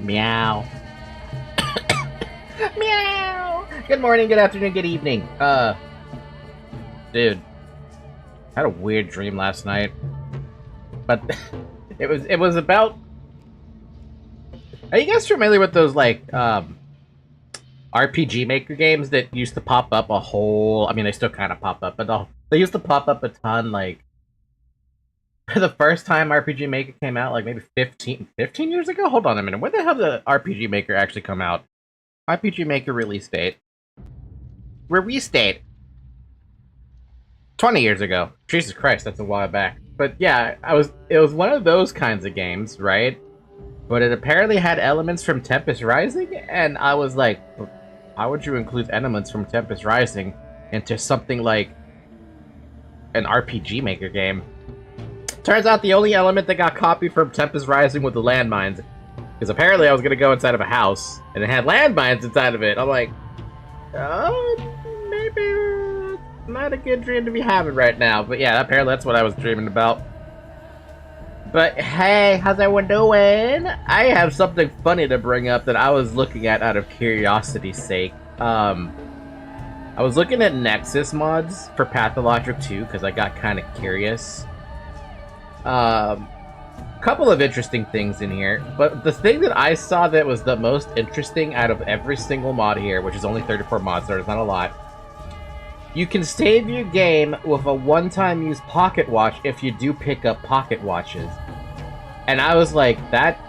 Meow. Meow. Good morning, good afternoon, good evening. Dude, I had a weird dream last night, but it was about. Are you guys familiar with those like RPG Maker games that used to pop up a whole? I mean, they still kind of pop up, but they used to pop up a ton. Like the first time RPG Maker came out, like maybe 15 years ago. Hold on a minute. When the hell did the RPG Maker actually come out? RPG Maker release date. Release date. 20 years ago. Jesus Christ, that's a while back. But yeah, it was one of those kinds of games, right? But it apparently had elements from Tempest Rising, and I was like, how would you include elements from Tempest Rising into something like an RPG Maker game? Turns out the only element that got copied from Tempest Rising was the landmines. Because apparently I was going to go inside of a house, and it had landmines inside of it. I'm like, oh, maybe not a good dream to be having right now. But yeah, apparently that's what I was dreaming about. But hey, how's everyone doing? I have something funny to bring up that I was looking at out of curiosity's sake. I was looking at Nexus mods for Pathologic 2 because I got kind of curious. Couple of interesting things in here, but the thing that I saw that was the most interesting out of every single mod here, which is only 34 mods, so there's not a lot. You can save your game with a one-time use pocket watch if you do pick up pocket watches. And I was like, that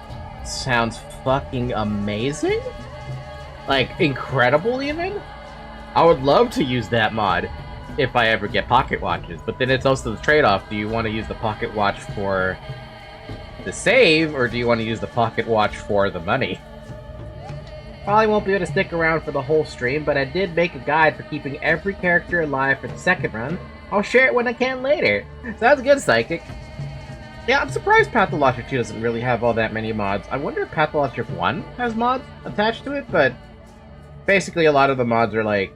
sounds fucking amazing? Like, incredible even? I would love to use that mod if I ever get pocket watches, but then it's also the trade-off. Do you want to use the pocket watch for the save, or do you want to use the pocket watch for the money? Probably won't be able to stick around for the whole stream, but I did make a guide for keeping every character alive for the second run. I'll share it when I can later. Sounds good, Psychic. Yeah, I'm surprised Pathologic 2 doesn't really have all that many mods. I wonder if Pathologic 1 has mods attached to it, but basically a lot of the mods are like,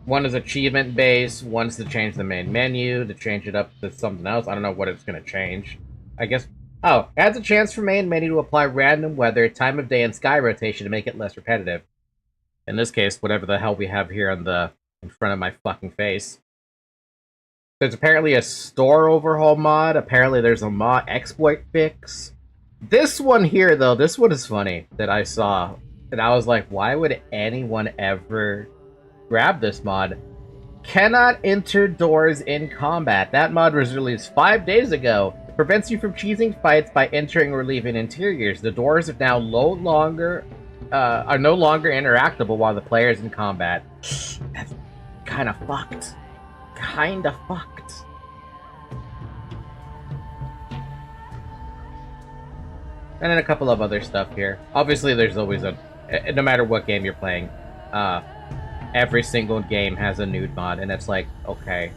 one is achievement based, one's to change the main menu, to change it up to something else. I don't know what it's going to change. I guess... Oh, adds a chance for main menu to apply random weather, time of day, and sky rotation to make it less repetitive. In this case, whatever the hell we have here on in front of my fucking face. There's apparently a store overhaul mod. Apparently there's a mod exploit fix. This one here, though, this one is funny that I saw. And I was like, why would anyone ever grab this mod? Cannot enter doors in combat. That mod was released 5 days ago. Prevents you from cheesing fights by entering or leaving interiors. The doors are now no longer interactable while the player is in combat. That's kind of fucked. Kinda fucked. And then a couple of other stuff here. Obviously, there's always no matter what game you're playing, every single game has a nude mod, and it's like, okay,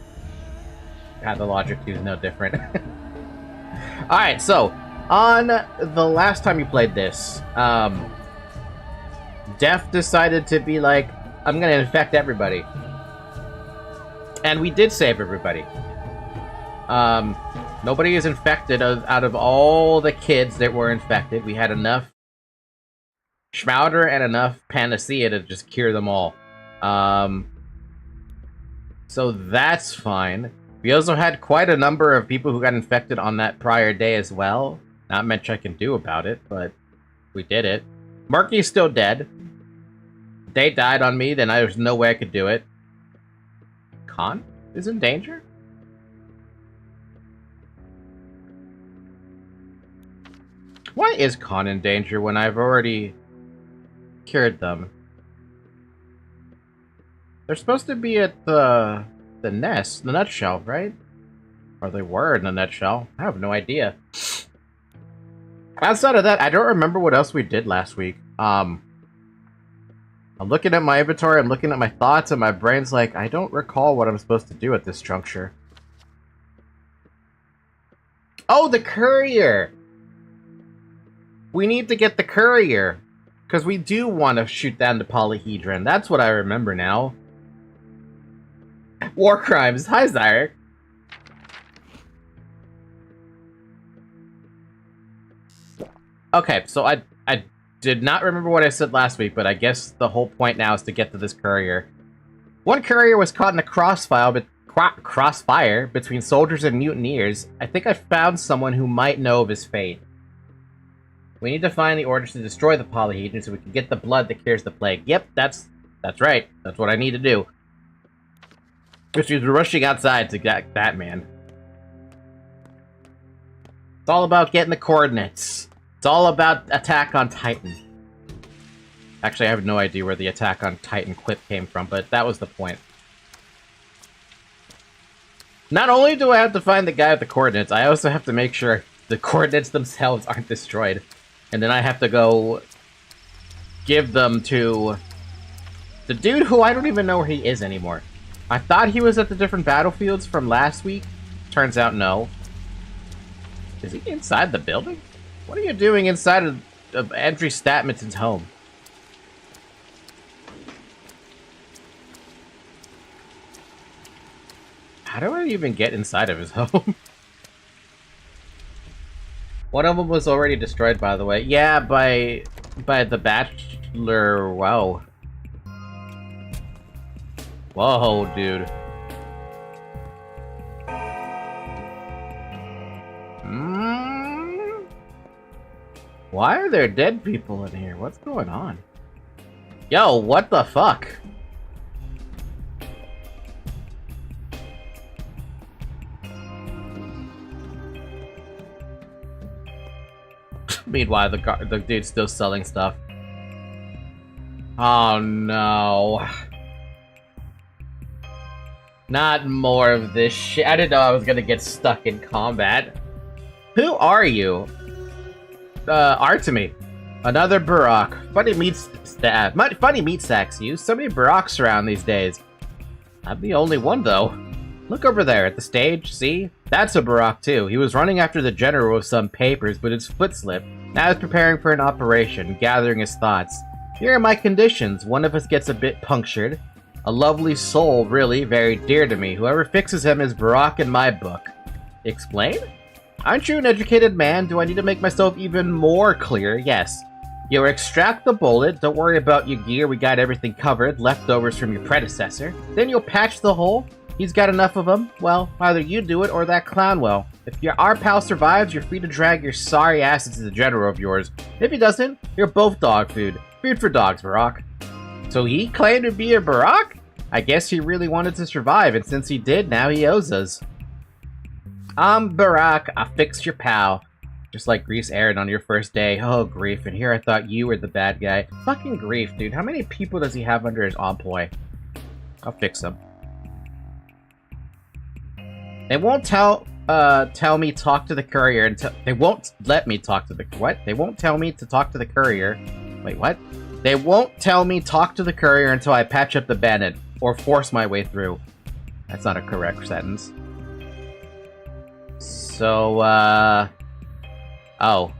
Pathologic 2 is no different. Alright, so, on the last time you played this, Def decided to be like, I'm gonna infect everybody. And we did save everybody. Nobody is infected out of all the kids that were infected. We had enough Schmouder and enough Panacea to just cure them all. So that's fine. We also had quite a number of people who got infected on that prior day as well. Not much I can do about it, but we did it. Murky's still dead. They died on me, then there's no way I could do it. Khan is in danger? Why is Khan in danger when I've already cured them? They're supposed to be at the nest, the nutshell, right? Or they were in the nutshell. I have no idea. Outside of that, I don't remember what else we did last week. I'm looking at my inventory, I'm looking at my thoughts, and my brain's like, I don't recall what I'm supposed to do at this juncture. Oh, the courier! We need to get the courier. Because we do want to shoot down the polyhedron. That's what I remember now. War crimes. Hi, Zyrek. Okay, so I did not remember what I said last week, but I guess the whole point now is to get to this courier. One courier was caught in a crossfire between soldiers and mutineers. I think I found someone who might know of his fate. We need to find the orders to destroy the polyhedron so we can get the blood that cures the plague. Yep, that's right. That's what I need to do. Which means we're rushing outside to get that man. It's all about getting the coordinates. It's all about Attack on Titan. Actually, I have no idea where the Attack on Titan quip came from, but that was the point. Not only do I have to find the guy with the coordinates, I also have to make sure the coordinates themselves aren't destroyed. And then I have to go give them to the dude who I don't even know where he is anymore. I thought he was at the different battlefields from last week. Turns out no. Is he inside the building? What are you doing inside of Andrew Statman's home? How do I even get inside of his home? One of them was already destroyed, by the way. Yeah, by the Bachelor. Wow. Whoa, dude. Why are there dead people in here? What's going on? Yo, what the fuck? Meanwhile, the dude's still selling stuff. Oh no. Not more of this shit. I didn't know I was gonna get stuck in combat. Who are you? Artemy. Another Barak. Funny meat sacks you. So many Baraks around these days. I'm the only one, though. Look over there at the stage, see? That's a Barak, too. He was running after the general with some papers, but his foot slipped. Now he's preparing for an operation, gathering his thoughts. Here are my conditions. One of us gets a bit punctured. A lovely soul, really, very dear to me. Whoever fixes him is Barak in my book. Explain? Aren't you an educated man? Do I need to make myself even more clear? Yes. You extract the bullet. Don't worry about your gear. We got everything covered. Leftovers from your predecessor. Then you'll patch the hole. He's got enough of them. Well, either you do it or that clown will. If our pal survives, you're free to drag your sorry ass into the general of yours. If he doesn't, you're both dog food. Food for dogs, Barak. So he claimed to be a Barak? I guess he really wanted to survive, and since he did, now he owes us. I'm Barak. I fixed your pal. Just like Grease Aaron on your first day. Oh, grief. And here I thought you were the bad guy. Fucking grief, dude. How many people does he have under his employ? I'll fix him. They won't tell me talk to the courier until... They won't let me talk to the... What? They won't tell me to talk to the courier. Wait, what? They won't tell me talk to the courier until I patch up the bandit. Or force my way through. That's not a correct sentence. So, oh.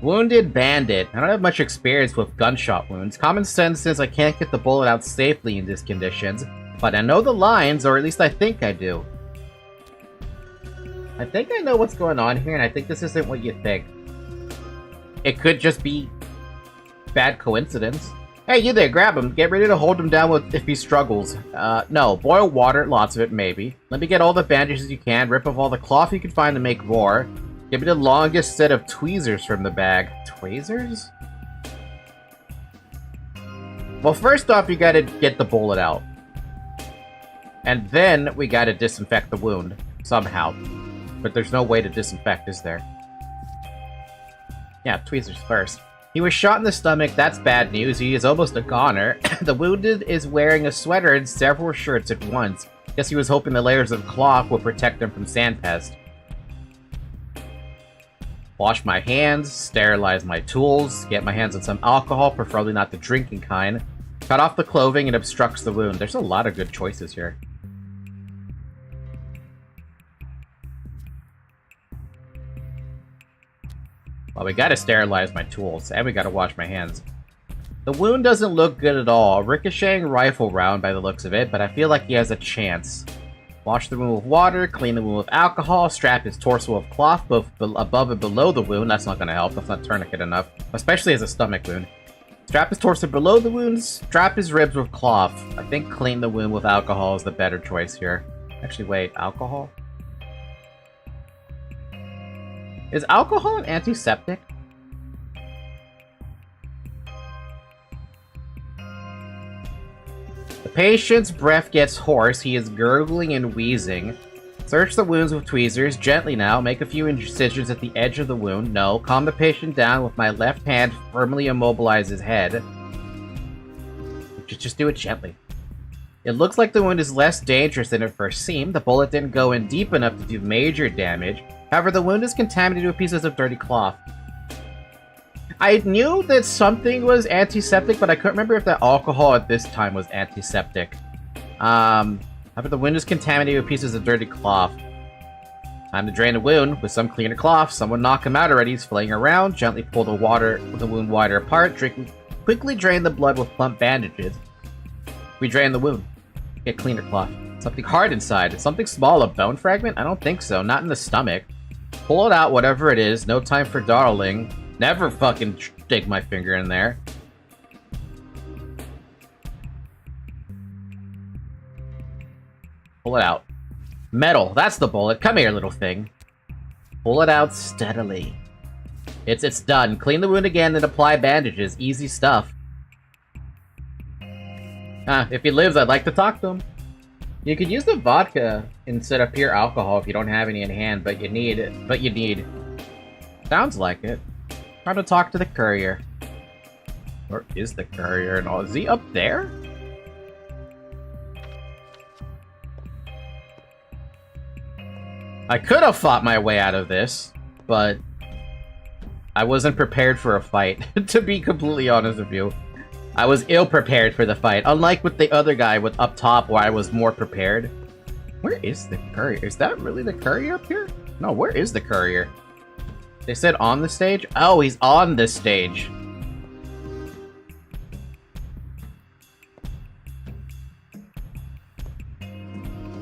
Wounded bandit. I don't have much experience with gunshot wounds. Common sense says I can't get the bullet out safely in these conditions. But I know the lines, or at least I think I do. I think I know what's going on here, and I think this isn't what you think. It could just be bad coincidence. Hey, you there, grab him. Get ready to hold him down if he struggles. No. Boil water, lots of it, maybe. Let me get all the bandages you can, rip off all the cloth you can find to make more. Give me the longest set of tweezers from the bag. Tweezers? Well, first off, you gotta get the bullet out. And then we gotta disinfect the wound. Somehow. But there's no way to disinfect, is there? Yeah, tweezers first. He was shot in the stomach. That's bad news. He is almost a goner. The wounded is wearing a sweater and several shirts at once. Guess he was hoping the layers of cloth would protect him from sandpest. Wash my hands, sterilize my tools, get my hands on some alcohol, preferably not the drinking kind. Cut off the clothing and obstructs the wound. There's a lot of good choices here. Well, we gotta sterilize my tools, and we gotta wash my hands. The wound doesn't look good at all. A ricocheting rifle round by the looks of it, but I feel like he has a chance. Wash the wound with water, clean the wound with alcohol, strap his torso with cloth both above and below the wound. That's not going to help. That's not tourniquet enough, especially as a stomach wound. Strap his torso below the wound, strap his ribs with cloth. I think clean the wound with alcohol is the better choice here. Actually, wait, alcohol? Is alcohol an antiseptic? The patient's breath gets hoarse. He is gurgling and wheezing. Search the wounds with tweezers. Gently now. Make a few incisions at the edge of the wound. No. Calm the patient down with my left hand. Firmly immobilize his head. Just do it gently. It looks like the wound is less dangerous than it first seemed. The bullet didn't go in deep enough to do major damage. However, the wound is contaminated with pieces of dirty cloth. I knew that something was antiseptic, but I couldn't remember if that alcohol at this time was antiseptic. However, the wound is contaminated with pieces of dirty cloth. Time to drain the wound with some cleaner cloth. Someone knock him out already. He's flaying around. Gently pull the wound wider apart. Quickly drain the blood with plump bandages. We drain the wound. Get cleaner cloth. Something hard inside. Something small, a bone fragment? I don't think so. Not in the stomach. Pull it out, whatever it is. No time for dawdling. Never fucking stick my finger in there. Pull it out. Metal. That's the bullet. Come here, little thing. Pull it out steadily. It's done. Clean the wound again and apply bandages. Easy stuff. If he lives, I'd like to talk to him. You could use the vodka instead of pure alcohol if you don't have any in hand, but you need. Sounds like it. Time to talk to the courier. Where is the courier and all? Is he up there? I could have fought my way out of this, but I wasn't prepared for a fight, to be completely honest with you. I was ill-prepared for the fight, unlike with the other guy with up top where I was more prepared. Where is the courier? Is that really the courier up here? No, where is the courier? They said on the stage? Oh, he's on the stage.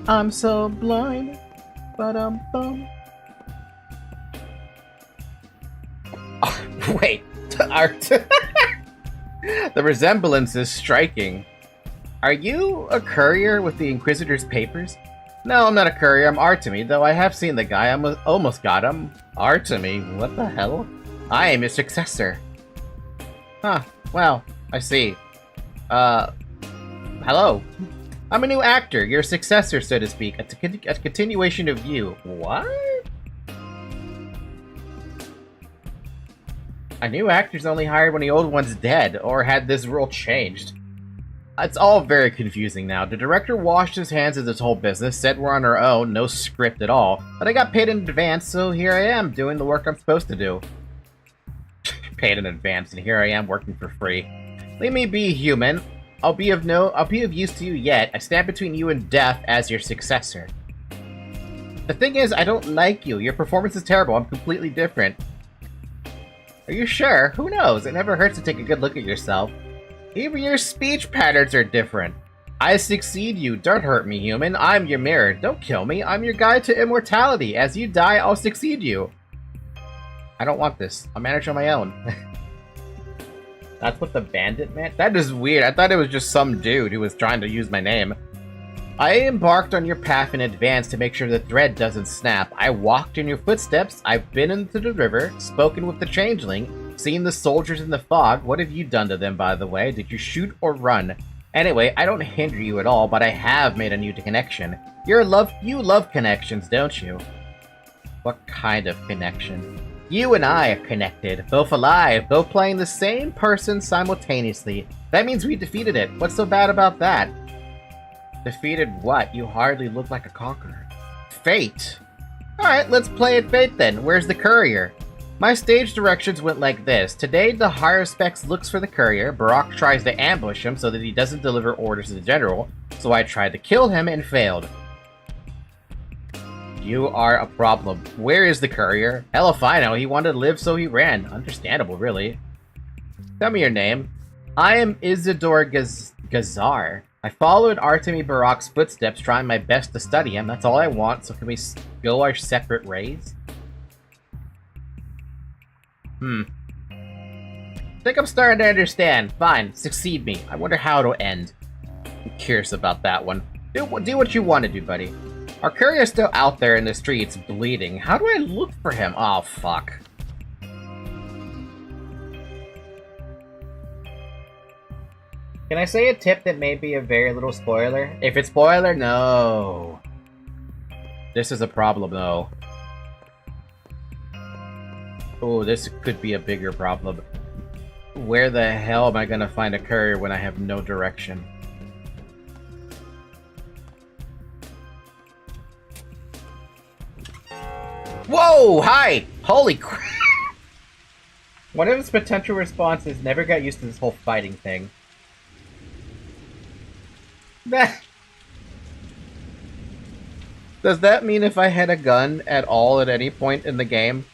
I'm so blind. Ba-dum-bum. Oh, wait. Art. The resemblance is striking. Are you a courier with the Inquisitor's papers? No, I'm not a courier. I'm Artemy, though I have seen the guy. I almost got him. Artemy? What the hell? I am his successor. Huh. Well, I see. Hello. I'm a new actor, your successor, so to speak. A continuation of you. What? A new actor's only hired when the old one's dead, or had this rule changed. It's all very confusing now. The director washed his hands of this whole business, said we're on our own, no script at all. But I got paid in advance, so here I am, doing the work I'm supposed to do. Paid in advance, and here I am working for free. Leave me be, human. I'll be of use to you yet. I stand between you and death as your successor. The thing is, I don't like you. Your performance is terrible. I'm completely different. Are you sure? Who knows? It never hurts to take a good look at yourself. Even your speech patterns are different. I succeed you. Don't hurt me, human. I'm your mirror. Don't kill me. I'm your guide to immortality. As you die, I'll succeed you. I don't want this. I'll manage on my own. That's what the bandit meant? That is weird. I thought it was just some dude who was trying to use my name. I embarked on your path in advance to make sure the thread doesn't snap. I walked in your footsteps. I've been into the river, spoken with the changeling, seen the soldiers in the fog. What have you done to them, by the way? Did you shoot or run? Anyway, I don't hinder you at all, but I have made a new connection. You love connections, don't you? What kind of connection? You and I are connected, both alive, both playing the same person simultaneously. That means we defeated it. What's so bad about that? Defeated what? You hardly look like a conqueror. Fate! Alright, let's play at Fate then. Where's the courier? My stage directions went like this. Today, the higher specs looks for the courier. Barak tries to ambush him so that he doesn't deliver orders to the general. So I tried to kill him and failed. You are a problem. Where is the courier? Hell if I know. He wanted to live, so he ran. Understandable, really. Tell me your name. I am Isidore Gazar. I followed Artemi Barak's footsteps, trying my best to study him. That's all I want, so can we go our separate ways? I think I'm starting to understand. Fine, succeed me. I wonder how it'll end. I'm curious about that one. Do what you want to do, buddy. Our courier's still out there in the streets, bleeding. How do I look for him? Oh, fuck. Can I say a tip that may be a very little spoiler? If it's spoiler, no. This is a problem, though. Oh, this could be a bigger problem. Where the hell am I gonna find a courier when I have no direction? Whoa! Hi! Holy crap! One of his potential responses never got used to this whole fighting thing. Does that mean if I had a gun at all at any point in the game?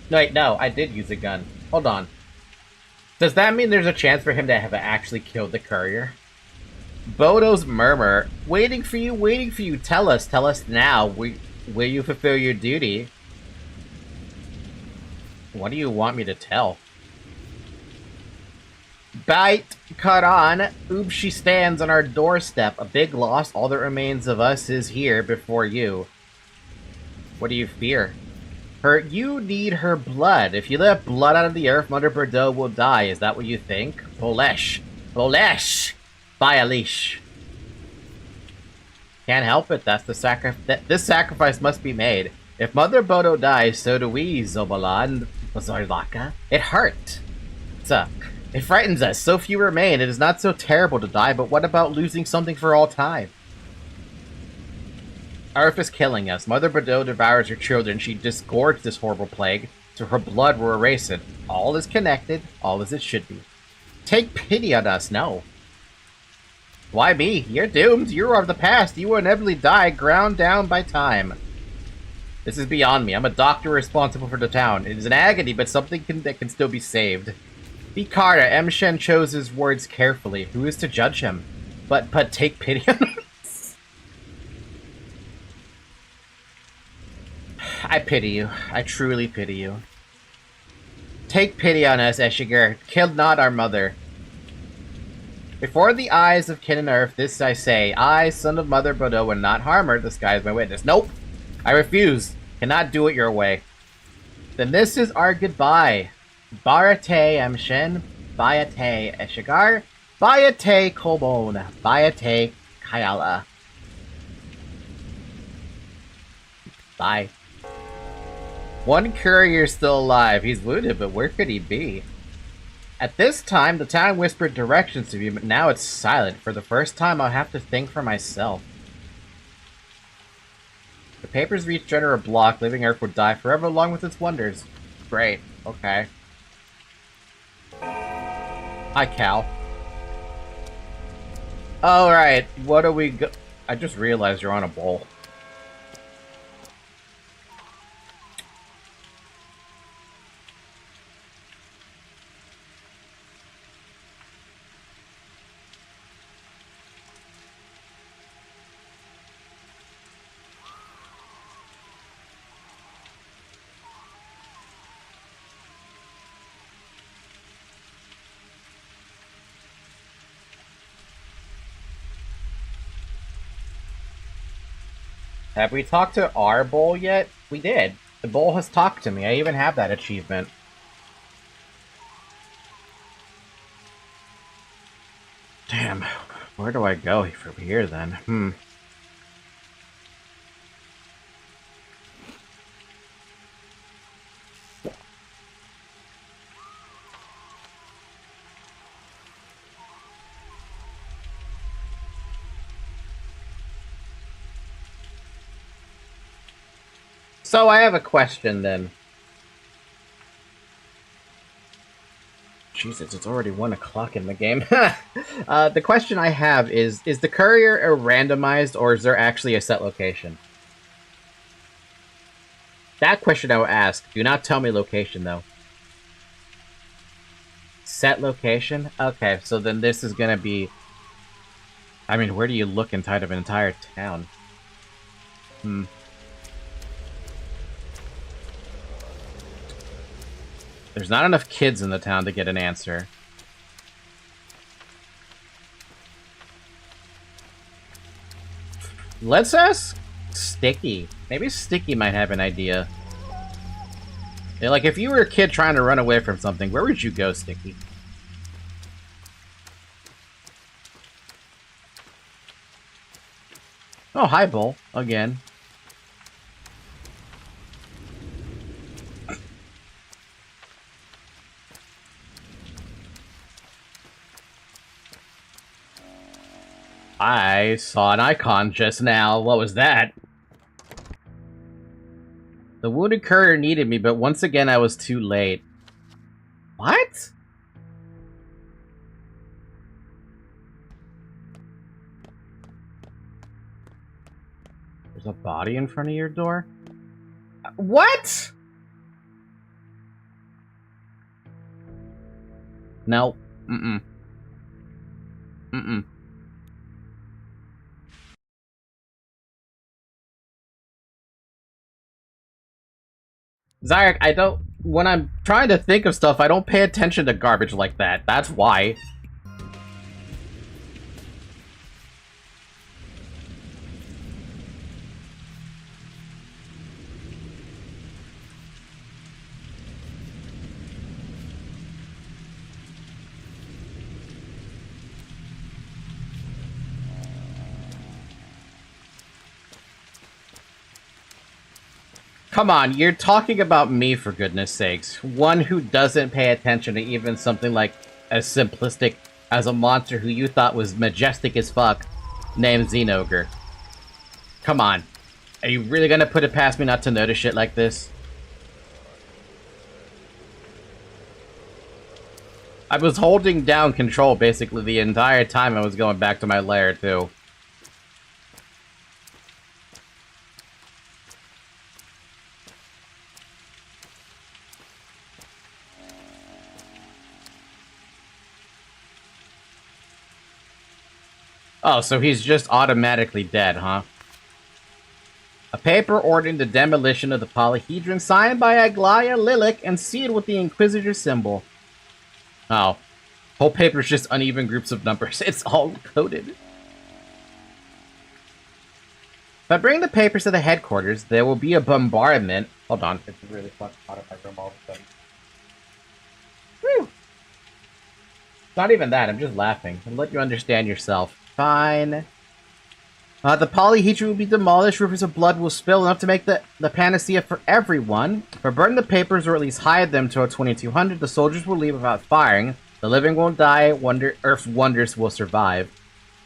No, wait, no, I did use a gun. Hold on. Does that mean there's a chance for him to have actually killed the courier? Bodo's murmur. Waiting for you. Tell us now. Will you fulfill your duty? What do you want me to tell? Bite, cut on. Oops, she stands on our doorstep. A big loss. All that remains of us is here before you. What do you fear? You need her blood. If you let blood out of the earth, Mother Bordeaux will die. Is that what you think? Bolesh. By a leash. Can't help it. That's the this sacrifice must be made. If Mother Bordeaux dies, so do we, Zobalan. Zarlaka. It hurt. It frightens us. So few remain. It is not so terrible to die, but what about losing something for all time? Earth is killing us. Mother Bordeaux devours her children. She disgorged this horrible plague, so her blood will erase it. All is connected, all as it should be. Take pity on us, no. Why me? You're doomed. You are of the past. You will inevitably die, ground down by time. This is beyond me. I'm a doctor responsible for the town. It is an agony, but something that can still be saved. Be Carter. M. Shen chose his words carefully. Who is to judge him? But take pity on us. I pity you. I truly pity you. Take pity on us, Eshiger. Kill not our mother. Before the eyes of kin and earth, this I say. I, son of Mother Bordeaux, will not harm her. The sky is my witness. Nope. I refuse. Cannot do it your way. Then this is our goodbye. Barate Amshin. Bayate Eshigar. Bayate Kobon. Bayate Kayala. Bye. One courier still alive. He's wounded, but where could he be? At this time, the town whispered directions to me, but now it's silent. For the first time, I'll have to think for myself. The papers reach General Block. Living Earth would die forever along with its wonders. Great. Okay. Hi, Cal. Alright, what do we go- I just realized you're on a bowl. Have we talked to our bowl yet? We did. The bowl has talked to me. I even have that achievement. Damn. Where do I go from here, then? So I have a question, then. Jesus, it's already 1 o'clock in the game. The question I have is the courier randomized, or is there actually a set location? That question I will ask. Do not tell me location, though. Set location? Okay, so then this is gonna be I mean, where do you look inside of an entire town? There's not enough kids in the town to get an answer. Let's ask Sticky. Maybe Sticky might have an idea. Yeah, like, if you were a kid trying to run away from something, where would you go, Sticky? Oh, hi, Bull. Again. I saw an icon just now. What was that? The wounded courier needed me, but once again I was too late. What? There's a body in front of your door? What? No. Mm-mm. Mm-mm. Zarek, I don't... When I'm trying to think of stuff, I don't pay attention to garbage like that. That's why. Come on, you're talking about me, for goodness sakes. One who doesn't pay attention to even something like as simplistic as a monster who you thought was majestic as fuck, named Xenogre. Come on. Are you really gonna put it past me not to notice shit like this? I was holding down control basically the entire time I was going back to my lair, too. Oh, so he's just automatically dead, huh? A paper ordering the demolition of the polyhedron signed by Aglaia Lilac and sealed with the Inquisitor symbol. Oh. Whole paper's just uneven groups of numbers. It's all coded. If I bring the papers to the headquarters, there will be a bombardment. Hold on, it's really fucking hot in my room all of a sudden. Whew. Not even that, I'm just laughing. I'll let you understand yourself. Fine. The polyhedron will be demolished, rivers of blood will spill enough to make the panacea for everyone. But burn the papers or at least hide them till 2200, the soldiers will leave without firing. The living won't die, Earth's wonders will survive.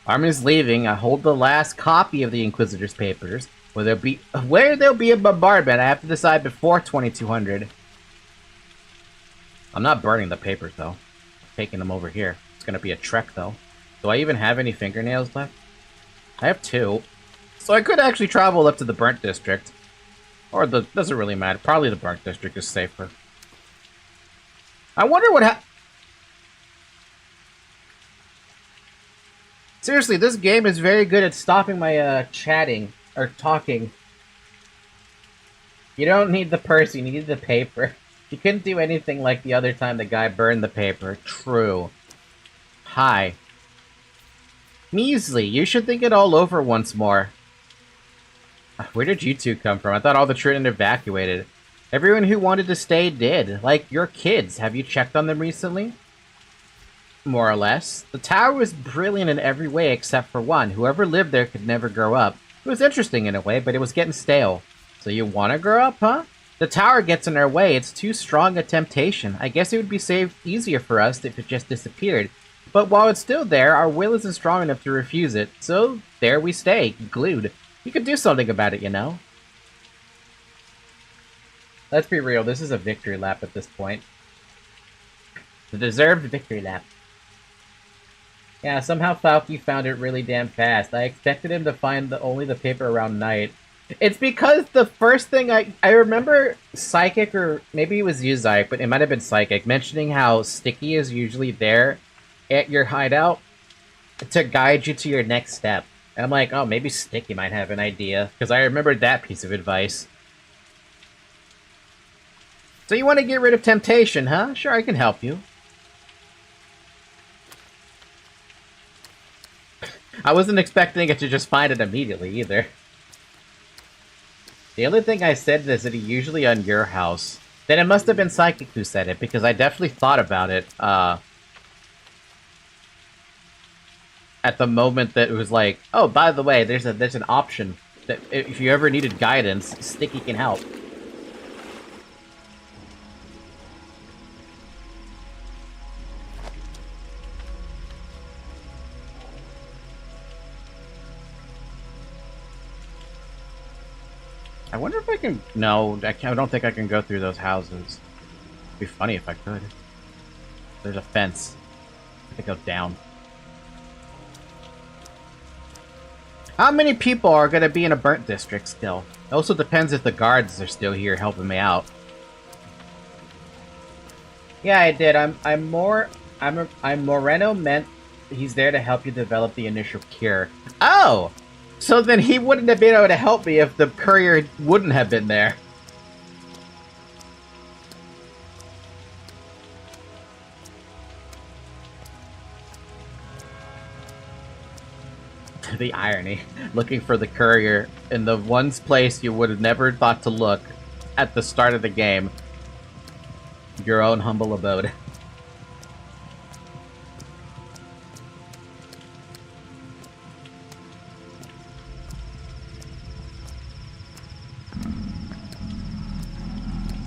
Army's leaving, I hold the last copy of the Inquisitor's papers. Where there'll be a bombardment, I have to decide before 2200. I'm not burning the papers, though. I'm taking them over here. It's gonna be a trek, though. Do I even have any fingernails left? I have 2. So I could actually travel up to the Burnt District. Or the... doesn't really matter. Probably the Burnt District is safer. I wonder what Seriously, this game is very good at stopping my, chatting. Or talking. You don't need the purse, you need the paper. You couldn't do anything like the other time the guy burned the paper. True. Hi. Measly, you should think it all over once more. Where did you two come from? I thought all the children evacuated. Everyone who wanted to stay did. Like your kids. Have you checked on them recently? More or less. The tower was brilliant in every way except for one. Whoever lived there could never grow up. It was interesting in a way, but it was getting stale. So you want to grow up, huh? The tower gets in our way. It's too strong a temptation. I guess it would be easier for us if it just disappeared. But while it's still there, our will isn't strong enough to refuse it. So there we stay, glued. You could do something about it, you know? Let's be real, this is a victory lap at this point. The deserved victory lap. Yeah, somehow Falky found it really damn fast. I expected him to find only the paper around night. It's because the first thing I remember Psychic, or maybe it was you, Zyke, but it might have been Psychic, mentioning how Sticky is usually there at your hideout. to guide you to your next step. And I'm like, oh, maybe Sticky might have an idea, because I remembered that piece of advice. So you want to get rid of temptation, huh? Sure, I can help you. I wasn't expecting it to just find it immediately, either. The only thing I said is that he usually on your house. Then it must have been Psychic who said it, because I definitely thought about it, at the moment that it was like, oh, by the way, there's an option that if you ever needed guidance, Sticky can help. I wonder if I can... No, I don't think I can go through those houses. It'd be funny if I could. There's a fence. I think go down. How many people are going to be in a burnt district still? It also depends if the guards are still here helping me out. Yeah, I did. I'm Moreno meant he's there to help you develop the initial cure. Oh! So then he wouldn't have been able to help me if the courier wouldn't have been there. The irony. Looking for the courier in the one place you would have never thought to look at the start of the game. Your own humble abode.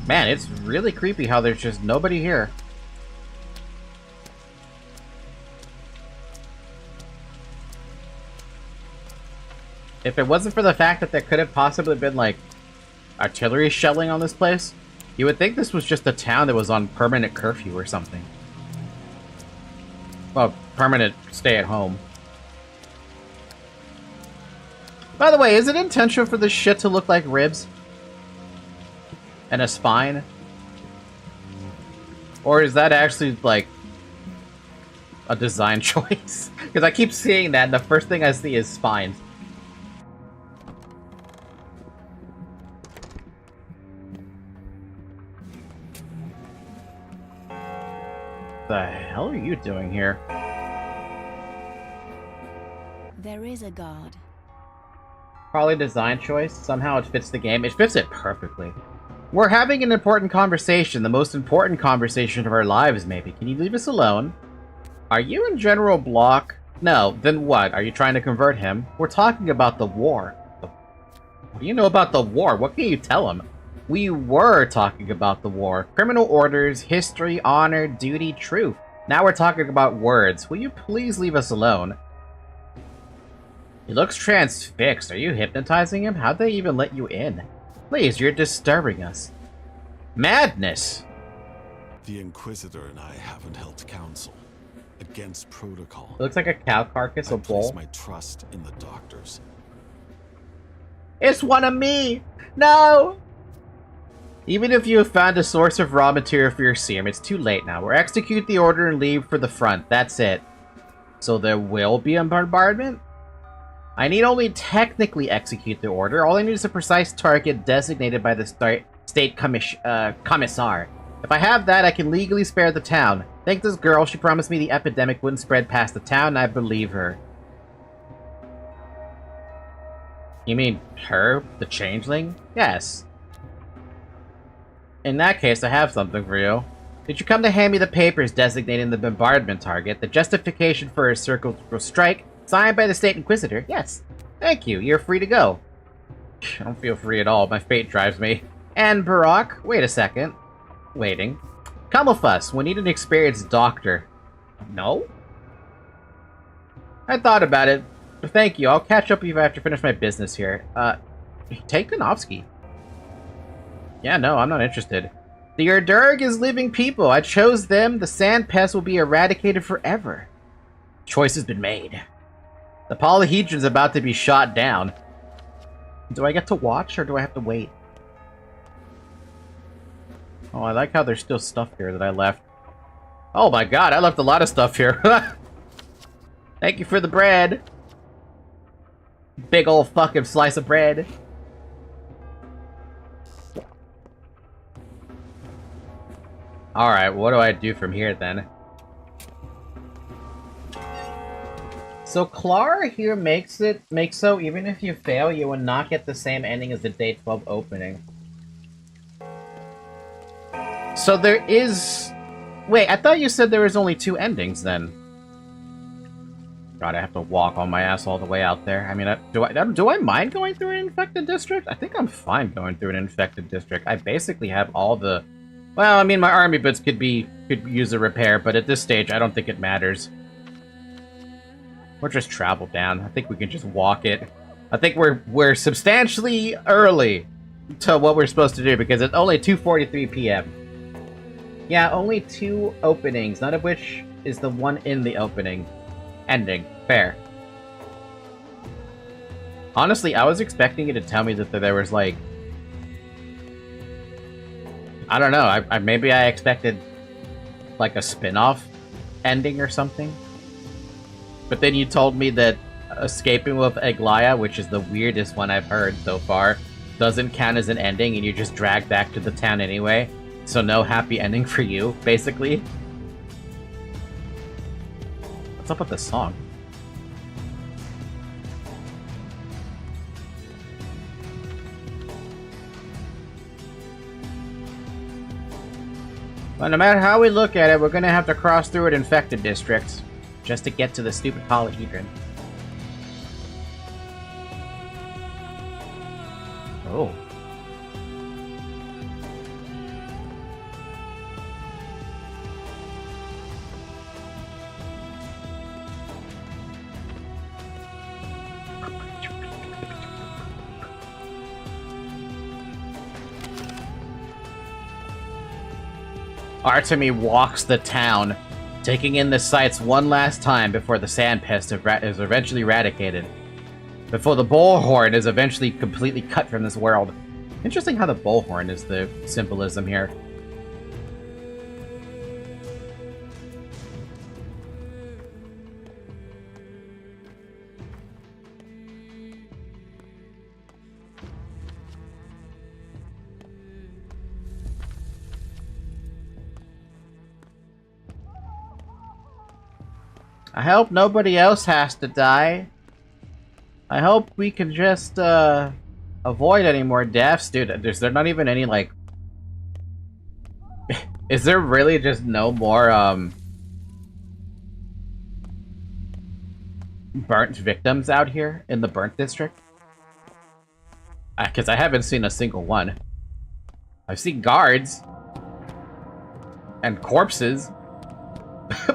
Man, it's really creepy how there's just nobody here. If it wasn't for the fact that there could have possibly been, like, artillery shelling on this place, you would think this was just a town that was on permanent curfew or something. Well, permanent stay-at-home. By the way, is it intentional for this shit to look like ribs? And a spine? Or is that actually, like, a design choice? Because I keep seeing that, and the first thing I see is spines. What the hell are you doing here? There is a guard. Probably design choice. Somehow it fits the game. It fits it perfectly. We're having an important conversation, the most important conversation of our lives, maybe. Can you leave us alone? Are you in General Block? No, then what? Are you trying to convert him? We're talking about the war. What do you know about the war? What can you tell him? We were talking about the war. Criminal orders, history, honor, duty, truth. Now we're talking about words. Will you please leave us alone? He looks transfixed. Are you hypnotizing him? How'd they even let you in? Please, you're disturbing us. Madness! The Inquisitor and I haven't held counsel. Against protocol. It looks like a cow carcass, a I bull. place my trust in the doctors. It's one of me! No! Even if you have found a source of raw material for your serum, it's too late now. We'll execute the order and leave for the front. That's it. So there will be a bombardment? I need only technically execute the order. All I need is a precise target designated by the state commissar. If I have that, I can legally spare the town. Thank this girl. She promised me the epidemic wouldn't spread past the town, and I believe her. You mean her? The changeling? Yes. In that case, I have something for you. Did you come to hand me the papers designating the bombardment target, the justification for a circular strike, signed by the State Inquisitor? Yes. Thank you. You're free to go. I don't feel free at all. My fate drives me. And Barack, wait a second. Waiting. Come with us. We need an experienced doctor. No? I thought about it. But thank you. I'll catch up with you after I finish my business here. Take Konovsky. Yeah, no, I'm not interested. The Erdurg is living people. I chose them. The sand pest will be eradicated forever. Choice has been made. The polyhedron's about to be shot down. Do I get to watch, or do I have to wait? Oh, I like how there's still stuff here that I left. Oh my god, I left a lot of stuff here. Thank you for the bread. Big ol' fucking slice of bread. Alright, what do I do from here then? So Clara here makes so even if you fail, you will not get the same ending as the day 12 opening. So there is... Wait, I thought you said there was only 2 endings then. God, I have to walk on my ass all the way out there. I mean, do I mind going through an infected district? I think I'm fine going through an infected district. I basically have all the... Well, I mean, my army boots could use a repair, but at this stage, I don't think it matters. Or just travel down. I think we can just walk it. I think we're substantially early to what we're supposed to do, because it's only 2:43 p.m. Yeah, only 2 openings, none of which is the one in the opening. Ending. Fair. Honestly, I was expecting you to tell me that there was, like... I don't know, maybe I expected, like, a spin-off ending or something. But then you told me that escaping with Aglaya, which is the weirdest one I've heard so far, doesn't count as an ending, and you just drag back to the town anyway. So no happy ending for you, basically. What's up with this song? Well, no matter how we look at it, we're gonna have to cross through an infected district just to get to the stupid polyhedron. Oh. Artemy walks the town, taking in the sights one last time before the sand pest is eventually eradicated. Before the bullhorn is eventually completely cut from this world. Interesting how the bullhorn is the symbolism here. I hope nobody else has to die. I hope we can just, avoid any more deaths. Dude, is there not even any, like... Is there really just no more, burnt victims out here in the burnt district? Because I haven't seen a single one. I've seen guards. And corpses.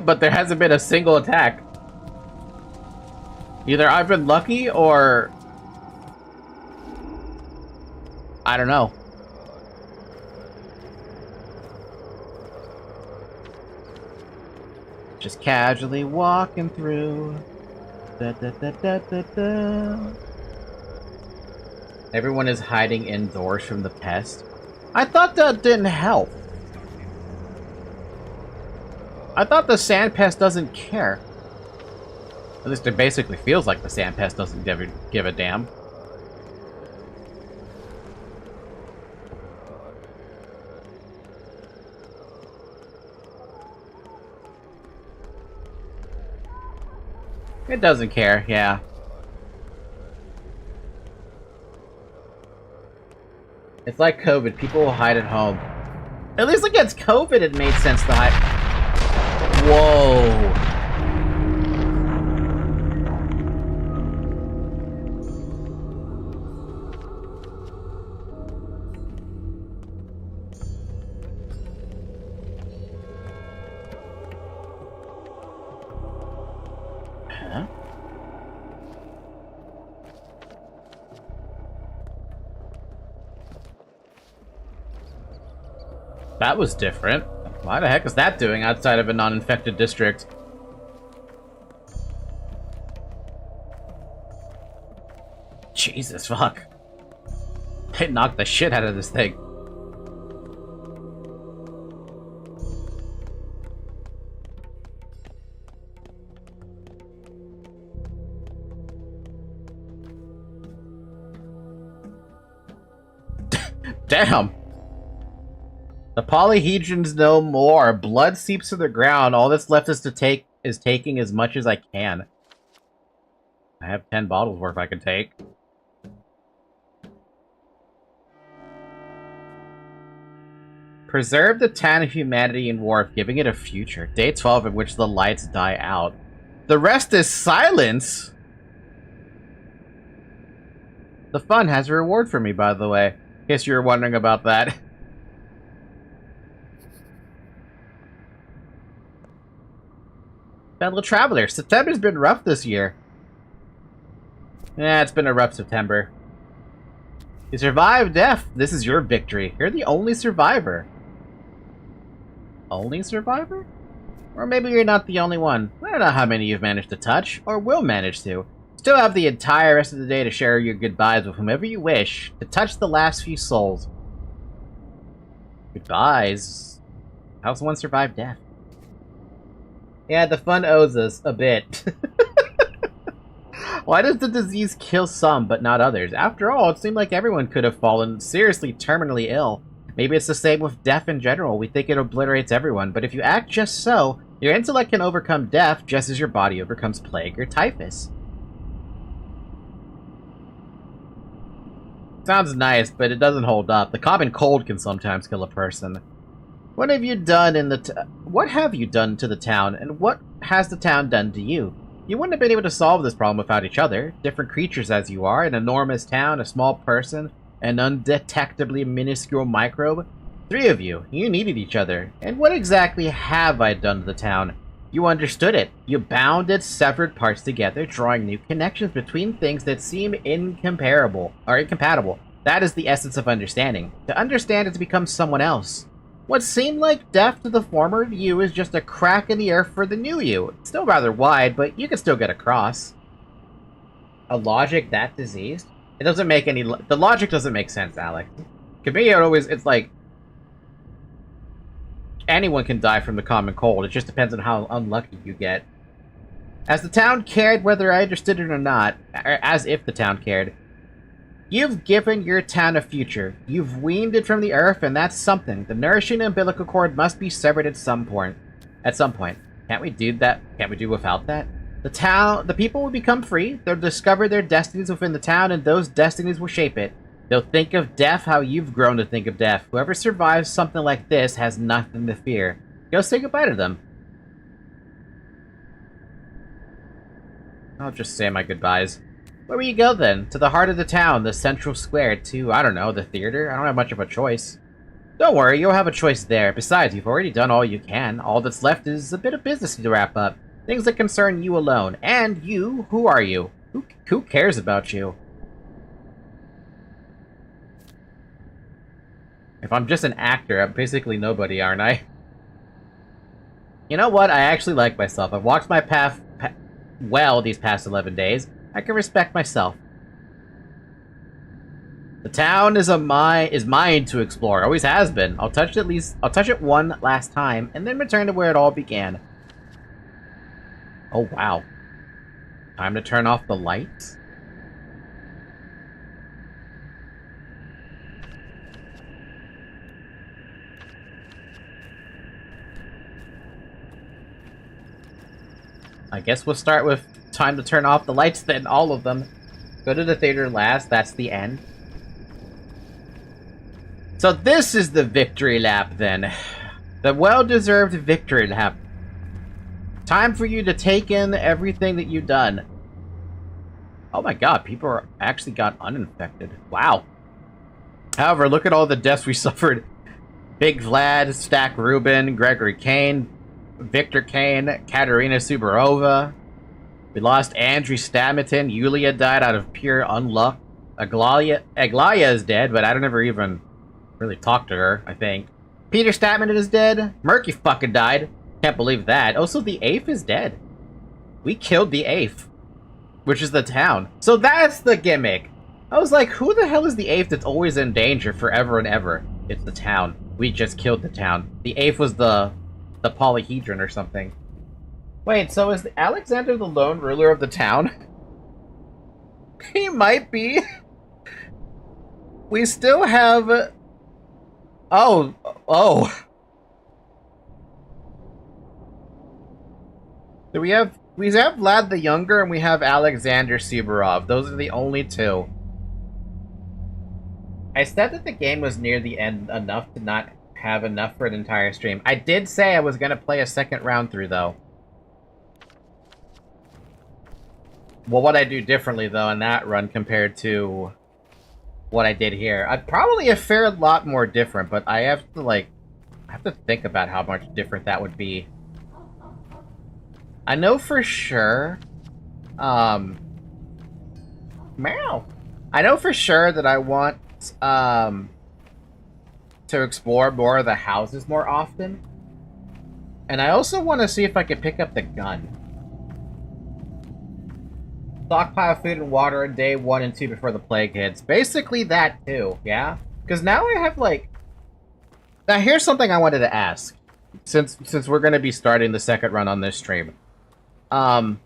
But there hasn't been a single attack. Either I've been lucky, or... I don't know. Just casually walking through. Da, da, da, da, da, da. Everyone is hiding indoors from the pest. I thought that didn't help. I thought the sand pest doesn't care. At least it basically feels like the sand pest doesn't give a damn. It doesn't care, yeah. It's like COVID. People will hide at home. At least against COVID, it made sense to hide. Whoa. Huh? That was different. Why the heck is that doing outside of a non-infected district? Jesus, fuck. It knocked the shit out of this thing. Damn! The polyhedrons no more. Blood seeps to the ground. All that's left is taking as much as I can. I have 10 bottles worth I can take. Preserve the town of humanity in warmth, giving it a future. Day 12 in which the lights die out. The rest is silence! The fun has a reward for me, by the way. In case you were wondering about that. Fellow traveler, September's been rough this year. Yeah, it's been a rough September. You survived death. This is your victory. You're the only survivor. Only survivor? Or maybe you're not the only one. I don't know how many you've managed to touch, or will manage to. Still have the entire rest of the day to share your goodbyes with whomever you wish, to touch the last few souls. Goodbyes? How's one survive death? Yeah, the fun owes us a bit. Why does the disease kill some but not others? After all, it seemed like everyone could have fallen seriously terminally ill. Maybe it's the same with death in general. We think it obliterates everyone, but if you act just so, your intellect can overcome death just as your body overcomes plague or typhus. Sounds nice, but it doesn't hold up. The common cold can sometimes kill a person. What have you done what have you done to the town, and what has the town done to you? You wouldn't have been able to solve this problem without each other. Different creatures as you are, an enormous town, a small person, an undetectably minuscule microbe. Three of you. You needed each other. And what exactly have I done to the town? You understood it. You bound its severed parts together, drawing new connections between things that seem incompatible. That is the essence of understanding. To understand is to become someone else. What seemed like death to the former you is just a crack in the earth for the new you. It's still rather wide, but you can still get across. A logic that diseased? It doesn't make any... The logic doesn't make sense, Alex. To me, it's like... Anyone can die from the common cold. It just depends on how unlucky you get. As the town cared whether I understood it or not, or as if the town cared, you've given your town a future. You've weaned it from the earth, and that's something. The nourishing umbilical cord must be severed at some point. Can't we do that? Can't we do without that? The people will become free. They'll discover their destinies within the town, and those destinies will shape it. They'll think of death how you've grown to think of death. Whoever survives something like this has nothing to fear. Go say goodbye to them. I'll just say my goodbyes. Where will you go, then? To the heart of the town, the central square, to, I don't know, the theater? I don't have much of a choice. Don't worry, you'll have a choice there. Besides, you've already done all you can. All that's left is a bit of business to wrap up. Things that concern you alone. And you, who are you? Who cares about you? If I'm just an actor, I'm basically nobody, aren't I? You know what? I actually like myself. I've walked my path well these past 11 days. I can respect myself. The town is mine to explore. Always has been. I'll touch it one last time, and then return to where it all began. Oh wow. Time to turn off the lights? I guess we'll start with time to turn off the lights then, all of them. Go to the theater last, that's the end. So this is the victory lap then. The well-deserved victory lap. Time for you to take in everything that you've done. Oh my god, people actually got uninfected. Wow. However, look at all the deaths we suffered. Big Vlad, Stack Rubin, Gregory Kane, Victor Kane, Katerina Subarova. We lost Andrew Stamatin. Yulia died out of pure unluck. Aglaia is dead, but I don't ever even really talk to her, I think. Peter Statman is dead. Murky fucking died. Can't believe that. Also, the Eighth is dead. We killed the Eighth, which is the town. So that's the gimmick. I was like, who the hell is the Eighth that's always in danger forever and ever? It's the town. We just killed the town. The Eighth was the polyhedron or something. Wait, so is Alexander the lone ruler of the town? He might be. We still have Oh, oh. So we have Vlad the Younger and we have Alexander Subarov. Those are the only two. I said that the game was near the end enough to not have enough for an entire stream. I did say I was going to play a second round through, though. Well, what I do differently, though, in that run compared to what I did here. I'd probably a fair lot more different, but I have to, like... I have to think about how much different that would be. I know for sure... Meow! I know for sure that I want... to explore more of the houses more often. And I also want to see if I can pick up the gun. Stockpile food and water on day 1 and 2 before the plague hits. Basically that too, yeah? Because now I have like... Now here's something I wanted to ask. Since we're going to be starting the second run on this stream. Okay,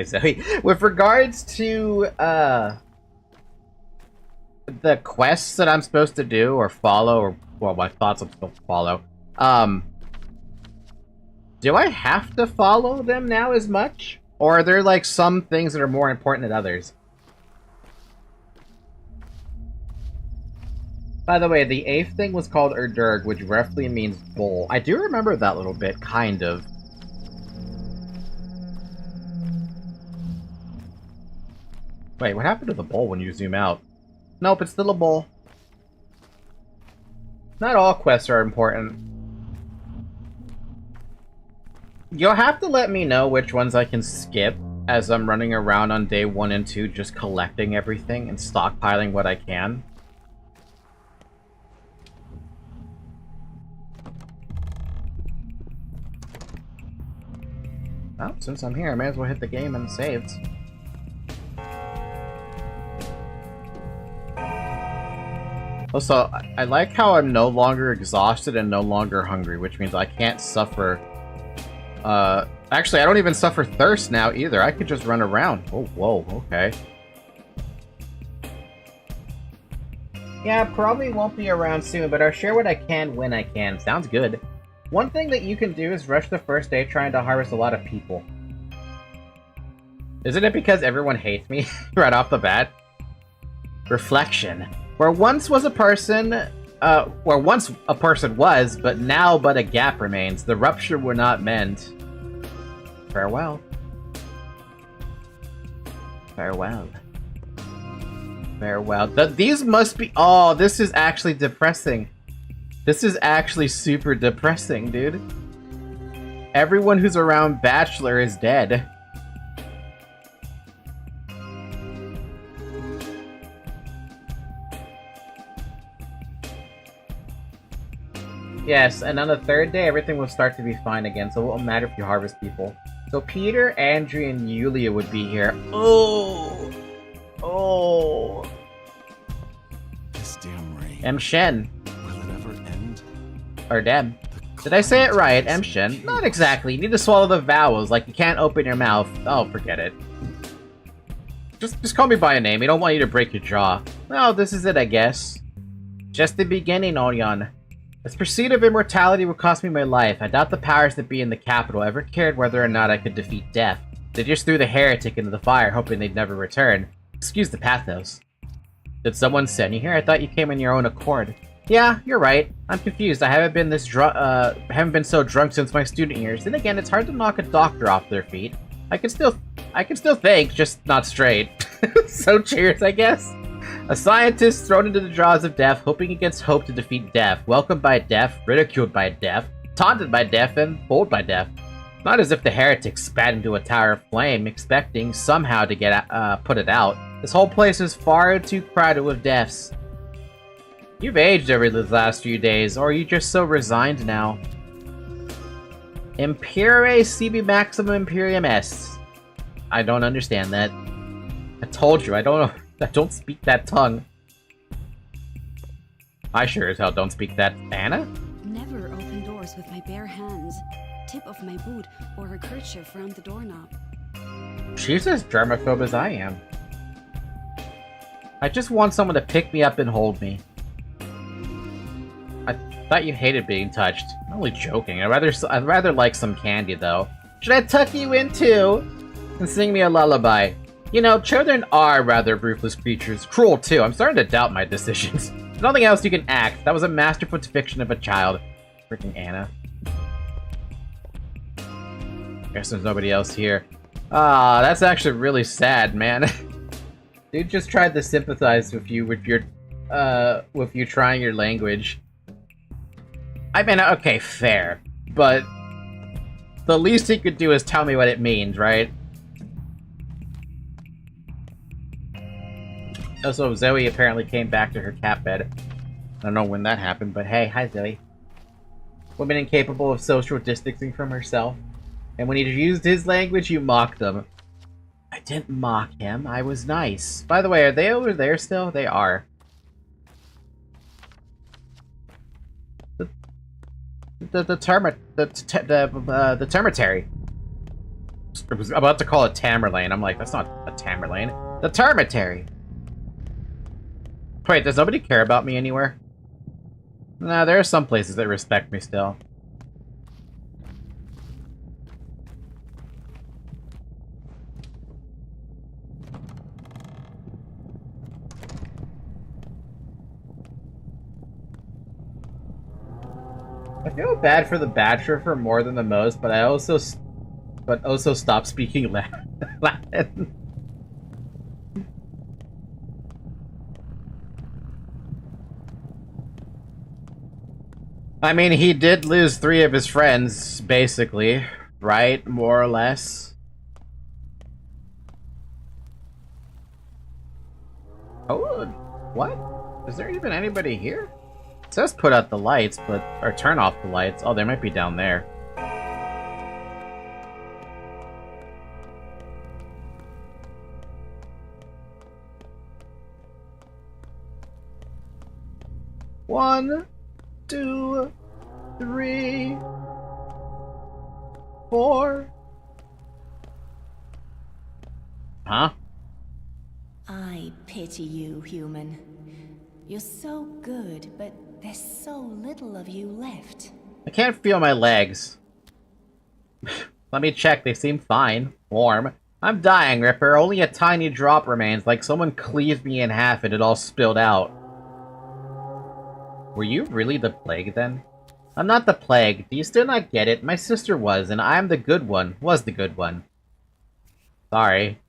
Zoe. With regards to, the quests that I'm supposed to do or follow, or well, my thoughts I'm supposed to follow. Do I have to follow them now as much? Or are there like some things that are more important than others? By the way, the 8th thing was called Erdurg, which roughly means bull. I do remember that little bit, kind of. Wait, what happened to the bull when you zoom out? Nope, it's still a bull. Not all quests are important. You'll have to let me know which ones I can skip as I'm running around on day 1 and 2 just collecting everything and stockpiling what I can. Well, since I'm here, I may as well hit the game and saved. Also, I like how I'm no longer exhausted and no longer hungry, which means I can't suffer... actually, I don't even suffer thirst now, either. I could just run around. Oh, whoa, okay. Yeah, probably won't be around soon, but I'll share what I can when I can. Sounds good. One thing that you can do is rush the first day trying to harvest a lot of people. Isn't it because everyone hates me right off the bat? Reflection. Where once a person was, but now but a gap remains. The rupture were not meant. Farewell. Farewell. Farewell. These must be... Oh, this is actually depressing. This is actually super depressing, dude. Everyone who's around Bachelor is dead. Yes, and on the 3rd day, everything will start to be fine again, so it won't matter if you harvest people. So Peter, Andrea, and Yulia would be here. Oh! Oh! This damn rain. M. Shen. Will it ever end? Or Dem. Did I say it right? M. Shen? Not exactly. You need to swallow the vowels, like you can't open your mouth. Oh, forget it. Just call me by a name. We don't want you to break your jaw. Well, this is it, I guess. Just the beginning, Oryon. This pursuit of immortality will cost me my life. I doubt the powers that be in the capital ever cared whether or not I could defeat death. They just threw the heretic into the fire, hoping they'd never return. Excuse the pathos. Did someone send you here? I thought you came on your own accord. Yeah, you're right. I'm confused. I haven't been so drunk since my student years. Then again, it's hard to knock a doctor off their feet. I can still think, just not straight. So cheers, I guess. A scientist thrown into the jaws of death, hoping against hope to defeat death. Welcomed by death, ridiculed by death, taunted by death, and fooled by death. Not as if the heretic spat into a tower of flame, expecting somehow to get put it out. This whole place is far too crowded with deaths. You've aged over the last few days, or are you just so resigned now? Impere sibi maximum imperium est. I don't understand that. I told you, I don't speak that tongue. I sure as hell don't speak that. Anna? Never open doors with my bare hands. Tip of my boot or a kerchief around the doorknob. She's as germaphobe as I am. I just want someone to pick me up and hold me. I thought you hated being touched. I'm only joking. I'd rather like some candy, though. Should I tuck you in, too? And sing me a lullaby? You know, children are rather ruthless creatures. Cruel, too. I'm starting to doubt my decisions. There's nothing else you can act. That was a masterful depiction of a child. Freaking Anna. Guess there's nobody else here. Ah, that's actually really sad, man. Dude just tried to sympathize with you with you trying your language. I mean, okay, fair, but the least he could do is tell me what it means, right? Also, Zoe apparently came back to her cat bed. I don't know when that happened, but hey, hi Zoe. Woman incapable of social distancing from herself. And when he used his language, you mocked him. I didn't mock him, I was nice. By the way, are they over there still? They are. The Termitary. I was about to call it Tamerlane. I'm like, that's not a Tamerlane. The Termitary. Wait, does nobody care about me anywhere? Nah, there are some places that respect me still. I feel bad for the Bachelor for more than the most, but also stop speaking Latin. I mean, he did lose 3 of his friends, basically, right? More or less. Oh, what? Is there even anybody here? It says put out the lights, or turn off the lights. Oh, they might be down there. One, 2, 3, 4. Huh? I pity you, human. You're so good, but there's so little of you left. I can't feel my legs. Let me check, they seem fine. Warm. I'm dying, Ripper. Only a tiny drop remains, like someone cleaved me in half and it all spilled out. Were you really the plague, then? I'm not the plague. Do you still not get it? My sister was, and I'm the good one. Was the good one. Sorry.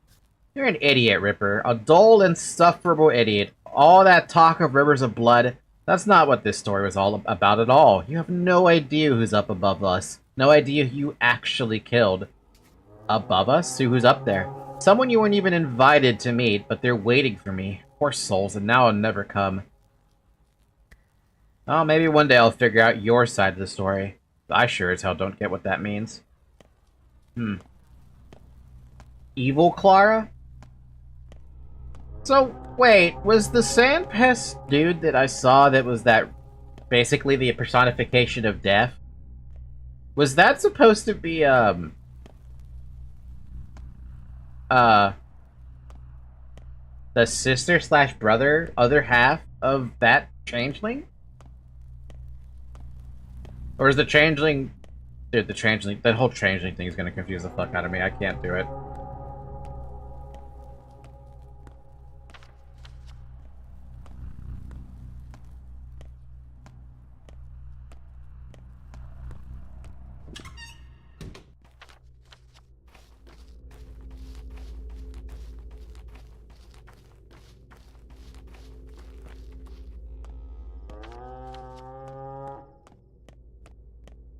You're an idiot, Ripper. A dull, insufferable idiot. All that talk of rivers of blood, that's not what this story was all about at all. You have no idea who's up above us. No idea who you actually killed. Above us? Who's up there? Someone you weren't even invited to meet, but they're waiting for me. Poor souls, and now I'll never come. Oh, maybe one day I'll figure out your side of the story. I sure as hell don't get what that means. Evil Clara? So, wait, was the Sandpest dude that I saw that was basically the personification of death? Was that supposed to be, the sister/brother, other half of that changeling? Or is the changeling... Dude, that whole changeling thing is gonna confuse the fuck out of me. I can't do it.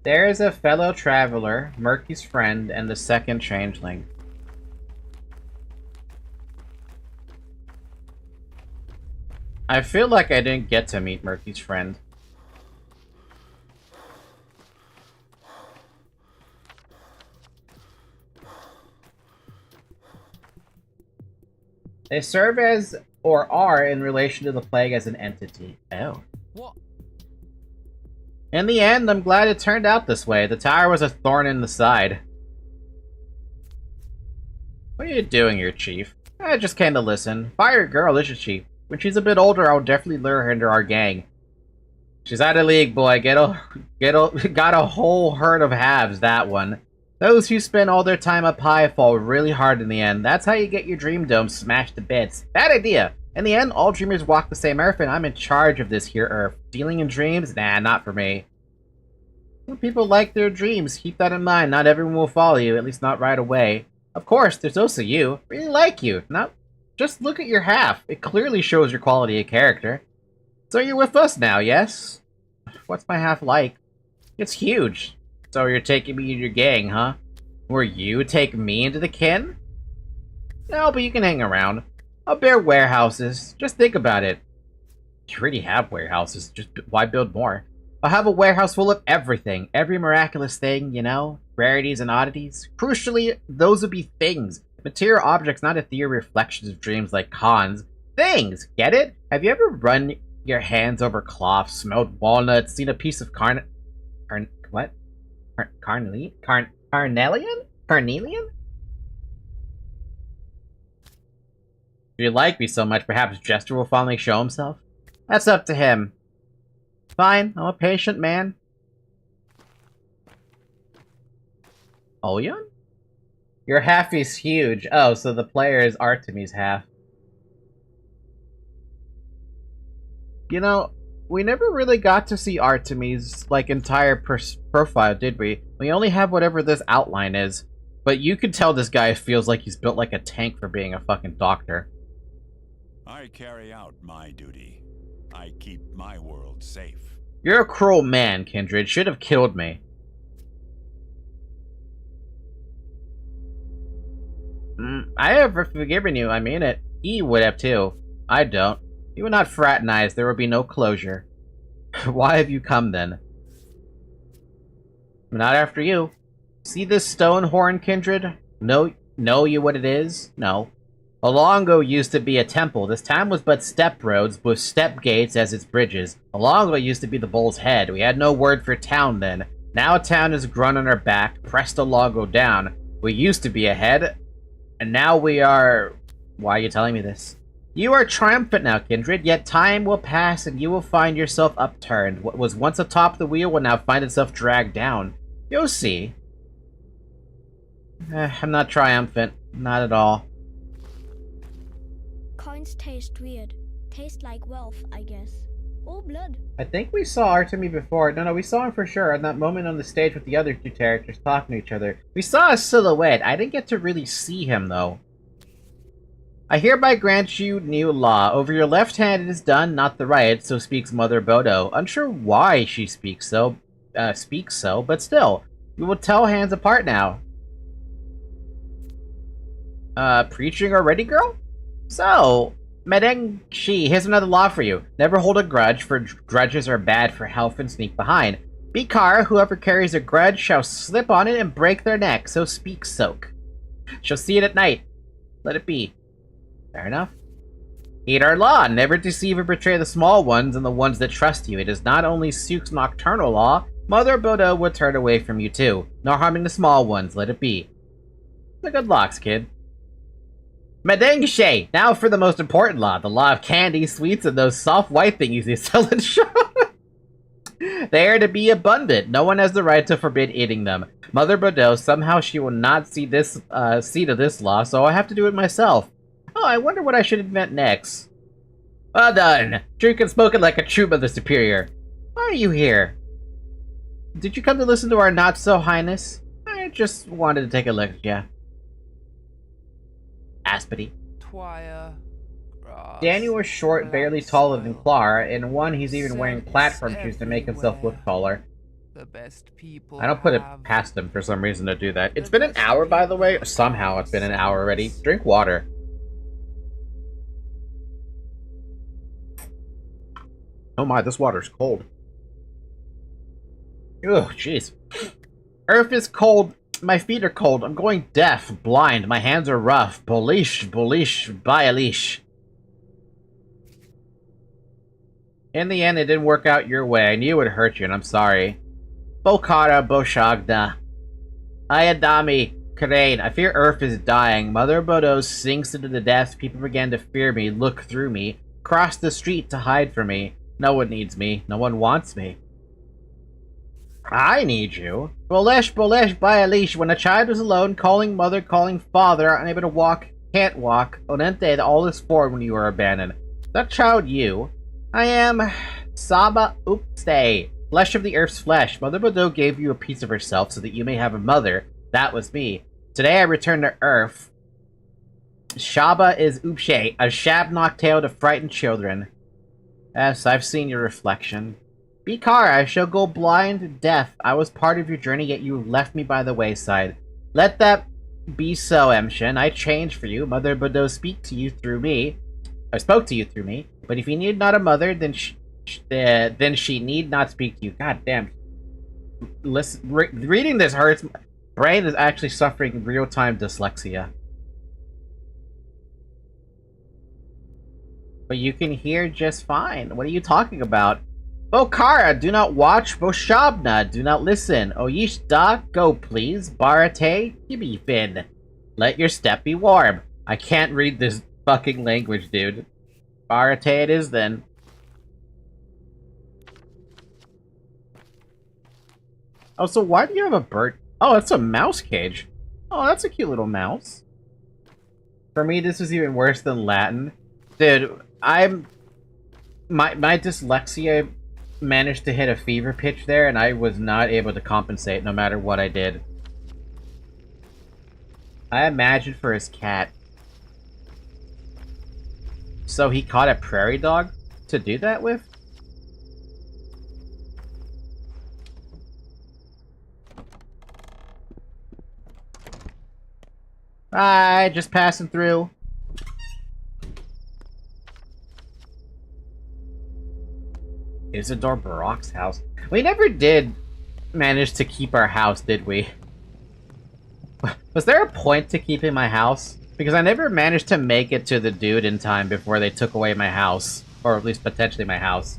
There is a fellow traveler, Murky's friend, and the second changeling. I feel like I didn't get to meet Murky's friend. They serve as, or are, in relation to the plague as an entity. Oh. What? In the end, I'm glad it turned out this way. The tower was a thorn in the side. What are you doing here, Chief? I just came to listen. Fire girl, isn't she? When she's a bit older, I'll definitely lure her into our gang. She's out of league, boy. Got a whole herd of halves, that one. Those who spend all their time up high fall really hard in the end. That's how you get your dream dome smashed to bits. Bad idea! In the end, all dreamers walk the same earth, and I'm in charge of this here earth. Dealing in dreams? Nah, not for me. Some people like their dreams. Keep that in mind. Not everyone will follow you, at least not right away. Of course, there's also you. Really like you. Now, just look at your half. It clearly shows your quality of character. So you're with us now, yes? What's my half like? It's huge. So you're taking me in your gang, huh? Will you take me into the kin? No, but you can hang around. I'll bear warehouses. Just think about it. You already have warehouses. Just why build more? I'll have a warehouse full of everything. Every miraculous thing, you know? Rarities and oddities. Crucially, those would be things. Material objects, not ethereal reflections of dreams like cons. Things! Get it? Have you ever run your hands over cloth, smelled walnuts, seen a piece of carnelian? Carnelian? If you like me so much, perhaps Jester will finally show himself? That's up to him. Fine, I'm a patient man. Olyon? Your half is huge. Oh, so the player is Artemis' half. You know, we never really got to see Artemis' like entire profile, did we? We only have whatever this outline is. But you can tell this guy feels like he's built like a tank for being a fucking doctor. I carry out my duty. I keep my world safe. You're a cruel man, Kindred. Should have killed me. I have forgiven you, I mean it. He would have too. I don't. You would not fraternize, there would be no closure. Why have you come then? Not after you. See this stone horn, Kindred? Know you what it is? No. Olongo used to be a temple. This town was but step roads, with step gates as its bridges. Olongo used to be the bull's head. We had no word for town then. Now town has grown on our back, pressed Olongo down. We used to be ahead, and now we are... Why are you telling me this? You are triumphant now, Kindred, yet time will pass and you will find yourself upturned. What was once atop the wheel will now find itself dragged down. You'll see. I'm not triumphant. Not at all. Coins taste weird. Taste like wealth, I guess. Or blood. I think we saw Artemis before. No, we saw him for sure at that moment on the stage with the other two characters talking to each other. We saw a silhouette. I didn't get to really see him, though. I hereby grant you new law. Over your left hand it is done, not the right, so speaks Mother Bodo. Unsure why she speaks so, but still. We will tell hands apart now. Preaching already, girl? So, Medeng Shi, here's another law for you. Never hold a grudge, for grudges are bad for health and sneak behind. Bikar, whoever carries a grudge shall slip on it and break their neck, so speak soak. Shall see it at night. Let it be. Fair enough. Heed our law. Never deceive or betray the small ones and the ones that trust you. It is not only Sook's nocturnal law. Mother Bodo would turn away from you too. No harming the small ones. Let it be. The good locks, kid. Medengeshe! Now for the most important law. The law of candy, sweets, and those soft white things you sell in shops. They are to be abundant. No one has the right to forbid eating them. Mother Bodo, somehow she will not see to this law, so I have to do it myself. Oh, I wonder what I should invent next. Well done! Drink and spoken like a true Mother Superior. Why are you here? Did you come to listen to our not-so-highness? I just wanted to take a look, yeah. Aspity. Daniel was short, barely taller than Clara. In one, he's even wearing platform shoes to make himself look taller. I don't put it past him for some reason to do that. It's been an hour, by the way. Somehow it's been an hour already. Drink water. Oh my, this water's cold. Ugh, jeez. Earth is cold. My feet are cold. I'm going deaf, blind. My hands are rough. Bolish, bayalish. In the end, it didn't work out your way. I knew it would hurt you, and I'm sorry. Bokara, Boshagda. Ayadami, Crane. I fear Earth is dying. Mother Bodo sinks into the depths. People began to fear me, look through me, cross the street to hide from me. No one needs me. No one wants me. I need you. Bolesh, bolesh, bayalish. When a child is alone, calling mother, calling father, unable to walk, can't walk. Onente, all is forward when you are abandoned. That child you. I am Saba Oopstay. Flesh of the earth's flesh. Mother Bordeaux gave you a piece of herself so that you may have a mother. That was me. Today I return to earth. Shaba is Oopshay, a shabnock tale to frighten children. Yes, I've seen your reflection. Bikar, I shall go blind, deaf. I was part of your journey, yet you left me by the wayside. Let that be so, Emshin. I changed for you. Mother Bordeaux spoke to you through me. But if you need not a mother, then she need not speak to you. God damn. Listen, reading this hurts. Brain is actually suffering real-time dyslexia. But you can hear just fine. What are you talking about? Bokara, do not watch. Boshabna, do not listen. Oyish da, go please. Barate, Yibifin. Let your step be warm. I can't read this fucking language, dude. Barate it is then. Oh, so why do you have a bird? Oh, it's a mouse cage. Oh, that's a cute little mouse. For me, this is even worse than Latin. Dude, my dyslexia managed to hit a fever pitch there, and I was not able to compensate no matter what I did. I imagined for his cat. So he caught a prairie dog to do that with? Hi, just passing through. Isidore Barak's house. We never did manage to keep our house, did we? Was there a point to keeping my house? Because I never managed to make it to the dude in time before they took away my house. Or at least potentially my house.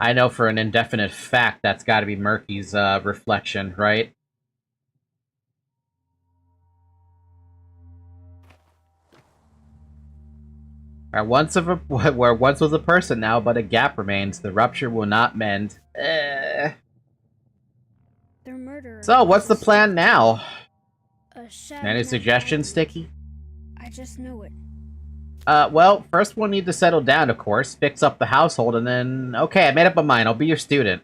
I know for an indefinite fact that's gotta be Murky's reflection, right? Where once was a person now, but a gap remains. The rupture will not mend. Their murderer. So, what's the plan now? A Any suggestions, Sticky? I just know it. Well, first we'll need to settle down, of course, fix up the household, and then... Okay, I made up my mind, I'll be your student.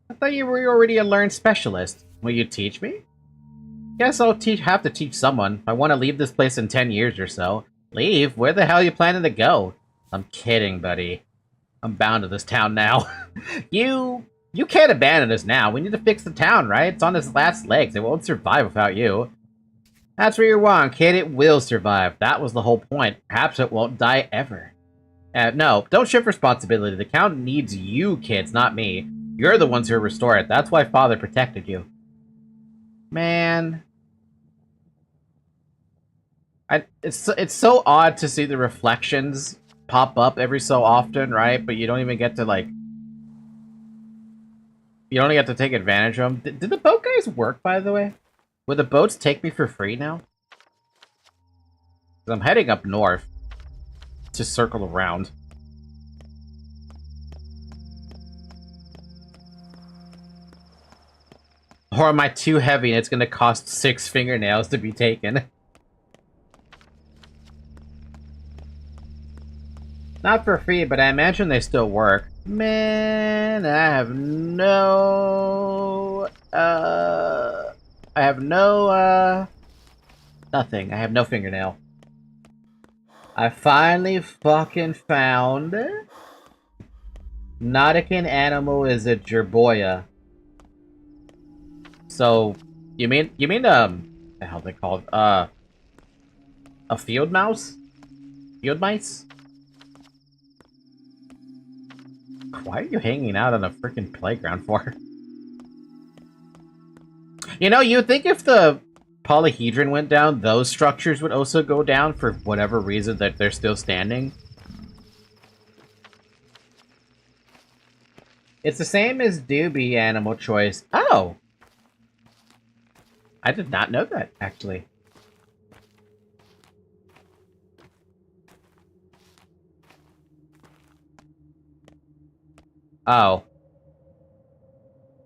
I thought you were already a learned specialist. Will you teach me? Guess I'll have to teach someone. I want to leave this place in 10 years or so. Leave? Where the hell are you planning to go? I'm kidding, buddy. I'm bound to this town now. You can't abandon us now. We need to fix the town, right? It's on its last legs. It won't survive without you. That's where you're wrong, kid. It will survive. That was the whole point. Perhaps it won't die ever. No, don't shift responsibility. The town needs you, kids, not me. You're the ones who restore it. That's why Father protected you. Man. It's so odd to see the reflections pop up every so often, right? But you don't even get to, like... You don't get to take advantage of them. Did the boat guys work, by the way? Would the boats take me for free now? 'Cause I'm heading up north to circle around. Or am I too heavy and it's gonna cost 6 fingernails to be taken? Not for free, but I imagine they still work. Man, I have no... nothing. I have no fingernail. I finally fucking found... Nautican animal is a jerboa. So, you mean, the hell they called? A field mouse? Field mice? Why are you hanging out on a freaking playground for? You know, you'd think if the polyhedron went down, those structures would also go down for whatever reason that they're still standing. It's the same as Doobie Animal Choice. Oh! I did not know that, actually. Oh.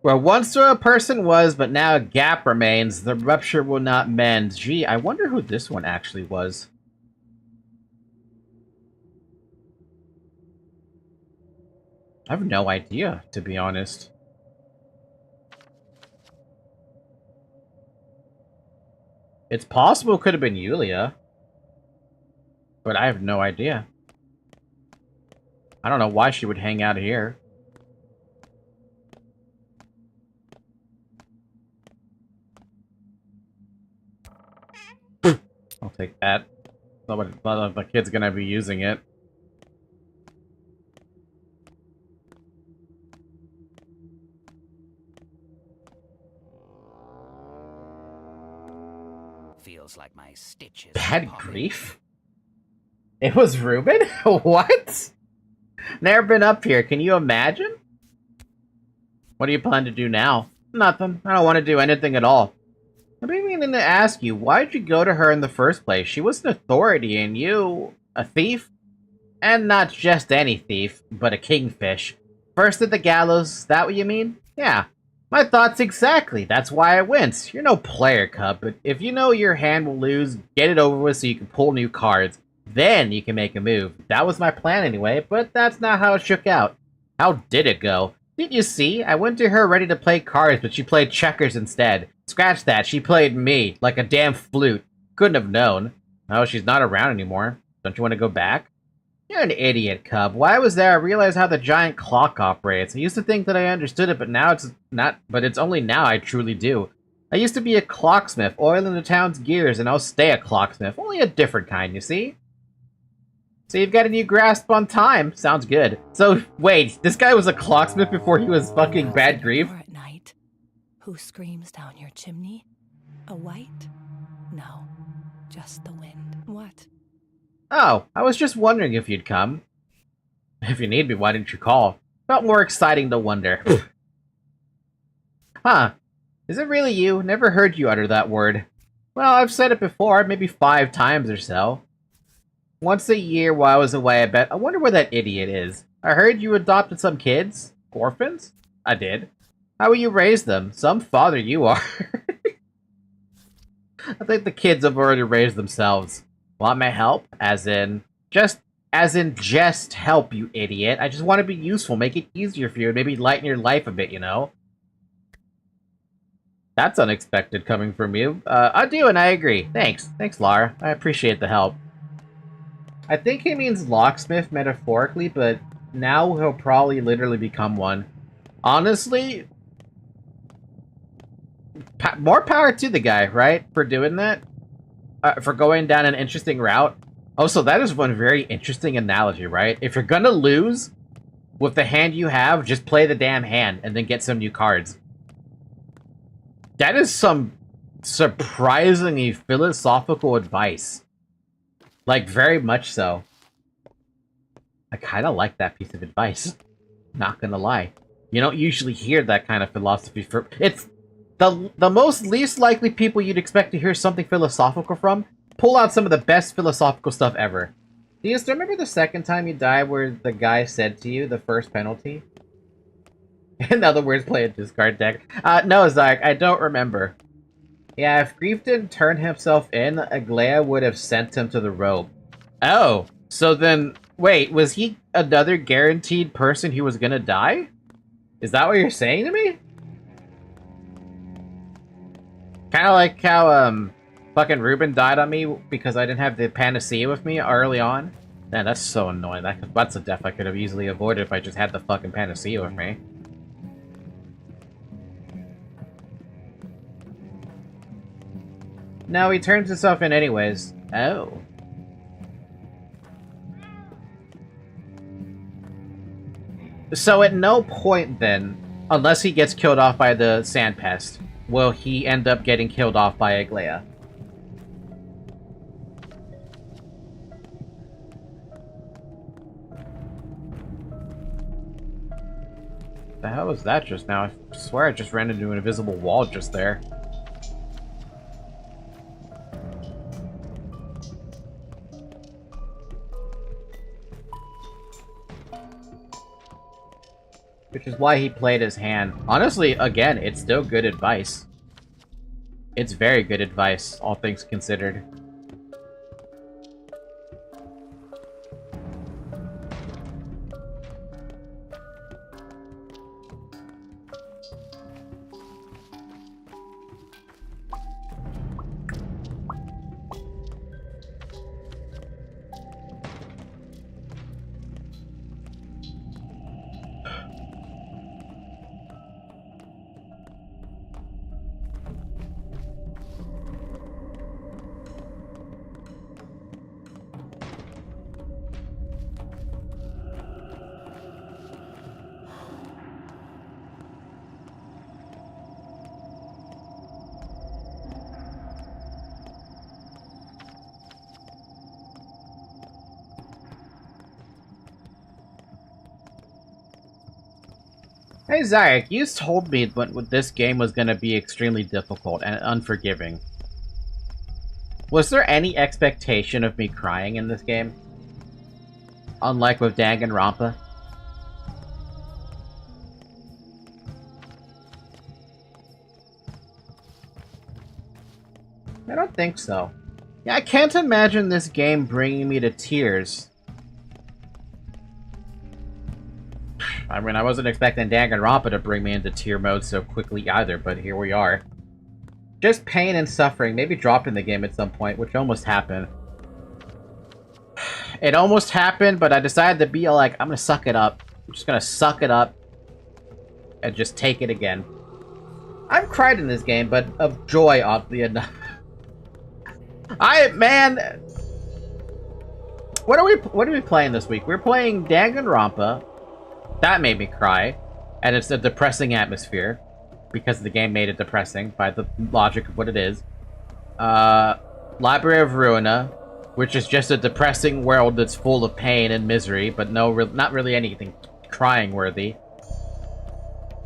Where once a person was, but now a gap remains, the rupture will not mend. Gee, I wonder who this one actually was. I have no idea, to be honest. It's possible it could have been Yulia. But I have no idea. I don't know why she would hang out here. I'll take that. None of the kid's gonna be using it. Feels like my stitches. Bad grief? It was Ruben? What? Never been up here. Can you imagine? What do you plan to do now? Nothing. I don't want to do anything at all. I've been meaning to ask you, why'd you go to her in the first place? She was an authority, and you... a thief? And not just any thief, but a kingfish. First at the gallows, that what you mean? Yeah. My thoughts exactly. That's why I went. You're no player, Cub, but if you know your hand will lose, get it over with so you can pull new cards. Then you can make a move. That was my plan anyway, but that's not how it shook out. How did it go? Didn't you see? I went to her ready to play cards, but she played checkers instead. Scratch that, she played me, like a damn flute. Couldn't have known. Oh, she's not around anymore. Don't you want to go back? You're an idiot, Cub. While I was there, I realized how the giant clock operates. I used to think that I understood it, but now it's not. But it's only now I truly do. I used to be a clocksmith, oiling the town's gears, and I'll stay a clocksmith. Only a different kind, you see? So you've got a new grasp on time. Sounds good. So, wait, this guy was a clocksmith before he was fucking bad grief? At night. Who screams down your chimney? A white? No, just the wind. What? Oh, I was just wondering if you'd come. If you need me, why didn't you call? Felt more exciting to wonder. Huh. Is it really you? Never heard you utter that word. Well, I've said it before, maybe 5 times or so. Once a year while I was away, I bet. I wonder where that idiot is. I heard you adopted some kids? Orphans? I did. How will you raise them? Some father you are. I think the kids have already raised themselves. Want my help? As in just help, you idiot. I just want to be useful, make it easier for you, and maybe lighten your life a bit, you know? That's unexpected coming from you. I do, and I agree. Thanks. Thanks, Lara. I appreciate the help. I think he means locksmith metaphorically, but now he'll probably literally become one. Honestly, more power to the guy, right? For doing that. For going down an interesting route. Also, that is one very interesting analogy, right? If you're gonna lose with the hand you have, just play the damn hand and then get some new cards. That is some surprisingly philosophical advice. Like, very much so. I kind of like that piece of advice. Not gonna lie. You don't usually hear that kind of philosophy from... It's the most least likely people you'd expect to hear something philosophical from. Pull out some of the best philosophical stuff ever. Do you still remember the second time you died where the guy said to you the first penalty? In other words, play a discard deck. No, Zach, I don't remember. Yeah, if Grief didn't turn himself in, Aglaya would have sent him to the rope. Oh, so then, wait, was he another guaranteed person who was gonna die? Is that what you're saying to me? Kinda like how, fucking Ruben died on me because I didn't have the panacea with me early on. Man, that's so annoying. That's a death I could have easily avoided if I just had the fucking panacea with me. No, he turns himself in anyways. Oh. So at no point then, unless he gets killed off by the sand pest, will he end up getting killed off by Aglaya. The hell was that just now? I swear I just ran into an invisible wall just there. Which is why he played his hand. Honestly, again, it's still good advice. It's very good advice, all things considered. Hey Zayak, you told me that this game was going to be extremely difficult and unforgiving. Was there any expectation of me crying in this game? Unlike with Danganronpa? I don't think so. Yeah, I can't imagine this game bringing me to tears. I mean, I wasn't expecting Danganronpa to bring me into tear mode so quickly either, but here we are. Just pain and suffering, maybe dropping the game at some point, which almost happened. It almost happened, but I decided to be like, I'm gonna suck it up. I'm just gonna suck it up and just take it again. I've cried in this game, but of joy, oddly enough. Man, what are we playing this week? We're playing Danganronpa. That made me cry, and it's a depressing atmosphere because the game made it depressing by the logic of what it is. Library of Ruina, which is just a depressing world that's full of pain and misery, but not really anything crying worthy.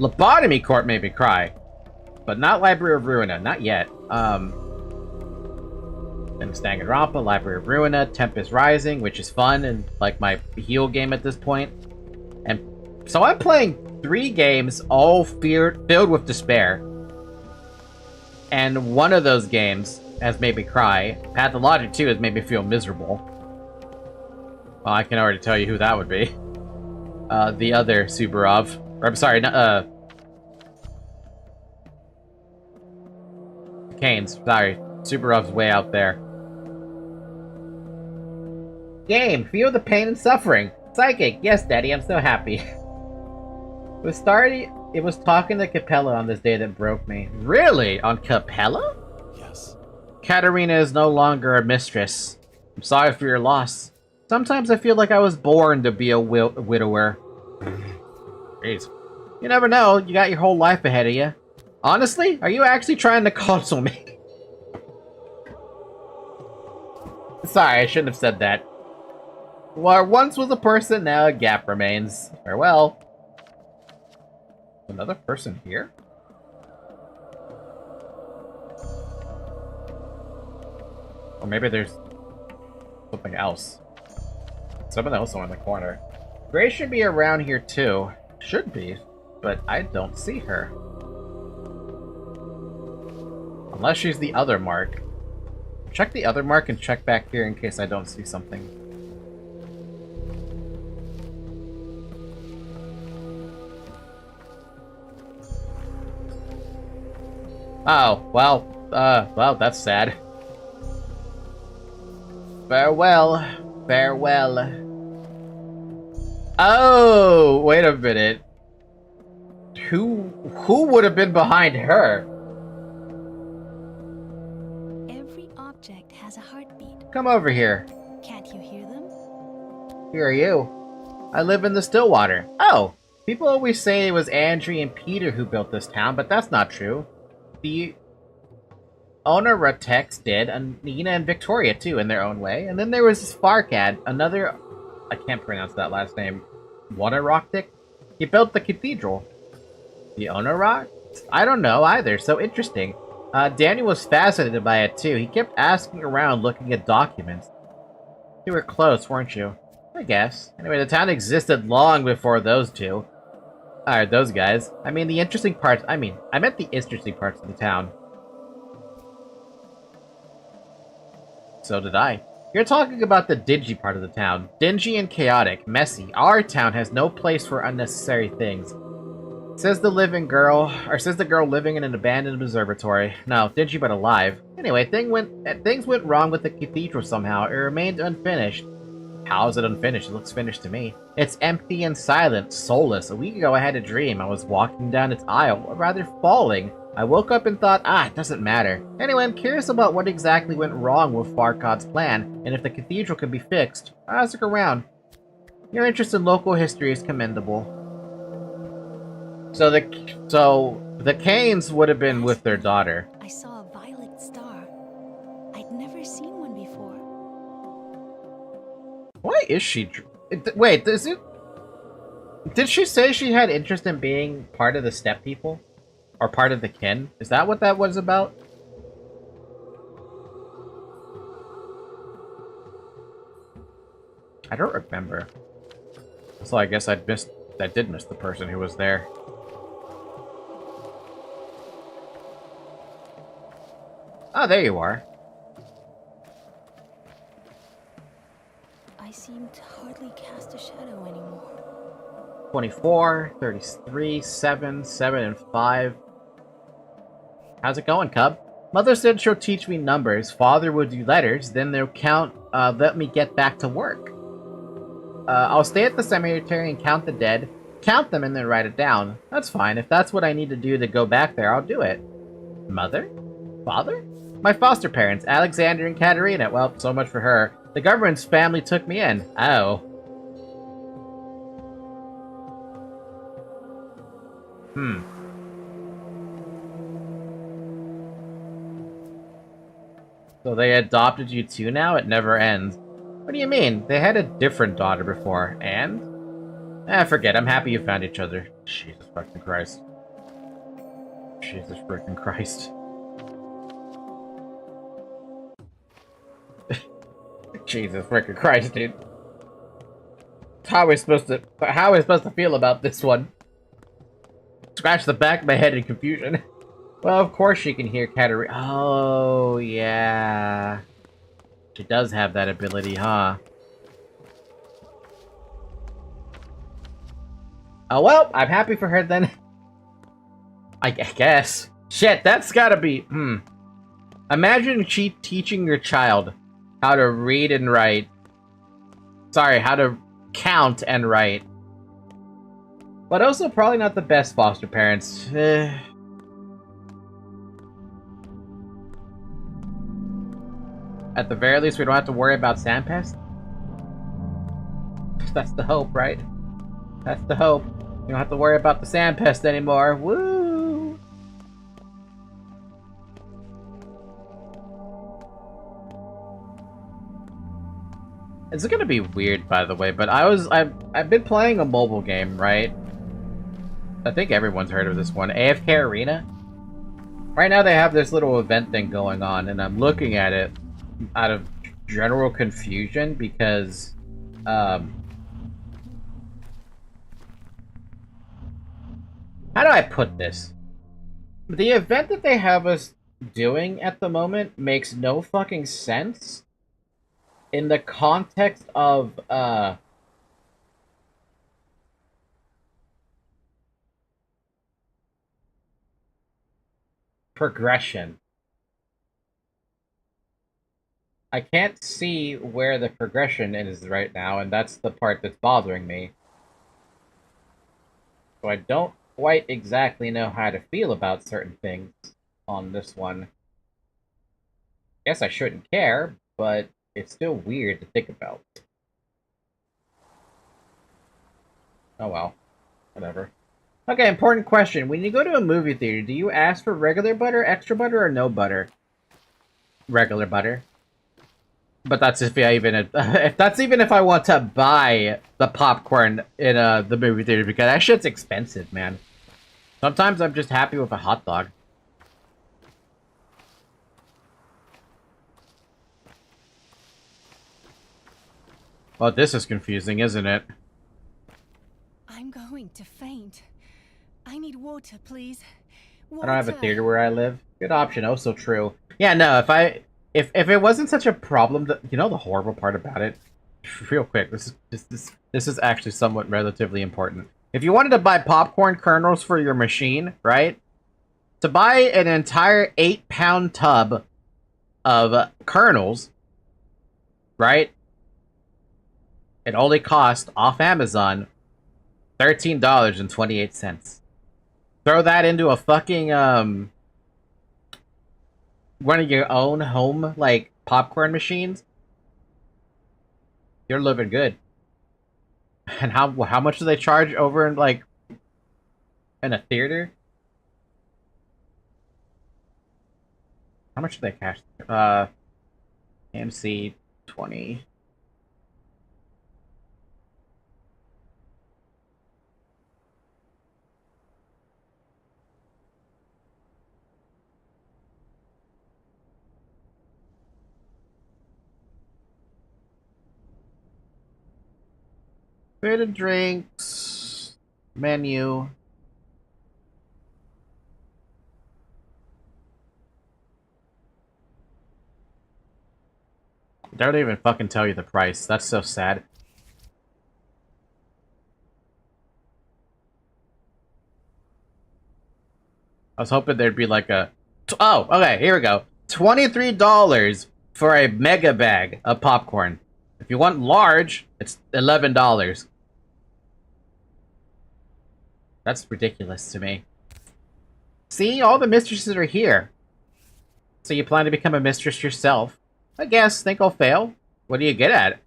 Lobotomy Court made me cry, but not Library of Ruina, not yet. And Danganronpa, Library of Ruina, Tempest Rising, which is fun and like my heal game at this point. And so I'm playing 3 games, all filled with despair. And one of those games has made me cry. Pathologic 2 has made me feel miserable. Well, I can already tell you who that would be. The other Subarov. Or, I'm sorry, Kane's. Sorry. Subarov's way out there. Game! Feel the pain and suffering! Psychic! Yes, Daddy, I'm so happy. It was talking to Capella on this day that broke me. Really? On Capella? Yes. Katerina is no longer a mistress. I'm sorry for your loss. Sometimes I feel like I was born to be a widower. Jeez. You never know, you got your whole life ahead of you. Honestly, are you actually trying to console me? Sorry, I shouldn't have said that. What once was a person, now a gap remains. Farewell. Another person here? Or maybe there's something else. Someone else on the corner. Grace should be around here too. Should be, but I don't see her. Unless she's the other mark. Check the other mark and check back here in case I don't see something. Oh, well, that's sad. Farewell. Farewell. Oh, wait a minute. Who would have been behind her? Every object has a heartbeat. Come over here. Can't you hear them? Who are you? I live in the Stillwater. Oh, People always say it was Andrew and Peter who built this town, but that's not true. The owner Ratex did, and Nina and Victoria too, in their own way. And then there was Farkad, another, I can't pronounce that last name, Wanarockdick? He built the cathedral. The owner rock? I don't know either, so interesting. Daniel was fascinated by it too. He kept asking around looking at documents. You were close, weren't you? I guess. Anyway, the town existed long before those two. Alright, those guys. I mean, the interesting parts... I meant the interesting parts of the town. So did I. You're talking about the dingy part of the town. Dingy and chaotic, messy. Our town has no place for unnecessary things. Says the girl living in an abandoned observatory. No, dingy but alive. Anyway, things went wrong with the cathedral somehow. It remained unfinished. How is it unfinished? It looks finished to me. It's empty and silent, soulless. A week ago I had a dream. I was walking down its aisle, or rather falling. I woke up and thought, it doesn't matter. Anyway, I'm curious about what exactly went wrong with Farkad's plan, and if the cathedral can be fixed. I'll ask around. Your interest in local history is commendable. So the Canes would have been with their daughter. I saw a violet star. I'd never seen one before. Why is she... Wait, did she say she had interest in being part of the Step People? Or part of the kin? Is that what that was about? I don't remember. So I guess I did miss the person who was there. Oh, there you are. I seem to hardly cast a shadow anymore. 24, 33, 7, 7, and 5. How's it going, Cub? Mother said she'll teach me numbers. Father will do letters. Then they'll count, let me get back to work. I'll stay at the cemetery and count the dead. Count them and then write it down. That's fine. If that's what I need to do to go back there, I'll do it. Mother? Father? My foster parents, Alexander and Katerina. Well, so much for her. The government's family took me in. Oh. So they adopted you too now? It never ends. What do you mean? They had a different daughter before, and? Forget. I'm happy you found each other. Jesus fucking Christ. Jesus freaking Christ. Jesus freaking Christ, dude. How are we supposed to feel about this one? Scratch the back of my head in confusion. Well, of course she can hear Katerina. Oh, yeah. She does have that ability, huh? Oh, well, I'm happy for her then. I guess. Shit, that's gotta be... Imagine teaching your child how to read and write. Sorry, how to count and write. But also probably not the best foster parents. At the very least, we don't have to worry about Sandpest. That's the hope, right? That's the hope. We don't have to worry about the Sandpest anymore. Woo! It's gonna be weird, by the way, but I've been playing a mobile game, right? I think everyone's heard of this one, AFK Arena. Right now they have this little event thing going on, and I'm looking at it out of general confusion because, how do I put this? The event that they have us doing at the moment makes no fucking sense in the context of, progression. I can't see where the progression is right now, and that's the part that's bothering me. So I don't quite exactly know how to feel about certain things on this one. Guess I shouldn't care, but it's still weird to think about. Oh well. Whatever. Okay, important question. When you go to a movie theater, do you ask for regular butter, extra butter, or no butter? Regular butter. But that's if I even if I want to buy the popcorn in the movie theater, because that shit's expensive, man. Sometimes I'm just happy with a hot dog. Well, this is confusing, isn't it? I'm going to faint. I need water, please. Water. I don't have a theater where I live. Good option. Oh, so true. Yeah, no. If it wasn't such a problem, that, you know, the horrible part about it. Real quick, this is actually somewhat relatively important. If you wanted to buy popcorn kernels for your machine, right? To buy an entire 8-pound tub of kernels, right? It only cost off Amazon $13.28. Throw that into a fucking one of your own home like popcorn machines. You're living good. And how much do they charge over in like in a theater? How much do they cash? AMC 20. Food and drinks. Menu. They don't even fucking tell you the price. That's so sad. I was hoping there'd be like a... Oh, okay, here we go. $23 for a mega bag of popcorn. If you want large, it's $11. That's ridiculous to me. See, all the mistresses are here. So you plan to become a mistress yourself? I guess. Think I'll fail? What are you good at?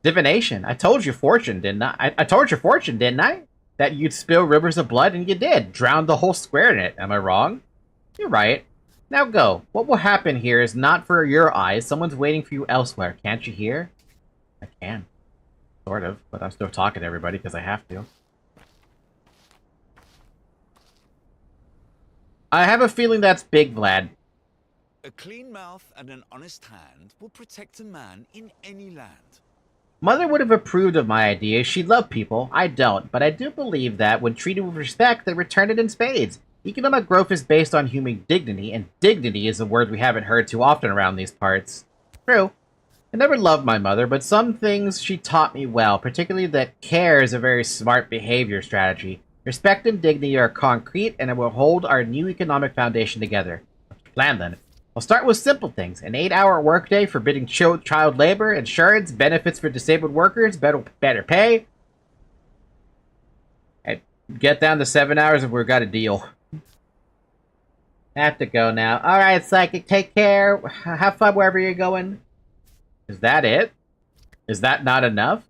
Divination. I told you fortune, didn't I? I told you fortune, didn't I? That you'd spill rivers of blood, and you did. Drowned the whole square in it. Am I wrong? You're right. Now go. What will happen here is not for your eyes. Someone's waiting for you elsewhere. Can't you hear? I can. Sort of. But I'm still talking to everybody because I have to. I have a feeling that's Big Vlad. A clean mouth and an honest hand will protect a man in any land. Mother would have approved of my idea. She loved people. I don't. But I do believe that, when treated with respect, they return it in spades. Economic growth is based on human dignity, and dignity is a word we haven't heard too often around these parts. True. I never loved my mother, but some things she taught me well, particularly that care is a very smart behavior strategy. Respect and dignity are concrete, and it will hold our new economic foundation together. What's your plan, then? We'll start with simple things. An 8-hour workday forbidding child labor, insurance, benefits for disabled workers, better pay. And get down to 7 hours and we've got a deal. I have to go now. Alright, Psychic, take care. Have fun wherever you're going. Is that it? Is that not enough?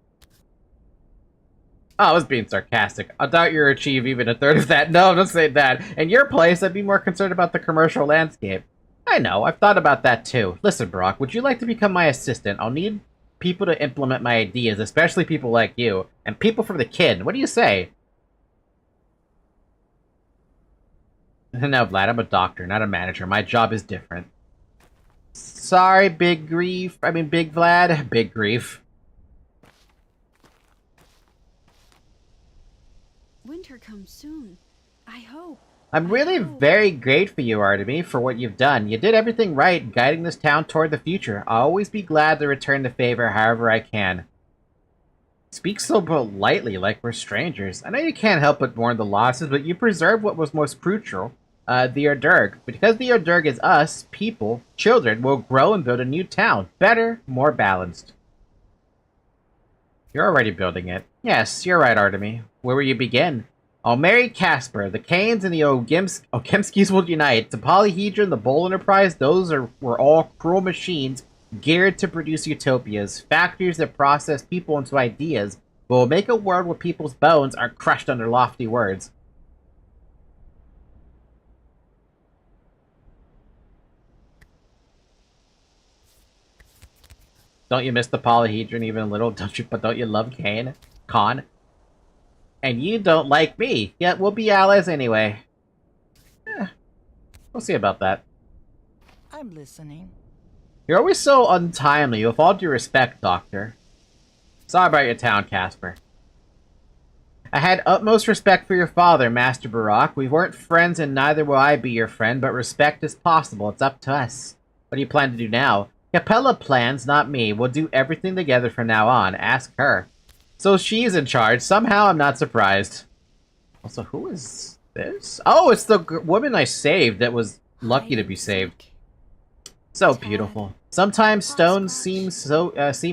Oh, I was being sarcastic. I doubt you'll achieve even a third of that. No, don't say that. In your place, I'd be more concerned about the commercial landscape. I know, I've thought about that too. Listen, Brock, would you like to become my assistant? I'll need people to implement my ideas, especially people like you, and people from the kid. What do you say? No, Vlad, I'm a doctor, not a manager. My job is different. Sorry, Big Vlad. Big grief. Winter comes soon. I hope. I'm really very grateful for you, Artemy, for what you've done. You did everything right, guiding this town toward the future. I'll always be glad to return the favor however I can. Speak so politely, like we're strangers. I know you can't help but mourn the losses, but you preserve what was most crucial, the Erdurg. Because the Erdurg is us, people, children, will grow and build a new town. Better, more balanced. You're already building it. Yes, you're right, Artemy. Where will you begin? I'll marry Casper. The Canes and the Okemskis will unite. The Polyhedron, the Bowl Enterprise, were all cruel machines geared to produce utopias. Factories that process people into ideas. We'll make a world where people's bones are crushed under lofty words. Don't you miss the polyhedron even a little? Don't you love Khan? And you don't like me, yet we'll be allies anyway. We'll see about that. I'm listening. You're always so untimely, with all due respect, Doctor. Sorry about your town, Casper. I had utmost respect for your father, Master Barak. We weren't friends and neither will I be your friend, but respect is possible. It's up to us. What do you plan to do now? Capella plans, not me. We'll do everything together from now on. Ask her. So she's in charge. Somehow I'm not surprised. Also, who is this? Oh, it's the woman I saved that was lucky to be saved. So beautiful. Sometimes stones seem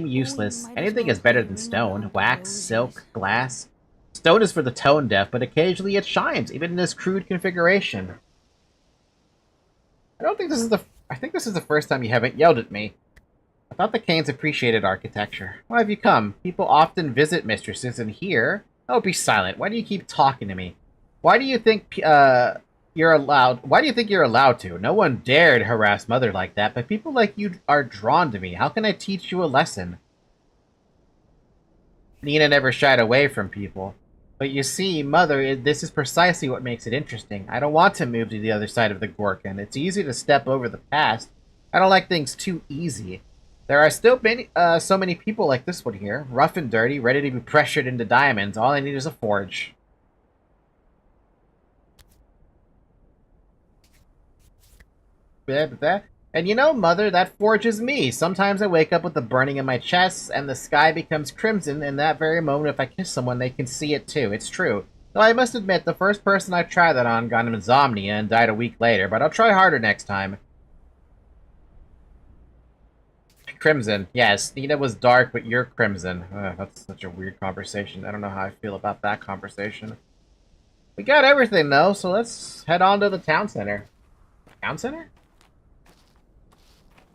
useless. Anything is better than stone. Wax, silk, glass. Stone is for the tone deaf, but occasionally it shines, even in this crude configuration. I think this is the first time you haven't yelled at me. I thought the Canes appreciated architecture. Why have you come? People often visit mistresses, and here... Oh, be silent. Why do you keep talking to me? Why do you think, you're allowed to? No one dared harass Mother like that, but people like you are drawn to me. How can I teach you a lesson? Nina never shied away from people. But you see, Mother, this is precisely what makes it interesting. I don't want to move to the other side of the Gorkin. It's easy to step over the past. I don't like things too easy. There are still so many people like this one here. Rough and dirty, ready to be pressured into diamonds. All I need is a forge. And you know, Mother, that forge is me. Sometimes I wake up with a burning in my chest, and the sky becomes crimson. In that very moment, if I kiss someone, they can see it too. It's true. Though I must admit, the first person I tried that on got insomnia and died a week later, but I'll try harder next time. Crimson. Yes, Nina was dark, but you're crimson. That's such a weird conversation. I don't know how I feel about that conversation. We got everything, though, so let's head on to the town center. Town center?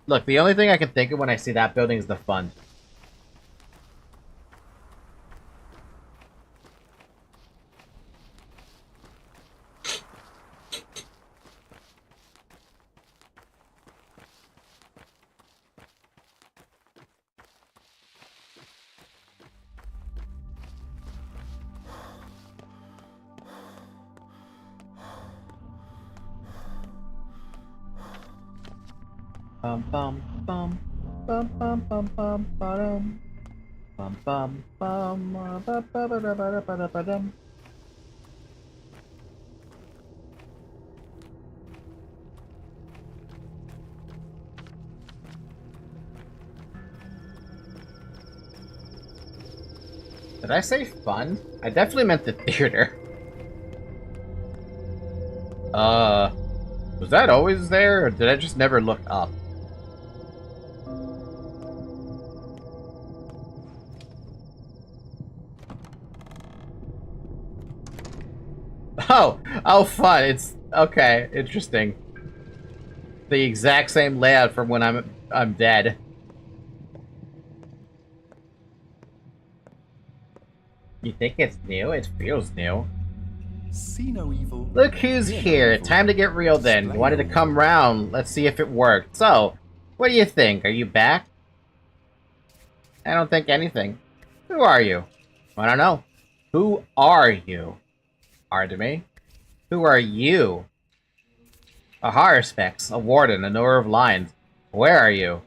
Look, the only thing I can think of when I see that building is the fund. Bum bum bum bum bum bum bum bum bum bum bum ba ba ba da ba da ba da ba dum. Did I say fun? I definitely meant the theater. Was that always there, or did I just never look up? Oh, fun. It's okay. Interesting. The exact same layout from when I'm dead. You think it's new? It feels new. See no evil. Look who's here. Time to get real then. You wanted to come round. Let's see if it worked. So, what do you think? Are you back? I don't think anything. Who are you? I don't know. Who are you? Artemy? Who are you? A Haruspex, a warden, a knower of lines. Where are you?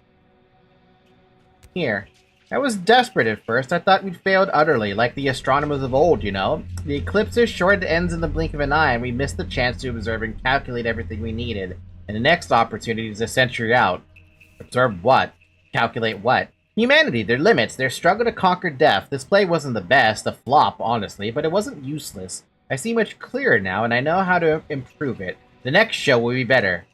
Here. I was desperate at first. I thought we'd failed utterly, like the astronomers of old, you know? The eclipse is short, it ends in the blink of an eye, and we missed the chance to observe and calculate everything we needed. And the next opportunity is a century out. Observe what? Calculate what? Humanity, their limits, their struggle to conquer death. This play wasn't the best, a flop, honestly, but it wasn't useless. I see much clearer now, and I know how to improve it. The next show will be better.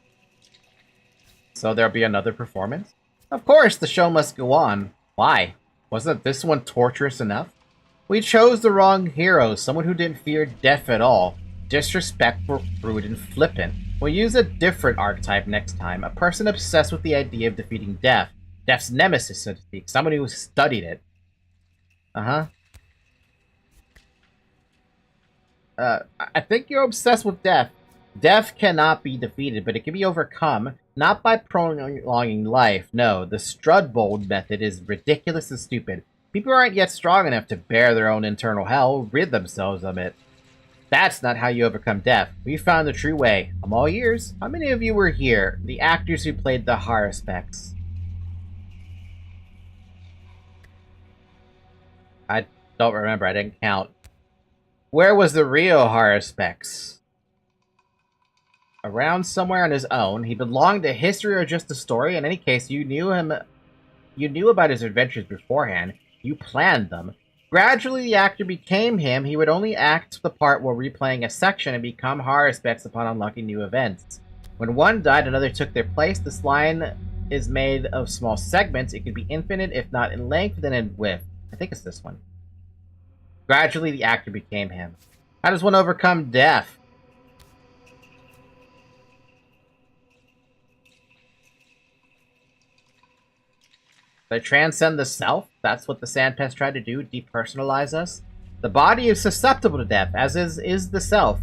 So there'll be another performance? Of course, the show must go on. Why? Wasn't this one torturous enough? We chose the wrong hero, someone who didn't fear death at all. Disrespectful, rude, and flippant. We'll use a different archetype next time, a person obsessed with the idea of defeating death. Death's nemesis, so to speak, someone who studied it. Uh-huh. I think you're obsessed with death. Death cannot be defeated, but it can be overcome, not by prolonging life. No, the Strudbold method is ridiculous and stupid. People aren't yet strong enough to bear their own internal hell, rid themselves of it. That's not how you overcome death. We found the true way. I'm all ears. How many of you were here? The actors who played the Haruspecs. I don't remember. I didn't count. Where was the real Haruspecs? Around somewhere on his own. He belonged to history or just a story. In any case, you knew him. You knew about his adventures beforehand. You planned them. Gradually, the actor became him. He would only act the part while replaying a section and become Haruspecs upon unlocking new events. When one died, another took their place. This line is made of small segments. It could be infinite, if not in length, then in width. I think it's this one. Gradually, the actor became him. How does one overcome death? They transcend the self. That's what the Sandpest tried to do, depersonalize us. The body is susceptible to death, as is the self,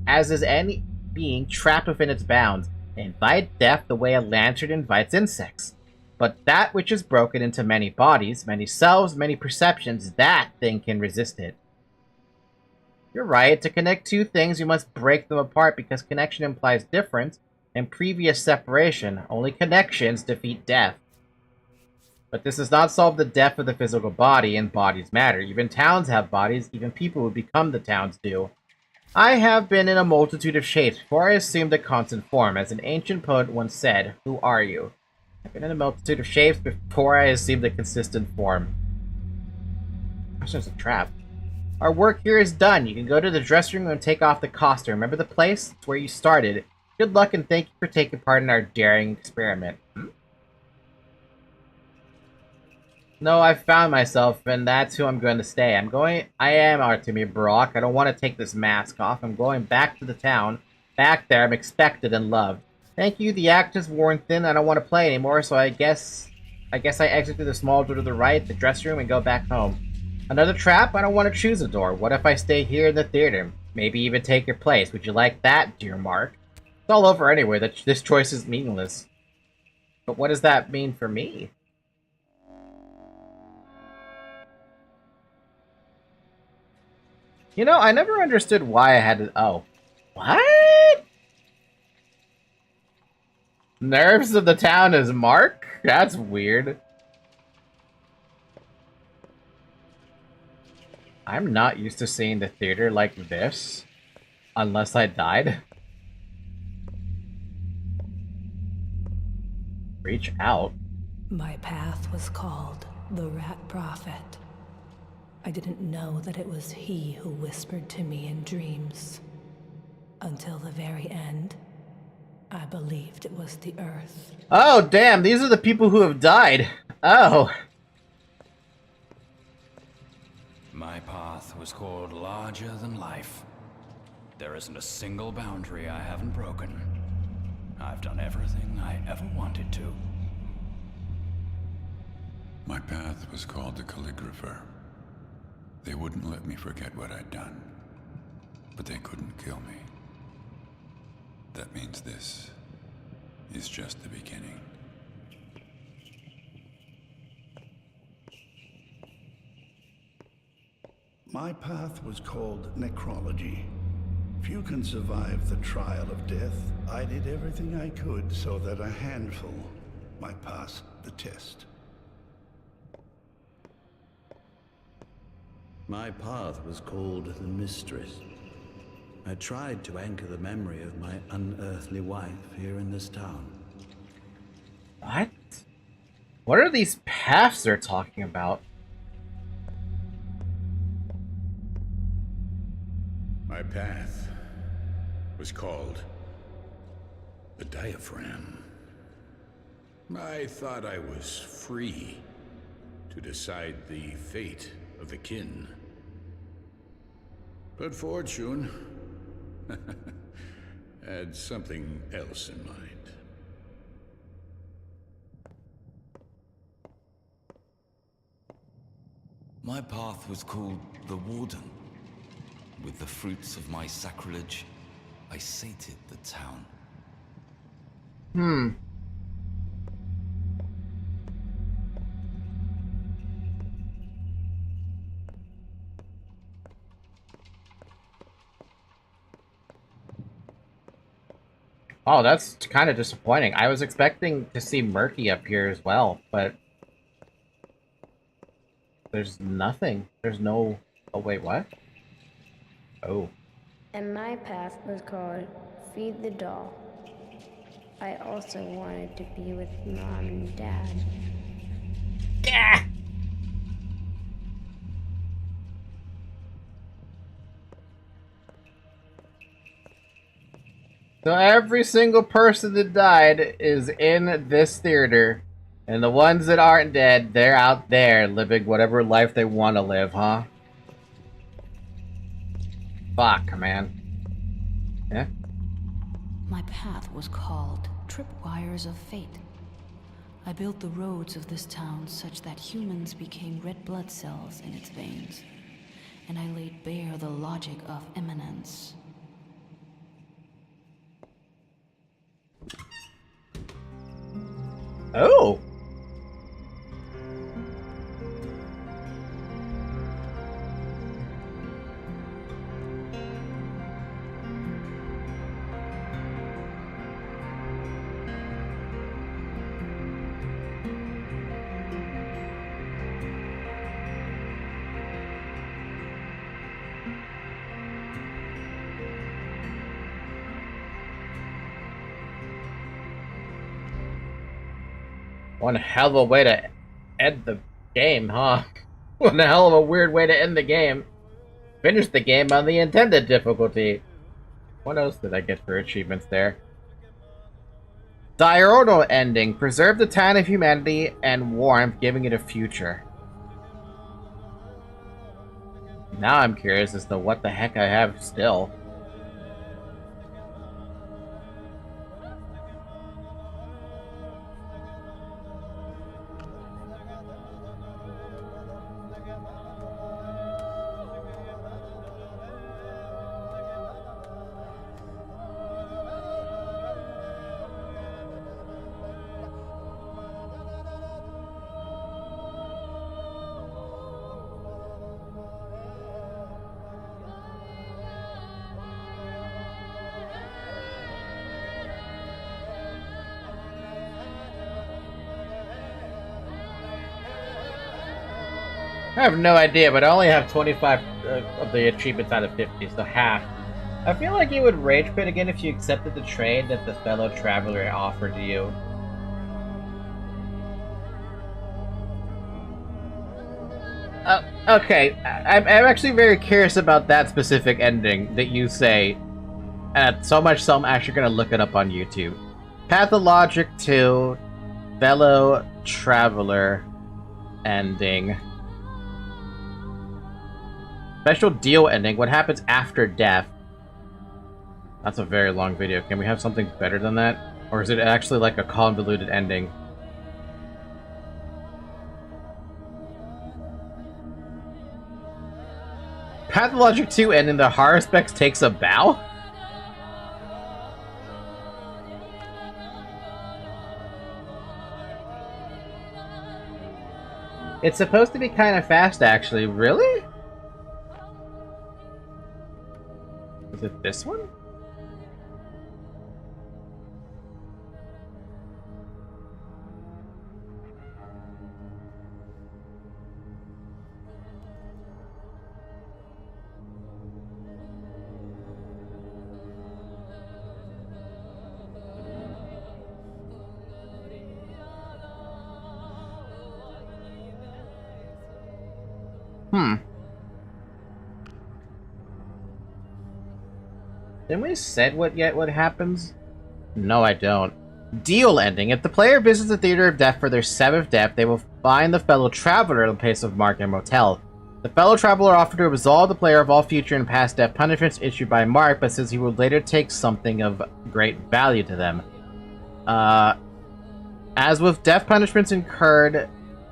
as is any being trapped within its bounds. They invite death the way a lantern invites insects. But that which is broken into many bodies, many selves, many perceptions, that thing can resist it. You're right. To connect two things, you must break them apart because connection implies difference and previous separation. Only connections defeat death. But this does not solve the death of the physical body, and bodies matter. Even towns have bodies, even people who become the towns do. I have been in a multitude of shapes before I assumed a constant form. As an ancient poet once said, who are you? I've been in a multitude of shapes before I assumed a consistent form. That's just a trap. Our work here is done. You can go to the dressing room and take off the costume. Remember the place? It's where you started. Good luck and thank you for taking part in our daring experiment. No, I've found myself, and that's who I'm going to stay. I am Artemir Brock. I don't want to take this mask off. I'm going back to the town. Back there, I'm expected and loved. Thank you, the act is worn thin. I don't want to play anymore, so I guess I exit through the small door to the right, the dressing room, and go back home. Another trap? I don't want to choose a door. What if I stay here in the theater? Maybe even take your place. Would you like that, dear Mark? It's all over anyway. This choice is meaningless. But what does that mean for me? You know, I never understood why I had to... Oh. What? Nerves of the town is Mark? That's weird. I'm not used to seeing the theater like this. Unless I died. Reach out. My path was called the Rat Prophet. I didn't know that it was he who whispered to me in dreams. Until the very end, I believed it was the Earth. Oh, damn, these are the people who have died. Oh. My path was called larger than life. There isn't a single boundary I haven't broken. I've done everything I ever wanted to. My path was called the Calligrapher. They wouldn't let me forget what I'd done, but they couldn't kill me. That means this is just the beginning. My path was called Necrology. Few can survive the trial of death. I did everything I could so that a handful might pass the test. My path was called the Mistress. I tried to anchor the memory of my unearthly wife here in this town. What? What are these paths they're talking about? My path was called the Diaphragm. I thought I was free to decide the fate of the kin. But fortune had something else in mind. My path was called the Warden. With the fruits of my sacrilege, I sated the town. Oh, that's kind of disappointing. I was expecting to see Murky up here as well, but there's nothing. There's no... Oh, wait, what? Oh. And my path was called Feed the Doll. I also wanted to be with Mom and Dad. Yeah! So every single person that died is in this theater, and the ones that aren't dead, they're out there living whatever life they want to live, huh? Fuck, man. Yeah? My path was called Tripwires of Fate. I built the roads of this town such that humans became red blood cells in its veins, and I laid bare the logic of immanence. Oh! One hell of a way to end the game, huh? One hell of a weird way to end the game. Finish the game on the intended difficulty. What else did I get for achievements there? Diurnal ending. Preserve the town of humanity and warmth, giving it a future. Now I'm curious as to what the heck I have still. I have no idea, but I only have 25 of the achievements out of 50, so half. I feel like you would rage quit again if you accepted the trade that the fellow traveler offered to you. Okay, I'm actually very curious about that specific ending that you say. So much so I'm actually going to look it up on YouTube. Pathologic 2, fellow traveler ending. Special deal ending. What happens after death? That's a very long video. Can we have something better than that? Or is it actually like a convoluted ending? Pathologic 2 ending. The Haruspex takes a bow? It's supposed to be kind of fast, actually. Really? Is it this one? Didn't we said what happens? No, I don't. Deal ending. If the player visits the Theater of Death for their 7th death, they will find the fellow traveler in the place of Mark and Motel. The fellow traveler offered to absolve the player of all future and past death punishments issued by Mark, but says he will later take something of great value to them. As with death punishments incurred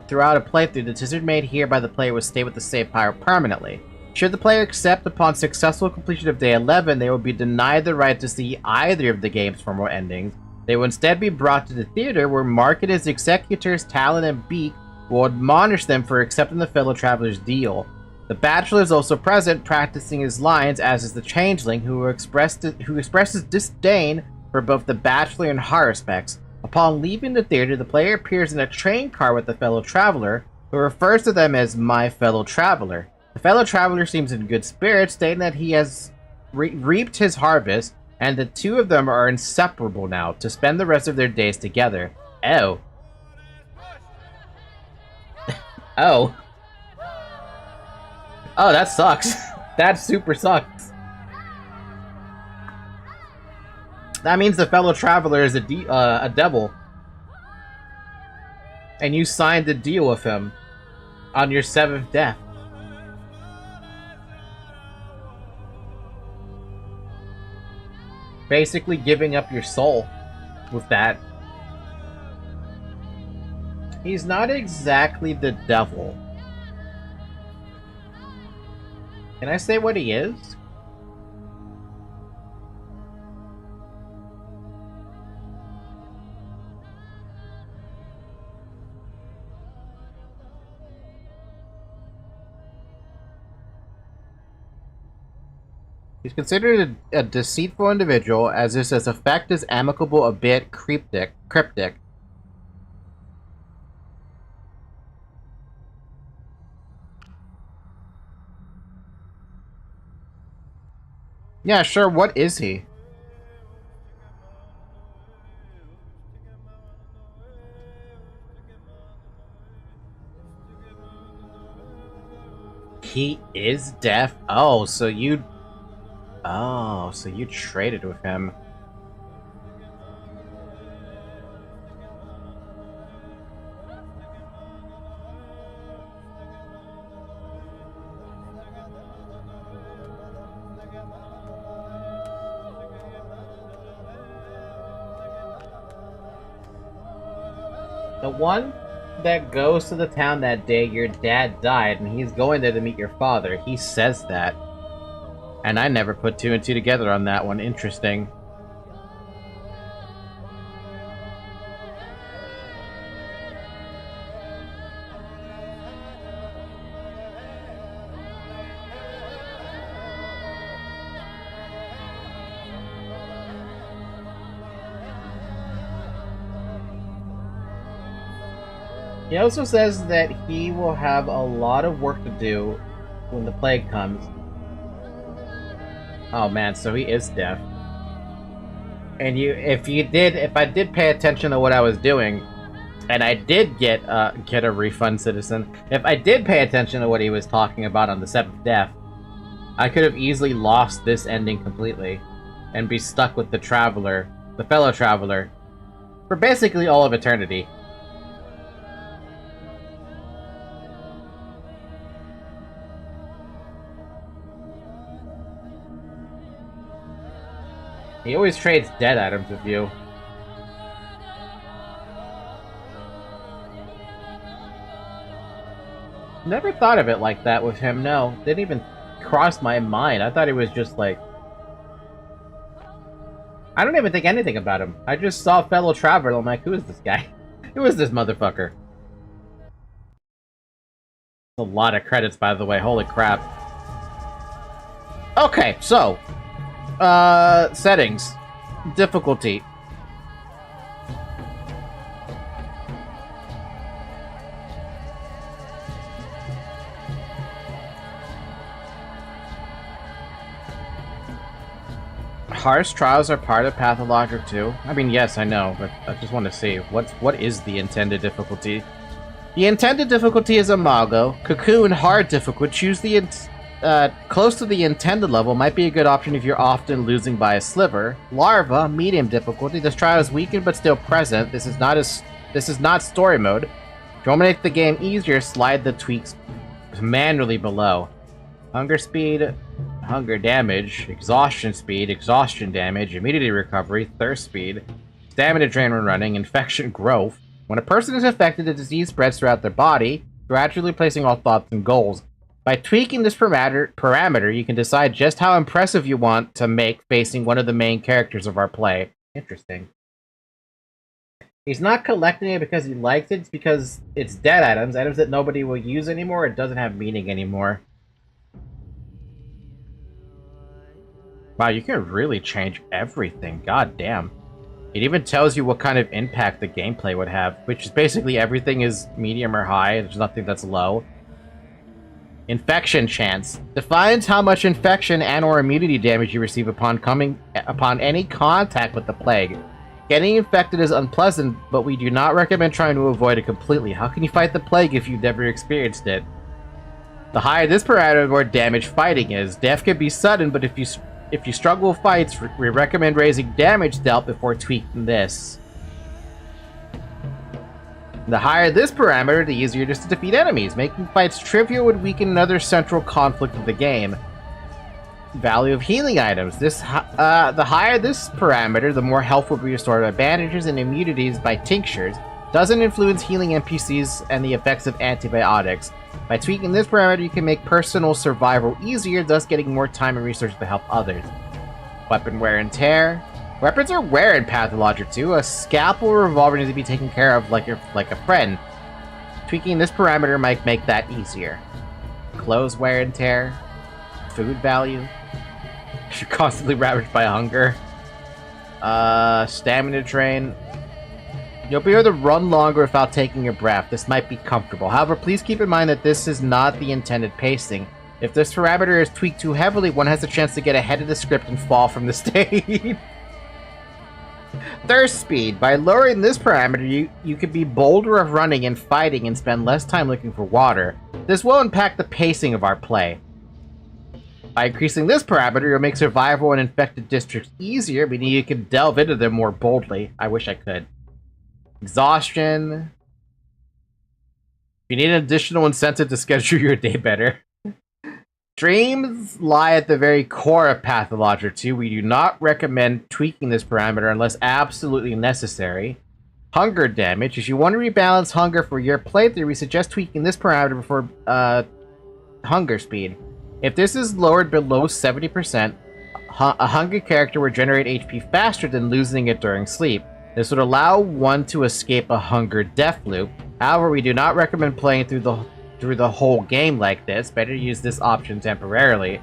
throughout a playthrough, the decision made here by the player will stay with the save file permanently. Should the player accept upon successful completion of day 11, they will be denied the right to see either of the game's formal endings. They will instead be brought to the theater where Mark and his executors, Talon and Beak, will admonish them for accepting the fellow traveler's deal. The Bachelor is also present, practicing his lines, as is the Changeling, who expresses disdain for both the Bachelor and Haruspex. Upon leaving the theater, the player appears in a train car with the fellow traveler, who refers to them as my fellow traveler. The fellow traveler seems in good spirits, stating that he has reaped his harvest, and the two of them are inseparable now, to spend the rest of their days together. Oh. Oh. Oh, that sucks. That super sucks. That means the fellow traveler is a devil. And you signed a deal with him on your 7th death. Basically giving up your soul with that. He's not exactly the devil. Can I say what he is? He's considered a deceitful individual, as his effect is amicable, a bit cryptic. Yeah, sure, what is he? He is deaf? Oh, so you traded with him. The one that goes to the town that day your dad died, and he's going there to meet your father. He says that. And I never put 2 and 2 together on that one. Interesting. He also says that he will have a lot of work to do when the plague comes. Oh man, so he is deaf. And if I did pay attention to what I was doing, and I did get a refund, citizen, if I did pay attention to what he was talking about on the 7th death, I could have easily lost this ending completely, and be stuck with the traveler, the fellow traveler, for basically all of eternity. He always trades dead items with you. Never thought of it like that with him, no. Didn't even cross my mind. I thought he was just like... I don't even think anything about him. I just saw fellow traveler, I'm like, who is this guy? Who is this motherfucker? A lot of credits, by the way, holy crap. Okay, so... settings. Difficulty. Harsh trials are part of Pathologic too. I mean, yes, I know, but I just want to see what is the intended difficulty. The intended difficulty is Imago. Cocoon hard difficult. Choose the close to the intended level might be a good option if you're often losing by a sliver. Larva, medium difficulty. This trial is weakened but still present. This is not story mode. If you want to make the game easier, slide the tweaks manually below. Hunger speed, hunger damage, exhaustion speed, exhaustion damage, immunity recovery, thirst speed, stamina drain when running, infection growth. When a person is infected, the disease spreads throughout their body, gradually replacing all thoughts and goals. By tweaking this parameter, you can decide just how impressive you want to make facing one of the main characters of our play. Interesting. He's not collecting it because he likes it, it's because it's dead items that nobody will use anymore, it doesn't have meaning anymore. Wow, you can really change everything, god damn. It even tells you what kind of impact the gameplay would have, which is basically everything is medium or high, there's nothing that's low. Infection chance. Defines how much infection and or immunity damage you receive upon any contact with the plague. Getting infected is unpleasant, but we do not recommend trying to avoid it completely. How can you fight the plague if you've never experienced it? The higher this parameter, the more damage fighting is. Death can be sudden, but if you struggle with fights, we recommend raising damage dealt before tweaking this. The higher this parameter, the easier it is to defeat enemies. Making fights trivial would weaken another central conflict of the game. Value of healing items. The higher this parameter, the more health will be restored by bandages and immunities by tinctures. Doesn't influence healing NPCs and the effects of antibiotics. By tweaking this parameter, you can make personal survival easier, thus getting more time and resources to help others. Weapon wear and tear. Weapons are wear in Pathologic too. A scalpel or revolver needs to be taken care of like a friend. Tweaking this parameter might make that easier. Clothes wear and tear. Food value. You're constantly ravaged by hunger. Stamina drain. You'll be able to run longer without taking a breath. This might be comfortable. However, please keep in mind that this is not the intended pacing. If this parameter is tweaked too heavily, one has a chance to get ahead of the script and fall from the stage. Thirst speed. By lowering this parameter, you can be bolder of running and fighting and spend less time looking for water. This will impact the pacing of our play. By increasing this parameter, you'll make survival in infected districts easier, meaning you can delve into them more boldly. I wish I could. Exhaustion. You need an additional incentive to schedule your day better. Dreams lie at the very core of Pathologic 2. We do not recommend tweaking this parameter unless absolutely necessary. Hunger damage. If you want to rebalance hunger for your playthrough, we suggest tweaking this parameter before hunger speed. If this is lowered below 70%, a hungry character will generate HP faster than losing it during sleep. This would allow one to escape a hunger death loop. However, we do not recommend playing through the whole game like this. Better use this option temporarily.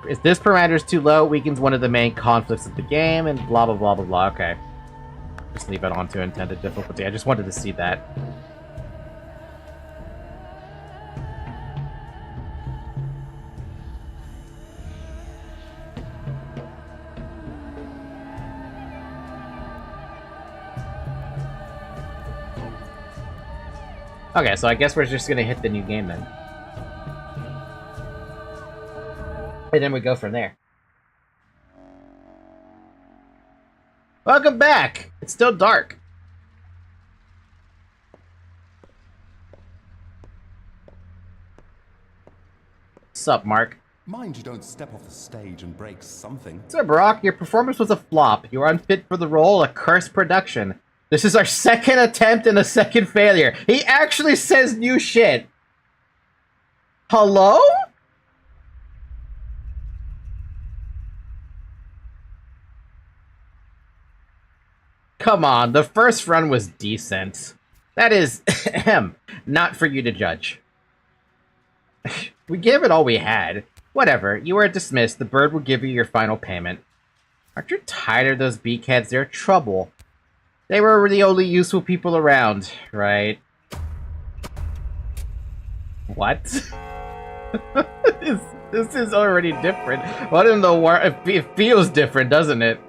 If this parameter is too low, it weakens one of the main conflicts of the game, and blah blah blah blah blah. Okay. Just leave it on to intended difficulty. I just wanted to see that. Okay, so I guess we're just gonna hit the new game then. And then we go from there. Welcome back! It's still dark. Sup, Mark? Mind you don't step off the stage and break something. Sir Brock, your performance was a flop. You are unfit for the role, a cursed production. This is our second attempt and a second failure. He actually says new shit. Hello? Come on, the first run was decent. That is, not for you to judge. We gave it all we had. Whatever, you are dismissed. The bird will give you your final payment. Aren't you tired of those beakheads? They're trouble. They were the only useful people around, right? What? This is already different. What in the world? It feels different, doesn't it?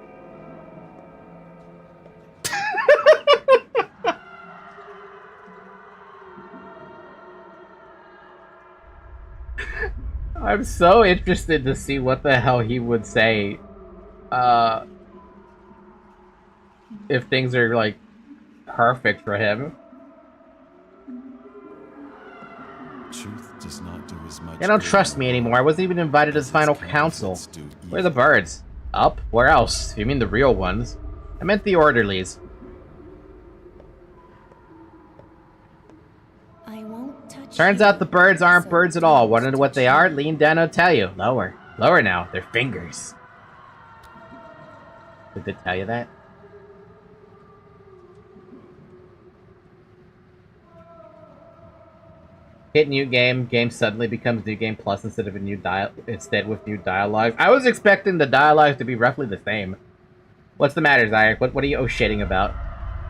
I'm so interested to see what the hell he would say. If things are, like, perfect for him. Truth does not do as much. They don't trust me anymore. I wasn't even invited to the final council. Where are the birds? Up? Where else? You mean the real ones? I meant the orderlies. I won't touch Turns out the birds aren't birds at all. Want to know what they are? Lean down, I'll tell you. Lower. Lower now. They're fingers. Did they tell you that? Hit new game. Game suddenly becomes new game plus instead with new dialogue. I was expecting the dialogue to be roughly the same. What's the matter, Zyric? What are you oh-shitting about?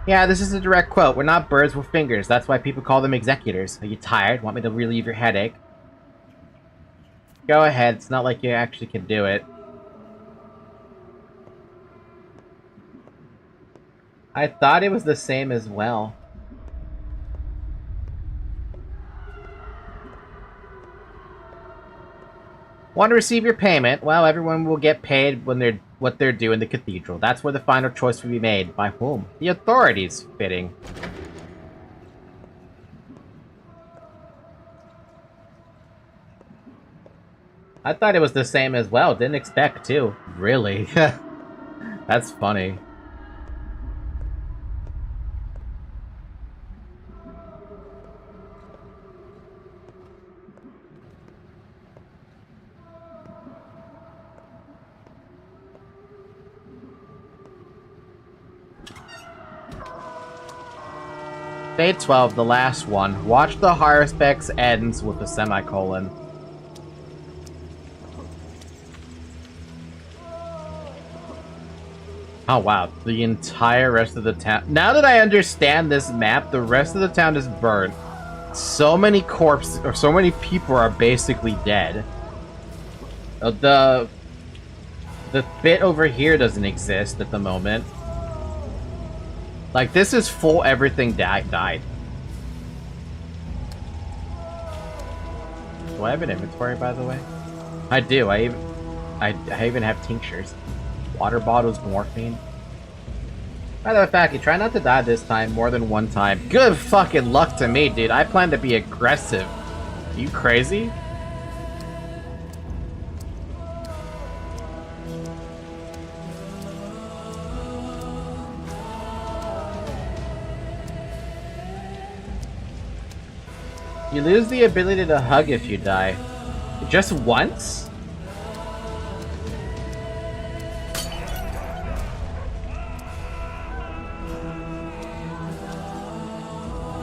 Yeah, this is a direct quote. We're not birds, we're fingers. That's why people call them executors. Are you tired? Want me to relieve your headache? Go ahead. It's not like you actually can do it. I thought it was the same as well. Want to receive your payment? Well, everyone will get paid when what they're due in the cathedral. That's where the final choice will be made. By whom? The authorities. Fitting. I thought it was the same as well. Didn't expect to. Really? That's funny. Day 12, the last one. Watch the Haruspex ends with a semicolon. Oh wow, the entire rest of the town. Now that I understand this map, the rest of the town is burnt. So many corpses, or so many people are basically dead. The bit over here doesn't exist at the moment. Like, this is full everything died. Do I have an inventory, by the way? I do. I even have tinctures. Water bottles, morphine. Matter of fact, you try not to die this time more than one time. Good fucking luck to me, dude. I plan to be aggressive. Are you crazy? You lose the ability to hug if you die. Just once?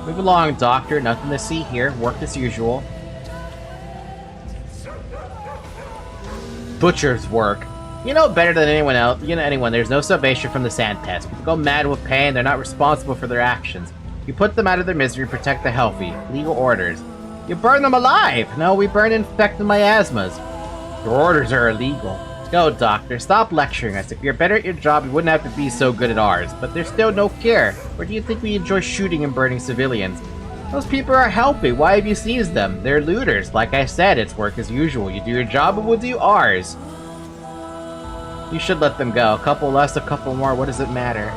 Move along, Doctor. Nothing to see here. Work as usual. Butcher's work. You know better than anyone else. There's no salvation from the sand test. People go mad with pain. They're not responsible for their actions. You put them out of their misery, protect the healthy. Legal orders. You burn them alive! No, we burn infected miasmas. Your orders are illegal. Go, Doctor. Stop lecturing us. If you're better at your job, you wouldn't have to be so good at ours. But there's still no cure. Or do you think we enjoy shooting and burning civilians? Those people are healthy. Why have you seized them? They're looters. Like I said, it's work as usual. You do your job and we'll do ours. You should let them go. A couple less, a couple more. What does it matter?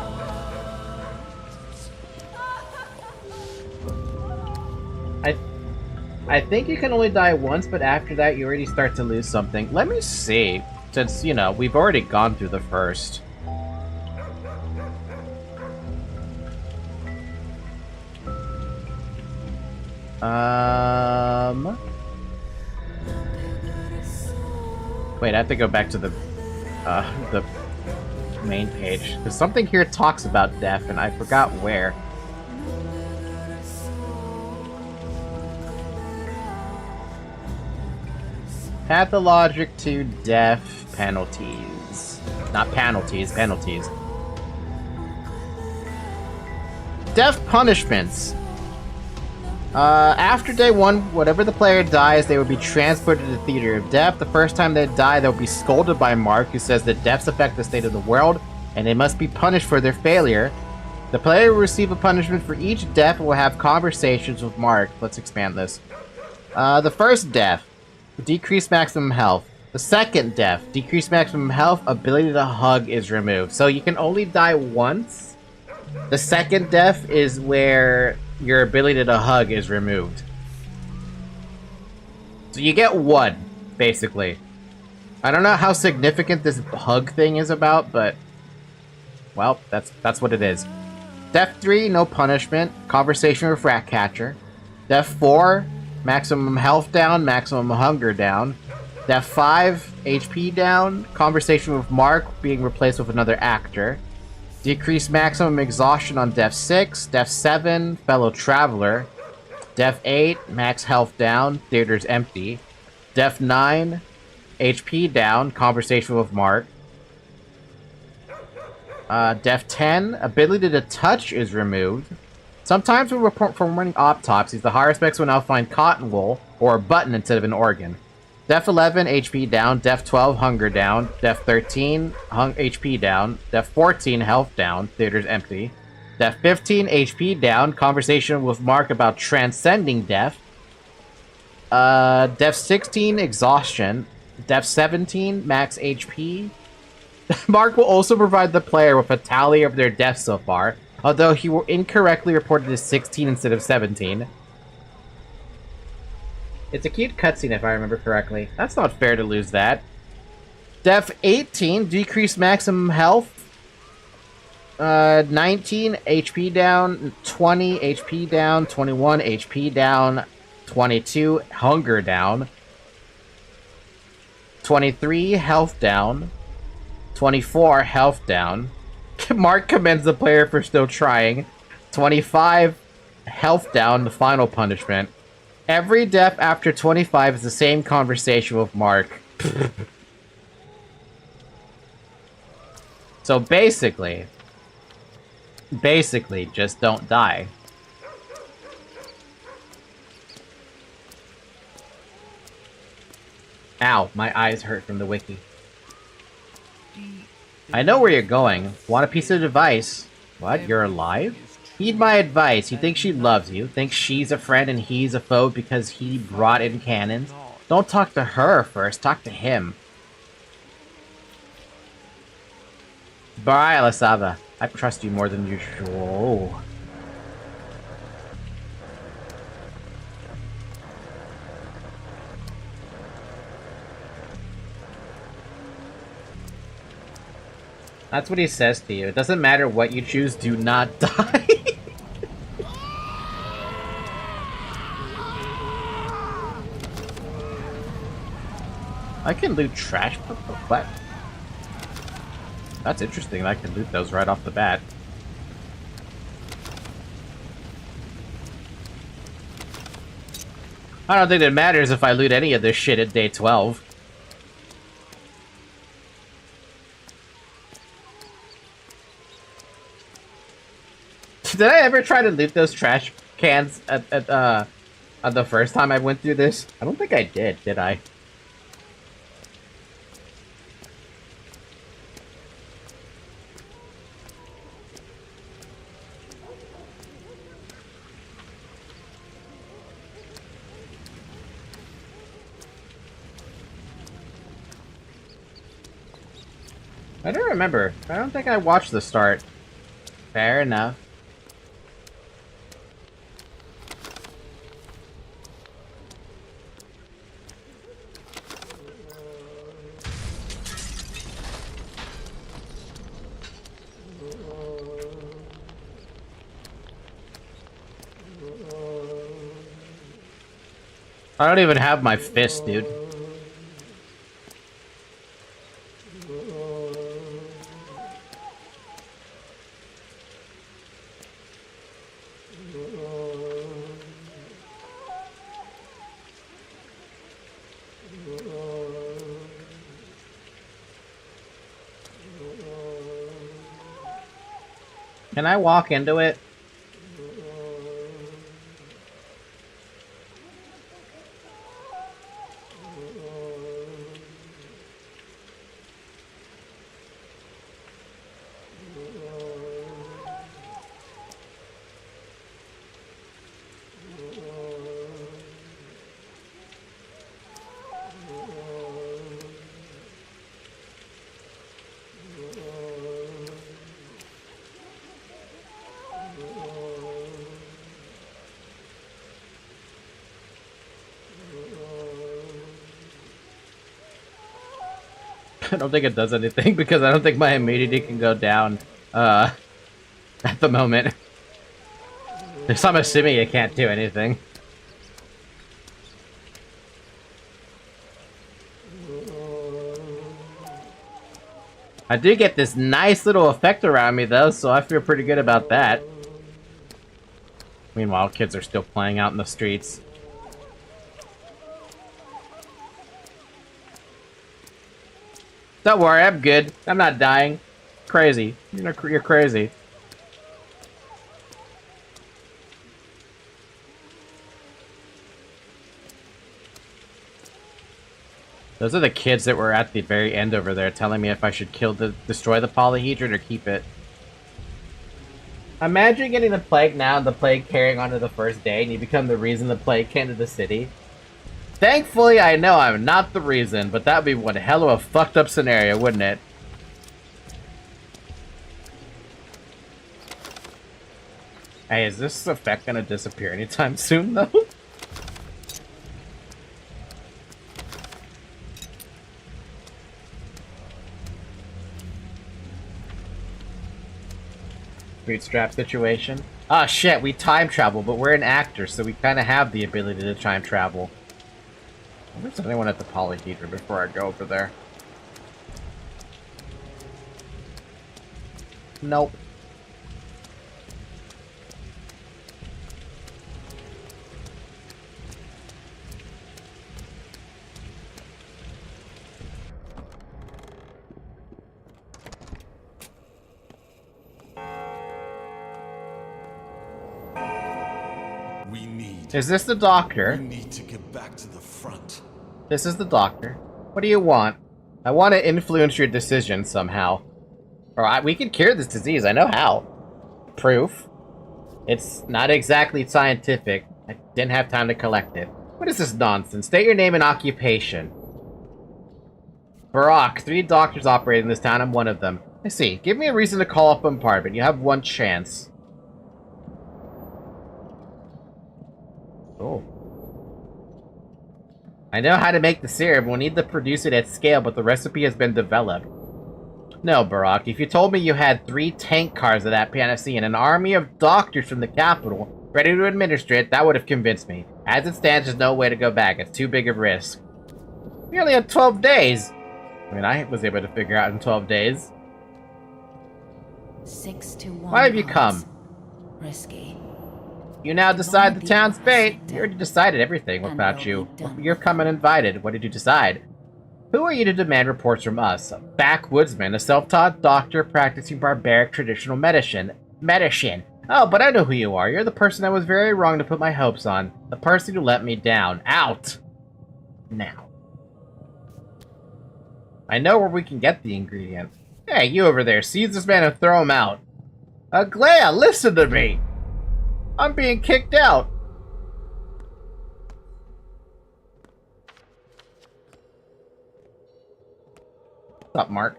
I think you can only die once, but after that you already start to lose something. Let me see, since, we've already gone through the first. Wait, I have to go back to the main page. Because something here talks about death, and I forgot where. Pathologic to death penalties. Not penalties, penalties. Death punishments. After day 1, whatever the player dies, they will be transported to the theater of death. The first time they die, they'll be scolded by Mark, who says that deaths affect the state of the world, and they must be punished for their failure. The player will receive a punishment for each death and will have conversations with Mark. Let's expand this. The first death. Decrease maximum health. The second death, decrease maximum health, ability to hug is removed. So you can only die once. The second death is where your ability to hug is removed. So you get one, basically. I don't know how significant this hug thing is about, but well, that's what it is. Death 3, no punishment. Conversation with Ratcatcher. Death 4, maximum health down, maximum hunger down. Def 5, HP down, conversation with Mark being replaced with another actor. Decrease maximum exhaustion on Def 6, Def 7, fellow traveler. Def 8, max health down, theater's empty. Def 9, HP down, conversation with Mark. Def 10, ability to touch is removed. Sometimes when performing autopsies, the higher specs will now find cotton wool or a button instead of an organ. Def 11, HP down. Def 12, hunger down. Def 13, HP down. Def 14, health down. Theater's empty. Def 15, HP down. Conversation with Mark about transcending death. Def 16, exhaustion. Def 17, max HP. Mark will also provide the player with a tally of their deaths so far, although he will incorrectly reported as 16 instead of 17. It's a cute cutscene if I remember correctly. That's not fair to lose that. Def 18, decrease maximum health. 19, HP down. 20, HP down. 21, HP down. 22, hunger down. 23, health down. 24, health down. Mark commends the player for still trying. 25, health down, the final punishment. Every death after 25 is the same conversation with Mark. So basically, just don't die. Ow, my eyes hurt from the wiki. I know where you're going. Want a piece of advice? What? You're alive? Heed my advice. You think she loves you. Think she's a friend and he's a foe because he brought in cannons. Don't talk to her first. Talk to him. Bye, Alasava. I trust you more than usual. That's what he says to you. It doesn't matter what you choose, do not die. I can loot trash, but that's interesting. I can loot those right off the bat. I don't think it matters if I loot any of this shit at day 12. Did I ever try to loot those trash cans at the first time I went through this? I don't think I did I? I don't remember. I don't think I watched the start. Fair enough. I don't even have my fist, dude. Can I walk into it? I don't think it does anything because I don't think my immunity can go down at the moment. So I'm assuming it can't do anything. I do get this nice little effect around me, though, so I feel pretty good about that. Meanwhile, kids are still playing out in the streets. Don't worry, I'm good. I'm not dying. Crazy. You're crazy. Those are the kids that were at the very end over there telling me if I should destroy the polyhedron or keep it. Imagine getting the plague now and the plague carrying on to the first day and you become the reason the plague came to the city. Thankfully, I know I'm not the reason, but that would be one hell of a fucked up scenario, wouldn't it? Hey, is this effect gonna disappear anytime soon, though? Bootstrap situation. Ah, shit, we time travel, but we're an actor, so we kind of have the ability to time travel. I wonder if there's anyone at the polyhedron before I go over there. Nope. Is this the doctor? We need to get back to the front. This is the doctor. What do you want? I want to influence your decision somehow. Or we can cure this disease. I know how. Proof. It's not exactly scientific. I didn't have time to collect it. What is this nonsense? State your name and occupation. Barack, 3 doctors operate in this town. I'm one of them. I see. Give me a reason to call up bombardment. You have 1 chance. Oh. I know how to make the serum. We'll need to produce it at scale, but the recipe has been developed. No, Barack. If you told me you had 3 tank cars of that panacea and an army of doctors from the capital ready to administer it, that would have convinced me. As it stands, there's no way to go back. It's too big a risk. We only had 12 days. I mean, I was able to figure out in 12 days. 6 to 1. Why have you come? Risky. You now decide the town's fate. You already decided everything about you. You're come uninvited. What did you decide? Who are you to demand reports from us? A backwoodsman, a self-taught doctor practicing barbaric traditional medicine. Oh, but I know who you are. You're the person I was very wrong to put my hopes on. The person who let me down. Out! Now. I know where we can get the ingredients. Hey, you over there. Seize this man and throw him out. Aglaya, listen to me! I'm being kicked out! What's up, Mark?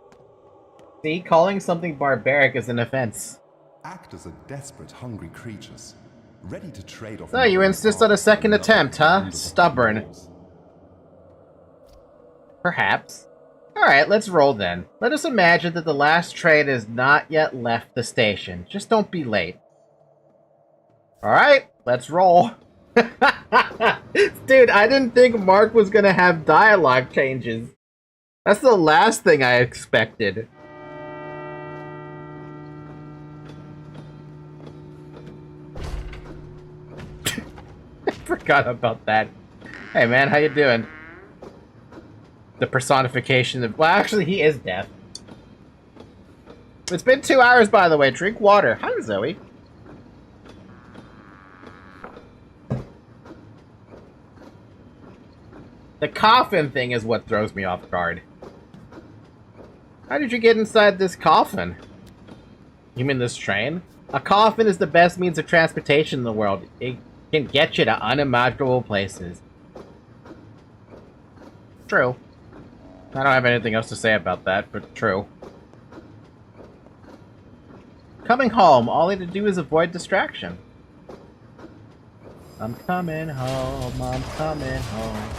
See, calling something barbaric is an offense. Actors are desperate, hungry creatures, ready to trade off. So you insist on a second attempt, huh? Stubborn. Perhaps. Alright, let's roll then. Let us imagine that the last train has not yet left the station. Just don't be late. Alright, let's roll. Dude, I didn't think Mark was gonna have dialogue changes. That's the last thing I expected. I forgot about that. Hey man, how you doing? The personification of... Well, actually, he is deaf. It's been 2 hours, by the way. Drink water. Hi, Zoe. The coffin thing is what throws me off guard. How did you get inside this coffin? You mean this train? A coffin is the best means of transportation in the world. It can get you to unimaginable places. True. I don't have anything else to say about that, but true. Coming home, all I need to do is avoid distraction. I'm coming home, I'm coming home.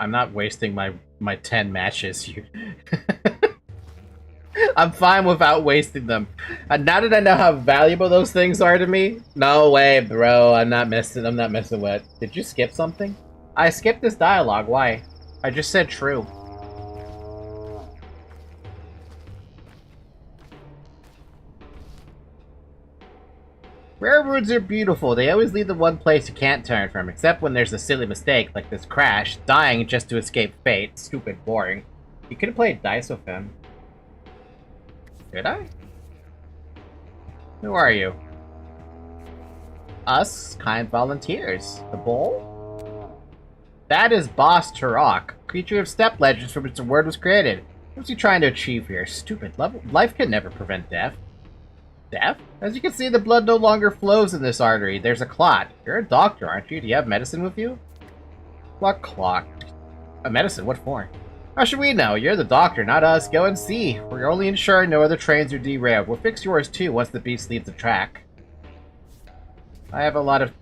I'm not wasting my 10 matches. I'm fine without wasting them. And now that I know how valuable those things are to me, no way, bro. I'm not messing with. Did you skip something? I skipped this dialogue. Why? I just said true. Railroads are beautiful. They always lead the one place you can't turn from, except when there's a silly mistake, like this crash, dying just to escape fate. Stupid, boring. You could have played dice with him. Did I? Who are you? Us, kind volunteers. The bull? That is Boss Turok, creature of steppe legends from which the word was created. What's he trying to achieve here? Stupid. Life can never prevent death. Death? As you can see, the blood no longer flows in this artery. There's a clot. You're a doctor, aren't you? Do you have medicine with you? What clot? A medicine? What for? How should we know? You're the doctor, not us. Go and see. We're only ensuring no other trains are derailed. We'll fix yours too once the beast leaves the track. I have a lot of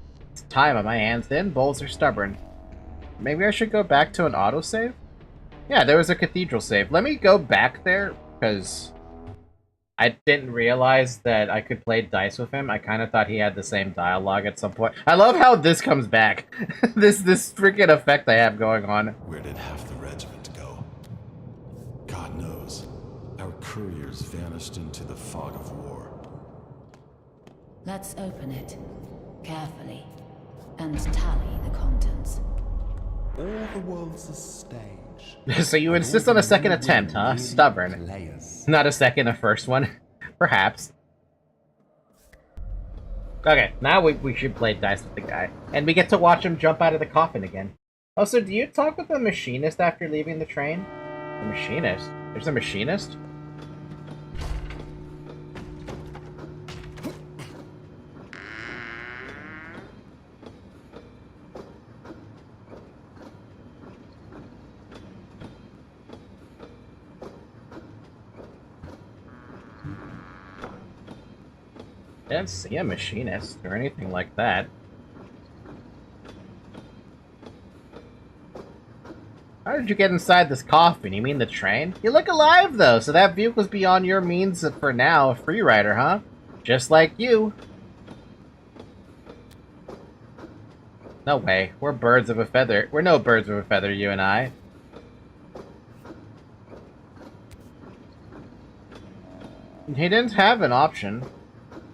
time on my hands then. Bulls are stubborn. Maybe I should go back to an autosave? Yeah, there was a cathedral save. Let me go back there, because I didn't realize that I could play dice with him. I kind of thought he had the same dialogue at some point. I love how this comes back. this freaking effect I have going on. Where did half the regiment go? God knows. Our couriers vanished into the fog of war. Let's open it. Carefully. And tally the contents. All the world's a stage. So you insist on a second attempt, huh? Stubborn. Not a second, a first one. Perhaps. Okay, now we should play dice with the guy. And we get to watch him jump out of the coffin again. Oh, so do you talk with the machinist after leaving the train? The machinist? There's a machinist? I didn't see a machinist or anything like that. How did you get inside this coffin? You mean the train? You look alive, though, so that vehicle's beyond your means for now. A free rider, huh? Just like you. No way. We're birds of a feather. We're no birds of a feather, you and I. He didn't have an option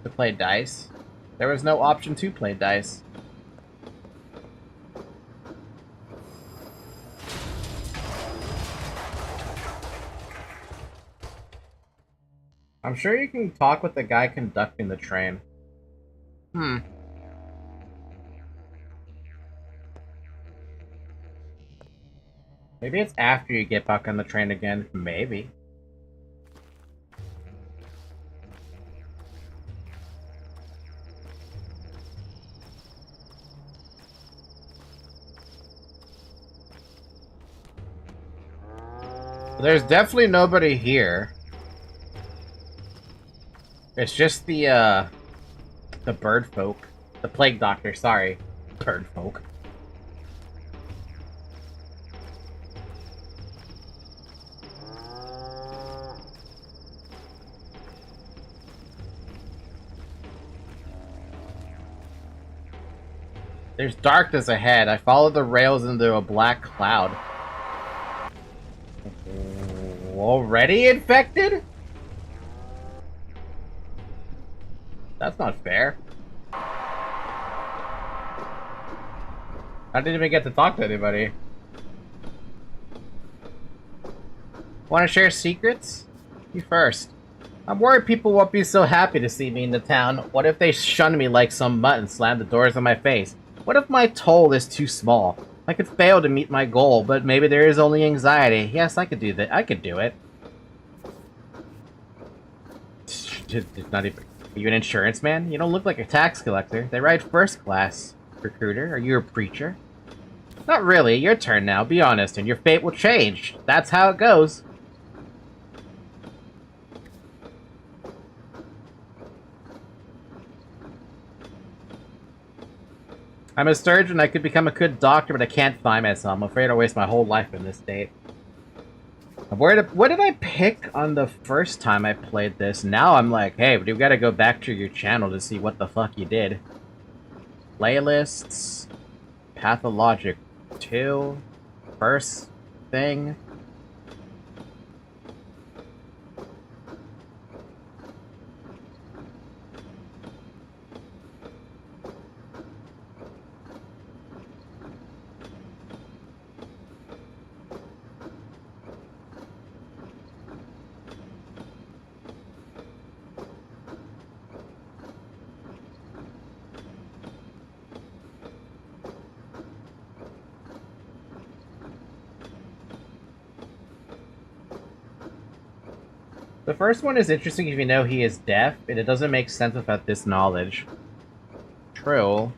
to play dice. There was no option to play dice. I'm sure you can talk with the guy conducting the train. Maybe it's after you get back on the train again. Maybe. There's definitely nobody here. It's just the bird folk. The plague doctor, sorry. Bird folk. There's darkness ahead. I follow the rails into a black cloud. Already infected? That's not fair. I didn't even get to talk to anybody. Want to share secrets? You first. I'm worried people won't be so happy to see me in the town. What if they shun me like some mutt and slam the doors in my face? What if my toll is too small? I could fail to meet my goal, but maybe there is only anxiety. Yes, I could do that. I could do it. Not even. Are you an insurance man? You don't look like a tax collector. They ride first class. Recruiter, are you a preacher? Not really. Your turn now. Be honest, and your fate will change. That's how it goes. I'm a surgeon. I could become a good doctor, but I can't find myself. I'm afraid I'll waste my whole life in this state. What did I pick on the first time I played this? Now I'm like, hey, we gotta go back to your channel to see what the fuck you did. Playlists. Pathologic 2. First thing. The first one is interesting if you know he is deaf, and it doesn't make sense without this knowledge. True.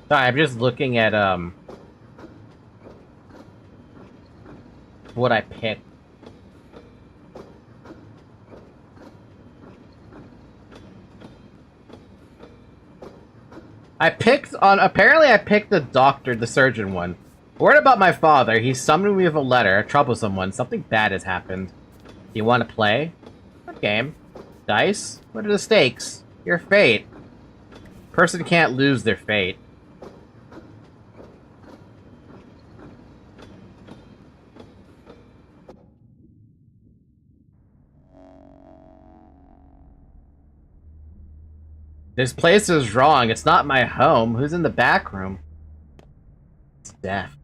Sorry, I'm just looking at, what I picked. Apparently I picked the doctor, the surgeon one. Word about my father, he summoned me with a letter, a troublesome one. Something bad has happened. Do you want to play? What game? Dice? What are the stakes? Your fate. Person can't lose their fate. This place is wrong. It's not my home. Who's in the back room? It's deaf.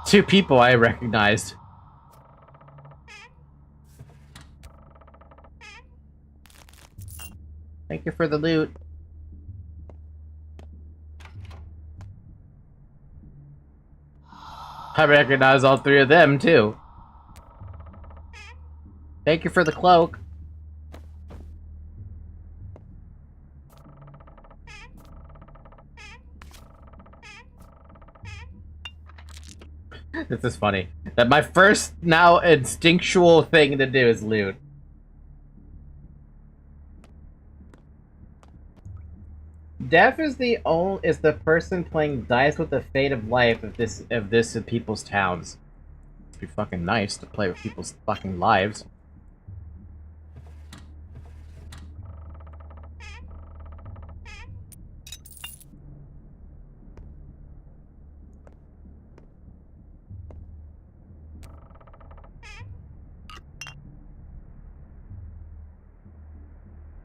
Two people I recognized. Thank you for the loot. I recognize all three of them, too. Thank you for the cloak. This is funny. That my first now instinctual thing to do is loot. Deaf is the person playing dice with the fate of life of this in people's towns. It'd be fucking nice to play with people's fucking lives.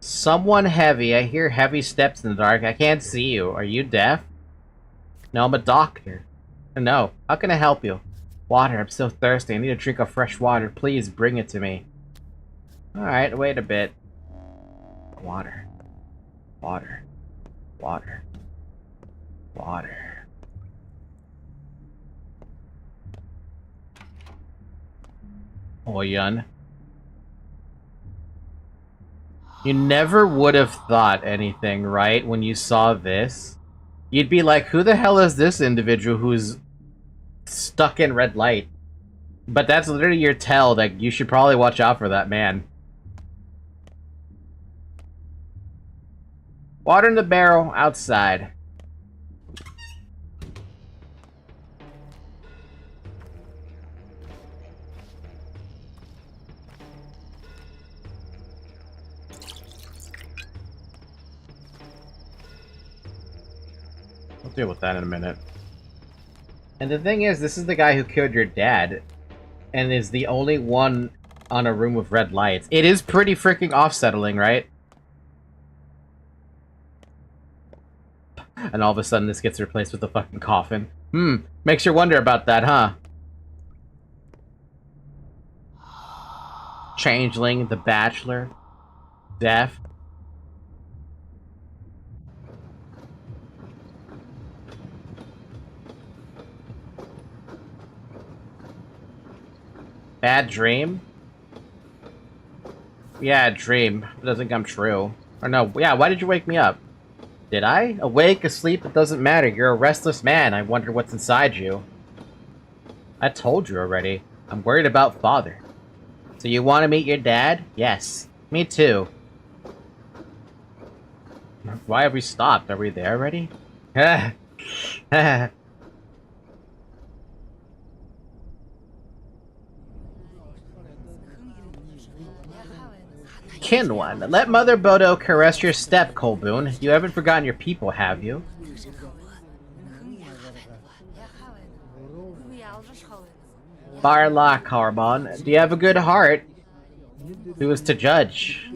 Someone heavy. I hear heavy steps in the dark. I can't see you. Are you deaf? No, I'm a doctor. No. How can I help you? Water. I'm so thirsty. I need a drink of fresh water. Please bring it to me. Alright, wait a bit. Water. Water. Water. Water. Oyun. You never would have thought anything, right? When you saw this, you'd be like, who the hell is this individual who's stuck in red light? But that's literally your tell that you should probably watch out for that man. Water in the barrel outside. I'll deal with that in a minute. And the thing is, this is the guy who killed your dad, and is the only one on a room with red lights. It is pretty freaking off-settling, right? And all of a sudden this gets replaced with a fucking coffin. Makes you wonder about that, huh? Changeling, the Bachelor, Deaf. Bad dream? Yeah, dream. It doesn't come true. Or no, yeah, why did you wake me up? Did I? Awake, asleep, it doesn't matter. You're a restless man. I wonder what's inside you. I told you already. I'm worried about Father. So you want to meet your dad? Yes. Me too. Why have we stopped? Are we there already? Kin one, let Mother Bodo caress your step, Colboon. You haven't forgotten your people, have you? Barla Carbon, do you have a good heart? Who is to judge?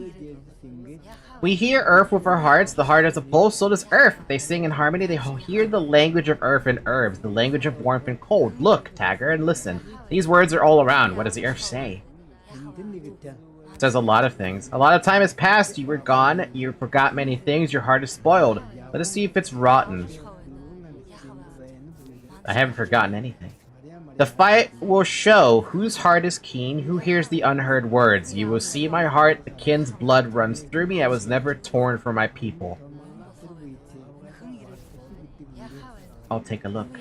We hear Earth with our hearts. The heart has a pulse, so does Earth. They sing in harmony. They hear the language of Earth and herbs, the language of warmth and cold. Look, Tagger, and listen. These words are all around. What does the Earth say? It says a lot of things. A lot of time has passed. You were gone. You forgot many things. Your heart is spoiled. Let us see if it's rotten. I haven't forgotten anything. The fight will show whose heart is keen, who hears the unheard words. You will see my heart, the kin's blood runs through me. I was never torn from my people. I'll take a look.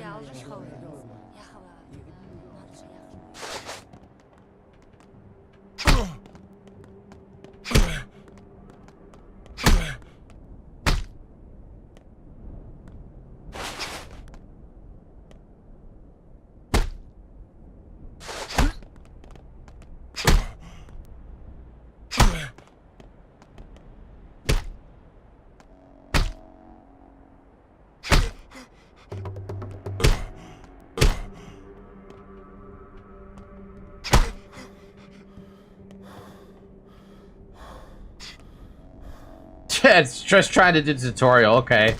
It's just trying to do the tutorial, okay.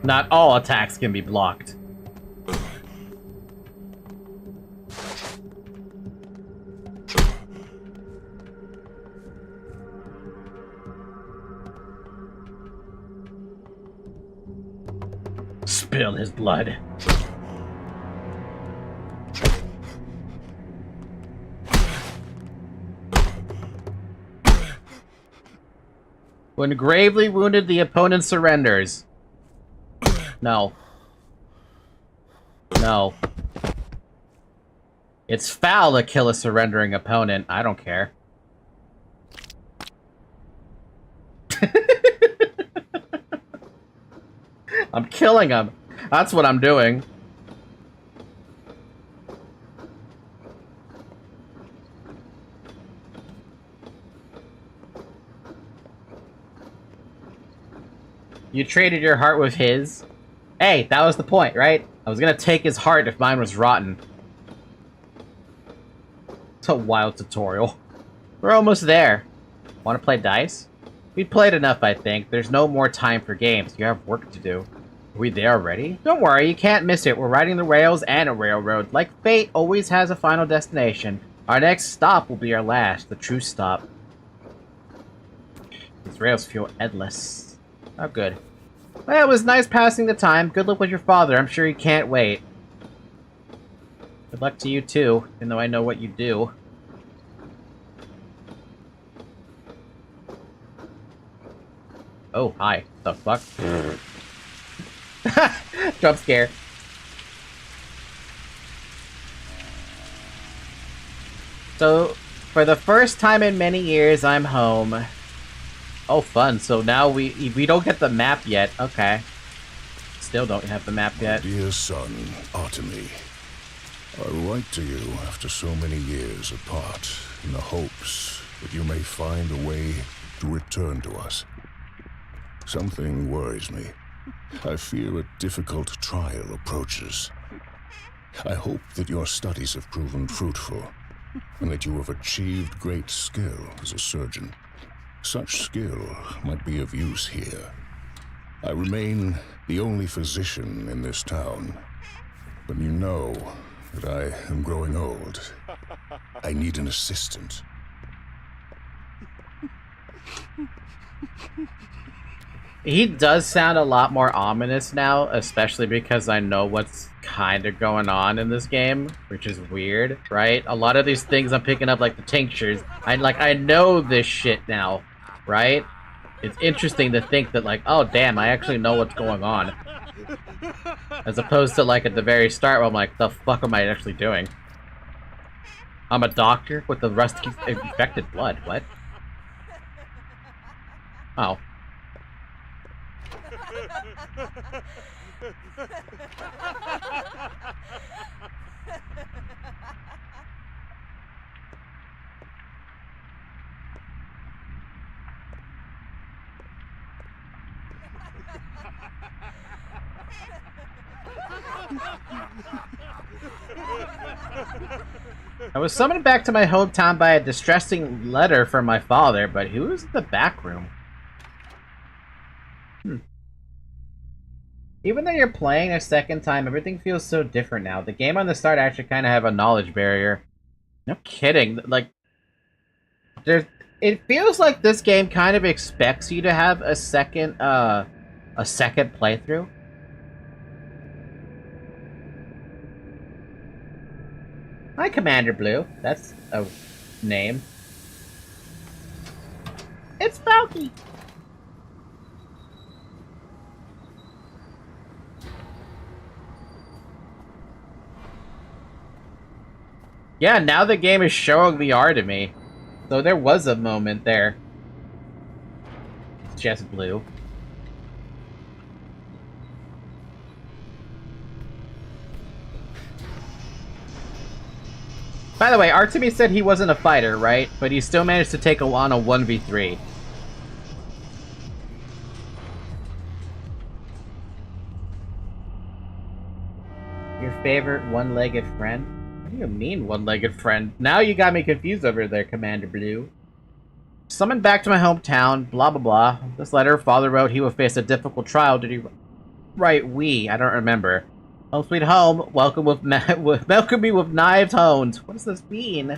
Not all attacks can be blocked. Spill his blood. When gravely wounded, the opponent surrenders. No. No. It's foul to kill a surrendering opponent. I don't care. I'm killing him. That's what I'm doing. You traded your heart with his? Hey, that was the point, right? I was gonna take his heart if mine was rotten. It's a wild tutorial. We're almost there. Wanna play dice? We played enough, I think. There's no more time for games. You have work to do. Are we there already? Don't worry, you can't miss it. We're riding the rails and a railroad. Like fate always has a final destination. Our next stop will be our last, the true stop. These rails feel endless. Oh, good. Well, it was nice passing the time. Good luck with your father. I'm sure he can't wait. Good luck to you, too, even though I know what you do. Oh, hi. The fuck? Jump scare. So, for the first time in many years, I'm home. Oh, fun. So now we don't get the map yet. Okay. Still don't have the map yet. Dear son, Artemy, I write to you after so many years apart in the hopes that you may find a way to return to us. Something worries me. I fear a difficult trial approaches. I hope that your studies have proven fruitful, and that you have achieved great skill as a surgeon. Such skill might be of use here. I remain the only physician in this town, but you know that I am growing old. I need an assistant. He does sound a lot more ominous now, especially because I know what's kind of going on in this game, which is weird, right? A lot of these things I'm picking up, like the tinctures, I know this shit now, right? It's interesting to think that, like, oh damn, I actually know what's going on. As opposed to, like, at the very start where I'm like, the fuck am I actually doing? I'm a doctor with the rusty infected blood, what? Oh. I was summoned back to my hometown by a distressing letter from my father, but who is in the back room? Even though you're playing a second time, everything feels so different now. The game on the start actually kind of have a knowledge barrier. No kidding. Like, it feels like this game kind of expects you to have a second playthrough. Hi, Commander Blue. That's a name. It's Murky. Yeah, now the game is showing the art to me. So there was a moment there. It's just blue. By the way, Artemis said he wasn't a fighter, right? But he still managed to take on a 1v3. Your favorite one-legged friend? What do you mean, one-legged friend? Now you got me confused over there, Commander Blue. Summoned back to my hometown, blah blah blah. This letter, father wrote he would face a difficult trial. Did he write we? I don't remember. Home sweet home, welcome me with knives honed. What does this mean?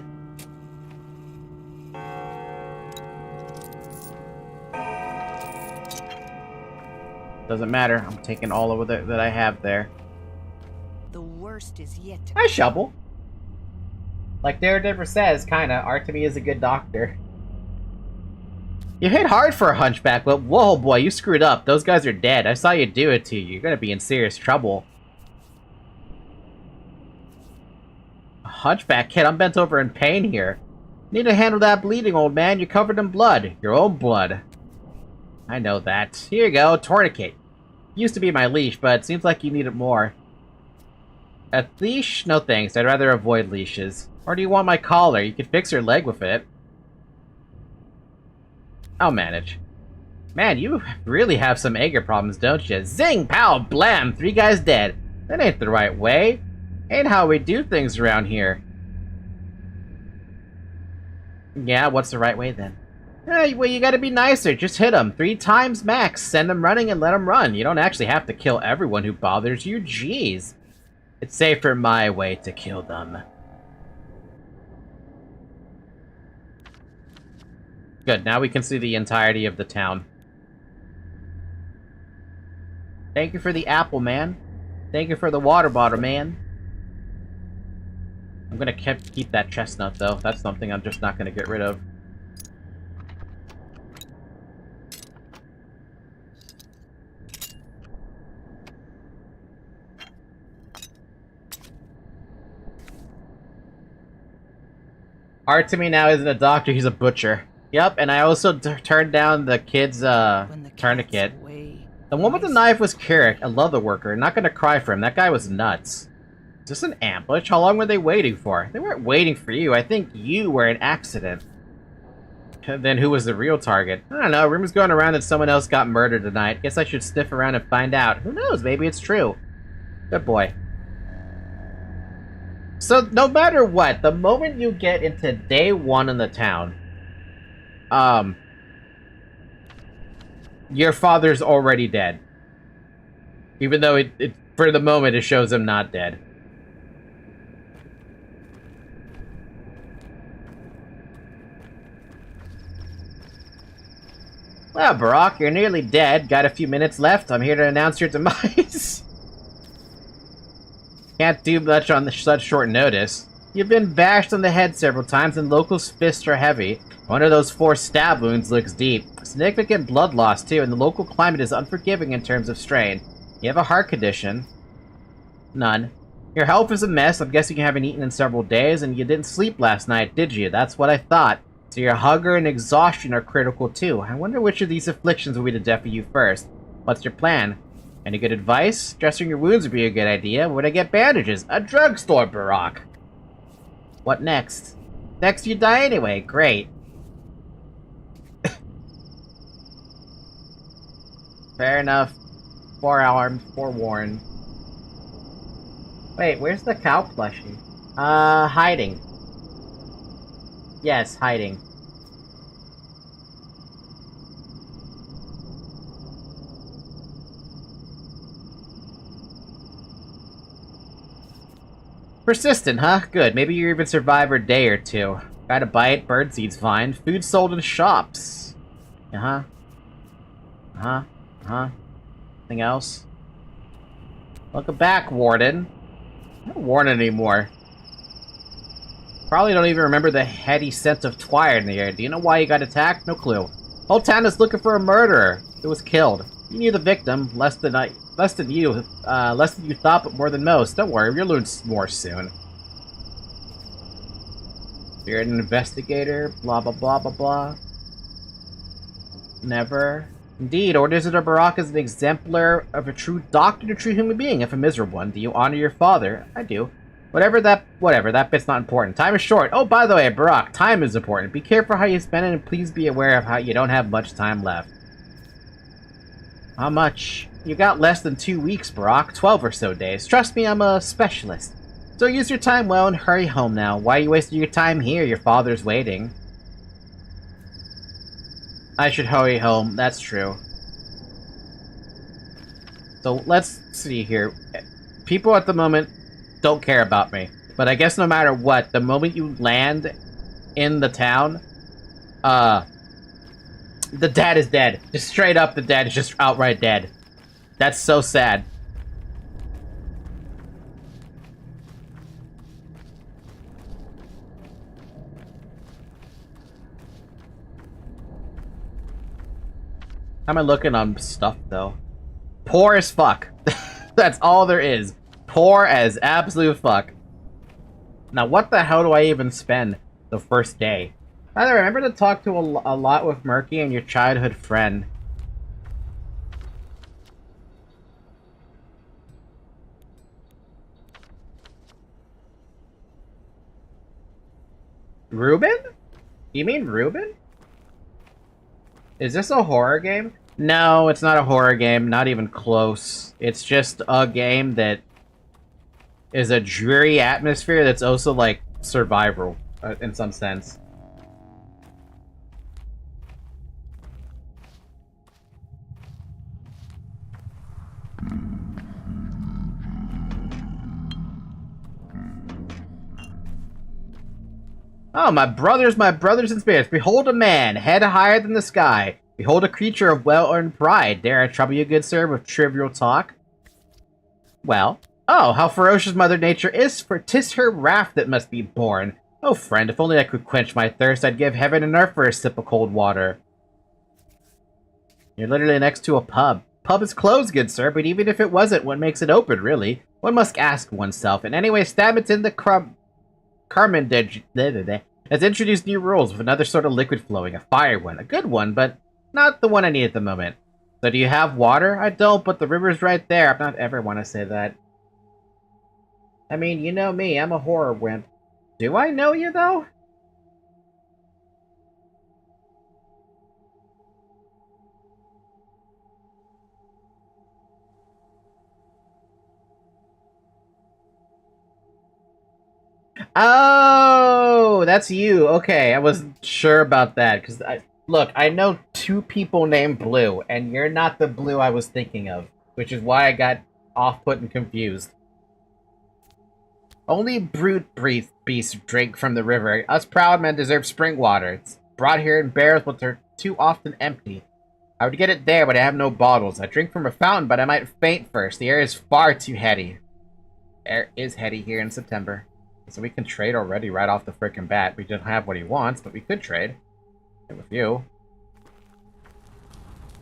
Doesn't matter, I'm taking all of it that I have there. The worst is yet to Hi, Shovel. Like Daredevil says, kinda, Artemis is a good doctor. You hit hard for a hunchback, but whoa boy, you screwed up. Those guys are dead. I saw you do it to you. You're gonna be in serious trouble. A hunchback kid, I'm bent over in pain here. Need to handle that bleeding, old man. You're covered in blood. Your own blood. I know that. Here you go, tourniquet. Used to be my leash, but it seems like you need it more. A leash? No thanks. I'd rather avoid leashes. Or do you want my collar? You could fix your leg with it. I'll manage. Man, you really have some anger problems, don't you? Zing! Pow! Blam! 3 guys dead. That ain't the right way. Ain't how we do things around here. Yeah, what's the right way then? Well, you gotta be nicer. Just hit them. 3 times max. Send them running and let them run. You don't actually have to kill everyone who bothers you. Jeez. It's safer my way to kill them. Good, now we can see the entirety of the town. Thank you for the apple, man. Thank you for the water bottle, man. I'm gonna keep that chestnut, though. That's something I'm just not gonna get rid of. Artemis now isn't a doctor, he's a butcher. Yep, and I also turned down the kid's tourniquet. The one with the knife was Carrick, a leather worker. Not gonna cry for him, that guy was nuts. Is this an ambush? How long were they waiting for? They weren't waiting for you, I think you were an accident. Then who was the real target? I don't know, rumors going around that someone else got murdered tonight. Guess I should sniff around and find out. Who knows, maybe it's true. Good boy. So, no matter what, the moment you get into day 1 in the town, your father's already dead. Even though it for the moment it shows him not dead. Well, Barack, you're nearly dead. Got a few minutes left. I'm here to announce your demise. Can't do much on such short notice. You've been bashed on the head several times and locals' fists are heavy. One of those 4 stab wounds looks deep. Significant blood loss too, and the local climate is unforgiving in terms of strain. You have a heart condition. None. Your health is a mess. I'm guessing you haven't eaten in several days, and you didn't sleep last night, did you? That's what I thought. So your hunger and exhaustion are critical too. I wonder which of these afflictions will be the death of you first. What's your plan? Any good advice? Dressing your wounds would be a good idea. Where'd I get bandages? A drugstore, Barack. What next? Next you die anyway. Great. Fair enough. Forearmed, forewarned. Wait, where's the cow plushie? Hiding. Yes, hiding. Persistent, huh? Good. Maybe you even survive a day or two. Got a bite, birdseed's fine. Food sold in shops. Uh-huh. Uh-huh. Uh-huh. Anything else? Welcome back, Warden. I'm not Warden anymore. Probably don't even remember the heady scent of twilight in the air. Do you know why you got attacked? No clue. Whole town is looking for a murderer. It was killed. You knew the victim, less than you thought, but more than most. Don't worry, you'll learn more soon. You're an investigator, blah blah blah blah blah. Never. Indeed, Orders of the Barak is an exemplar of a true doctor and a true human being, if a miserable one. Do you honor your father? I do. Whatever, that bit's not important. Time is short. Oh, by the way, Barak, time is important. Be careful how you spend it, and please be aware of how you don't have much time left. How much? You got less than 2 weeks, Barak. 12 or so days. Trust me, I'm a specialist. So use your time well and hurry home now. Why are you wasting your time here? Your father's waiting. I should hurry home. That's true. So let's see here. People at the moment don't care about me. But I guess no matter what, the moment you land in the town, the dad is dead. Just straight up, the dad is just outright dead. That's so sad. How am I looking on stuff, though? Poor as fuck. That's all there is. Poor as absolute fuck. Now, what the hell do I even spend the first day? By the way, remember to talk to a lot with Murky and your childhood friend. Ruben? You mean Ruben? Is this a horror game? No, it's not a horror game. Not even close. It's just a game that is a dreary atmosphere that's also, like, survival, in some sense. Oh, my brothers in spirits. Behold a man, head higher than the sky. Behold a creature of well-earned pride. Dare I trouble you, good sir, with trivial talk? Well, oh, how ferocious Mother Nature is, for 'tis her wrath that must be borne. Oh, friend, if only I could quench my thirst, I'd give heaven and earth for a sip of cold water. You're literally next to a pub. Pub is closed, good sir, but even if it wasn't, what makes it open, really? One must ask oneself. And anyway, Stammeton the Carmen has introduced new rules with another sort of liquid flowing, a fire one. A good one, but not the one I need at the moment. So do you have water? I don't, but the river's right there. I'm not ever want to say that. I mean, you know me, I'm a horror wimp. Do I know you, though? Oh, that's you. Okay, I wasn't sure about that, because look, I know 2 people named Blue, and you're not the Blue I was thinking of, which is why I got off-put and confused. Only brute beasts drink from the river. Us proud men deserve spring water. It's brought here in barrels, but they're too often empty. I would get it there, but I have no bottles. I drink from a fountain, but I might faint first. The air is far too heady. is heady here in September. So we can trade already right off the frickin' bat. We don't have what he wants, but we could trade. Same with you.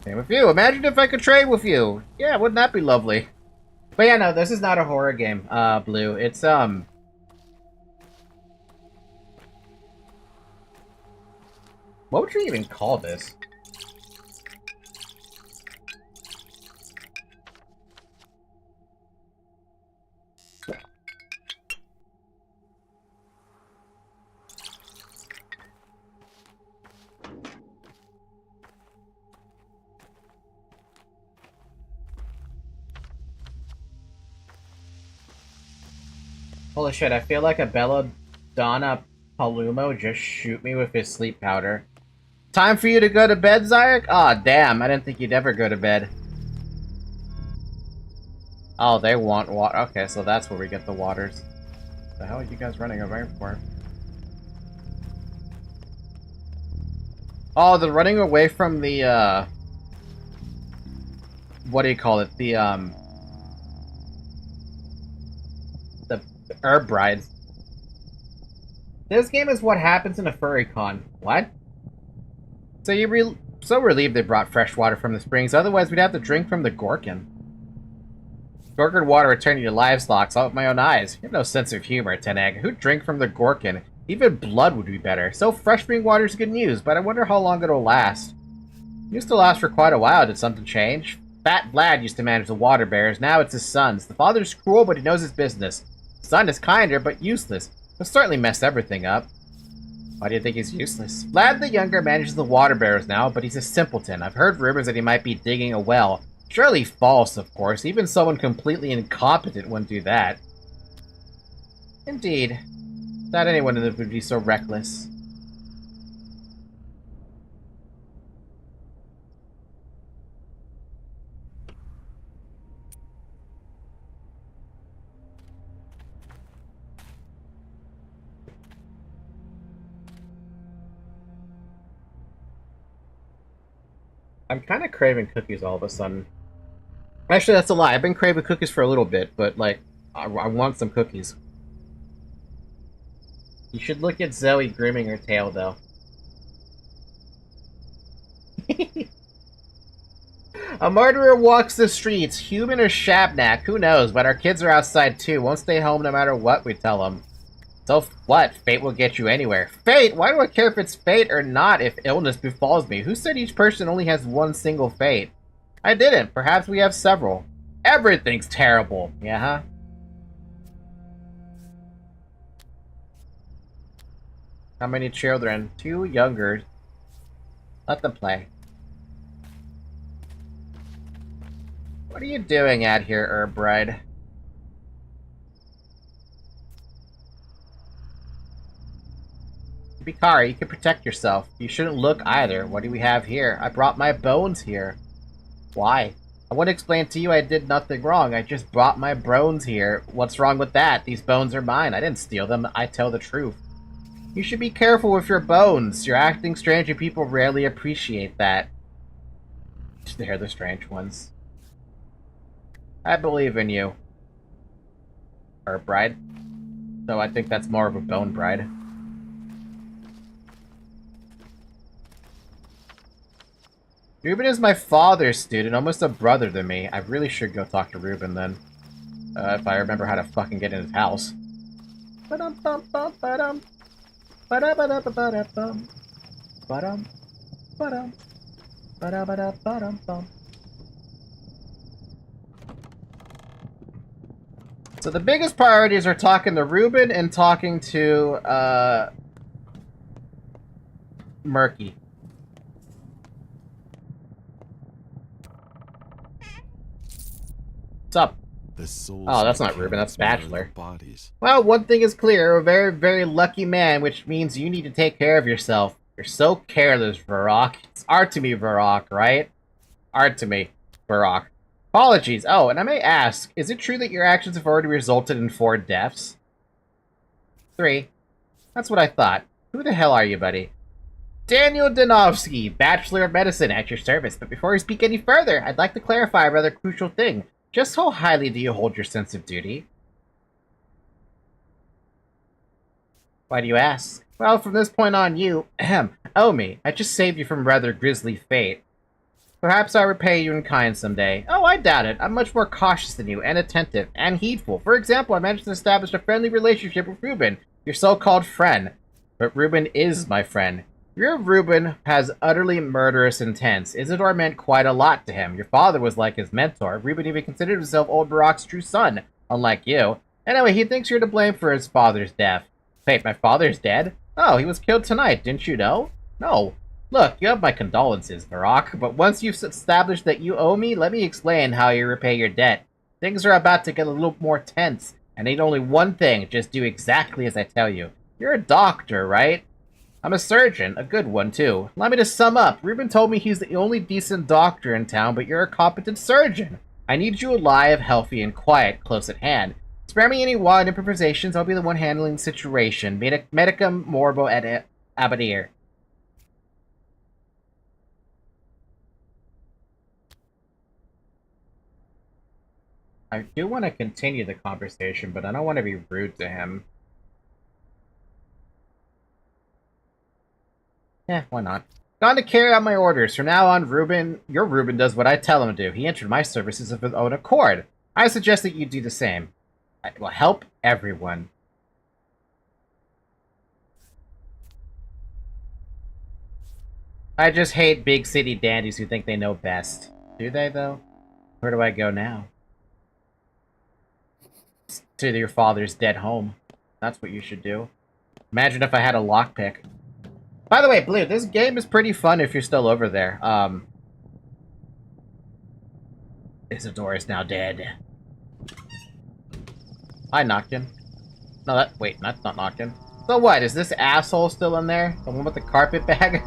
Same with you. Imagine if I could trade with you. Yeah, wouldn't that be lovely? But yeah, no, this is not a horror game, Blue. It's, what would you even call this? Holy shit, I feel like a Belladonna Palumo just shoot me with his sleep powder. Time for you to go to bed, Zayak? Aw, oh, damn, I didn't think you'd ever go to bed. Oh, they want water. Okay, so that's where we get the waters. The hell are you guys running away for? Oh, they're running away from the, what do you call it? The herb brides. This game is what happens in a furry con. What? So you're so relieved they brought fresh water from the springs, otherwise we'd have to drink from the Gorkin. Gorkin water returning to livestock, saw it with my own eyes. You have no sense of humor, Tenag. Who'd drink from the Gorkin? Even blood would be better. So fresh spring water is good news, but I wonder how long it'll last. It used to last for quite a while. Did something change? Fat Vlad used to manage the water bearers, now it's his sons. The father's cruel, but he knows his business. The son is kinder, but useless. He'll certainly mess everything up. Why do you think he's useless? Vlad the Younger manages the water bearers now, but he's a simpleton. I've heard rumors that he might be digging a well. Surely false, of course. Even someone completely incompetent wouldn't do that. Indeed. Not anyone would be so reckless. I'm kind of craving cookies all of a sudden. Actually, that's a lie. I've been craving cookies for a little bit, but, like, I want some cookies. You should look at Zoe grooming her tail, though. A murderer walks the streets, human or Shabnak, who knows, but our kids are outside too, won't stay home no matter what we tell them. So what? Fate will get you anywhere. Fate? Why do I care if it's fate or not if illness befalls me? Who said each person only has one single fate? I didn't. Perhaps we have several. Everything's terrible. Yeah, huh? How many children? 2 younger. Let them play. What are you doing out here, Herb Bride? Bikari, you can protect yourself. You shouldn't look either. What do we have here? I brought my bones here. Why? I want to explain to you I did nothing wrong. I just brought my bones here. What's wrong with that? These bones are mine. I didn't steal them. I tell the truth. You should be careful with your bones. You're acting strange and people rarely appreciate that. They're the strange ones. I believe in you. Herb Bride. Though I think that's more of a bone bride. Ruben is my father's student, almost a brother to me. I really should go talk to Ruben then. If I remember how to fucking get in his house. Ba-dum-bum-bum-ba-dum. Ba-da-ba-da-ba-da-bum. Ba-dum. Ba-dum. Ba-da-ba-da-ba-dum-bum. So the biggest priorities are talking to Ruben and talking to, Murky. What's up? Oh, that's not Ruben, that's Bachelor. Well, one thing is clear, you're a very, very lucky man, which means you need to take care of yourself. You're so careless, Varrock. It's art to me, Varrock, right? Art to me, Varrock. Apologies. Oh, and I may ask, is it true that your actions have already resulted in 4 deaths? 3. That's what I thought. Who the hell are you, buddy? Daniel Danovsky, Bachelor of Medicine, at your service. But before we speak any further, I'd like to clarify a rather crucial thing. Just how highly do you hold your sense of duty? Why do you ask? Well, from this point on, you, owe me. I just saved you from rather grisly fate. Perhaps I'll repay you in kind someday. Oh, I doubt it. I'm much more cautious than you, and attentive, and heedful. For example, I managed to establish a friendly relationship with Reuben, your so-called friend. But Reuben is my friend. Your Reuben has utterly murderous intents. Isidore meant quite a lot to him. Your father was like his mentor. Reuben even considered himself old Barak's true son, unlike you. Anyway, he thinks you're to blame for his father's death. Wait, my father's dead? Oh, he was killed tonight, didn't you know? No. Look, you have my condolences, Barak, but once you've established that you owe me, let me explain how you repay your debt. Things are about to get a little more tense. I need only one thing, just do exactly as I tell you. You're a doctor, right? I'm a surgeon, a good one, too. Allow me to sum up. Reuben told me he's the only decent doctor in town, but you're a competent surgeon. I need you alive, healthy, and quiet, close at hand. Spare me any wild improvisations, I'll be the one handling the situation. Medicum morbo et abadir. I do want to continue the conversation, but I don't want to be rude to him. Yeah, why not? Gone to carry out my orders. From now on, your Reuben does what I tell him to. He entered my services of his own accord. I suggest that you do the same. It will help everyone. I just hate big city dandies who think they know best. Do they, though? Where do I go now? To your father's dead home. That's what you should do. Imagine if I had a lockpick. By the way, Blue, this game is pretty fun if you're still over there. Isidore is now dead. Hi, Noctin. No, wait, that's not Noctin. So what, is this asshole still in there? The one with the carpet bag?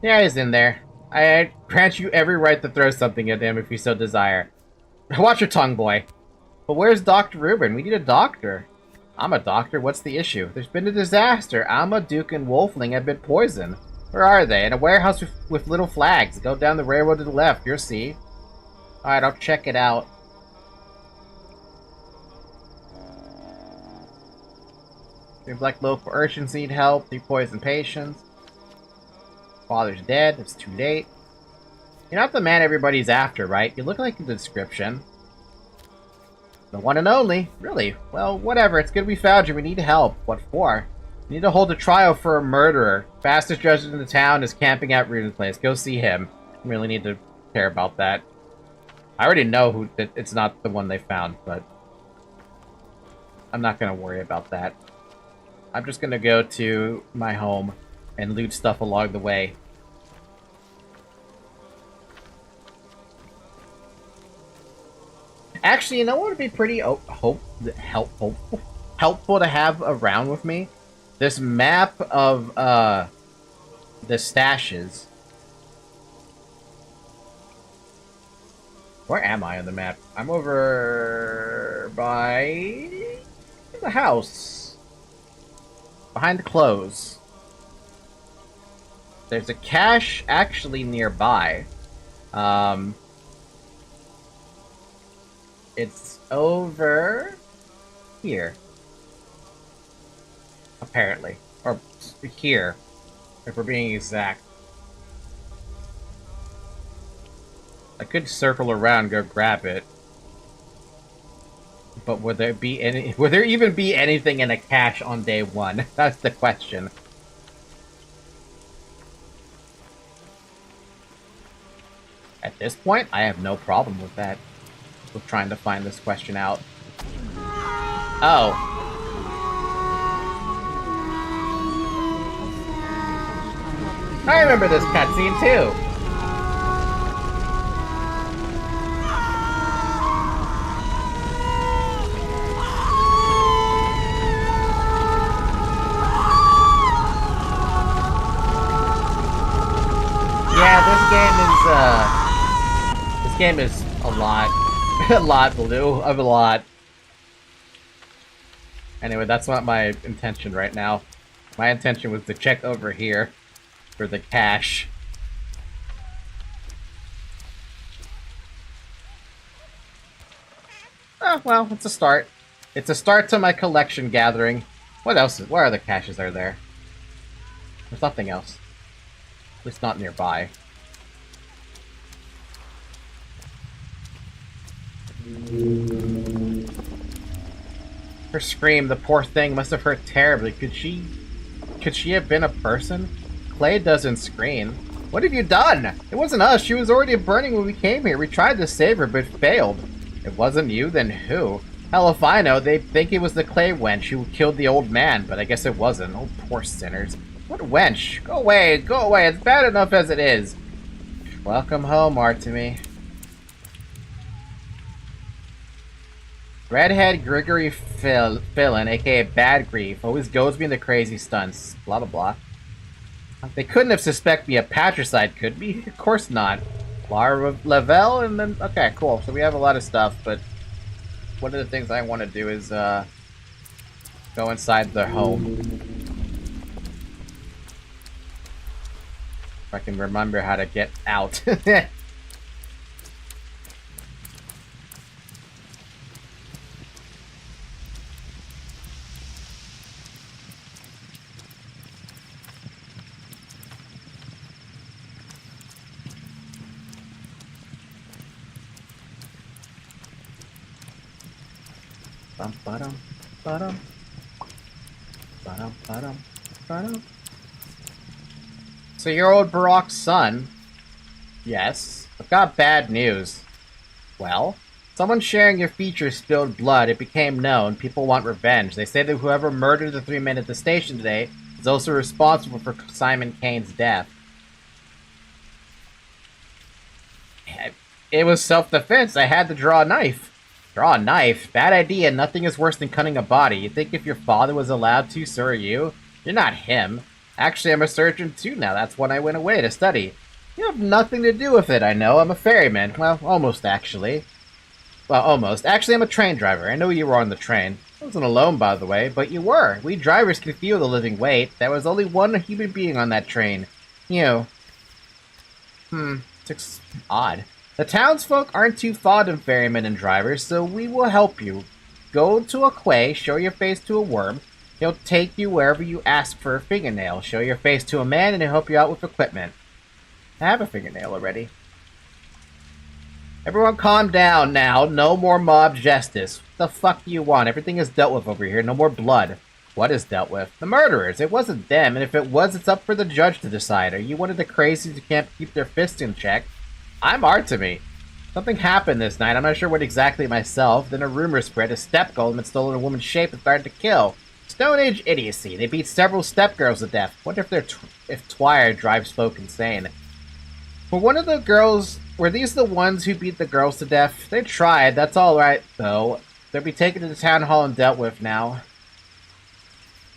Yeah, he's in there. I grant you every right to throw something at him if you so desire. Watch your tongue, boy. But where's Dr. Reuben? We need a doctor. I'm a doctor. What's the issue? There's been a disaster. Alma, Duke, and Wolfling have been poisoned. Where are they? In a warehouse with little flags. Go down the railroad to the left. You'll see. Alright, I'll check it out. Seems like local urchins need help. 3 poisoned patients. Father's dead. It's too late. You're not the man everybody's after, right? You look like the description. The one and only. Really? Well, whatever. It's good we found you. We need help. What for? We need to hold a trial for a murderer. Fastest judge in the town is camping at Reuben's place. Go see him. We really need to care about that. I already know who. It's not the one they found, but I'm not going to worry about that. I'm just going to go to my home and loot stuff along the way. Actually, you know what would be pretty helpful to have around with me? This map of the stashes. Where am I on the map? I'm over by the house. Behind the clothes. There's a cache actually nearby. It's over here. Apparently. Or here, if we're being exact. I could circle around, go grab it. But would there even be anything in a cache on day 1? That's the question. At this point, I have no problem with that. With trying to find this question out. Oh. I remember this cutscene too. This game is a lot. A lot, Blue. Of a lot. Anyway, that's not my intention right now. My intention was to check over here for the cache. Oh, well, it's a start. It's a start to my collection gathering. What else? What other caches are there? There's nothing else. At least not nearby. Her scream, the poor thing must have hurt terribly. Could she have been a person? Clay doesn't scream. What have you done? It wasn't us. She was already burning when we came here. We tried to save her, but failed. It wasn't you, then who? Hell if I know. They think it was the Clay wench who killed the old man, but I guess it wasn't. Oh, poor sinners. What wench? Go away, go away. It's bad enough as it is. Welcome home, Artemy. Redhead Gregory Fillin, aka Bad Grief, always goes me into crazy stunts. Blah blah blah. They couldn't have suspected me of patricide, could we? Of course not. Lara Lavelle, and then... Okay, cool. So we have a lot of stuff, but... one of the things I want to do is, go inside their home. If I can remember how to get out. So you're old Barack's son? Yes. I've got bad news. Well? Someone sharing your features spilled blood. It became known. People want revenge. They say that whoever murdered the 3 men at the station today is also responsible for Simon Kane's death. It was self-defense. I had to draw a knife. Draw a knife? Bad idea. Nothing is worse than cutting a body. You think if your father was allowed to, so are you? You're not him. Actually, I'm a surgeon too now. That's when I went away to study. You have nothing to do with it, I know. I'm a ferryman. Well, almost, actually. Well, almost. Actually, I'm a train driver. I know you were on the train. I wasn't alone, by the way, but you were. We drivers can feel the living weight. There was only one human being on that train. You. It's odd. The townsfolk aren't too fond of ferrymen and drivers, so we will help you. Go to a quay, show your face to a worm. He'll take you wherever you ask for a fingernail. Show your face to a man, and he'll help you out with equipment. I have a fingernail already. Everyone calm down now. No more mob justice. What the fuck do you want? Everything is dealt with over here. No more blood. What is dealt with? The murderers. It wasn't them, and if it was, it's up for the judge to decide. Are you one of the crazies who can't keep their fists in check? I'm Artemy. Something happened this night. I'm not sure what exactly myself. Then a rumor spread a step golem had stolen a woman's shape and started to kill. Stone Age idiocy. They beat several step girls to death. Wonder if Twire drives folk insane. Were these the ones who beat the girls to death? They tried. That's all right, though. They'll be taken to the town hall and dealt with now.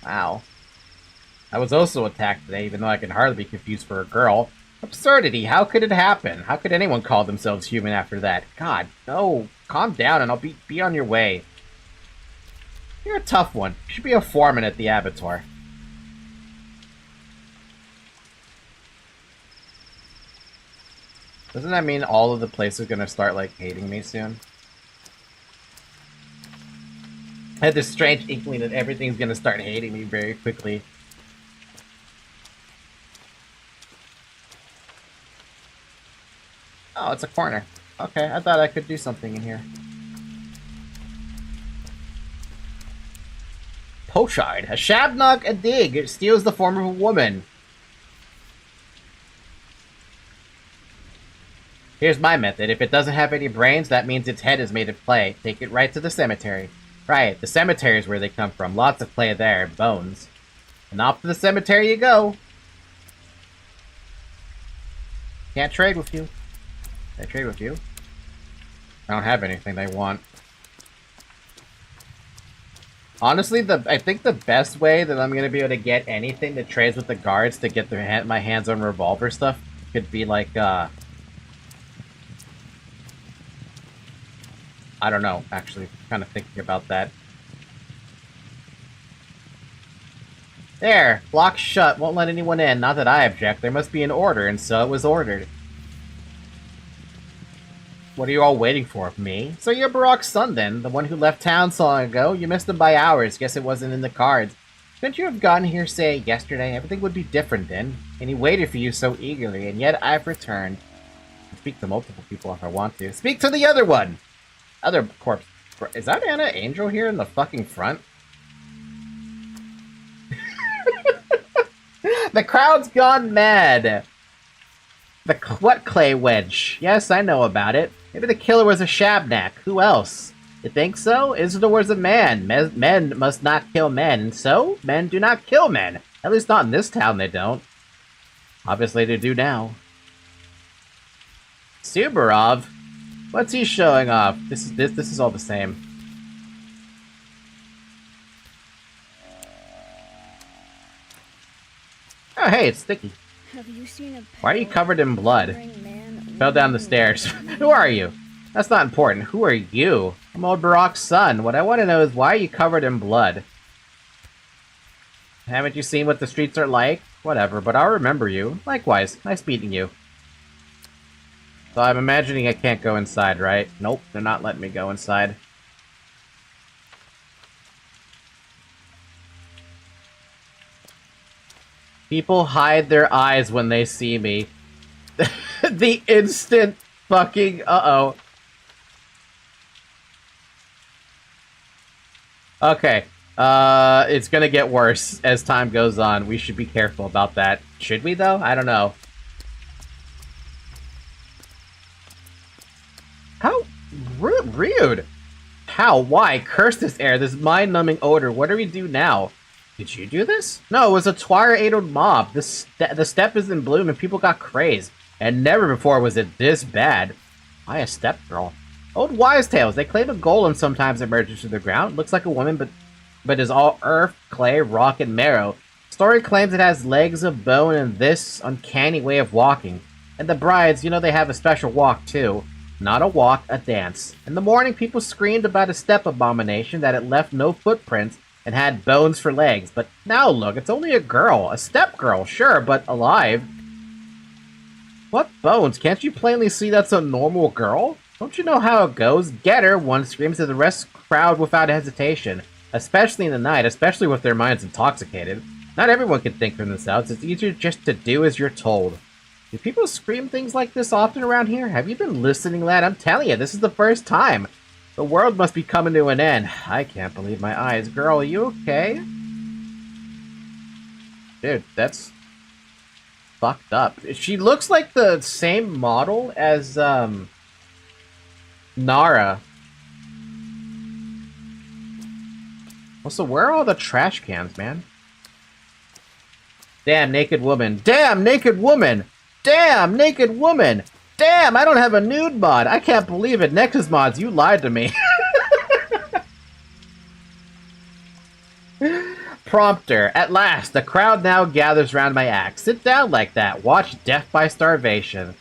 Wow. I was also attacked today, even though I can hardly be confused for a girl. Absurdity. How could it happen? How could anyone call themselves human after that? God, no. Calm down and I'll be on your way. You're a tough one. You should be a foreman at the abattoir. Doesn't that mean all of the places are gonna start, like, hating me soon? I had this strange inkling that everything's gonna start hating me very quickly. Oh, it's a corner. Okay, I thought I could do something in here. Pochard. A shabnog, a dig. It steals the form of a woman. Here's my method. If it doesn't have any brains, that means its head is made of clay. Take it right to the cemetery. Right, the cemetery is where they come from. Lots of clay there. Bones. And off to the cemetery you go. Can't trade with you. Can I trade with you? I don't have anything they want. Honestly, I think the best way that I'm gonna be able to get anything that trades with the guards to get my hands on revolver stuff could be like, I don't know, actually, kind of thinking about that. There! Blocked shut, won't let anyone in. Not that I object, there must be an order, and so it was ordered. What are you all waiting for? Me? So you're Barack's son then, the one who left town so long ago. You missed him by hours. Guess it wasn't in the cards. Couldn't you have gotten here, say, yesterday? Everything would be different then. And he waited for you so eagerly, and yet I've returned. I can speak to multiple people if I want to. Speak to the other one! Other corpse. Is that Anna Angel here in the fucking front? The crowd's gone mad. What clay wedge? Yes, I know about it. Maybe the killer was a shabnak. Who else? You think so? Isidore was a man. Men must not kill men, and so men do not kill men. At least not in this town, they don't. Obviously, they do now. Subarov? What's he showing off? This is all the same. Oh, hey, it's sticky. Have you seen a Why are you covered in blood? Fell down the stairs. Who are you? That's not important. Who are you? I'm old Barack's son. What I want to know is why are you covered in blood? Haven't you seen what the streets are like? Whatever, but I'll remember you. Likewise. Nice meeting you. So I'm imagining I can't go inside, right? Nope, they're not letting me go inside. People hide their eyes when they see me. The instant fucking uh-oh. Okay. It's gonna get worse as time goes on. We should be careful about that. Should we, though? I don't know. How rude. How? Why? Curse this air, this mind-numbing odor. What do we do now? Did you do this? No, it was a twilight-aided mob. The steppe is in bloom and people got crazed. And never before was it this bad. Why a steppe girl? Old wise tales. They claim a golem sometimes emerges from the ground. Looks like a woman, but is all earth, clay, rock, and marrow. Story claims it has legs of bone and this uncanny way of walking. And the brides, you know they have a special walk too. Not a walk, a dance. In the morning, people screamed about a steppe abomination that it left no footprints and had bones for legs. But now look, it's only a girl. A steppe girl, sure, but alive. What bones? Can't you plainly see that's a normal girl? Don't you know how it goes? Get her, one screams to the rest crowd without hesitation. Especially in the night, especially with their minds intoxicated. Not everyone can think for themselves. It's easier just to do as you're told. Do people scream things like this often around here? Have you been listening, lad? I'm telling you, this is the first time. The world must be coming to an end. I can't believe my eyes. Girl, are you okay? Dude, that's fucked up. She looks like the same model as, Nara. Also, where are all the trash cans, man? Damn, naked woman. Damn, naked woman! Damn, naked woman! Damn, I don't have a nude mod! I can't believe it. Nexus mods, you lied to me. Prompter. At last, the crowd now gathers round my axe. Sit down like that. Watch death by starvation.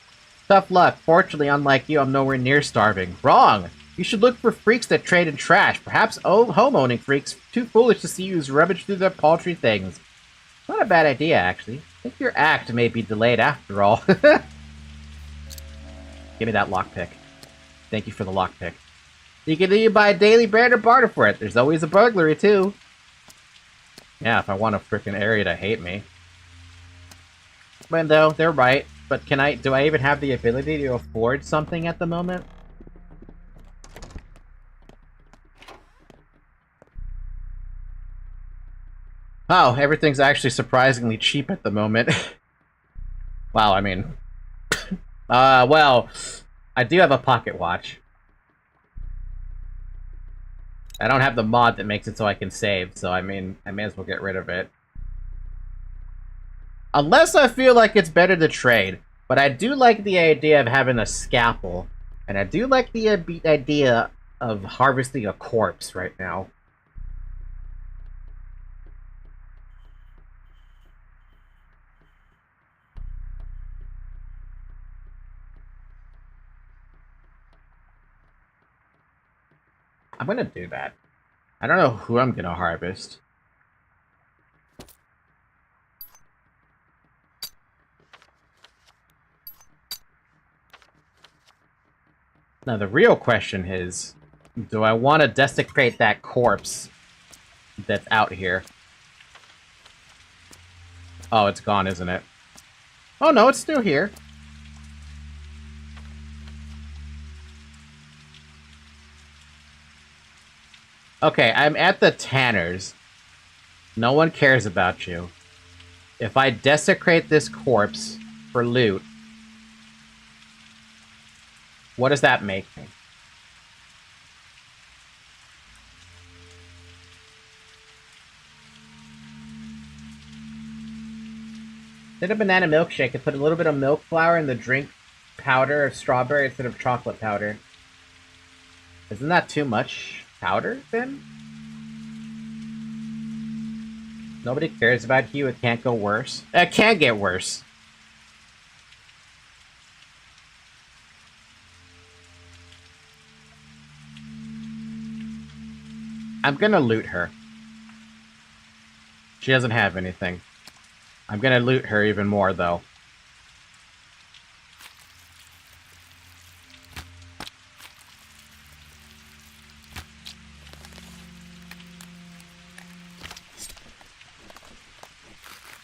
Tough luck. Fortunately, unlike you, I'm nowhere near starving. Wrong! You should look for freaks that trade in trash. Perhaps home-owning freaks too foolish to see you use rubbish through their paltry things. Not a bad idea, actually. I think your act may be delayed after all. Give me that lockpick. Thank you for the lockpick. You can either buy daily bread or barter for it. There's always a burglary, too. Yeah, if I want a frickin' area to hate me. But though, they're right. But do I even have the ability to afford something at the moment? Oh, everything's actually surprisingly cheap at the moment. Wow, I mean... well, I do have a pocket watch. I don't have the mod that makes it so I can save, so I mean, I may as well get rid of it. Unless I feel like it's better to trade. But I do like the idea of having a scalpel. And I do like the idea of harvesting a corpse right now. I'm gonna do that. I don't know who I'm gonna harvest. Now the real question is, do I want to desecrate that corpse that's out here? Oh, it's gone, isn't it? Oh no, it's still here. Okay, I'm at the Tanner's. No one cares about you. If I desecrate this corpse for loot, what does that make me? Did a banana milkshake and put a little bit of milk flour in the drink powder of strawberry instead of chocolate powder. Isn't that too much powder, then? Nobody cares about you, it can't go worse. It can get worse. I'm gonna loot her. She doesn't have anything. I'm gonna loot her even more, though.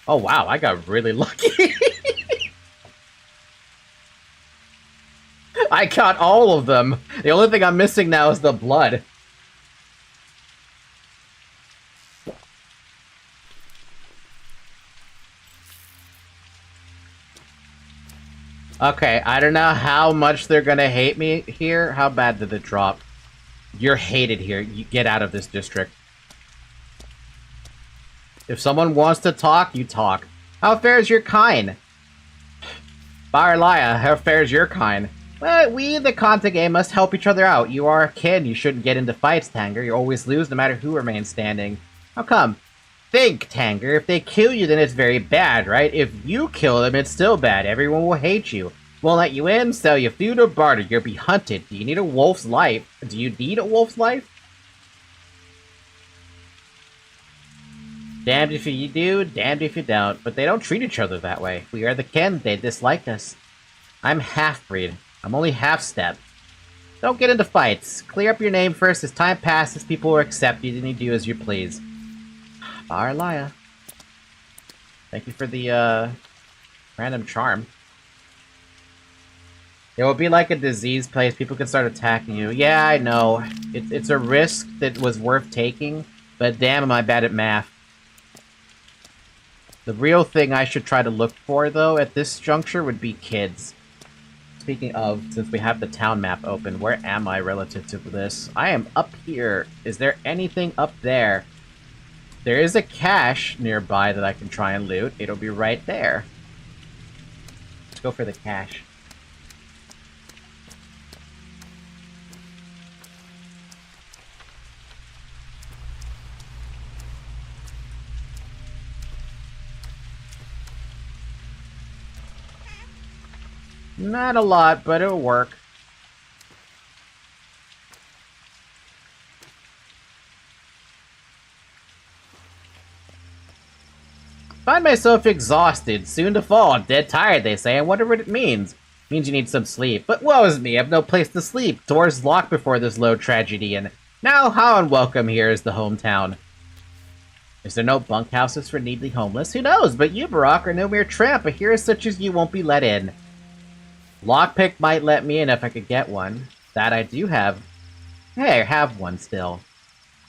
Oh wow, I got really lucky. I got all of them. The only thing I'm missing now is the blood. Okay, I don't know how much they're gonna hate me here. How bad did it drop? You're hated here. You get out of this district. If someone wants to talk, you talk. How fares your kind? Barlaya, how fares your kind? Well, we, the Kanta game, must help each other out. You are a kid, you shouldn't get into fights, Tanger. You always lose no matter who remains standing. How come? Think, Tanger. If they kill you, then it's very bad, right? If you kill them, it's still bad. Everyone will hate you. Won't let you in, sell you food or barter. You'll be hunted. Do you need a wolf's life? Do you need a wolf's life? Damned if you do, damned if you don't. But they don't treat each other that way. We are the kin. They dislike us. I'm half-breed. I'm only half-step. Don't get into fights. Clear up your name first. As time passes, people will accept you, then you do as you please. Barlaya. Thank you for the, random charm. It will be like a disease place. People can start attacking you. Yeah, I know. It's a risk that was worth taking, but damn am I bad at math. The real thing I should try to look for, though, at this juncture would be kids. Speaking of, since we have the town map open, where am I relative to this? I am up here. Is there anything up there? There is a cache nearby that I can try and loot. It'll be right there. Let's go for the cache. Not a lot, but it'll work. Find myself exhausted, soon to fall, dead tired, they say. I wonder what it means. Means you need some sleep. But woe is me, I have no place to sleep. Doors locked before this low tragedy, and now how unwelcome here is the hometown. Is there no bunkhouses for needly homeless? Who knows, but you, Barack, are no mere tramp. A hero such as you won't be let in. Lockpick might let me in if I could get one. That I do have. Hey, I have one still.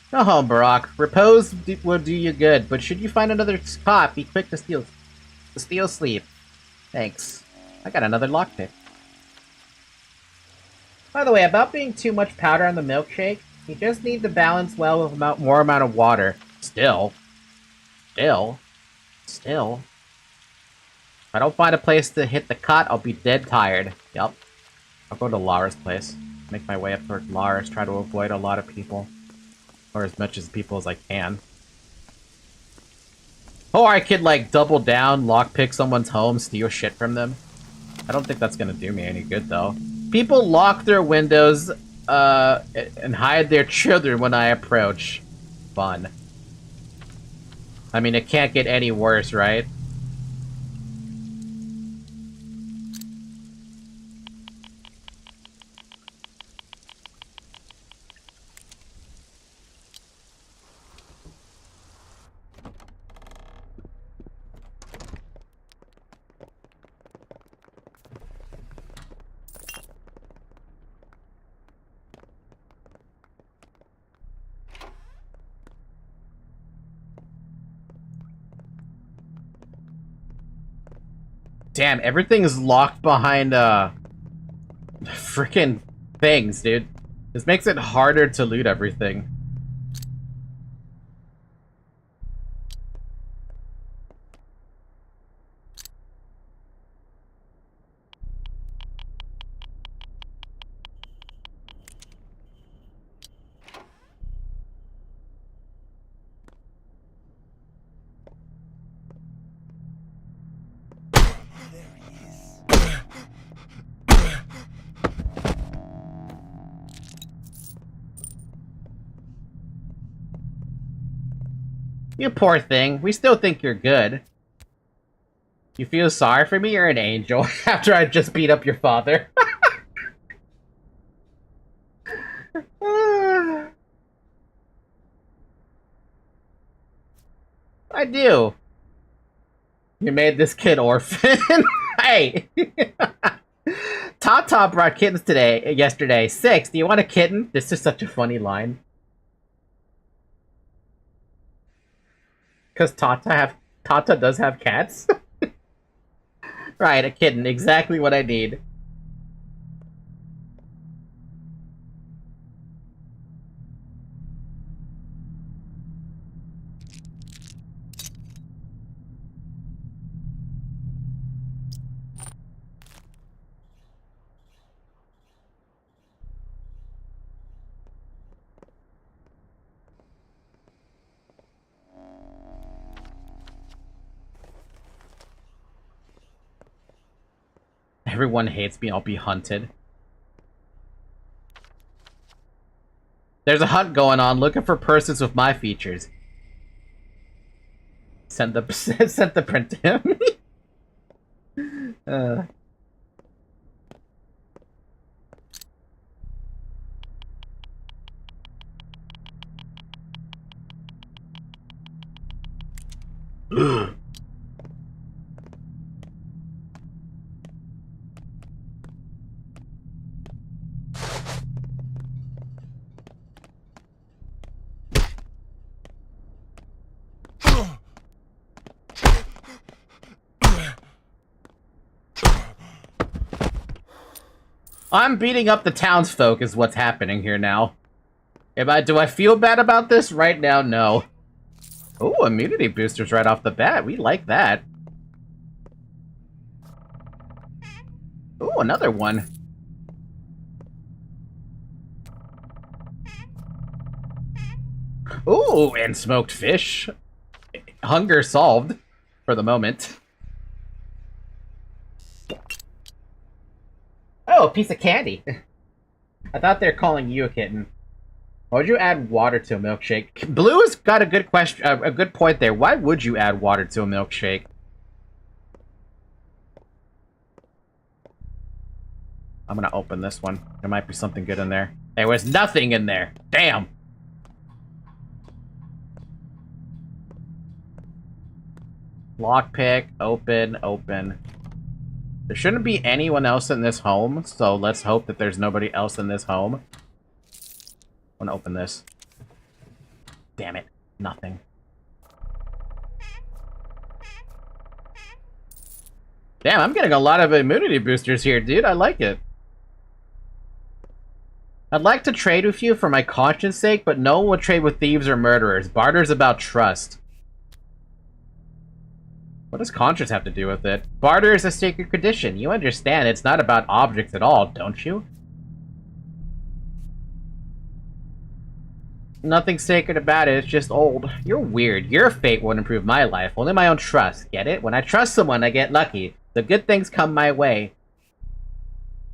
Go home, Barack. Repose will do you good, but should you find another spot, be quick to steal sleep. Thanks. I got another lockpick. By the way, about being too much powder on the milkshake, you just need to balance well with more amount of water. Still. If I don't find a place to hit the cot, I'll be dead tired. Yup. I'll go to Lara's place. Make my way up toward Lara's, try to avoid a lot of people. Or as much as people as I can. Or I could, like, double down, lockpick someone's home, steal shit from them. I don't think that's gonna do me any good, though. People lock their windows, and hide their children when I approach. Fun. I mean, it can't get any worse, right? Damn, everything is locked behind, freaking things, dude. This makes it harder to loot everything. You poor thing. We still think you're good. You feel sorry for me? You're an angel. After I just beat up your father. I do. You made this kid orphan? Hey! Tata brought kittens yesterday. 6, do you want a kitten? This is such a funny line. Because Tata does have cats? Right, a kitten. Exactly what I need. Everyone hates me, I'll be hunted. There's a hunt going on, looking for persons with my features. Send the print to him. I'm beating up the townsfolk is what's happening here now. Do I feel bad about this? Right now, no. Oh, immunity boosters right off the bat. We like that. Oh, another one. Ooh, and smoked fish. Hunger solved for the moment. Oh, a piece of candy. I thought they were calling you a kitten. Why would you add water to a milkshake? Blue has got a good question, a good point there. Why would you add water to a milkshake? I'm gonna open this one. There might be something good in there. There was nothing in there. Damn. Lockpick, open, open. There shouldn't be anyone else in this home, so let's hope that there's nobody else in this home. I'm gonna open this. Damn it. Nothing. Damn, I'm getting a lot of immunity boosters here, dude. I like it. I'd like to trade with you for my conscience sake, but no one will trade with thieves or murderers. Barter's about trust. What does conscience have to do with it? Barter is a sacred condition. You understand it's not about objects at all, don't you? Nothing sacred about it, it's just old. You're weird. Your fate won't improve my life, only my own trust. Get it? When I trust someone, I get lucky. The good things come my way.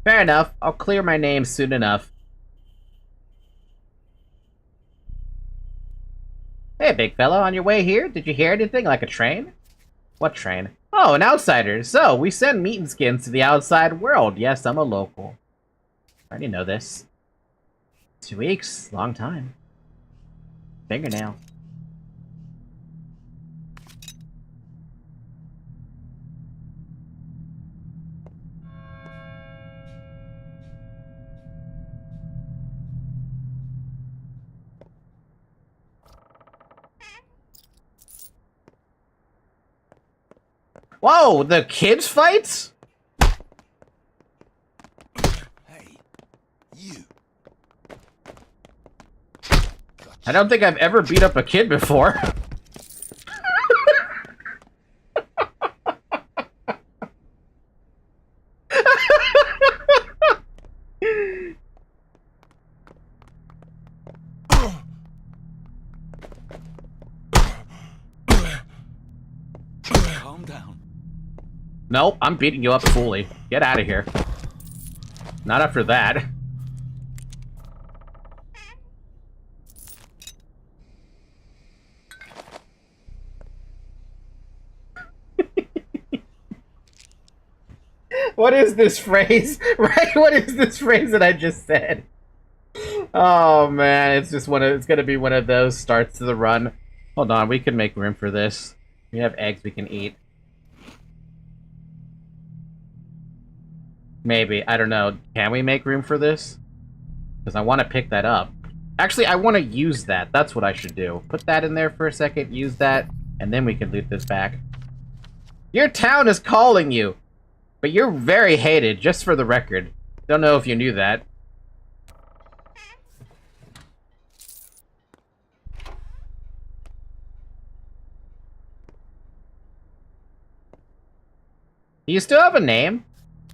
Fair enough. I'll clear my name soon enough. Hey, big fellow, on your way here? Did you hear anything like a train? What train? Oh, an outsider. So, we send meat and skins to the outside world. Yes, I'm a local. I already know this. 2 weeks. Long time. Fingernail. Whoa, the kids fights? Hey, you. I don't think I've ever beat up a kid before. Calm down. Nope, I'm beating you up fully. Get out of here. Not after that. What is this phrase? Right? What is this phrase that I just said? Oh man, it's just it's gonna be one of those starts to the run. Hold on, we can make room for this. We have eggs we can eat. Maybe, I don't know. Can we make room for this? Because I want to pick that up. Actually, I want to use that. That's what I should do. Put that in there for a second, use that, and then we can loot this back. Your town is calling you! But you're very hated, just for the record. Don't know if you knew that. Do you still have a name?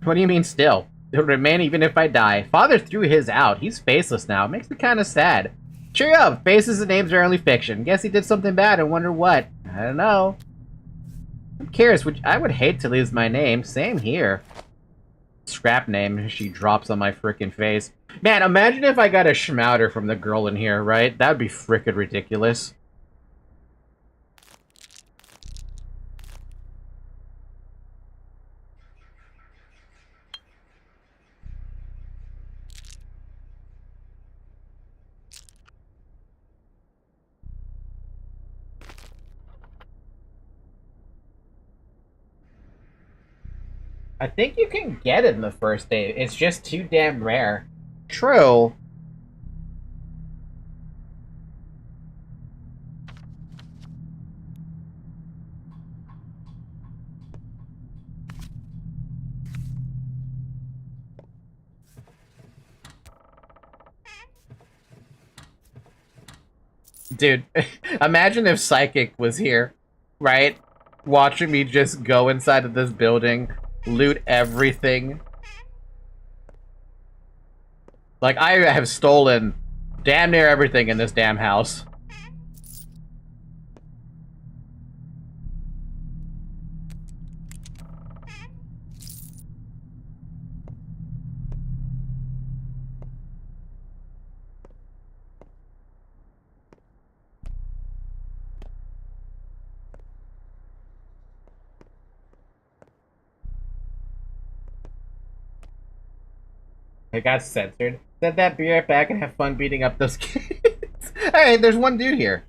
What do you mean still? It'll remain even if I die. Father threw his out. He's faceless now. Makes me kind of sad. Cheer up. Faces and names are only fiction. Guess he did something bad and wonder what. I don't know. I'm curious. I would hate to lose my name. Same here. Scrap name she drops on my frickin' face. Man, imagine if I got a schmouter from the girl in here, right? That'd be frickin' ridiculous. I think you can get it in the first day. It's just too damn rare. True. Dude, imagine if Psychic was here, right? Watching me just go inside of this building, loot everything. Like, I have stolen damn near everything in this damn house. It got censored. Said that, be right back and have fun beating up those kids. Hey, there's one dude here.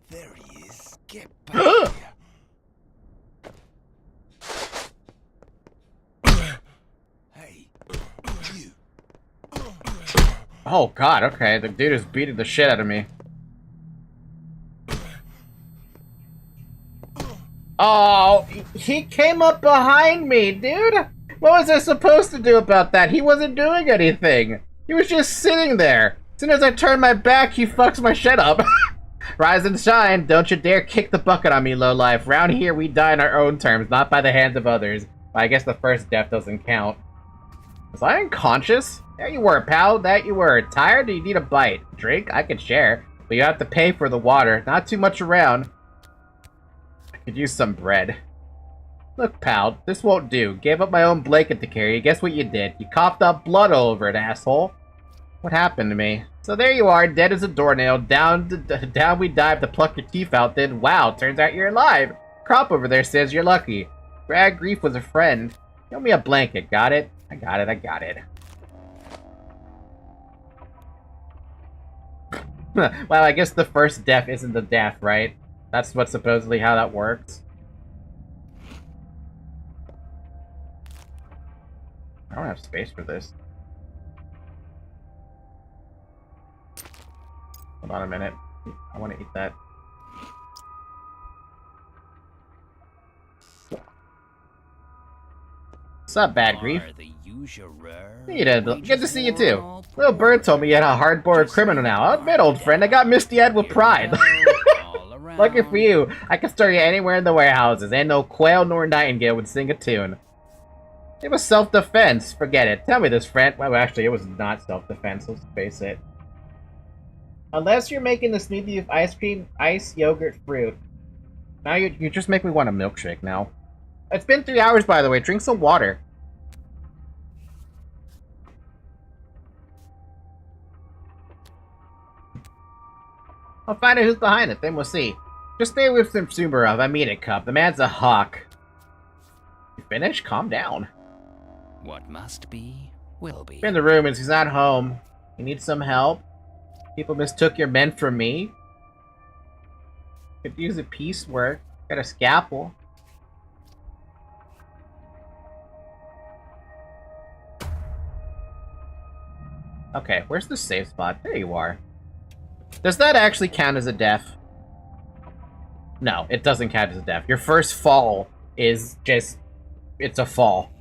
There he is. Get back here. Hey, you. Oh god, okay, the dude is beating the shit out of me. Oh, he came up behind me, dude! What was I supposed to do about that? He wasn't doing anything. He was just sitting there. As soon as I turn my back, he fucks my shit up. Rise and shine, don't you dare kick the bucket on me, lowlife. Round here, we die on our own terms, not by the hands of others. I guess the first death doesn't count. Was I unconscious? There you were, pal. That you were. Tired? Do you need a bite? Drink? I could share. But you have to pay for the water. Not too much around. I could use some bread. Look, pal, this won't do. Gave up my own blanket to carry. Guess what you did? You coughed up blood all over it, asshole. What happened to me? So there you are, dead as a doornail. Down we dive to pluck your teeth out then. Wow, turns out you're alive. Crop over there says you're lucky. Brad Grief was a friend. Give me a blanket, got it? I got it. Well, I guess the first death isn't the death, right? That's what supposedly how that works. I don't have space for this. Hold on a minute. I want to eat that. What's up, Bad Grief? Hey, good to see you too. Little Bird told me you had a hard-boiled criminal now. I'll admit, old friend, I got misty-eyed with pride. Lucky for you, I can store you anywhere in the warehouses. Ain't no quail nor nightingale would sing a tune. It was self-defense. Forget it. Tell me this, friend. Well, actually, it was not self-defense. Let's face it. Unless you're making the smoothie of ice cream, ice, yogurt, fruit. Now you just make me want a milkshake now. It's been 3 hours, by the way. Drink some water. I'll find out who's behind it, then we'll see. Just stay with some Sumarov. I mean it, Cup. The man's a hawk. You finished? Calm down. What must be, will be. In the room, and he's not home. You need some help? People mistook your men for me? Could use a piecework. Got a scalpel. Okay, where's the safe spot? There you are. Does that actually count as a death? No, it doesn't count as a death. Your first fall is just... it's a fall.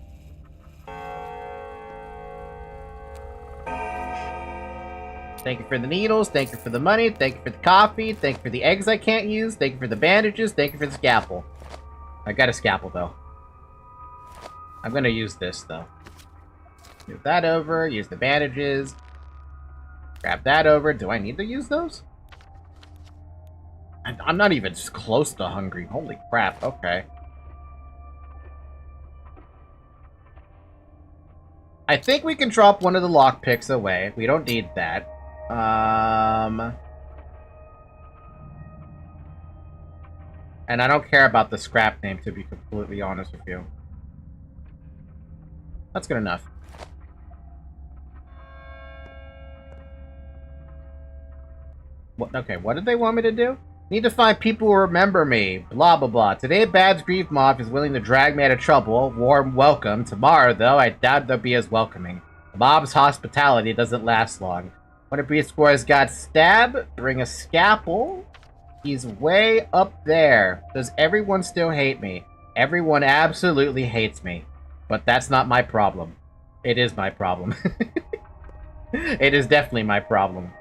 Thank you for the needles, thank you for the money, thank you for the coffee, thank you for the eggs I can't use, thank you for the bandages, thank you for the scalpel. I got a scalpel, though. I'm gonna use this, though. Move that over, use the bandages. Grab that over. Do I need to use those? I'm not even close to hungry. Holy crap, okay. I think we can drop one of the lockpicks away. We don't need that. And I don't care about the scrap name, to be completely honest with you. That's good enough. What, okay, what did they want me to do? Need to find people who remember me. Blah, blah, blah. Today, Bad's Grief Mob is willing to drag me out of trouble. Warm welcome. Tomorrow, though, I doubt they'll be as welcoming. The mob's hospitality doesn't last long. When a beast square's got stab, bring a scalpel. He's way up there. Does everyone still hate me? Everyone absolutely hates me. But that's not my problem. It is my problem. It is definitely my problem.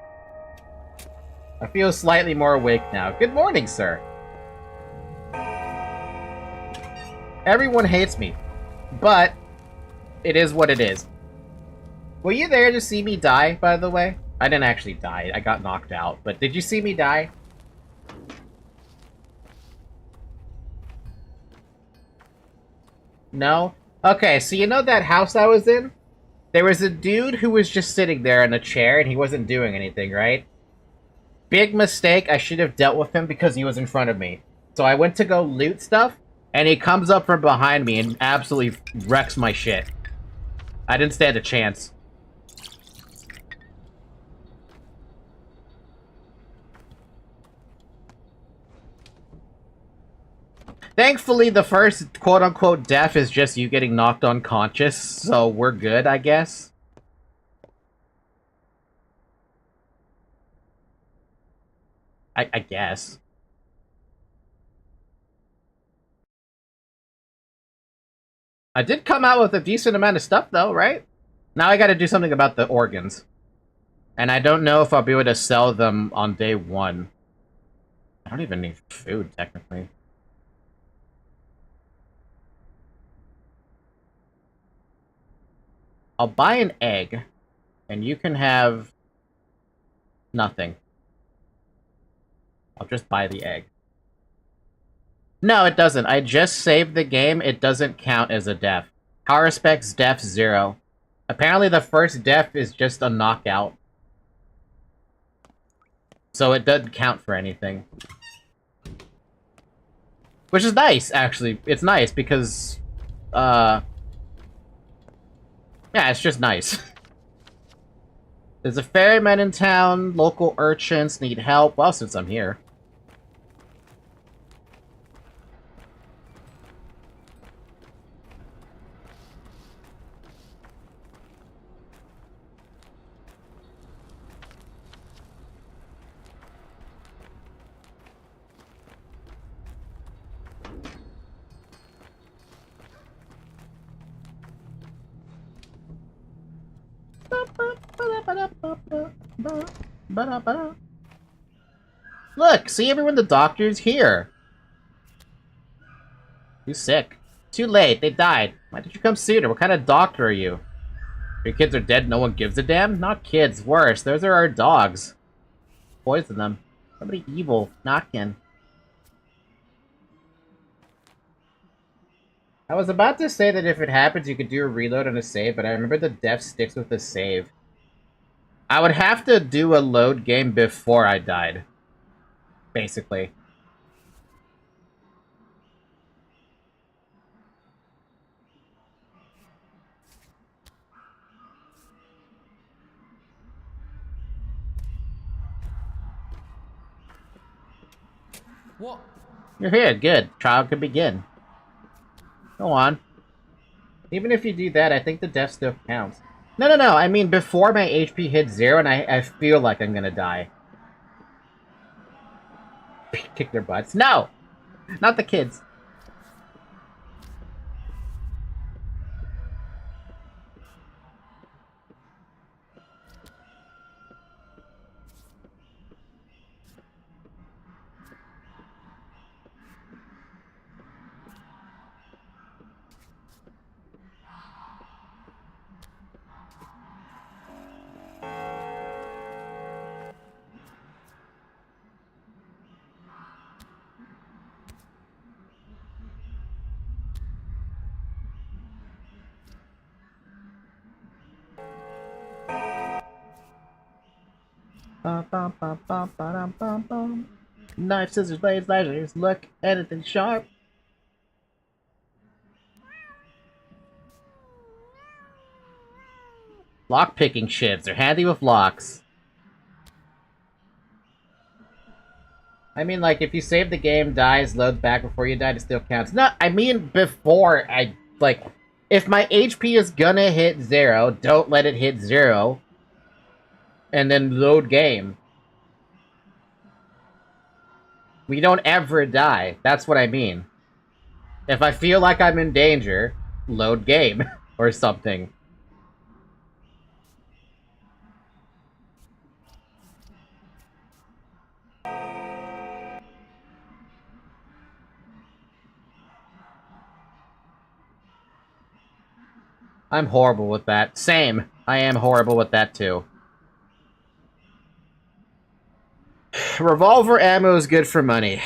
I feel slightly more awake now. Good morning, sir. Everyone hates me, but it is what it is. Were you there to see me die, by the way? I didn't actually die. I got knocked out, but did you see me die? No? Okay, so you know that house I was in? There was a dude who was just sitting there in a chair and he wasn't doing anything, right? Big mistake, I should have dealt with him because he was in front of me. So I went to go loot stuff, and he comes up from behind me and absolutely wrecks my shit. I didn't stand a chance. Thankfully, the first quote-unquote death is just you getting knocked unconscious, so we're good, I guess. I guess. I did come out with a decent amount of stuff, though, right? Now I gotta do something about the organs. And I don't know if I'll be able to sell them on day one. I don't even need food, technically. I'll buy an egg, and you can have nothing. I'll just buy the egg. No, it doesn't. I just saved the game. It doesn't count as a death. Power specs death 0. Apparently the first death is just a knockout. So it doesn't count for anything. Which is nice, actually. It's nice because, yeah, it's just nice. There's a ferryman in town. Local urchins need help. Well, since I'm here. Look, see everyone, the doctor's here. Who's sick? Too late, they died. Why did you come sooner? What kind of doctor are you? Your kids are dead, no one gives a damn? Not kids, worse, those are our dogs. Poison them. Somebody evil, knocking. I was about to say that if it happens you could do a reload and a save, but I remember the death sticks with the save. I would have to do a load game before I died. Basically. What? You're here, good. Trial can begin. Go on. Even if you do that, I think the death still counts. No, I mean before my HP hits 0 and I feel like I'm gonna die. Kick their butts. No! Not the kids. Knife, scissors, blades, lasers. Look, anything sharp. Lock-picking shivs. They're handy with locks. I mean, like, if you save the game, dies, loads back before you died, it still counts. No, I mean before I, like, if my HP is gonna hit 0, don't let it hit 0. And then load game. We don't ever die. That's what I mean. If I feel like I'm in danger, load game. Or something. I'm horrible with that. Same. I am horrible with that too. Revolver ammo is good for money.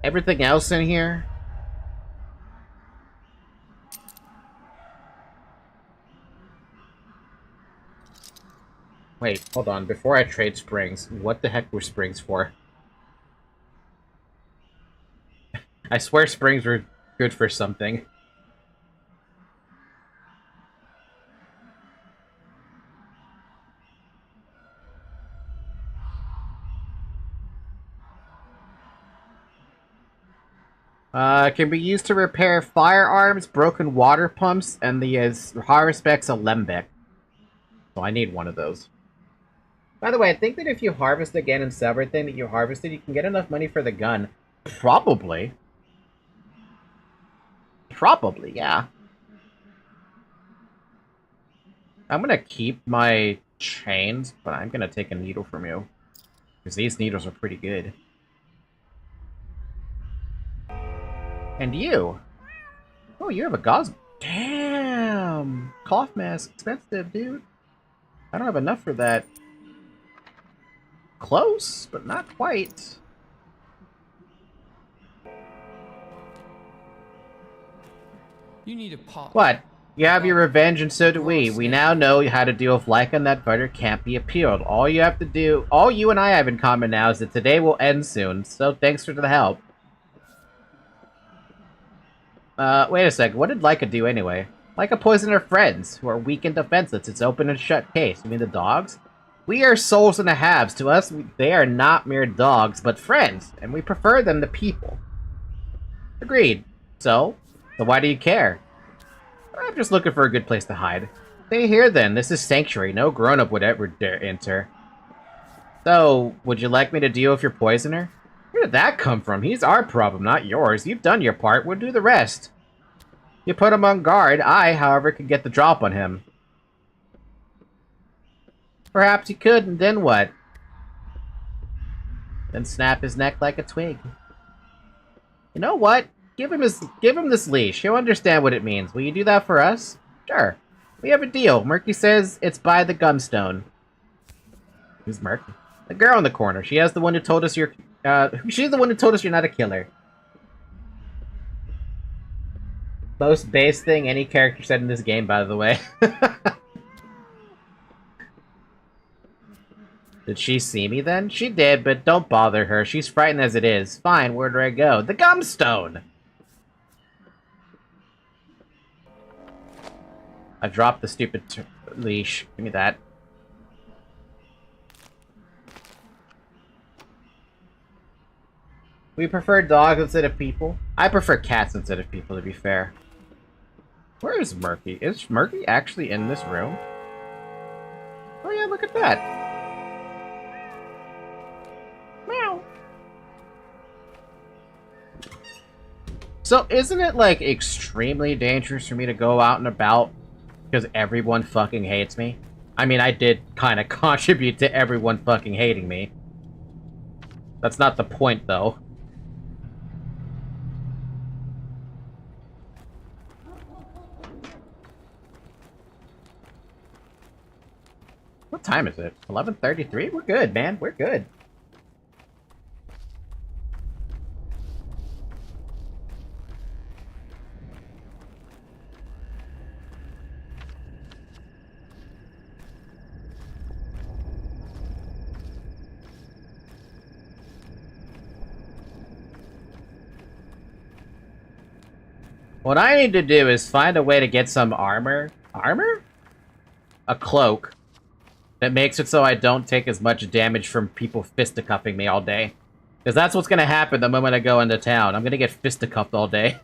Everything else in here? Wait, hold on. Before I trade springs, what the heck were springs for? I swear springs were good for something. Can be used to repair firearms, broken water pumps, and the harvest alembic. So I need one of those. By the way, I think that if you harvest again and sell everything that you harvested, you can get enough money for the gun. Probably. Probably, yeah. I'm gonna keep my chains, but I'm gonna take a needle from you. Because these needles are pretty good. And you! Oh, you have a gauze... Damn! Cloth mask. Expensive, dude. I don't have enough for that. Close, but not quite. You need a pot. What? You have your revenge and so do we. We now know how to deal with Lycan. That butter can't be appealed. All you have to do... All you and I have in common now is that today will end soon. So thanks for the help. Wait a sec. What did Lyca do anyway? Lyca poisoned her friends, who are weak and defenseless. It's open and shut case. You mean the dogs? We are souls and a halves. To us, they are not mere dogs, but friends, and we prefer them to people. Agreed. So why do you care? I'm just looking for a good place to hide. Stay here then. This is sanctuary. No grown-up would ever dare enter. So, would you like me to deal with your poisoner? Where did that come from? He's our problem, not yours. You've done your part. We'll do the rest. You put him on guard. I, however, could get the drop on him. Perhaps you could, and then what? Then snap his neck like a twig. You know what? Give him this leash. He'll understand what it means. Will you do that for us? Sure. We have a deal. Murky says it's by the gumstone. Who's Murky? The girl in the corner. She has the one who told us you're she's the one who told us you're not a killer. Most base thing any character said in this game, by the way. Did she see me then? She did, but don't bother her. She's frightened as it is. Fine, where do I go? The gumstone! I dropped the stupid leash. Give me that. We prefer dogs instead of people. I prefer cats instead of people, to be fair. Where is Murky? Is Murky actually in this room? Oh yeah, look at that. Meow. So isn't it, like, extremely dangerous for me to go out and about because everyone fucking hates me? I mean, I did kind of contribute to everyone fucking hating me. That's not the point, though. What time is it? 11:33? We're good, man. We're good. What I need to do is find a way to get some armor. Armor? A cloak. That makes it so I don't take as much damage from people fisticuffing me all day. Because that's what's gonna happen the moment I go into town. I'm gonna get fisticuffed all day.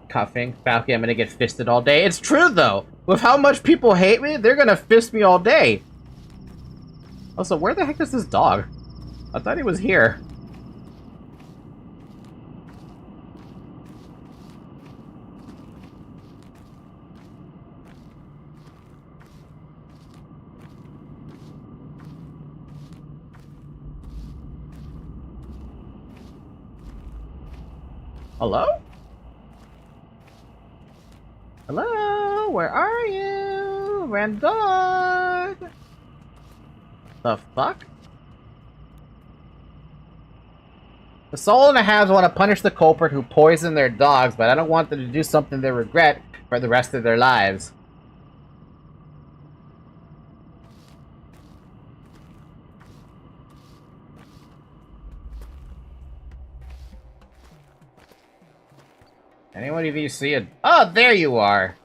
Cuffing. Falky, I'm gonna get fisted all day. It's true, though! With how much people hate me, they're gonna fist me all day! Also, where the heck is this dog? I thought he was here. Hello? Hello? Where are you? Random dog! The fuck? The soul and a halves want to punish the culprit who poisoned their dogs, but I don't want them to do something they regret for the rest of their lives. Anyone of you see it? Oh, there you are!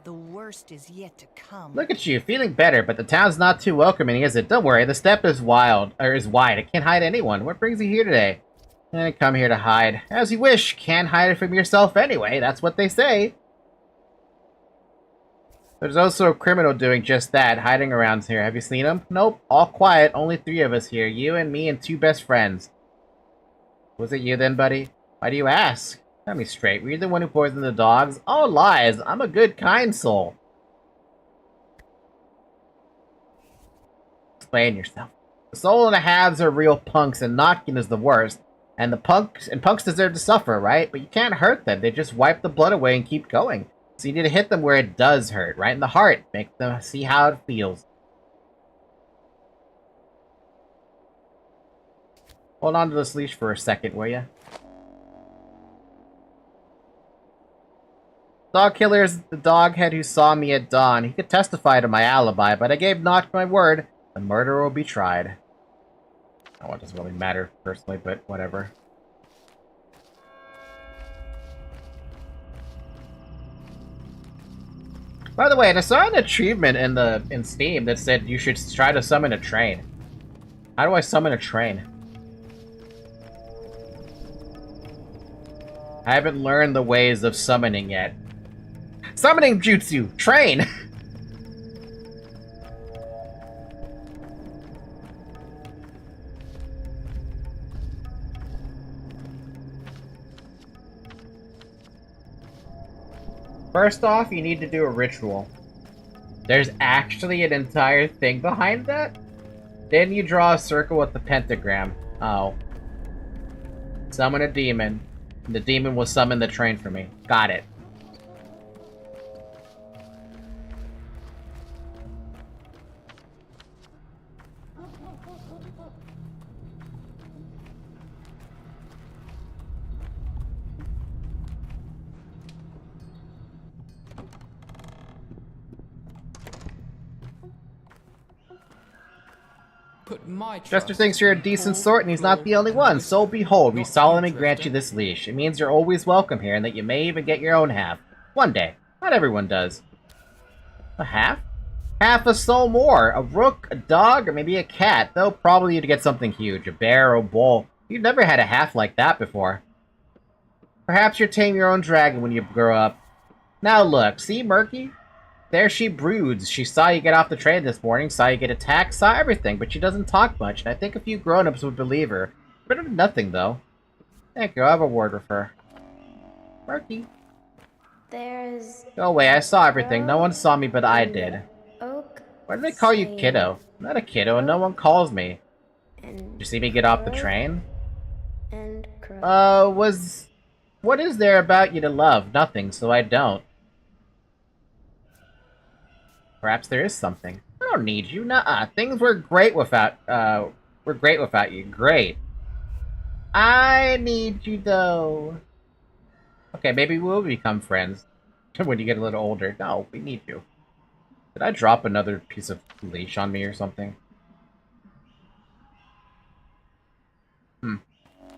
The worst is yet to come. Look at you, feeling better, but the town's not too welcoming, is it? Don't worry, the steppe is wide. It can't hide anyone. What brings you here today? Come here to hide. As you wish. Can't hide it from yourself anyway. That's what they say. There's also a criminal doing just that, hiding around here. Have you seen him? Nope. All quiet. Only 3 of us here. You and me and 2 best friends. Was it you then, buddy? Why do you ask? Tell me straight. Were you the one who poisoned the dogs? All lies. I'm a good, kind soul. Explain yourself. The soul and the halves are real punks, and Notkin is the worst. And punks deserve to suffer, right? But you can't hurt them. They just wipe the blood away and keep going. So you need to hit them where it does hurt, right in the heart. Make them see how it feels. Hold on to this leash for a second, will ya? Dog killer is the doghead who saw me at dawn. He could testify to my alibi, but I gave Noct my word. The murderer will be tried. Oh, it doesn't really matter personally, but whatever. By the way, I saw an achievement in Steam that said you should try to summon a train. How do I summon a train? I haven't learned the ways of summoning yet. Summoning jutsu! Train! First off, you need to do a ritual. There's actually an entire thing behind that? Then you draw a circle with the pentagram. Oh. Summon a demon. And the demon will summon the train for me. Got it. Put my Chester thinks you're a decent sort, and he's not the only one. So behold, we solemnly grant you this leash. It means you're always welcome here, and that you may even get your own half. One day. Not everyone does. A half? Half a soul more. A rook, a dog, or maybe a cat. Though probably you'd get something huge. A bear or a bull. You've never had a half like that before. Perhaps you'll tame your own dragon when you grow up. Now look, see Murky? There she broods. She saw you get off the train this morning, saw you get attacked, saw everything, but she doesn't talk much, and I think a few grown-ups would believe her. Better than nothing, though. Thank you, I'll have a word with her. Murky. There's... Go away, I saw everything. No one saw me, but I did. Oak. Why do they call you kiddo? I'm not a kiddo, and no one calls me. Did you see me get off the train? And What is there about you to love? Nothing, so I don't. Perhaps there is something. I don't need you. Nuh-uh. Things were great without, you. Great. I need you, though. Okay, maybe we'll become friends when you get a little older. No, we need you. Did I drop another piece of leash on me or something?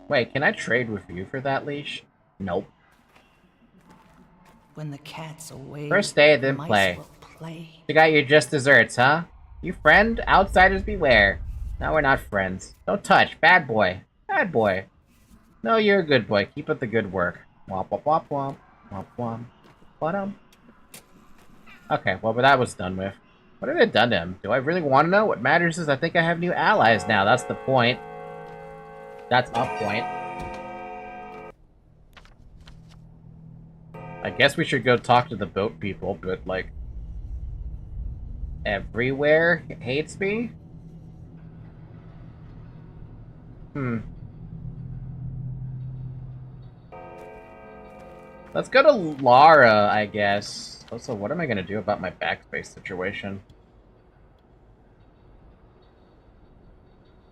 Wait, can I trade with you for that leash? Nope. When the cat's away, First day, then mice play. will play. You got your just desserts, huh? You friend? Outsiders beware. Now we're not friends. Don't touch. Bad boy. Bad boy. No, you're a good boy. Keep up the good work. Womp womp womp womp. Womp womp. What Okay, well, but that was done with. What have they done to him? Do I really want to know? What matters is I think I have new allies now. That's the point. That's a point. I guess we should go talk to the boat people, but, like... everywhere hates me? Let's go to Lara, I guess. Also, what am I gonna do about my backspace situation?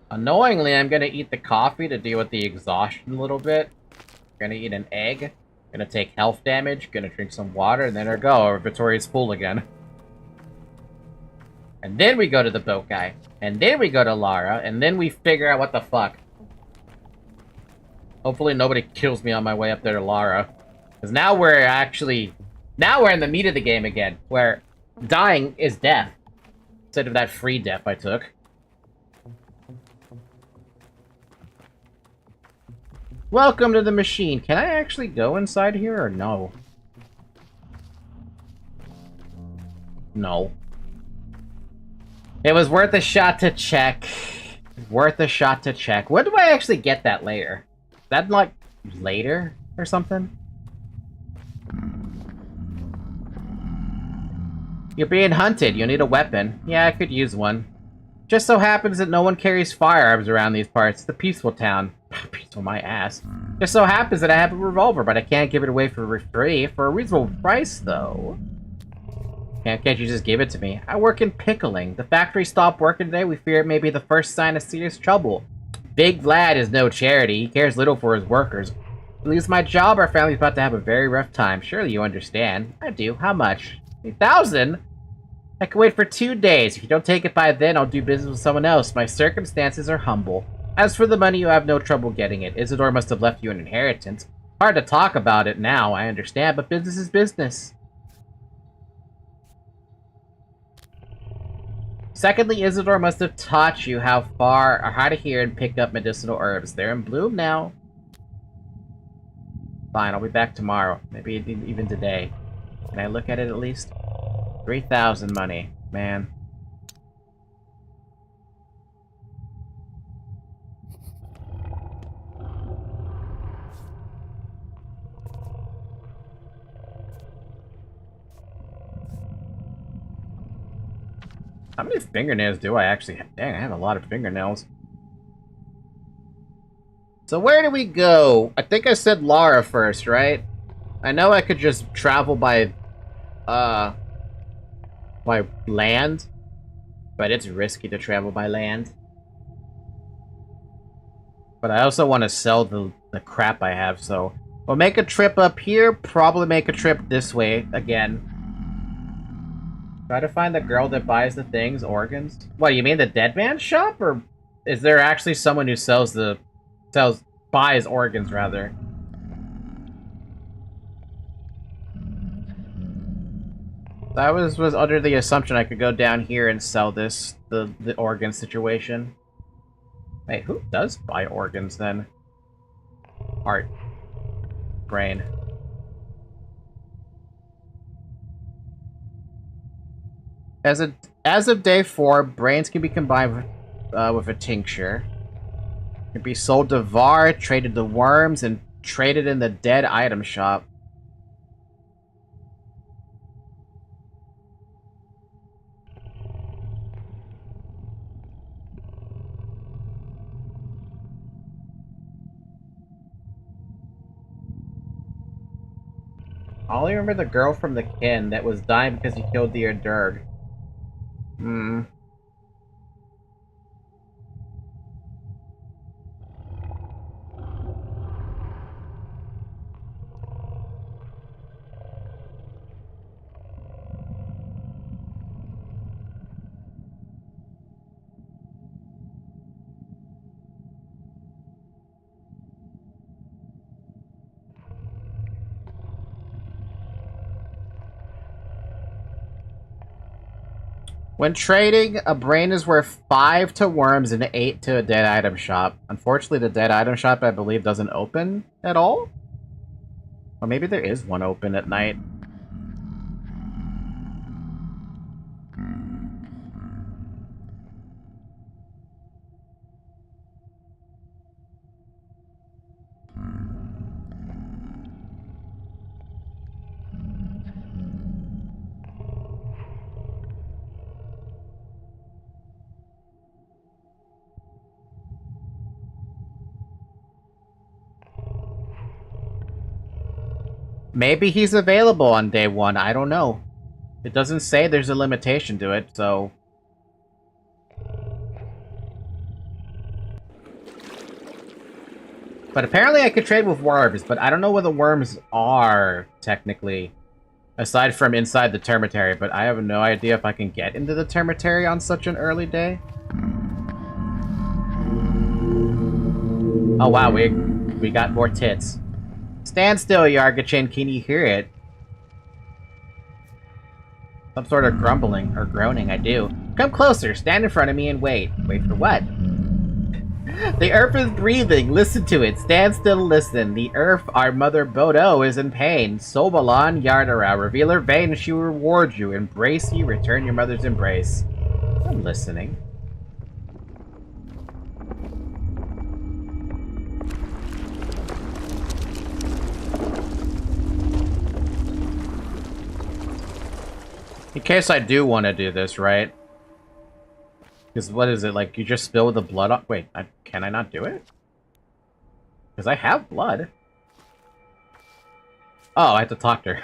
Annoyingly, I'm gonna eat the coffee to deal with the exhaustion a little bit. Gonna eat an egg. Gonna take health damage. Gonna drink some water, and then there go. Our inventory's full again. And then we go to the boat guy. And then we go to Lara. And then we figure out what the fuck. Hopefully nobody kills me on my way up there to Lara. Because now we're actually... now we're in the meat of the game again. Where dying is death. Instead of that free death I took. Welcome to the machine. Can I actually go inside here or no? No. It was worth a shot to check. Worth a shot to check. When do I actually get that later? Is that, like, later or something? You're being hunted. You need a weapon. Yeah, I could use one. Just so happens that no one carries firearms around these parts. It's a peaceful town. Peaceful my ass. Just so happens that I have a revolver, but I can't give it away for free. For a reasonable price, though. Can't you just give it to me? I work in pickling. The factory stopped working today. We fear it may be the first sign of serious trouble. Big Vlad is no charity. He cares little for his workers. At least my job, our family's about to have a very rough time. Surely you understand. I do. How much? 8,000? I can wait for 2 days. If you don't take it by then, I'll do business with someone else. My circumstances are humble. As for the money, you have no trouble getting it. Isidore must have left you an inheritance. Hard to talk about it now, I understand, but business is business. Secondly, Isidore must have taught you how to hear and pick up medicinal herbs. They're in bloom now. Fine, I'll be back tomorrow. Maybe even today. Can I look at it at least? 3,000 money. Man. How many fingernails do I actually have? Dang, I have a lot of fingernails. So where do we go? I think I said Lara first, right? I know I could just travel by land, but it's risky to travel by land. But I also want to sell the crap I have, so we'll make a trip up here, probably make a trip this way again. Try to find the girl that buys the things, organs. What, you mean the dead man's shop? Or is there actually someone who buys organs, rather? That was under the assumption I could go down here and sell this, the organ situation. Wait, who does buy organs, then? Art. Brain. As of day 4, brains can be combined with a tincture. It can be sold to Var, traded to worms, and traded in the dead item shop. I only remember the girl from the kin that was dying because he killed the Durg. When trading, a brain is worth 5 to worms and 8 to a dead item shop. Unfortunately, the dead item shop, I believe, doesn't open at all? Or maybe there is one open at night. Maybe he's available on day 1, I don't know. It doesn't say there's a limitation to it, so... But apparently I could trade with worms, but I don't know where the worms are, technically. Aside from inside the termitary, but I have no idea if I can get into the termitary on such an early day. Oh wow, we got more tits. Stand still, Yargachin, can you hear it? Some sort of grumbling, or groaning, I do. Come closer, stand in front of me and wait. Wait for what? The earth is breathing, listen to it. Stand still and listen. The earth, our mother Bodo, is in pain. Sobalan Yardara, reveal her vein and she will reward you. Embrace you, return your mother's embrace. I'm listening. In case I do want to do this, right? Because what is it, like, you just spill the blood on... Wait, can I not do it? Because I have blood. Oh, I have to talk to her.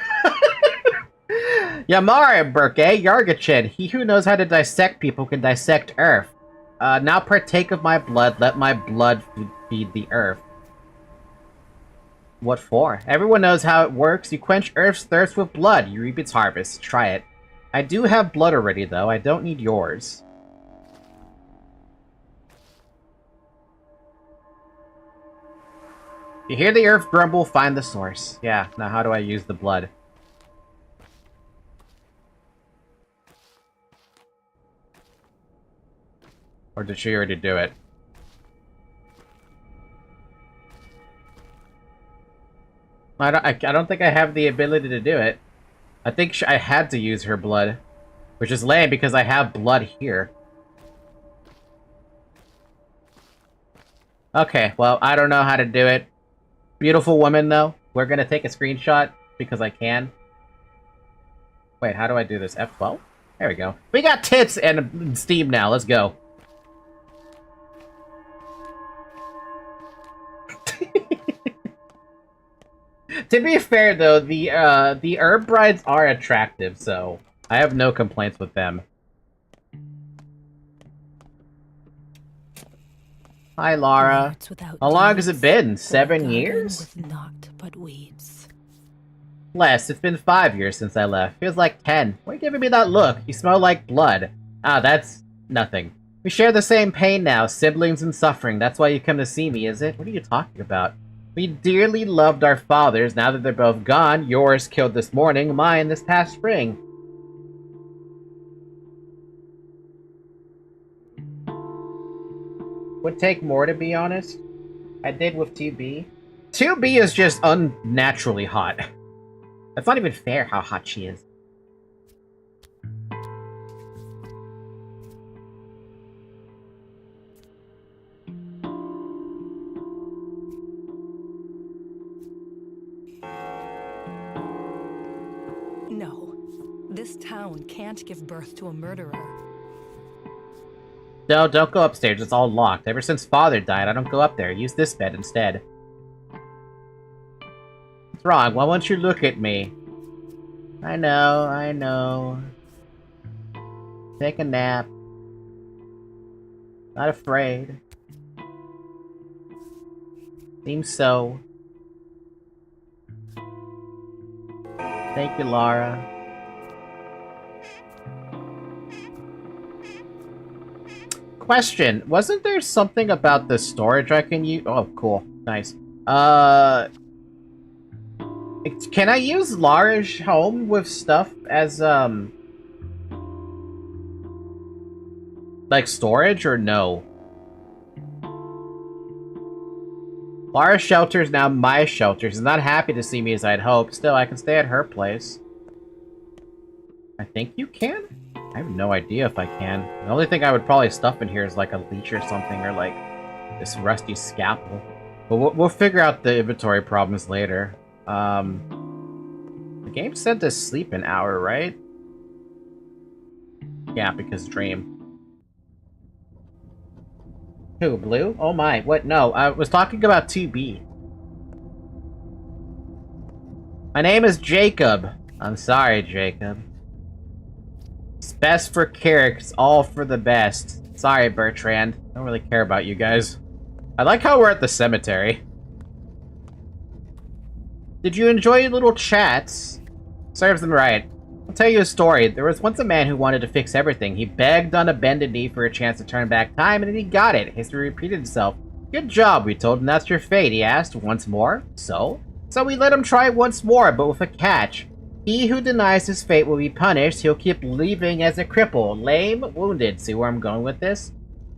Yamara Burke, Yargachin, he who knows how to dissect people can dissect Earth. Now partake of my blood. Let my blood feed the earth. What for? Everyone knows how it works. You quench Earth's thirst with blood. You reap its harvest. Try it. I do have blood already, though. I don't need yours. You hear the earth grumble, find the source. Yeah, now how do I use the blood? Or did she already do it? I don't think I have the ability to do it. I think I had to use her blood. Which is lame because I have blood here. Okay, well, I don't know how to do it. Beautiful woman, though. We're gonna take a screenshot because I can. Wait, how do I do this? F12? There we go. We got tits and Steam now. Let's go. To be fair, though, the herb brides are attractive, so I have no complaints with them. Hi, Lara. How long has it been? 7 years? With naught but weeds. Less. It's been 5 years since I left. Feels like 10. Why are you giving me that look? You smell like blood. Ah, that's nothing. We share the same pain now, siblings and suffering. That's why you come to see me, is it? What are you talking about? We dearly loved our fathers. Now that they're both gone, yours killed this morning, mine this past spring. Would take more, to be honest. I did with 2B. 2B is just unnaturally hot. That's not even fair how hot she is. No. This town can't give birth to a murderer. No, don't go upstairs. It's all locked. Ever since Father died, I don't go up there. Use this bed instead. What's wrong? Why won't you look at me? I know. Take a nap. Not afraid. Seems so. Thank you, Lara. Question, wasn't there something about the storage I can use? Oh, cool. Nice. Can I use Lara's home with stuff as, like storage or no? Lara's shelter is now my shelter. She's not happy to see me as I'd hoped. Still, I can stay at her place. I think you can? I have no idea if I can. The only thing I would probably stuff in here is like a leech or something, or like this rusty scalpel. But we'll figure out the inventory problems later. The game said to sleep an hour, right? Yeah, because dream. Who, Blue? Oh my, what? No, I was talking about 2B. My name is Jacob. I'm sorry, Jacob. It's best for Carrick, it's all for the best. Sorry, Bertrand. I don't really care about you guys. I like how we're at the cemetery. Did you enjoy your little chats? Serves them right. I'll tell you a story. There was once a man who wanted to fix everything. He begged on a bended knee for a chance to turn back time, and then he got it. History repeated itself. Good job, we told him. That's your fate, he asked. Once more? So we let him try once more, but with a catch. He who denies his fate will be punished. He'll keep leaving as a cripple, lame, wounded. See where I'm going with this?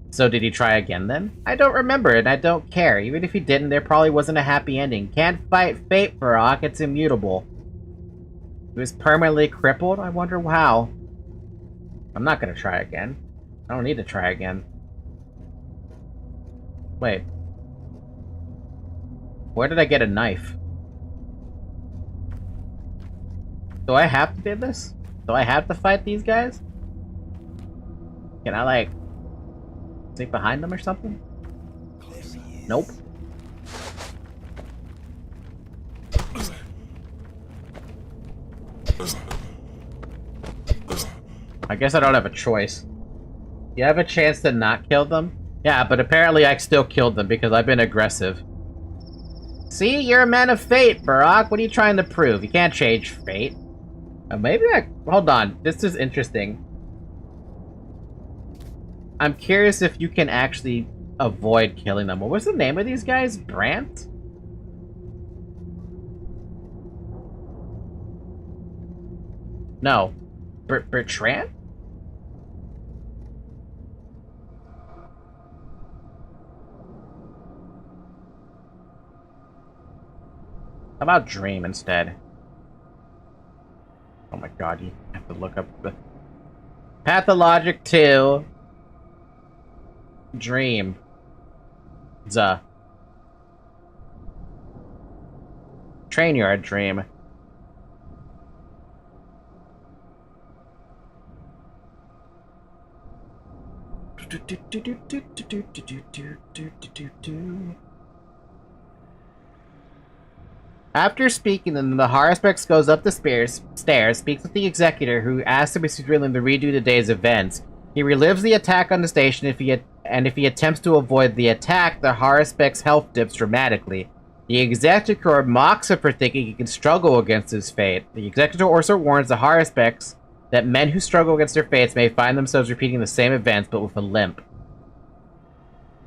So did he try again then? I don't remember and I don't care. Even if he didn't, there probably wasn't a happy ending. Can't fight fate, Farak. It's immutable. He was permanently crippled? I wonder how. I'm not gonna try again. I don't need to try again. Wait. Where did I get a knife? Do I have to do this? Do I have to fight these guys? Can I, like, sneak behind them or something? Nope. I guess I don't have a choice. You have a chance to not kill them? Yeah, but apparently I still killed them because I've been aggressive. See? You're a man of fate, Barack. What are you trying to prove? You can't change fate. Maybe I... Hold on. This is interesting. I'm curious if you can actually avoid killing them. What was the name of these guys? Brant? No. Bertrand? How about Dream instead? Oh my god, you have to look up the... Pathologic 2. Dream. Zuh. Train Yard Dream. After speaking, then the Haruspex goes up the stairs, speaks with the Executor, who asks if he's willing to redo the day's events. He relives the attack on the station if he attempts to avoid the attack, the Haruspec's health dips dramatically. The Executor mocks him for thinking he can struggle against his fate. The Executor also warns the Haruspex that men who struggle against their fates may find themselves repeating the same events but with a limp.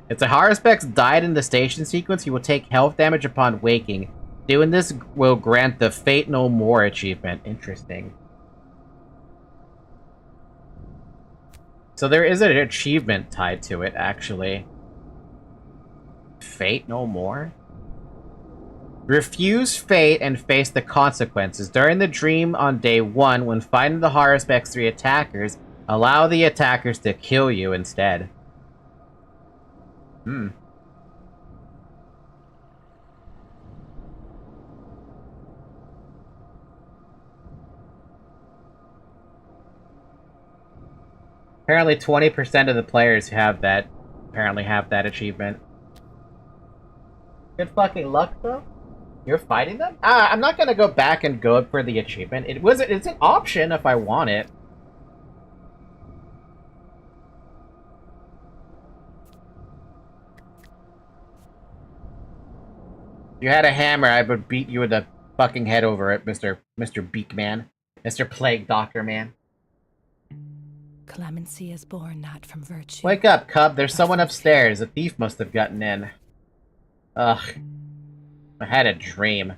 If the Haruspex died in the station sequence, he will take health damage upon waking. Doing this will grant the Fate No More achievement. Interesting. So there is an achievement tied to it, actually. Fate No More? Refuse fate and face the consequences. During the dream on day 1, when finding the Haruspex 3 attackers, allow the attackers to kill you instead. Apparently 20% of the players have that achievement. Good fucking luck, though. You're fighting them? I'm not gonna go back and go for the achievement. It's an option if I want it. If you had a hammer, I would beat you with the fucking head over it, Mr. Beak Man. Mr. Plague Doctor Man. Clemency is born not from virtue. Wake up, Cub. There's someone upstairs. A thief must have gotten in. Ugh. I had a dream.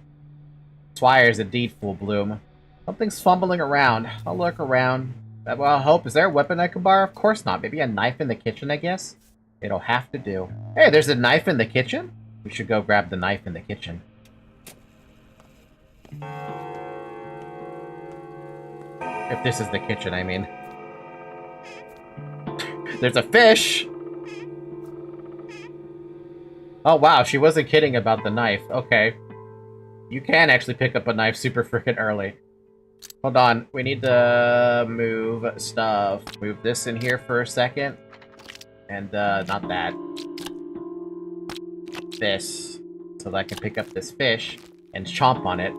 Swire's indeed full bloom. Something's fumbling around. I'll look around. Well, I hope. Is there a weapon I can borrow? Of course not. Maybe a knife in the kitchen, I guess? It'll have to do. Hey, there's a knife in the kitchen? We should go grab the knife in the kitchen. If this is the kitchen, I mean. There's a fish! Oh wow, she wasn't kidding about the knife. Okay. You can actually pick up a knife super freaking early. Hold on, we need to move stuff. Move this in here for a second. And, not that. This. So that I can pick up this fish and chomp on it.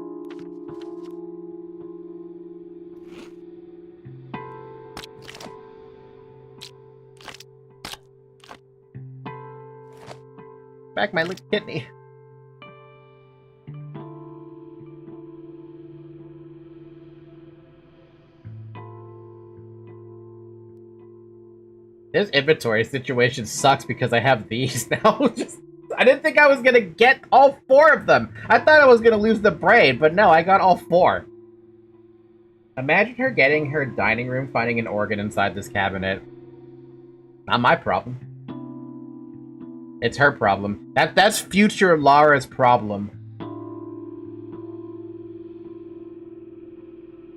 Back my little kidney. This inventory situation sucks because I have these now. I didn't think I was gonna get all 4 of them. I thought I was gonna lose the brain, but no, I got all 4. Imagine her getting her dining room, finding an organ inside this cabinet. Not my problem. It's her problem. That's future Lara's problem.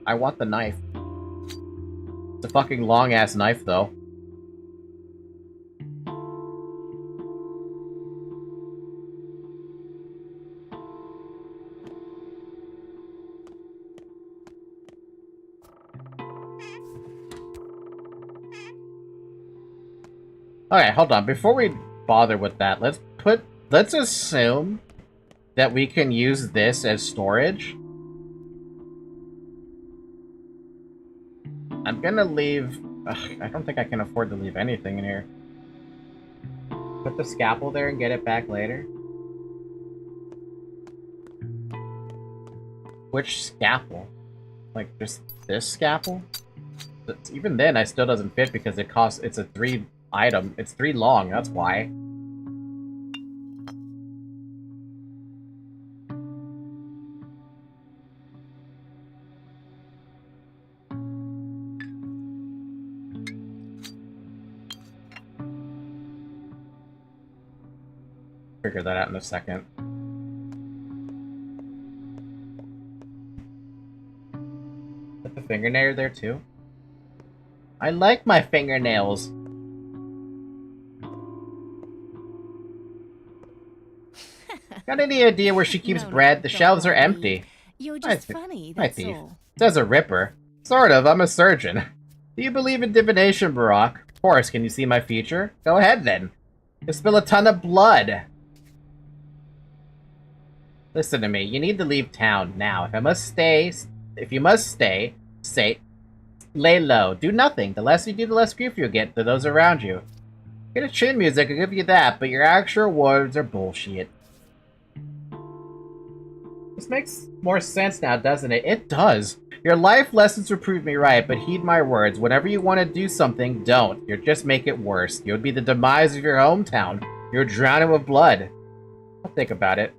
I want the knife. It's a fucking long-ass knife, though. Okay, hold on. Before we bother with that, let's assume that we can use this as storage. I'm gonna leave Ugh, I don't think I can afford to leave anything in here. Put the scalpel there and get it back later. Which scalpel? Like, just this scalpel? Even then, I still doesn't fit because it's a 3 item. It's 3 long, that's why. Figure that out in a second. Put the fingernail there too. I like my fingernails. Got any idea where she keeps bread? The shelves are empty. You're just funny, My that's thief. all. Says a ripper. Sort of, I'm a surgeon. Do you believe in divination, Barack? Of course, can you see my future? Go ahead then. You spill a ton of blood. Listen to me, you need to leave town now. If you must stay, lay low. Do nothing. The less you do, the less grief you'll get to those around you. Get a chin music, I'll give you that, but your actual words are bullshit. This makes more sense now, doesn't it? It does. Your life lessons will prove me right, but heed my words. Whenever you want to do something, don't. You'll just make it worse. You'll be the demise of your hometown. You're drowning with blood. I'll think about it.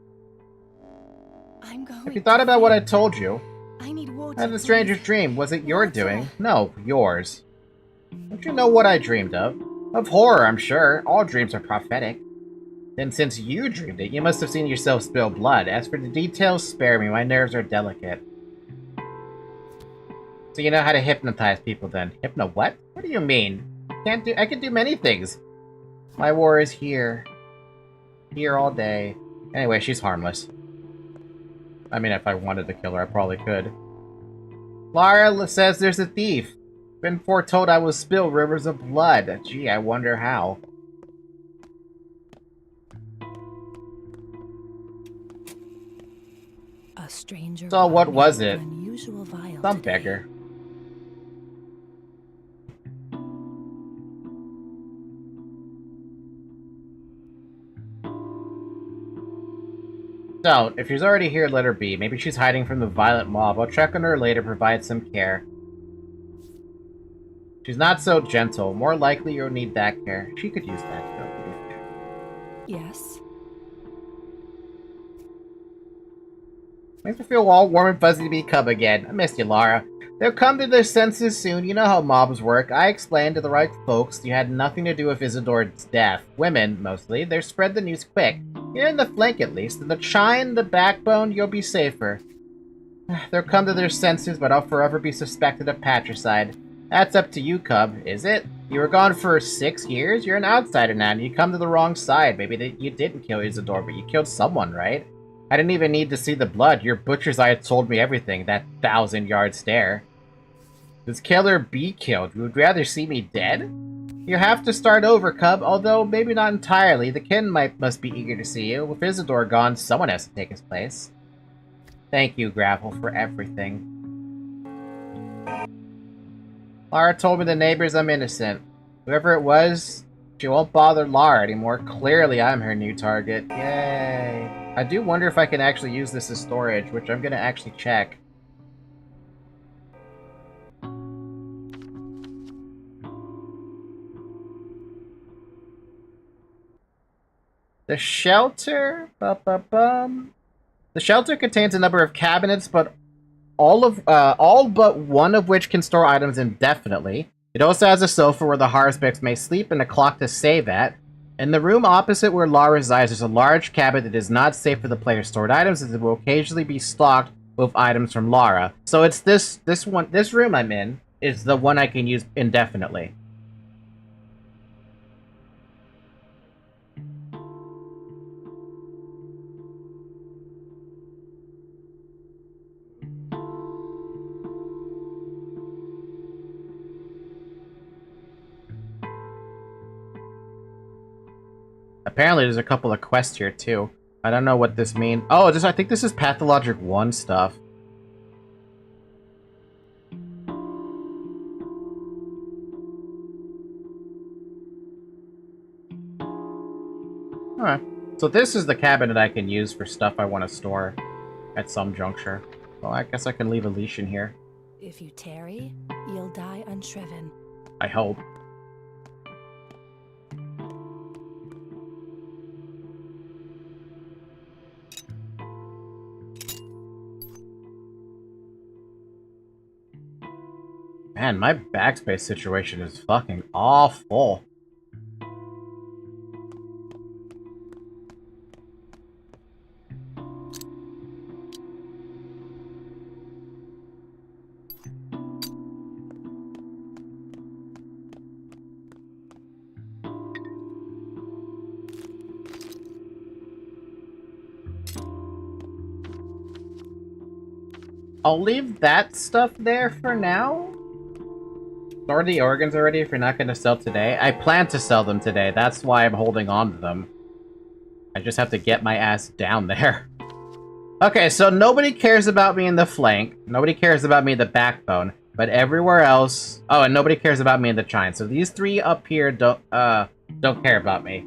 Have you thought about what I told you? I need water. I had a stranger's dream. Was it your doing? No, yours. Don't you know what I dreamed of? Of horror, I'm sure. All dreams are prophetic. Then since you dreamed it, you must have seen yourself spill blood. As for the details, spare me. My nerves are delicate. So you know how to hypnotize people then. Hypno what? What do you mean? I can do many things. My war is here. Here all day. Anyway, she's harmless. I mean, if I wanted to kill her, I probably could. Lara says there's a thief. Been foretold I will spill rivers of blood. Gee, I wonder how. A stranger. So what was it? Unusual vial Some today. beggar. Don't. If she's already here, let her be. Maybe she's hiding from the violent mob. I'll check on her later, provide some care. She's not so gentle. More likely you'll need that care. She could use that, though. Yes. Makes me feel all warm and fuzzy to be cub again. I missed you, Lara. They'll come to their senses soon. You know how mobs work. I explained to the right folks you had nothing to do with Isidore's death. Women, mostly. They spread the news quick. You're in the flank, at least. In the chine, the backbone, you'll be safer. They'll come to their senses, but I'll forever be suspected of patricide. That's up to you, cub. Is it? You were gone for 6 years? You're an outsider now, and you come to the wrong side. Maybe you didn't kill Isidore, but you killed someone, right? I didn't even need to see the blood. Your butcher's eye had told me everything. That 1,000-yard stare. Does killer be killed? You would rather see me dead? You have to start over, cub, although maybe not entirely. The kin must be eager to see you. With Isidore gone, someone has to take his place. Thank you, Gravel, for everything. Lara told me the neighbors I'm innocent. Whoever it was, she won't bother Lara anymore. Clearly, I'm her new target. Yay. I do wonder if I can actually use this as storage, which I'm going to actually check. The shelter? Ba-ba-bum. The shelter contains a number of cabinets, but all but one of which can store items indefinitely. It also has a sofa where the Harspecks may sleep and a clock to save at. In the room opposite where Lara resides, there's a large cabinet that is not safe for the player's stored items, as it will occasionally be stocked with items from Lara. So it's this room I'm in is the one I can use indefinitely. Apparently there's a couple of quests here too. I don't know what this means. Oh, I think this is Pathologic 1 stuff. Alright. So this is the cabinet I can use for stuff I want to store at some juncture. Well, I guess I can leave a leash in here. If you tarry, you'll die unshriven. I hope. Man, my backspace situation is fucking awful. I'll leave that stuff there for now. Store the organs already if you're not going to sell today. I plan to sell them today. That's why I'm holding on to them. I just have to get my ass down there. Okay, so nobody cares about me in the flank. Nobody cares about me in the backbone. But everywhere else... Oh, and nobody cares about me in the chine. So these three up here don't care about me.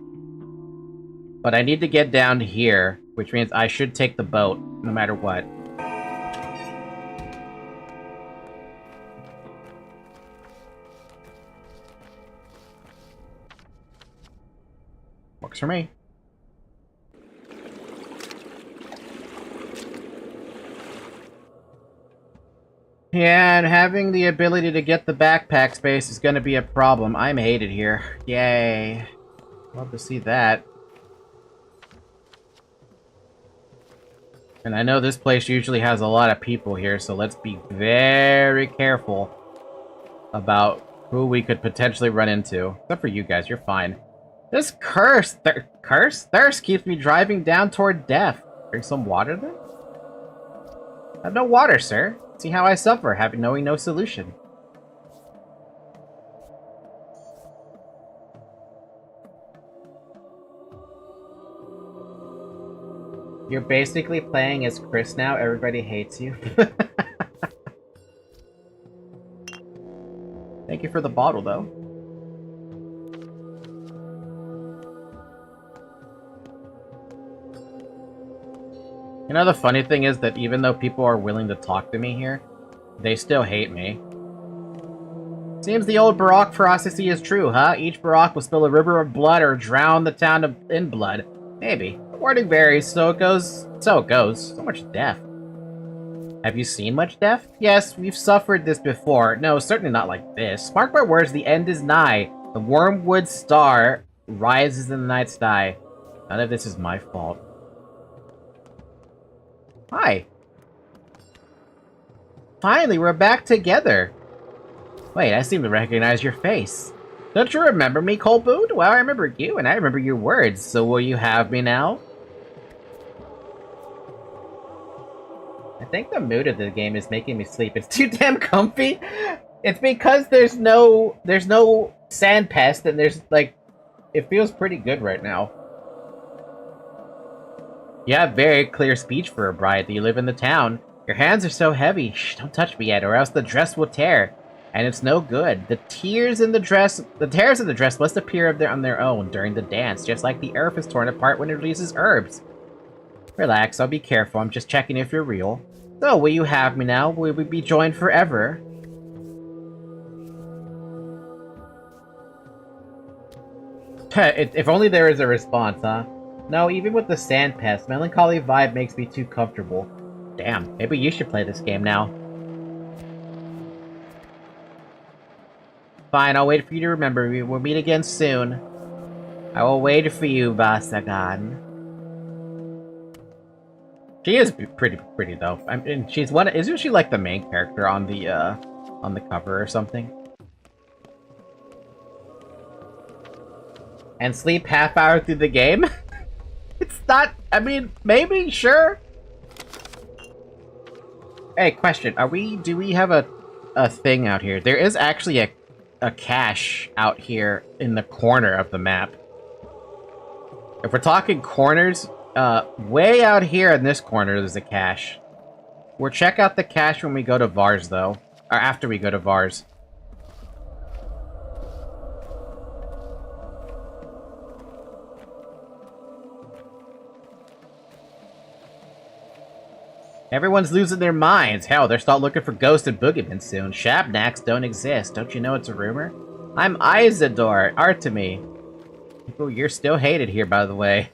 But I need to get down to here, which means I should take the boat, no matter what. Works for me. Yeah, and having the ability to get the backpack space is gonna be a problem. I'm hated here. Yay. Love to see that. And I know this place usually has a lot of people here, so let's be very careful about who we could potentially run into. Except for you guys, you're fine. This thirst keeps me driving down toward death. Drink some water then? I have no water, sir. See how I suffer, knowing no solution. You're basically playing as Chris now. Everybody hates you. Thank you for the bottle, though. You know, the funny thing is that even though people are willing to talk to me here, they still hate me. Seems the old Baroque prophecy is true, huh? Each Baroque will spill a river of blood or drown the town in blood. Maybe. The wording varies, so it goes. So much death. Have you seen much death? Yes, we've suffered this before. No, certainly not like this. Mark my words, the end is nigh. The wormwood star rises in the night sky. None of this is my fault. Hi. Finally, we're back together. Wait, I seem to recognize your face. Don't you remember me, Coleboot? Well, I remember you, and I remember your words, so will you have me now? I think the mood of the game is making me sleep. It's too damn comfy. It's because there's no sand pest, and there's, like, it feels pretty good right now. You have very clear speech for a bride that you live in the town. Your hands are so heavy. Shh, don't touch me yet, or else the dress will tear. And it's no good. The tears in the dress must appear on their own during the dance, just like the earth is torn apart when it releases herbs. Relax, I'll be careful. I'm just checking if you're real. So, will you have me now? Will we be joined forever? If only there was a response, huh? No, even with the sand pest, melancholy vibe makes me too comfortable. Damn, maybe you should play this game now. Fine, I'll wait for you to remember me. We'll meet again soon. I will wait for you, Basagan. She is pretty though. I mean, isn't she like the main character on the cover or something? And sleep half hour through the game? It's not, I mean, maybe, sure. Hey, question, do we have a thing out here? There is actually a cache out here in the corner of the map. If we're talking corners, way out here in this corner there's a cache. We'll check out the cache when we go to Vars, though. Or after we go to Vars. Everyone's losing their minds. Hell, they'll start looking for ghosts and boogeymen soon. Shabnaks don't exist. Don't you know it's a rumor? I'm Isidore, Artemy. Oh, you're still hated here, by the way.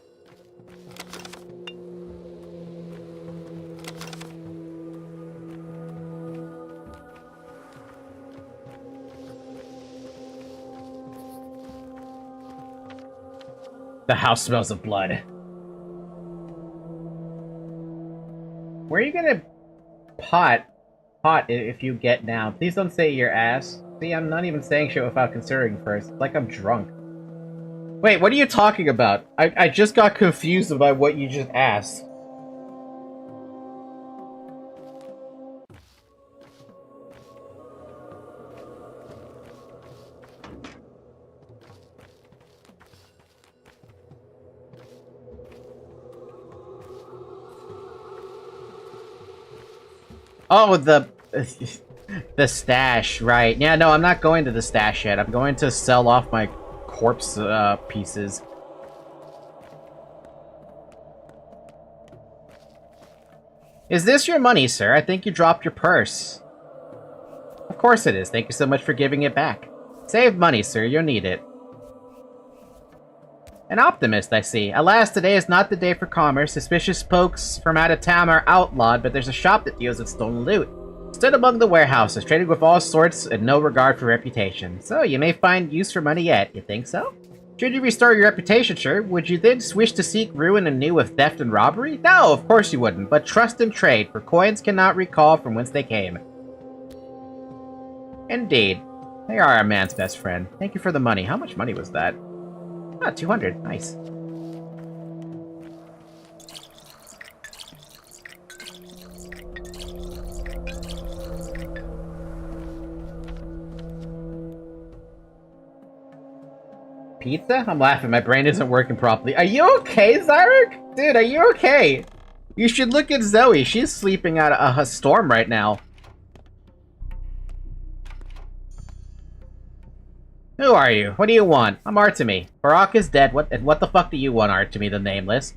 The house smells of blood. Where are you gonna pot if you get down? Please don't say your ass. See, I'm not even saying shit without considering first. It's like I'm drunk. Wait, what are you talking about? I just got confused about what you just asked. Oh, the stash, right. Yeah, no, I'm not going to the stash yet. I'm going to sell off my corpse pieces. Is this your money, sir? I think you dropped your purse. Of course it is. Thank you so much for giving it back. Save money, sir. You'll need it. An optimist, I see. Alas, today is not the day for commerce. Suspicious folks from out of town are outlawed, but there's a shop that deals with stolen loot. Stood among the warehouses, trading with all sorts and no regard for reputation. So, you may find use for money yet. You think so? Should you restore your reputation, sir, would you then wish to seek ruin anew with theft and robbery? No, of course you wouldn't, but trust and trade, for coins cannot recall from whence they came. Indeed. They are a man's best friend. Thank you for the money. How much money was that? Ah, 200. Nice. Pizza? I'm laughing. My brain isn't working properly. Are you okay, Zarek? Dude, are you okay? You should look at Zoe. She's sleeping out a storm right now. Who are you? What do you want? I'm Artemy. Barack is dead. What the fuck do you want, Artemy the Nameless?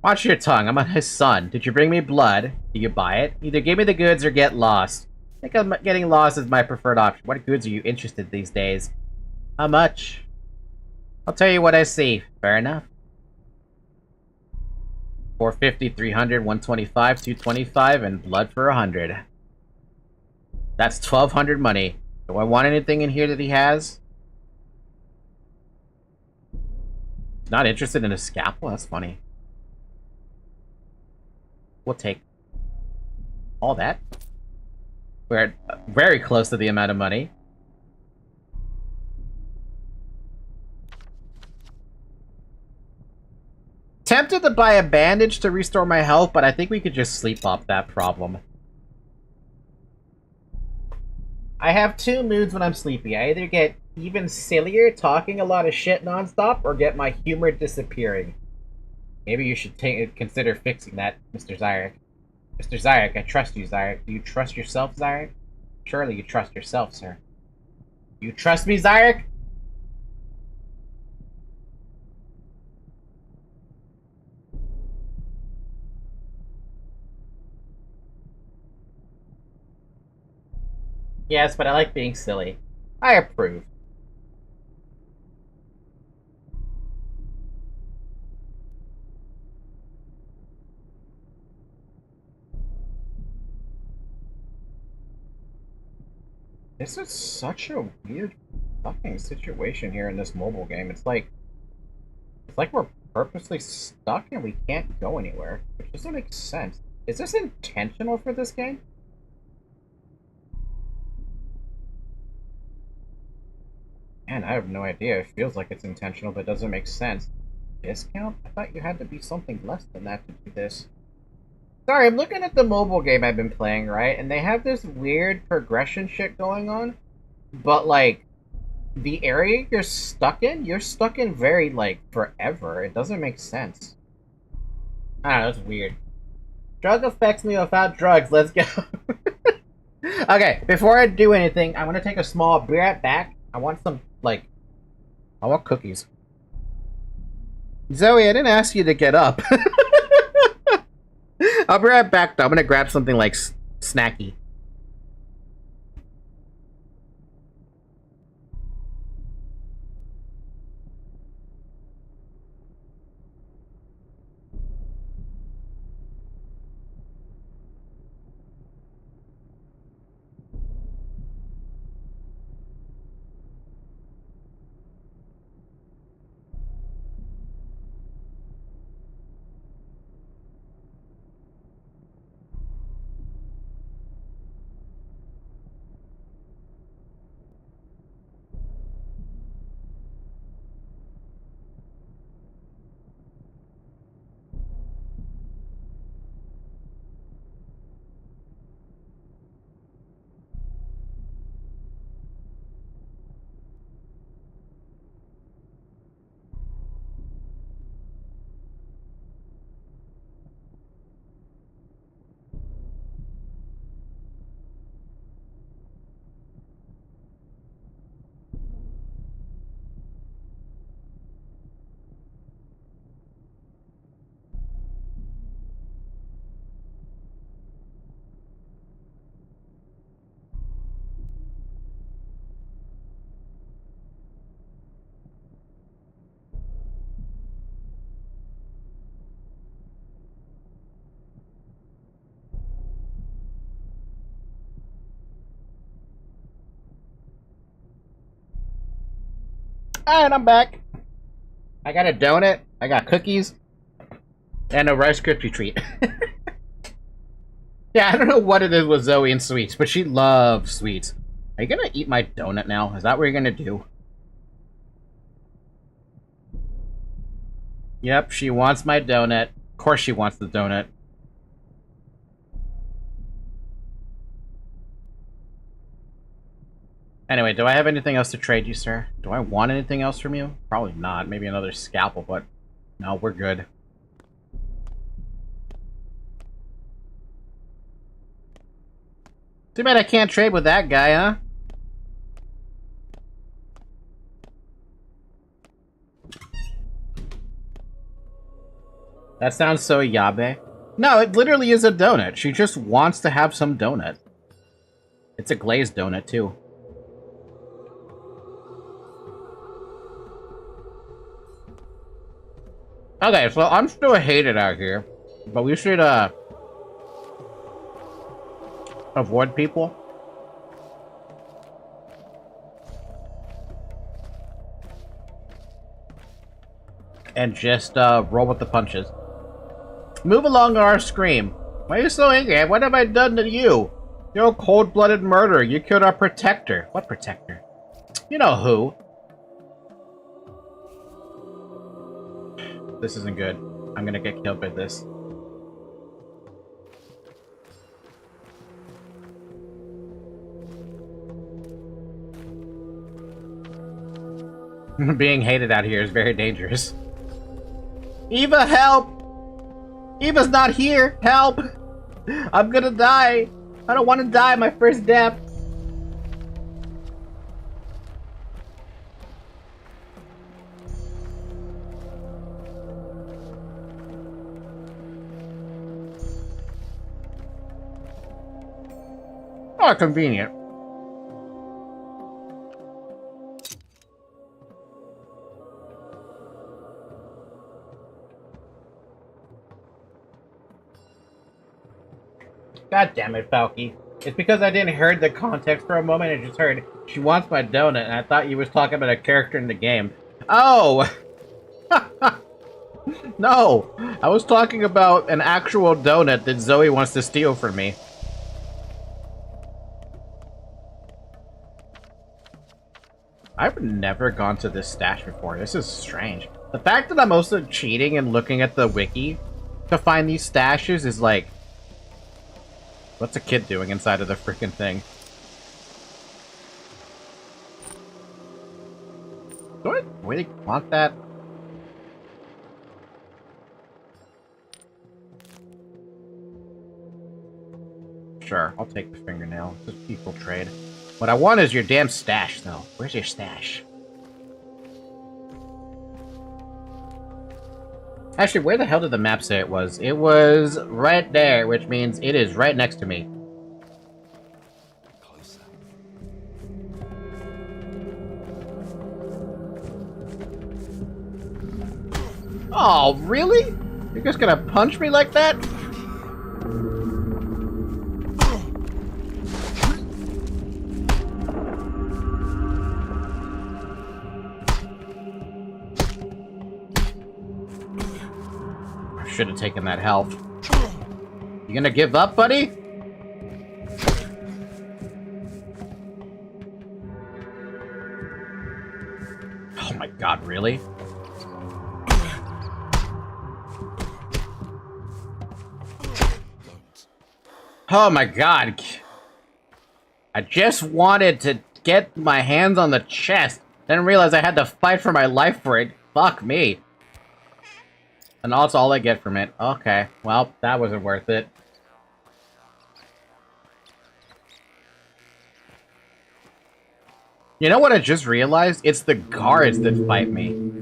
Watch your tongue. I'm his son. Did you bring me blood? Do you buy it? Either give me the goods or get lost. I think getting lost is my preferred option. What goods are you interested in these days? How much? I'll tell you what I see. Fair enough. 450, 300, 125, 225, and blood for 100. That's 1,200 money. Do I want anything in here that he has? Not interested in a scalpel? That's funny. We'll take all that. We're very close to the amount of money. Tempted to buy a bandage to restore my health, but I think we could just sleep off that problem. I have two moods when I'm sleepy. I either get even sillier, talking a lot of shit nonstop, or get my humor disappearing. Maybe you should consider fixing that, Mr. Zarek. Mr. Zarek, I trust you, Zarek. Do you trust yourself, Zarek? Surely you trust yourself, sir. You trust me, Zarek? Yes, but I like being silly. I approve. This is such a weird fucking situation here in this mobile game. It's like we're purposely stuck and we can't go anywhere, which doesn't make sense. Is this intentional for this game? Man, I have no idea. It feels like it's intentional, but it doesn't make sense. Discount? I thought you had to be something less than that to do this. Sorry, I'm looking at the mobile game I've been playing, right? And they have this weird progression shit going on. But, like, the area you're stuck in very, like, forever. It doesn't make sense. I don't know, that's weird. Drug affects me without drugs. Let's go. Okay, before I do anything, I want to take a small breath back. I want some, like, I want cookies. Zoe, I didn't ask you to get up. I'll be right back, though. I'm gonna grab something like snacky. Alright, I'm back. I got a donut, I got cookies, and a Rice Krispie treat. Yeah, I don't know what it is with Zoe and sweets, but she loves sweets. Are you gonna eat my donut now? Is that what you're gonna do? Yep, she wants my donut. Of course she wants the donut. Anyway, do I have anything else to trade you, sir? Do I want anything else from you? Probably not. Maybe another scalpel, but no, we're good. Too bad I can't trade with that guy, huh? That sounds so yabe. No, it literally is a donut. She just wants to have some donut. It's a glazed donut, too. Okay, so I'm still hated out here, but we should, avoid people. And just, roll with the punches. Move along or I'll scream. Why are you so angry? What have I done to you? You're a cold-blooded murderer. You killed our protector. What protector? You know who. This isn't good. I'm gonna get killed by this. Being hated out here is very dangerous. Eva, help! Eva's not here! Help! I'm gonna die! I don't want to die my first death! Oh, convenient. God damn it, Falky. It's because I didn't hear the context for a moment. I just heard, she wants my donut, and I thought you was talking about a character in the game. Oh! No! I was talking about an actual donut that Zoe wants to steal from me. I've never gone to this stash before. This is strange. The fact that I'm also cheating and looking at the wiki to find these stashes is like... What's a kid doing inside of the freaking thing? Do I really want that? Sure, I'll take the fingernail. It's just equal trade. What I want is your damn stash, though. Where's your stash? Actually, where the hell did the map say it was? It was right there, which means it is right next to me. Oh, really? You're just gonna punch me like that? I should have taken that health. You gonna give up, buddy? Oh my god, really? Oh my god. I just wanted to get my hands on the chest. Didn't realize I had to fight for my life for it. Fuck me. And that's all I get from it. Okay, well, that wasn't worth it. You know what I just realized? It's the guards that fight me.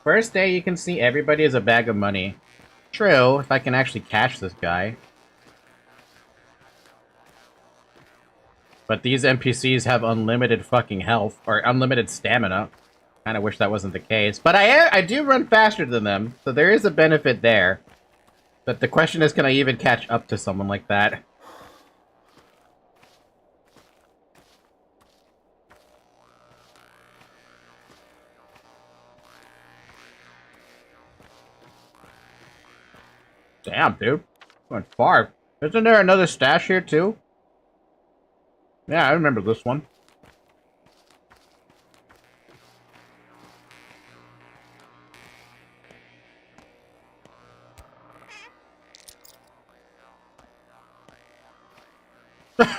First day, you can see everybody as a bag of money. True, if I can actually catch this guy. But these NPCs have unlimited fucking health, or unlimited stamina. Kinda wish that wasn't the case. But I do run faster than them, so there is a benefit there. But the question is, can I even catch up to someone like that? Damn, dude. Went far. Isn't there another stash here, too? Yeah, I remember this one.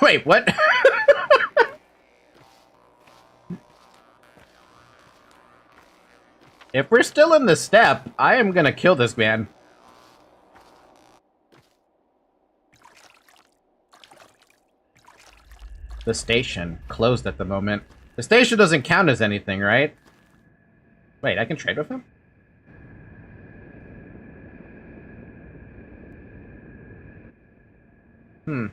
Wait, what? If we're still in the step, I am gonna kill this man. The station closed at the moment. The station doesn't count as anything, right? Wait, I can trade with him? Hmm.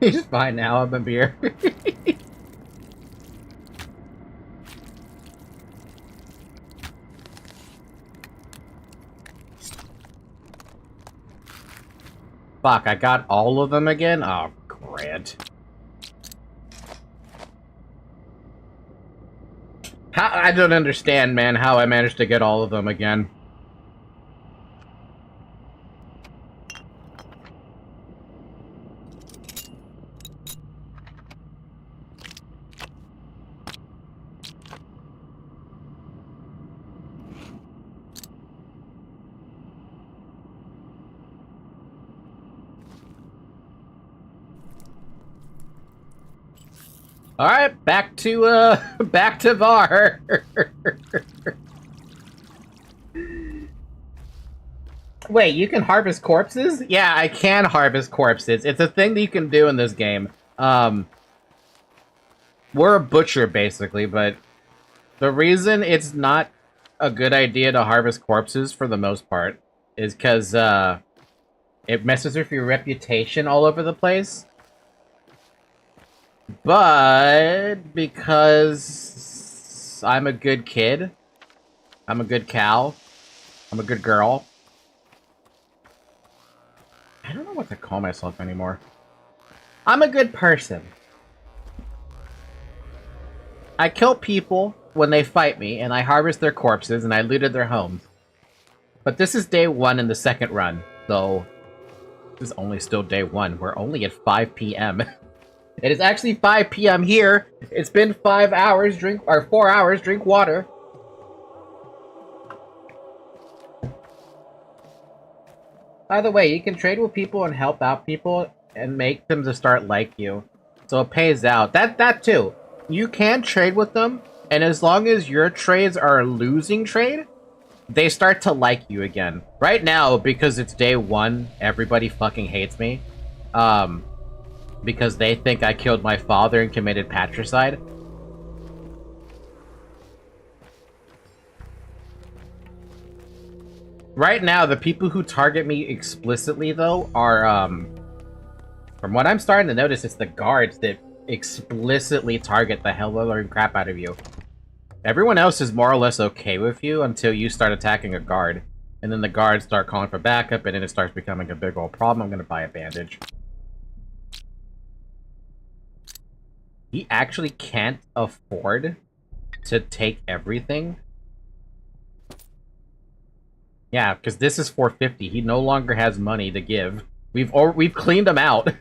He's fine now, I'm a beer. Fuck, I got all of them again? Oh, great. I don't understand, man, how I managed to get all of them again. Alright, back to VAR. Wait, you can harvest corpses? Yeah, I can harvest corpses. It's a thing that you can do in this game. We're a butcher, basically, but the reason it's not a good idea to harvest corpses, for the most part, is because, it messes with your reputation all over the place. But because I'm a good kid, I'm a good cow, I'm a good girl. I don't know what to call myself anymore. I'm a good person. I kill people when they fight me, and I harvest their corpses, and I looted their homes. But this is day 1 in the second run, so this is only still day 1. We're only at 5 p.m. It is actually 5 p.m. here. It's been 5 hours. 4 hours. Drink water. By the way, you can trade with people and help out people and make them to start like you. So it pays out. That too. You can trade with them, and as long as your trades are a losing trade, they start to like you again. Right now, because it's day 1, everybody fucking hates me. Because they think I killed my father and committed patricide. Right now, the people who target me explicitly, though, are, from what I'm starting to notice, it's the guards that explicitly target the hell out of crap out of you. Everyone else is more or less okay with you until you start attacking a guard. And then the guards start calling for backup, and then it starts becoming a big old problem. I'm gonna buy a bandage. He actually can't afford to take everything. Yeah, because this is 450. He no longer has money to give. We've cleaned him out.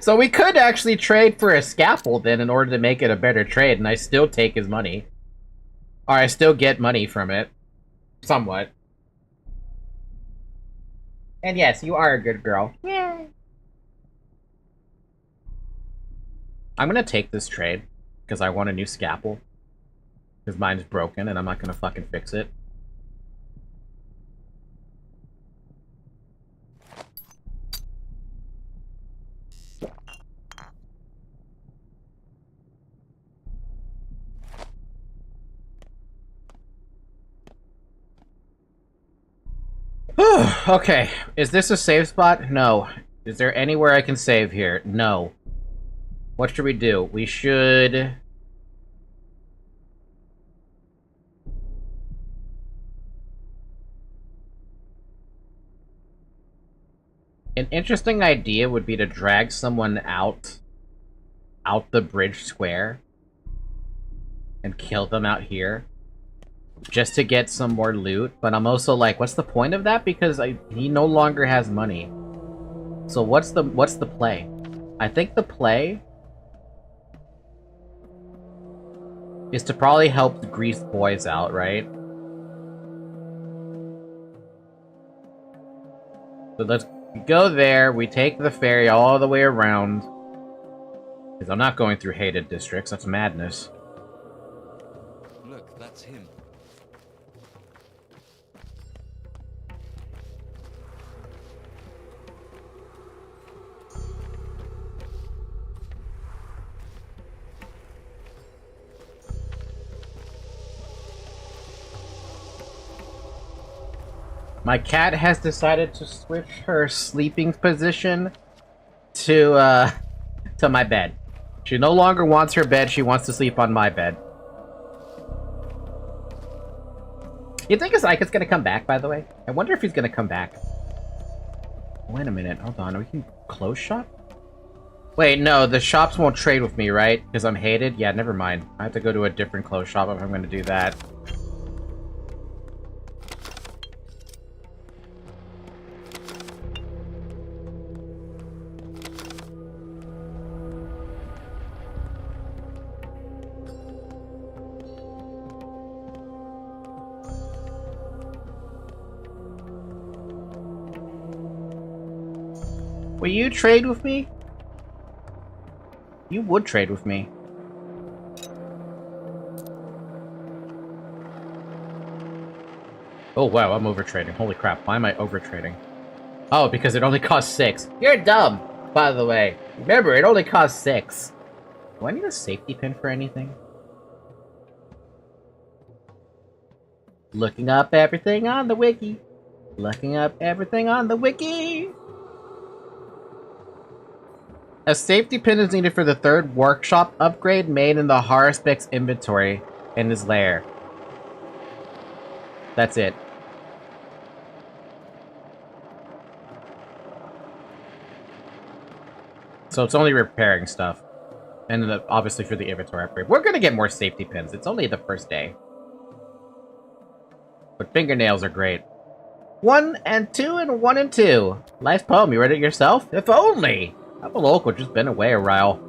So we could actually trade for a scaffold then in order to make it a better trade, and I still take his money. Or I still get money from it. Somewhat. And yes, you are a good girl. Yay! I'm gonna take this trade, because I want a new scalpel. Because mine's broken, and I'm not gonna fucking fix it. Okay, is this a save spot? No. Is there anywhere I can save here? No. What should we do? We should... An interesting idea would be to drag someone out the bridge square and kill them out here just to get some more loot, but I'm also like, what's the point of that? Because he no longer has money. So what's the play? I think the play is to probably help the greased boys out, right? So let's go there, we take the ferry all the way around. Because I'm not going through hated districts, that's madness. Look, that's him. My cat has decided to switch her sleeping position to my bed. She no longer wants her bed, she wants to sleep on my bed. You think Zyka's gonna come back, by the way? I wonder if he's gonna come back. Wait a minute, hold on, we can close shop? Wait, no, the shops won't trade with me, right? Because I'm hated? Yeah, never mind. I have to go to a different close shop if I'm gonna do that. Will you trade with me? You would trade with me. Oh wow, I'm overtrading. Holy crap, why am I overtrading? Oh, because it only costs 6. You're dumb, by the way. Remember, it only costs 6. Do I need a safety pin for anything? Looking up everything on the wiki. Looking up everything on the wiki. A safety pin is needed for the 3rd workshop upgrade made in the Haruspeck's inventory in his lair. That's it. So it's only repairing stuff. And obviously for the inventory upgrade. We're gonna get more safety pins. It's only the first day. But fingernails are great. 1 and 2 and 1 and 2. Nice poem. You read it yourself? If only! I'm a local, just been away a while.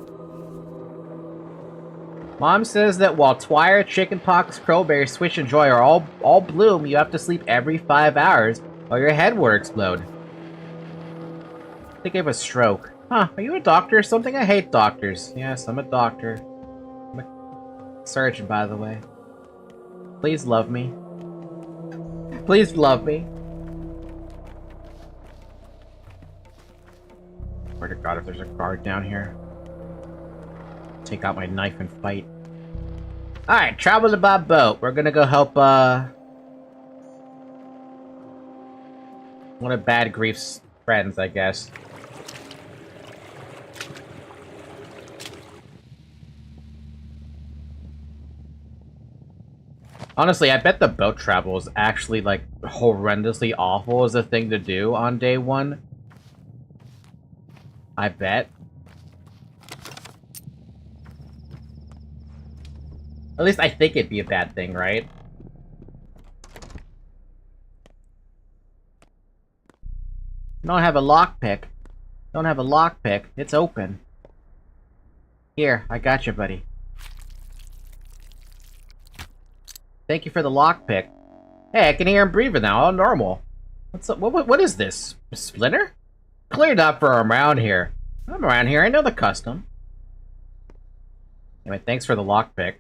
Mom says that while Twire, Chickenpox, Crowberry, Switch, and Joy are all bloom, you have to sleep every 5 hours or your head will explode. I think I have a stroke. Huh, are you a doctor or something? I hate doctors. Yes, I'm a doctor. I'm a surgeon, by the way. Please love me. Please love me. Swear to God, if there's a guard down here. Take out my knife and fight. Alright, travel to by boat. We're gonna go help, one of Bad Grief's friends, I guess. Honestly, I bet the boat travel is actually, like, horrendously awful as a thing to do on day 1. I bet. At least I think it'd be a bad thing, right? Don't have a lockpick. Don't have a lockpick. It's open. Here, I got you, buddy. Thank you for the lockpick. Hey, I can hear him breathing now, all normal. What's up? What is this? A splinter? Cleared up for around here. I'm around here, I know the custom. Anyway, thanks for the lockpick.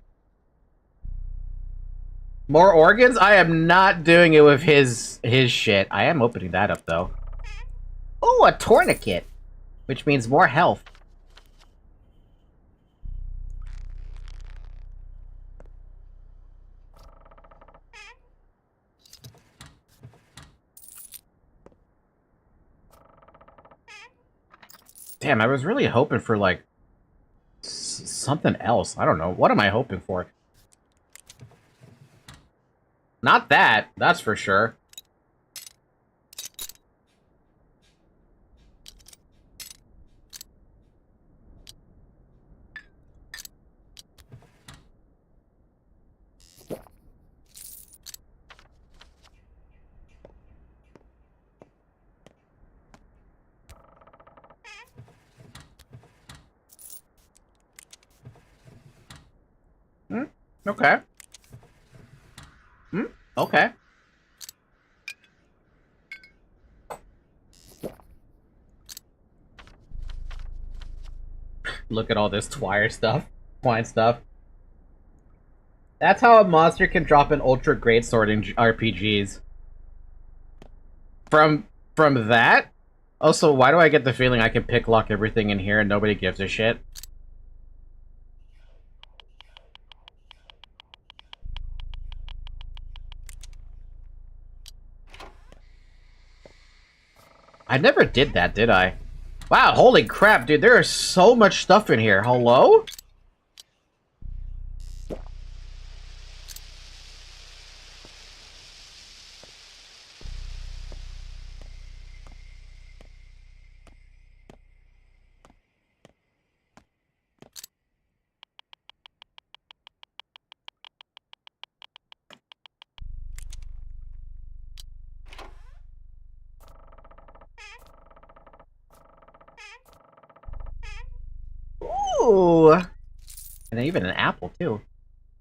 More organs? I am not doing it with his shit. I am opening that up, though. Oh, a tourniquet! Which means more health. Damn, I was really hoping for, like, something else. I don't know. What am I hoping for? Not that, that's for sure. Okay. Okay. Look at all this Twire stuff. Twine stuff. That's how a monster can drop an ultra great sword in RPGs. From that? Also, why do I get the feeling I can pick lock everything in here and nobody gives a shit? I never did that, did I? Wow, holy crap, dude, there is so much stuff in here. Hello? Ooh! And even an apple, too.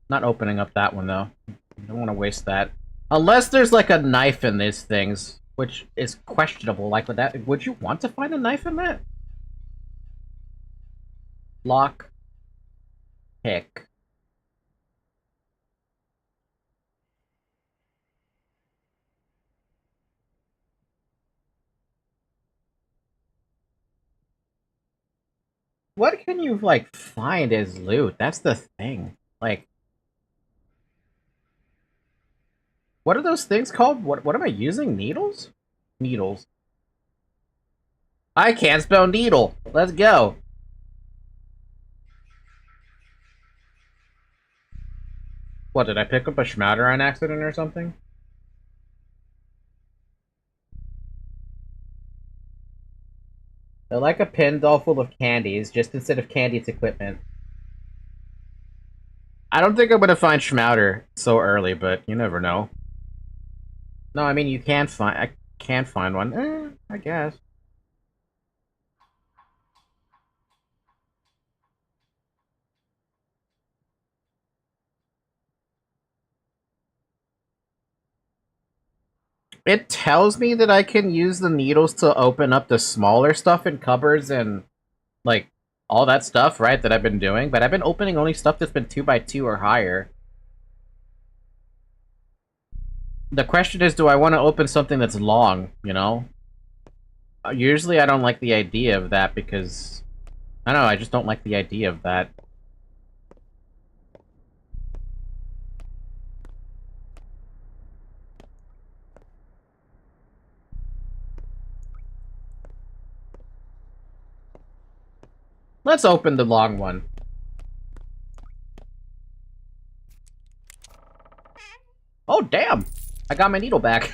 Not opening up that one, though. I don't want to waste that. Unless there's, like, a knife in these things, which is questionable. Like, would you want to find a knife in that? Lock. Pick. What can you, like, find as loot? That's the thing. Like... What are those things called? What am I using? Needles? Needles. I can't spell needle. Let's go. What, did I pick up a schmatter on accident or something? They're like a pin doll full of candies, just instead of candy, it's equipment. I don't think I'm gonna find Schmouder so early, but you never know. No, I mean, you can find... I can find one. I guess. It tells me that I can use the needles to open up the smaller stuff in cupboards and, like, all that stuff, right, that I've been doing. But I've been opening only stuff that's been 2x2 or higher. The question is, do I want to open something that's long, you know? Usually I don't like the idea of that because... I don't know, I just don't like the idea of that. Let's open the long one. Oh, damn! I got my needle back.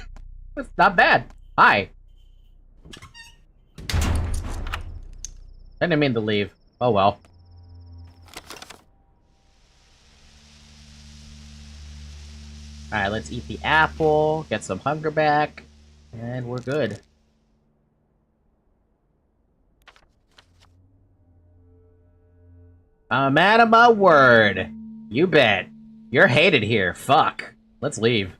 That's not bad. Hi. I didn't mean to leave. Oh well. Alright, let's eat the apple, get some hunger back, and we're good. I'm a man of my word. You bet. You're hated here. Fuck. Let's leave.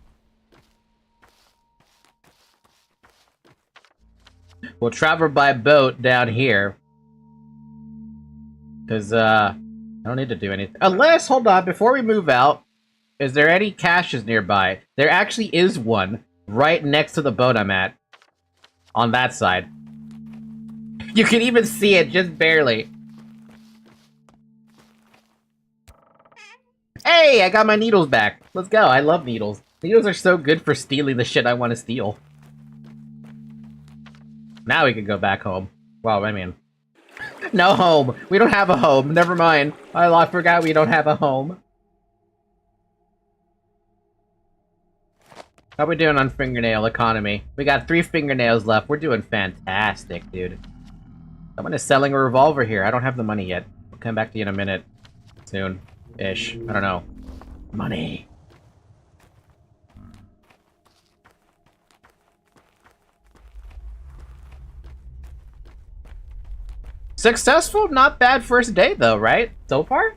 We'll travel by boat down here. Because, I don't need to do anything. Unless, hold on, before we move out, is there any caches nearby? There actually is one right next to the boat I'm at. On that side. You can even see it, just barely. Hey, I got my needles back. Let's go. I love needles. Needles are so good for stealing the shit I want to steal. Now we can go back home. Well, I mean... No home. We don't have a home. Never mind. I forgot we don't have a home. How we doing on fingernail economy? We got 3 fingernails left. We're doing fantastic, dude. Someone is selling a revolver here. I don't have the money yet. I'll come back to you in a minute. Soon-ish. I don't know. Money. Successful, not bad first day though, right? So far?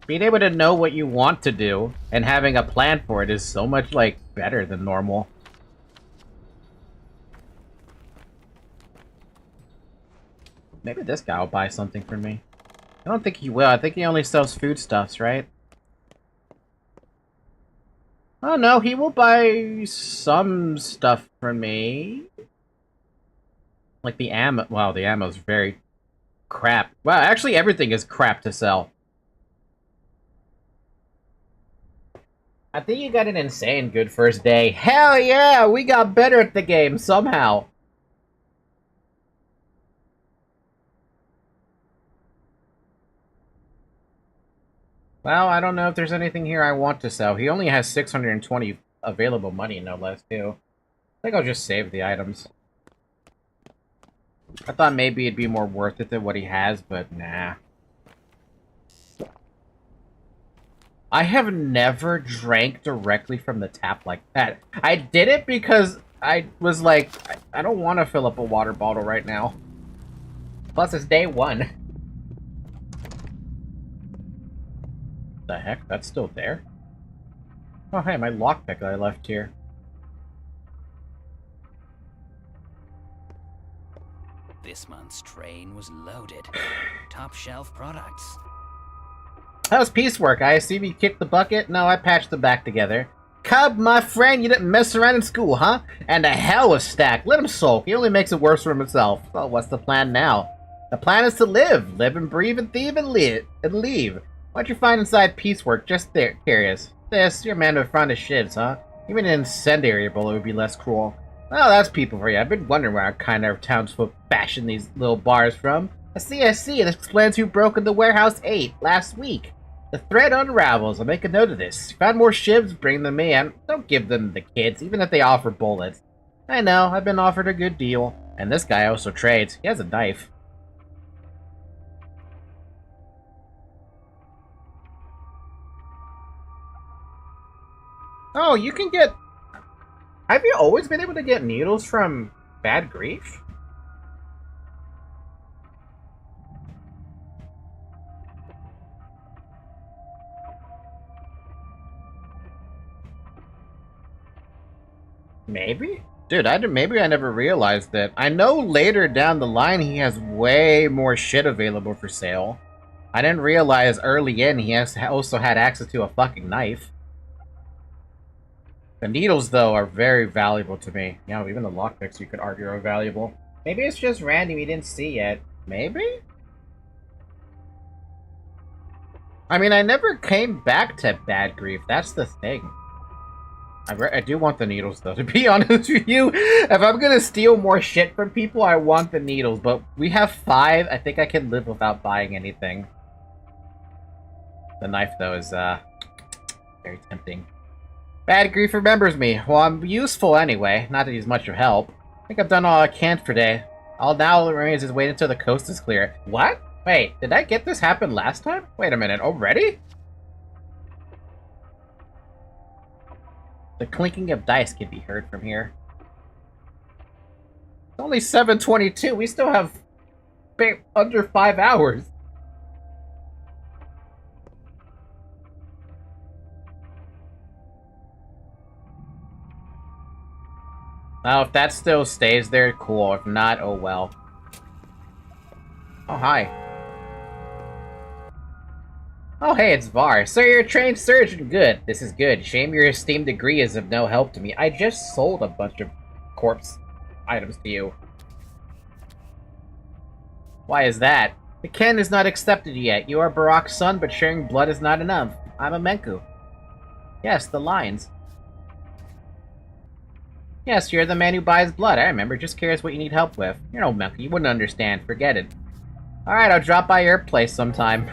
Being able to know what you want to do and having a plan for it is so much, like, better than normal. Maybe this guy will buy something from me. I don't think he will. I think he only sells foodstuffs, right? Oh no, he will buy some stuff from me. Like the ammo. Wow, the ammo's very crap. Wow, actually everything is crap to sell. I think you got an insane good first day. Hell yeah! We got better at the game, somehow. Well, I don't know if there's anything here I want to sell. He only has 620 available money, no less, too. I think I'll just save the items. I thought maybe it'd be more worth it than what he has, but nah. I have never drank directly from the tap like that. I did it because I was like, I don't want to fill up a water bottle right now. Plus, it's day 1. The heck? That's still there? Oh, hey, my lockpick that I left here. This month's train was loaded. Top shelf products. How's piecework? I assume you kicked the bucket? No, I patched them back together. Cub, my friend, you didn't mess around in school, huh? And the hell with Stack. Let him sulk. He only makes it worse for himself. Well, what's the plan now? The plan is to live. Live and breathe and thieve and leave. What'd you find inside piecework? Just there, curious. This, your man would find his shivs, huh? Even an incendiary bullet would be less cruel. Well, that's people for you. I've been wondering where our kind of townsfolk fashion these little bars from. I see. This explains who broke into Warehouse 8 last week. The thread unravels. I'll make a note of this. If you find more shivs, bring them in. Don't give them to the kids, even if they offer bullets. I know, I've been offered a good deal. And this guy also trades. He has a knife. Oh, you can get... Have you always been able to get needles from Bad Grief? Maybe? Dude, maybe I never realized that. I know later down the line he has way more shit available for sale. I didn't realize early in he also had access to a fucking knife. The needles, though, are very valuable to me. You know, even the lockpicks you could argue are valuable. Maybe it's just random we didn't see yet. Maybe? I mean, I never came back to Bad Grief. That's the thing. I do want the needles, though. To be honest with you, if I'm gonna steal more shit from people, I want the needles. But we have 5. I think I can live without buying anything. The knife, though, is very tempting. Bad Grief remembers me. Well, I'm useful anyway. Not that he's much of help. I think I've done all I can for today. All now remains is wait until the coast is clear. What? Wait, did I get this happen last time? Wait a minute, already? The clinking of dice can be heard from here. It's only 7:22. We still have under 5 hours. Now, if that still stays there, cool. If not, oh well. Oh, hi. Oh, hey, it's Var. So you're a trained surgeon. Good. This is good. Shame your esteemed degree is of no help to me. I just sold a bunch of corpse items to you. Why is that? The Ken is not accepted yet. You are Barak's son, but sharing blood is not enough. I'm a Menku. Yes, the lines. Yes, you're the man who buys blood. I remember. Just curious what you need help with. You're no Menku. You wouldn't understand. Forget it. Alright, I'll drop by your place sometime.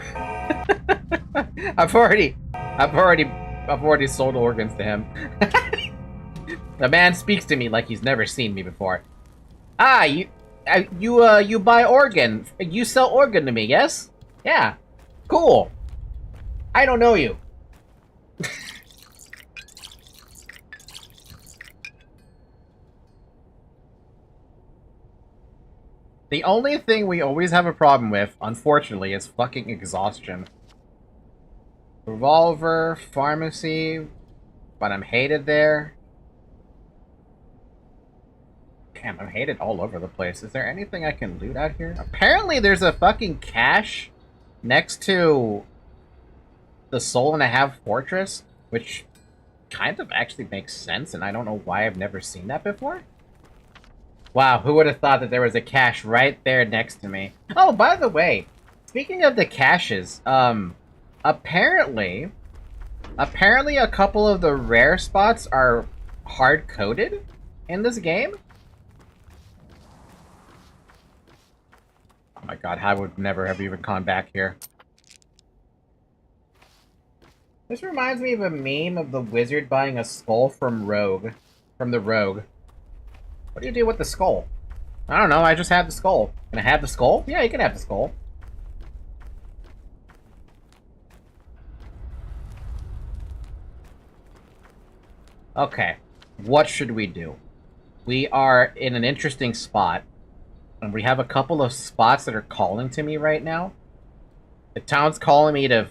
I've already sold organs to him. The man speaks to me like he's never seen me before. Ah, you buy organ. You sell organ to me, yes? Yeah. Cool. I don't know you. The only thing we always have a problem with, unfortunately, is fucking exhaustion. Revolver, pharmacy, but I'm hated there. Damn, I'm hated all over the place. Is there anything I can loot out here? Apparently there's a fucking cache next to the Soul and a Half Fortress, which kind of actually makes sense, and I don't know why I've never seen that before. Wow, who would have thought that there was a cache right there next to me? Oh, by the way, speaking of the caches, apparently a couple of the rare spots are hard-coded in this game. Oh my god, I would never have even gone back here. This reminds me of a meme of the wizard buying a skull from the rogue. What do you do with the skull? I don't know, I just have the skull. Can I have the skull? Yeah, you can have the skull. Okay, what should we do? We are in an interesting spot, and we have a couple of spots that are calling to me right now. The town's calling me to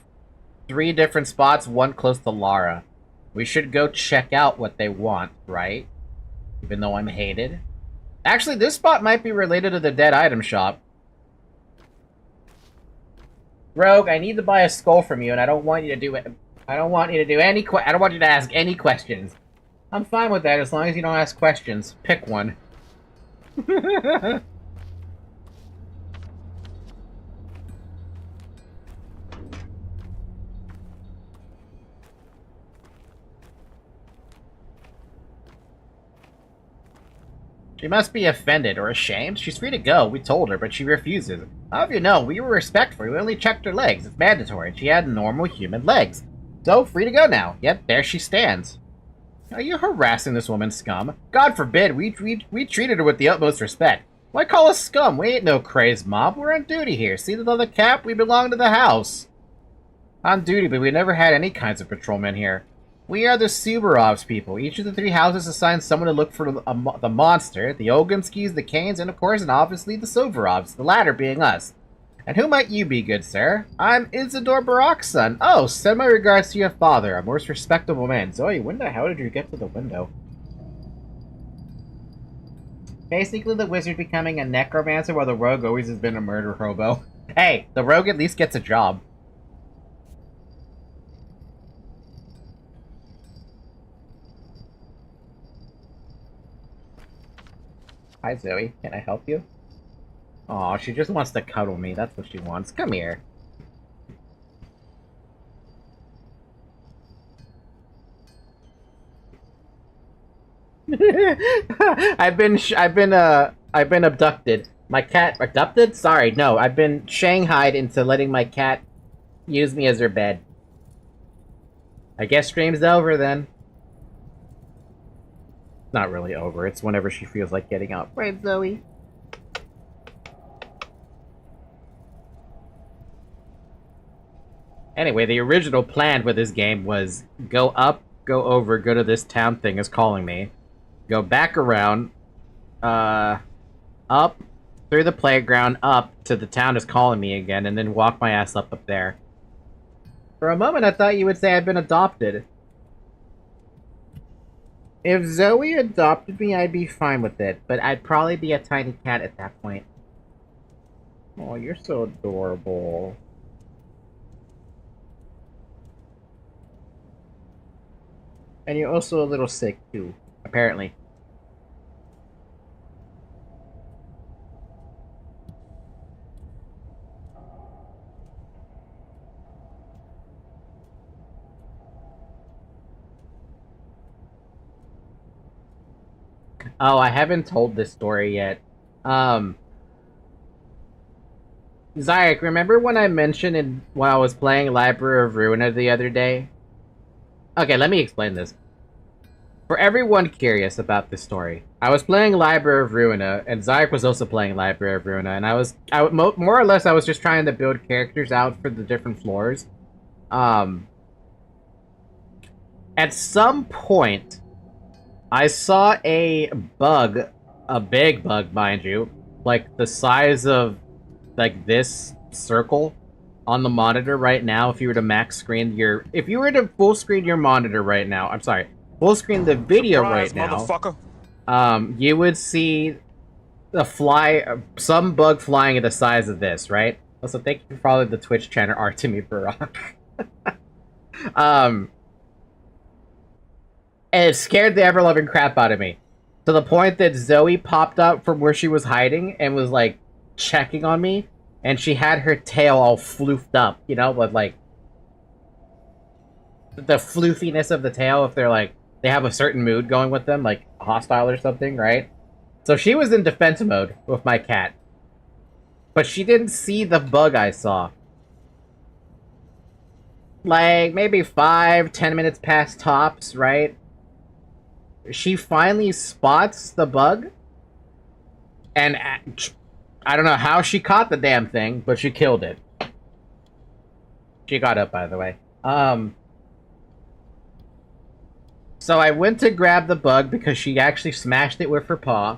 3 different spots, one close to Lara. We should go check out what they want, right? Even though I'm hated. Actually, this spot might be related to the dead item shop. Rogue, I need to buy a skull from you, and I don't want you to do it. I don't want you to do any I don't want you to ask any questions. I'm fine with that as long as you don't ask questions. Pick one. She must be offended or ashamed. She's free to go. We told her, but she refuses. How have you know? We were respectful. We only checked her legs. It's mandatory. She had normal human legs. So, free to go now. Yet, there she stands. Are you harassing this woman, scum? God forbid. We treated her with the utmost respect. Why call us scum? We ain't no crazed mob. We're on duty here. See the leather cap? We belong to the house. On duty, but we never had any kinds of patrolmen here. We are the Subarovs people. Each of the 3 houses assigns someone to look for the monster, the Ogunskis, the Kanes, and of course, and obviously, the Sovarovs, the latter being us. And who might you be, good sir? I'm Isidore Barak's son. Oh, send my regards to your father, a most respectable man. Zoe, when the hell did you get to the window? Basically, the wizard becoming a necromancer while the rogue always has been a murder hobo. Hey, the rogue at least gets a job. Hi, Zoe. Can I help you? Aw, she just wants to cuddle me. That's what she wants. Come here. I've been abducted. My cat abducted? Sorry, no. I've been shanghaied into letting my cat use me as her bed. I guess stream's over then. Not really over. It's whenever she feels like getting up. Right, Zoe? Anyway, the original plan for this game was go up, go over, go to this town thing is calling me. Go back around, up, through the playground, up to the town is calling me again, and then walk my ass up there. For a moment, I thought you would say I'd been adopted. If Zoe adopted me, I'd be fine with it, but I'd probably be a tiny cat at that point. Oh, you're so adorable. And you're also a little sick, too, apparently. Oh, I haven't told this story yet. Zayak, remember when I mentioned while I was playing Library of Ruina the other day? Okay, let me explain this. For everyone curious about this story, I was playing Library of Ruina, and Zayak was also playing Library of Ruina, and more or less, I was just trying to build characters out for the different floors. At some point, I saw a bug, a big bug, mind you, like the size of, like, this circle on the monitor right now. If you were to max screen your, if you were to full screen your monitor right now, I'm sorry, full screen the video right now, you would see some bug flying at the size of this, right? Also, thank you for following the Twitch channel, Artemi Barak. And it scared the ever-loving crap out of me. To the point that Zoe popped up from where she was hiding and was, like, checking on me. And she had her tail all floofed up, you know, with, like, the floofiness of the tail if they're, like, they have a certain mood going with them, like hostile or something, right? So she was in defense mode with my cat. But she didn't see the bug I saw. Like, maybe 5-10 minutes past tops, right? She finally spots the bug, and I don't know how she caught the damn thing, but she killed it. She got up, by the way. So I went to grab the bug because she actually smashed it with her paw.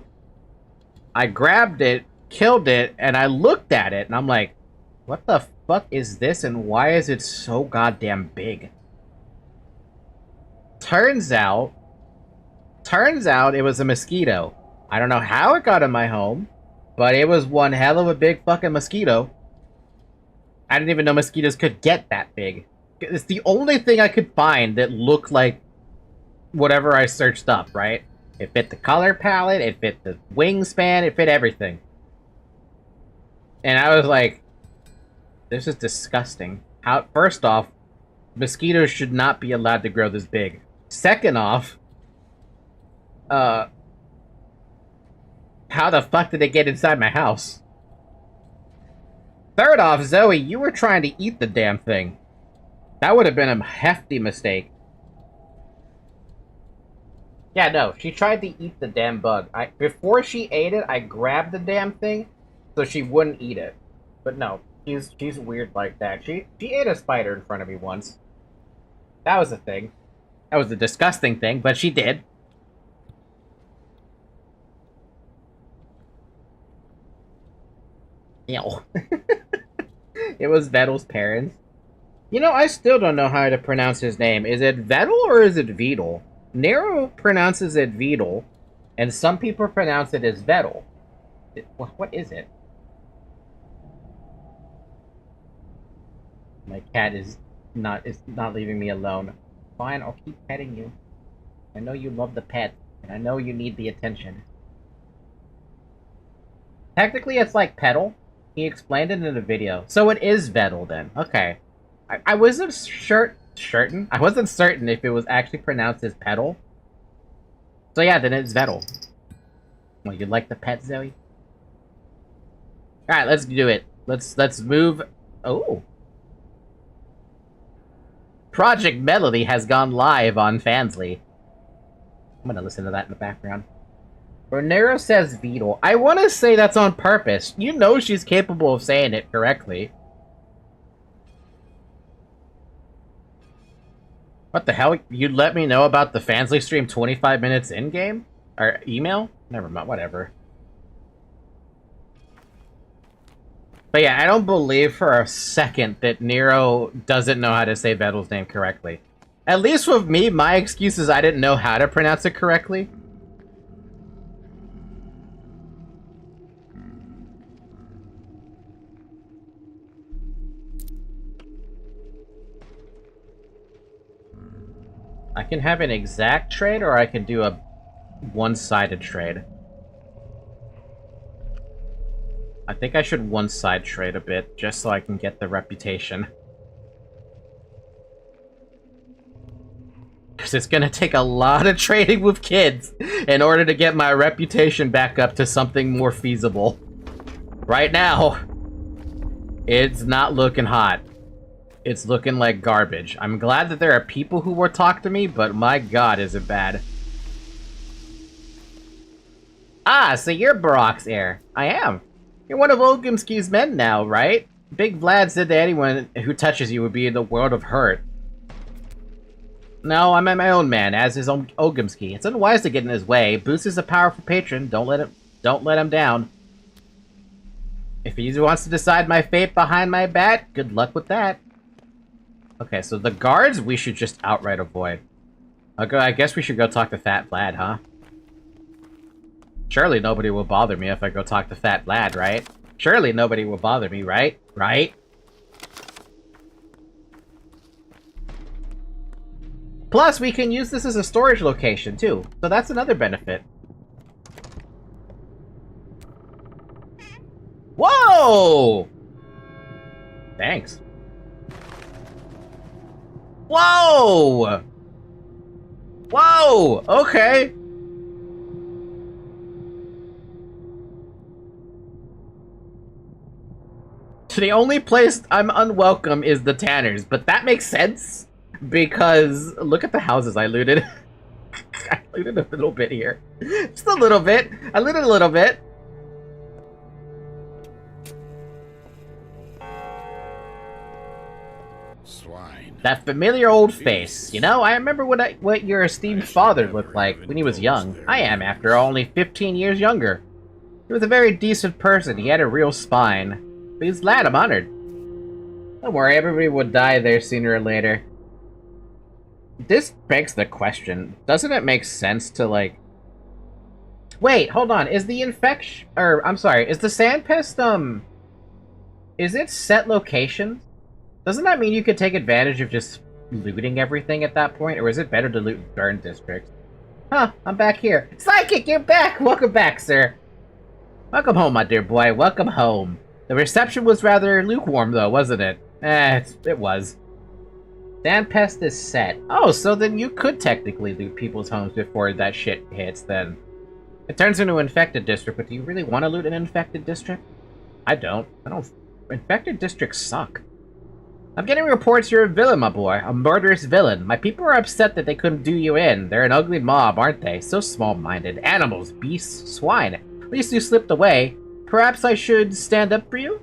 I grabbed it, killed it, and I looked at it, and I'm like, what the fuck is this, and why is it so goddamn big? Turns out it was a mosquito. I don't know how it got in my home, but it was one hell of a big fucking mosquito. I didn't even know mosquitoes could get that big. It's the only thing I could find that looked like whatever I searched up, right? It fit the color palette, it fit the wingspan, it fit everything. And I was like, this is disgusting. First off, mosquitoes should not be allowed to grow this big. Second off, how the fuck did it get inside my house? Third off, Zoe, you were trying to eat the damn thing. That would have been a hefty mistake. Yeah, no, she tried to eat the damn bug. Before she ate it, I grabbed the damn thing so she wouldn't eat it. But no, she's weird like that. She ate a spider in front of me once. That was a thing. That was a disgusting thing, but she did. Ew. It was Vettel's parents. You know, I still don't know how to pronounce his name. Is it Vettel or is it Vedal? Nero pronounces it Vedal, and some people pronounce it as Vettel. What is it? My cat is not leaving me alone. Fine, I'll keep petting you. I know you love the pet, and I know you need the attention. Technically, it's like pedal. He explained it in a video. So it is Vettel then. Okay. I wasn't certain. I wasn't certain if it was actually pronounced as pedal. So yeah, then it's Vettel. Well, you like the pet, Zoe? Alright, let's do it. Let's move. Oh. Project Melody has gone live on Fansly. I'm gonna listen to that in the background. Nero says Beetle. I want to say that's on purpose. You know she's capable of saying it correctly. What the hell? You'd let me know about the Fansly stream 25 minutes in-game? Or email? Never mind, whatever. But yeah, I don't believe for a second that Nero doesn't know how to say Vettel's name correctly. At least with me, my excuse is I didn't know how to pronounce it correctly. I can have an exact trade, or I can do a one-sided trade. I think I should one-side trade a bit, just so I can get the reputation. Because it's gonna take a lot of trading with kids in order to get my reputation back up to something more feasible. Right now, it's not looking hot. It's looking like garbage. I'm glad that there are people who will talk to me, but my god, is it bad. Ah, so you're Barack's heir. I am. You're one of Oghumski's men now, right? Big Vlad said that anyone who touches you would be in the world of hurt. No, I'm my own man, as is Oghumski. It's unwise to get in his way. Boost is a powerful patron. Don't let him down. If he wants to decide my fate behind my back, good luck with that. Okay, so the guards we should just outright avoid. I guess we should go talk to Fat Vlad, huh? Surely nobody will bother me if I go talk to Fat Vlad, right? Surely nobody will bother me, right? Right? Plus, we can use this as a storage location, too. So that's another benefit. Whoa! Thanks. Whoa! Whoa! Okay. The only place I'm unwelcome is the Tanners, but that makes sense because look at the houses I looted. I looted a little bit here. Just a little bit. I looted a little bit. Swine. That familiar old face. You know, I remember what your esteemed father looked like when he was young. I am, after all, only 15 years younger. He was a very decent person. He had a real spine. Please, lad, I'm honored. Don't worry, everybody will die there sooner or later. This begs the question. Doesn't it make sense to, like... Wait, hold on. Is the infection... Or, I'm sorry. Is the Sandpest, Is it set location? Doesn't that mean you could take advantage of just looting everything at that point? Or is it better to loot burn districts? Huh, I'm back here. Psychic, you're back! Welcome back, sir. Welcome home, my dear boy. Welcome home. The reception was rather lukewarm, though, wasn't it? It was. Sandpest is set. Oh, so then you could technically loot people's homes before that shit hits, then. It turns into an infected district, but do you really want to loot an infected district? I don't. Infected districts suck. I'm getting reports you're a villain, my boy. A murderous villain. My people are upset that they couldn't do you in. They're an ugly mob, aren't they? So small-minded. Animals, beasts, swine. At least you slipped away. Perhaps I should stand up for you?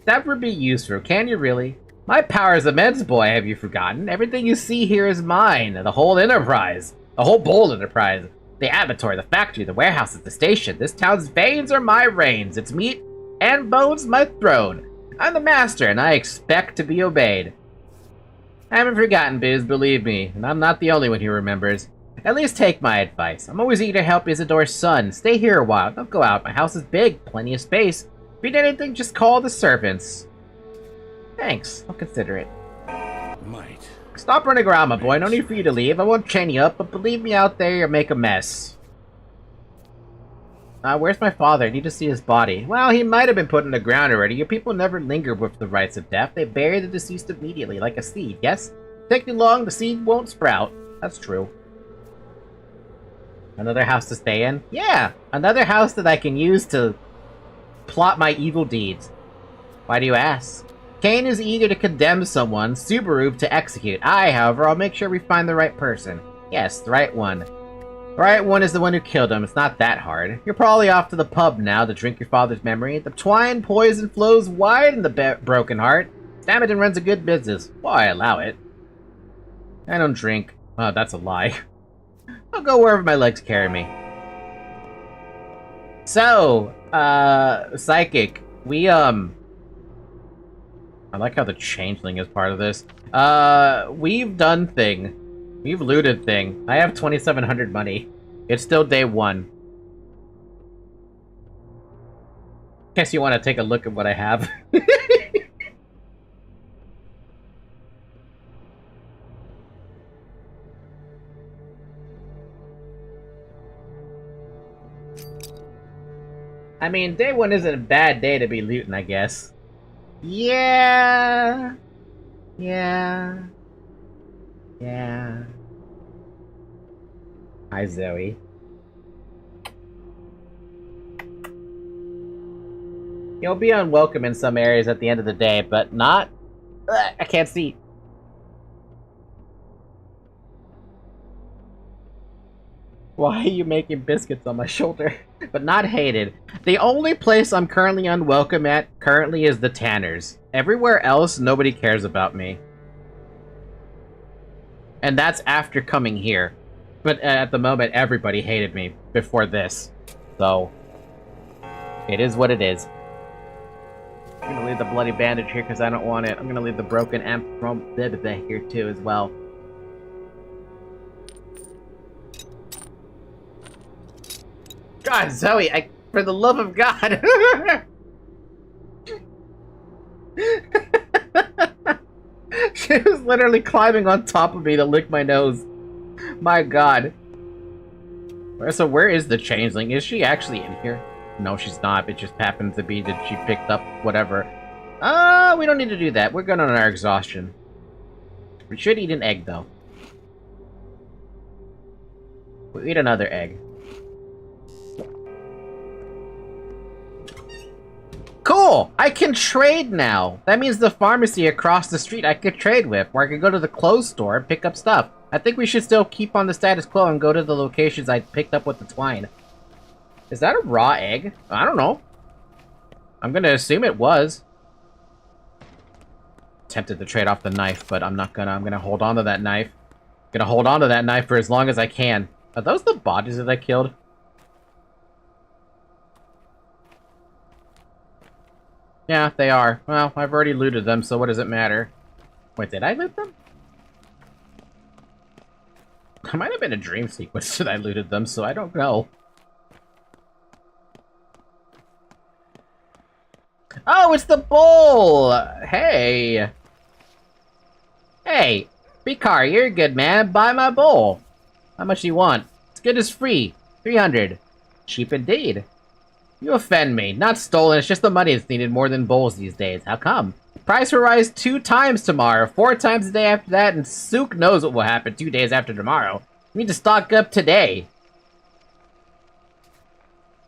That would be useful. Can you really? My power is immense, boy. Have you forgotten? Everything you see here is mine. The whole enterprise. The whole bold enterprise. The abattoir, the factory, the warehouses, the station. This town's veins are my reins. Its meat and bones my throne. I'm the master, and I expect to be obeyed. I haven't forgotten, Biz, believe me, and I'm not the only one who remembers. At least take my advice. I'm always eager to help Isidore's son. Stay here a while. Don't go out. My house is big, plenty of space. If you need anything, just call the servants. Thanks. I'll consider it. Might. Stop running around, my boy. No need for you to leave. I won't chain you up, but believe me, out there, you'll make a mess. Where's my father? I need to see his body. Well, he might have been put in the ground already. Your people never linger with the rites of death. They bury the deceased immediately, like a seed, yes? Take too long, the seed won't sprout. That's true. Another house to stay in? Yeah! Another house that I can use to plot my evil deeds. Why do you ask? Kane is eager to condemn someone, Subaru to execute. I, however, I'll make sure we find the right person. Yes, the right one. The right one is the one who killed him. It's not that hard. You're probably off to the pub now to drink your father's memory. The twine poison flows wide in the broken heart. Stammerton runs a good business. Why allow it? I don't drink. Oh, that's a lie. I'll go wherever my legs carry me. So, Psychic, we, I like how the changeling is part of this. We've done thing. We've looted thing. I have 2,700 money. It's still day one. Guess you want to take a look at what I have. I mean, day one isn't a bad day to be looting, I guess. Yeah. Yeah. Yeah. Hi, Zoe. You'll be unwelcome in some areas at the end of the day, but not... I can't see. Why are you making biscuits on my shoulder? But not hated. The only place I'm currently unwelcome at currently is the Tanners. Everywhere else, nobody cares about me. And that's after coming here. But at the moment, everybody hated me before this. So, it is what it is. I'm gonna leave the bloody bandage here because I don't want it. I'm gonna leave the broken amp from here too as well. God, Zoe, for the love of God. She was literally climbing on top of me to lick my nose. My God. So where is the changeling? Is she actually in here? No, she's not. It just happens to be that she picked up whatever. We don't need to do that. We're good on our exhaustion. We should eat an egg, though. We'll eat another egg. Cool! I can trade now! That means the pharmacy across the street I could trade with, or I could go to the clothes store and pick up stuff. I think we should still keep on the status quo and go to the locations I picked up with the twine. Is that a raw egg? I don't know. I'm gonna assume it was. Tempted to trade off the knife, but I'm not gonna. I'm gonna hold on to that knife. Gonna hold on to that knife for as long as I can. Are those the bodies that I killed? Yeah, they are. Well, I've already looted them, so what does it matter? Wait, did I loot them? It might have been a dream sequence that I looted them, so I don't know. Oh, it's the bowl! Hey! Hey! Bikar, you're a good man. Buy my bowl. How much do you want? It's good as free. 300. Cheap indeed. You offend me. Not stolen, it's just the money that's needed more than bowls these days. How come? Price will rise 2 times tomorrow, 4 times the day after that, and Sook knows what will happen 2 days after tomorrow. We need to stock up today.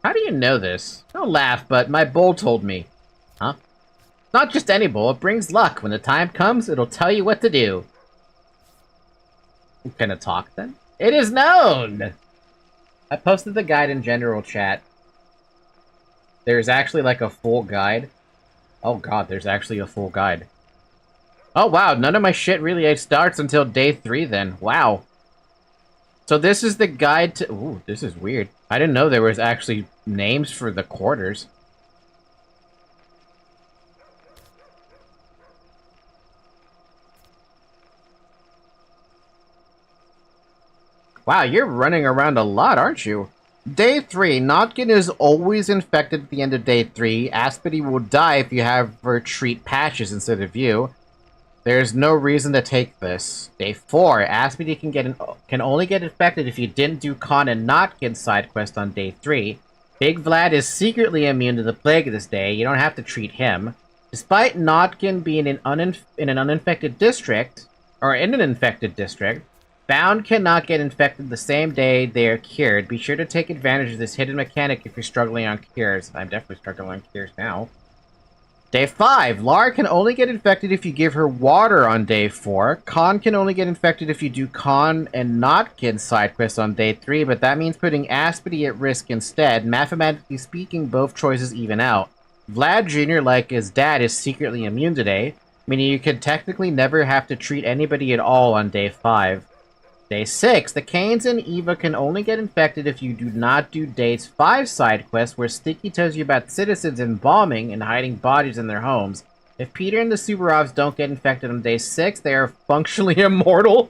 How do you know this? Don't laugh, but my bowl told me. Huh? Not just any bowl, it brings luck. When the time comes, it'll tell you what to do. Can it talk then? It is known! I posted the guide in general chat. There's actually like a full guide. Oh god, there's actually a full guide. Oh wow, none of my shit really starts until day 3 then. Wow. So this is the guide to... Ooh, this is weird. I didn't know there was actually names for the quarters. Wow, you're running around a lot, aren't you? Day 3. Notkin is always infected at the end of day 3. Aspity will die if you have her treat patches instead of you. There's no reason to take this. Day 4. Aspity can only get infected if you didn't do Con and Notkin's side quest on day 3. Big Vlad is secretly immune to the plague this day. You don't have to treat him. Despite Notkin being in an uninfected district, or in an infected district, Bound cannot get infected the same day they are cured. Be sure to take advantage of this hidden mechanic if you're struggling on cures. I'm definitely struggling on cures now. Day 5. Lara can only get infected if you give her water on day 4. Con can only get infected if you do Con and Notkin side quests on day 3, but that means putting Aspity at risk instead. Mathematically speaking, both choices even out. Vlad Jr., like his dad, is secretly immune today, meaning you could technically never have to treat anybody at all on day 5. Day 6. The Canes and Eva can only get infected if you do not do Day's 5 side quest, where Sticky tells you about citizens embalming and hiding bodies in their homes. If Peter and the Subarovs don't get infected on day 6, they are functionally immortal.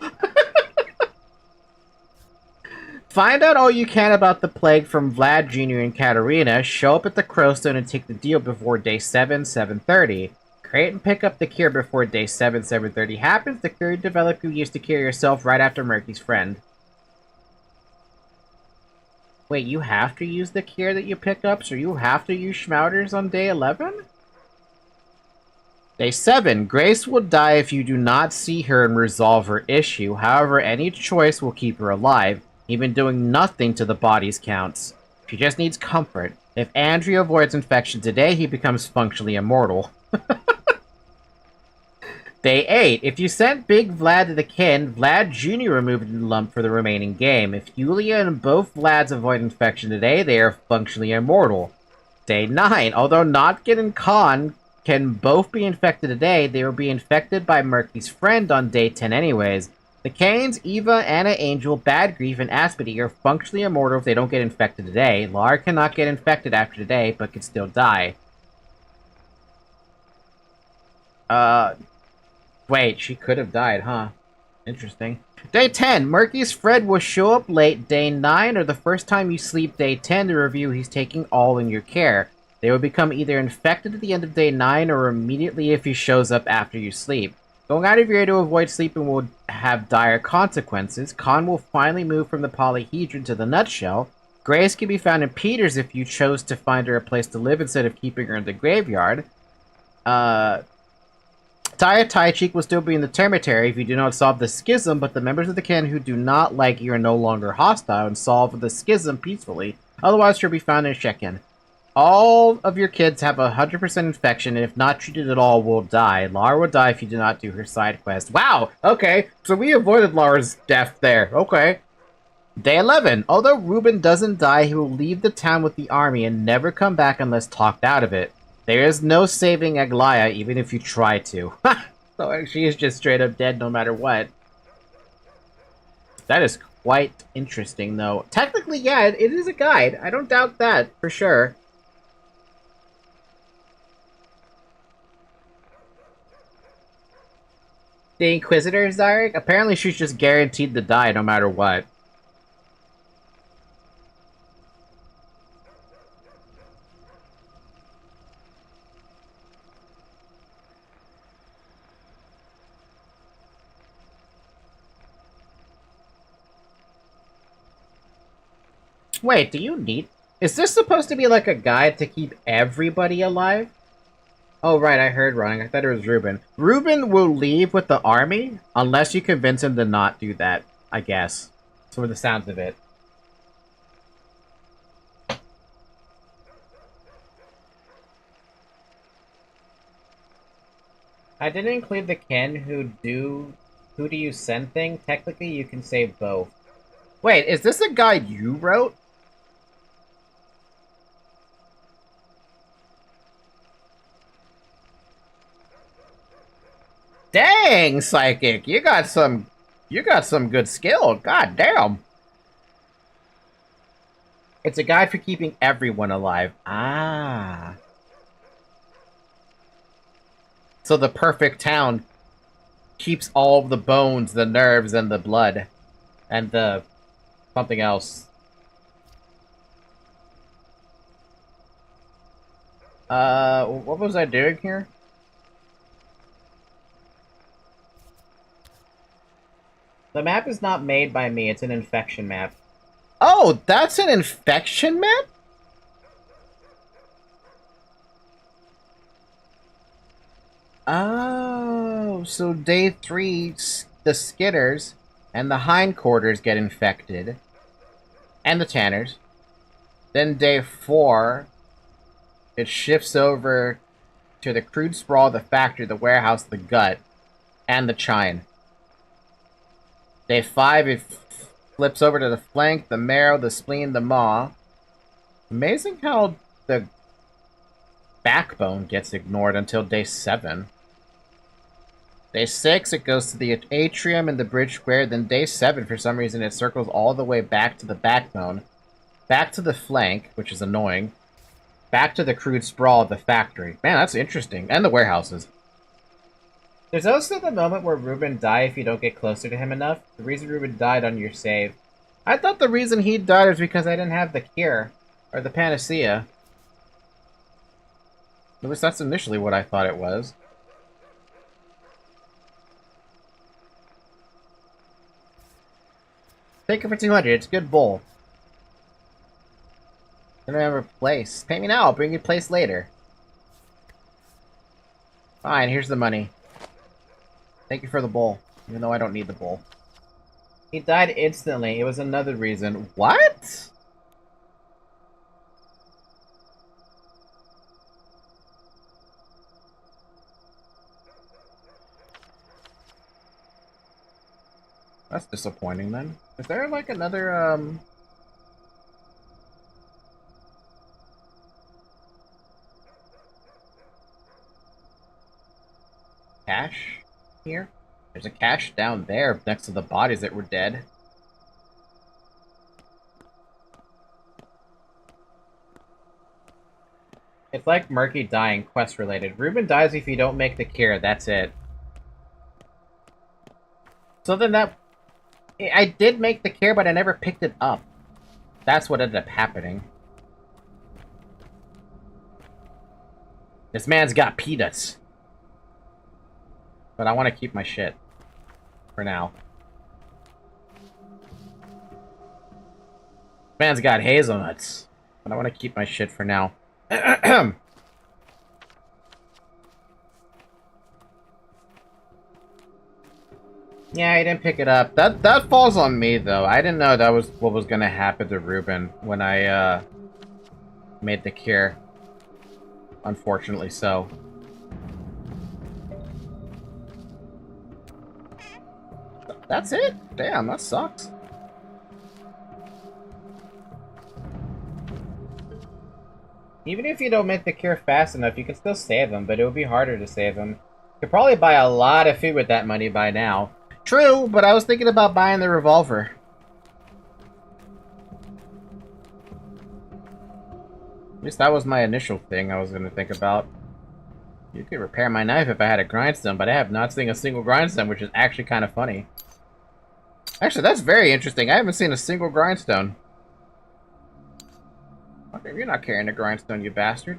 Find out all you can about the plague from Vlad Jr. and Katerina, show up at the Crowstone and take the deal before day 7, 7:30. Create and pick up the cure before day 7, 7:30 happens. The cure you develop you used to cure yourself right after Murky's friend. Wait, you have to use the cure that you pick up, so you have to use Schmouters on day 11? Day 7. Grace will die if you do not see her and resolve her issue. However, any choice will keep her alive. Even doing nothing to the body's counts. She just needs comfort. If Andrew avoids infection today, he becomes functionally immortal. Day 8. If you sent Big Vlad to the kin, Vlad Jr. removed the lump for the remaining game. If Yulia and both Vlads avoid infection today, they are functionally immortal. Day 9. Although Notkin and Khan can both be infected today, they will be infected by Murky's friend on day 10 anyways. The Canes, Eva, Anna Angel, Bad Grief, and Aspity are functionally immortal if they don't get infected today. Lara cannot get infected after today, but can still die. Wait, she could have died, huh? Interesting. Day 10. Murky's Fred will show up late day 9 or the first time you sleep day 10 to review he's taking all in your care. They will become either infected at the end of day 9 or immediately if he shows up after you sleep. Going out of your way to avoid sleeping will have dire consequences. Khan will finally move from the polyhedron to the nutshell. Grace can be found in Peter's if you chose to find her a place to live instead of keeping her in the graveyard. Taya Taichik will still be in the Termitary if you do not solve the schism, but the members of the Ken who do not like you are no longer hostile and solve the schism peacefully. Otherwise, she'll be found in Shekin. All of your kids have 100% infection, and if not treated at all, will die. Lara will die if you do not do her side quest. Wow! Okay, so we avoided Lara's death there. Okay. Day 11. Although Ruben doesn't die, he will leave the town with the army and never come back unless talked out of it. There is no saving Aglaya, even if you try to. So she is just straight up dead no matter what. That is quite interesting, though. Technically, yeah, it is a guide. I don't doubt that, for sure. The Inquisitor, Zarek? Apparently she's just guaranteed to die no matter what. Wait, do you need... Is this supposed to be like a guide to keep everybody alive? Oh, right, I heard wrong. I thought it was Ruben. Ruben will leave with the army unless you convince him to not do that, I guess. For the sounds of it. I didn't include the Ken who do you send thing. Technically, you can save both. Wait, is this a guy you wrote? Dang, Psychic, you got some good skill. God damn. It's a guide for keeping everyone alive. Ah. So the perfect town keeps all of the bones, the nerves, and the blood. And the something else. What was I doing here? The map is not made by me, it's an infection map. Oh, that's an infection map? Oh, so day 3, the skitters and the hindquarters get infected. And the tanners. Then day 4, it shifts over to the crude sprawl, the factory, the warehouse, the gut, and the chine. Day 5, it flips over to the flank, the marrow, the spleen, the maw. Amazing how the backbone gets ignored until day 7. Day 6, it goes to the atrium and the bridge square. Then day 7, for some reason, it circles all the way back to the backbone. Back to the flank, which is annoying. Back to the crude sprawl of the factory. Man, that's interesting. And the warehouses. There's also the moment where Ruben died if you don't get closer to him enough. The reason Ruben died on your save. I thought the reason he died was because I didn't have the cure. Or the panacea. At least that's initially what I thought it was. Take it for 200. It's a good bowl. Then remember place. Pay me now. I'll bring you place later. Fine. Here's the money. Thank you for the bowl. Even though I don't need the bowl. He died instantly. It was another reason. What? That's disappointing then. Is there like another cache here? There's a cache down there next to the bodies that were dead. It's like Murky dying, quest related. Ruben dies if you don't make the cure, that's it. So then that... I did make the cure, but I never picked it up. That's what ended up happening. This man's got peanuts. But I want to keep my shit. For now. This man's got hazelnuts. But I want to keep my shit for now. Yeah, I didn't pick it up. That falls on me, though. I didn't know that was what was gonna happen to Ruben when I, made the cure. Unfortunately so. That's it? Damn, that sucks. Even if you don't make the cure fast enough, you can still save him, but it would be harder to save him. You could probably buy a lot of food with that money by now. True, but I was thinking about buying the revolver. At least that was my initial thing I was going to think about. You could repair my knife if I had a grindstone, but I have not seen a single grindstone, which is actually kind of funny. Actually, that's very interesting. I haven't seen a single grindstone. Okay, you're not carrying a grindstone, you bastard.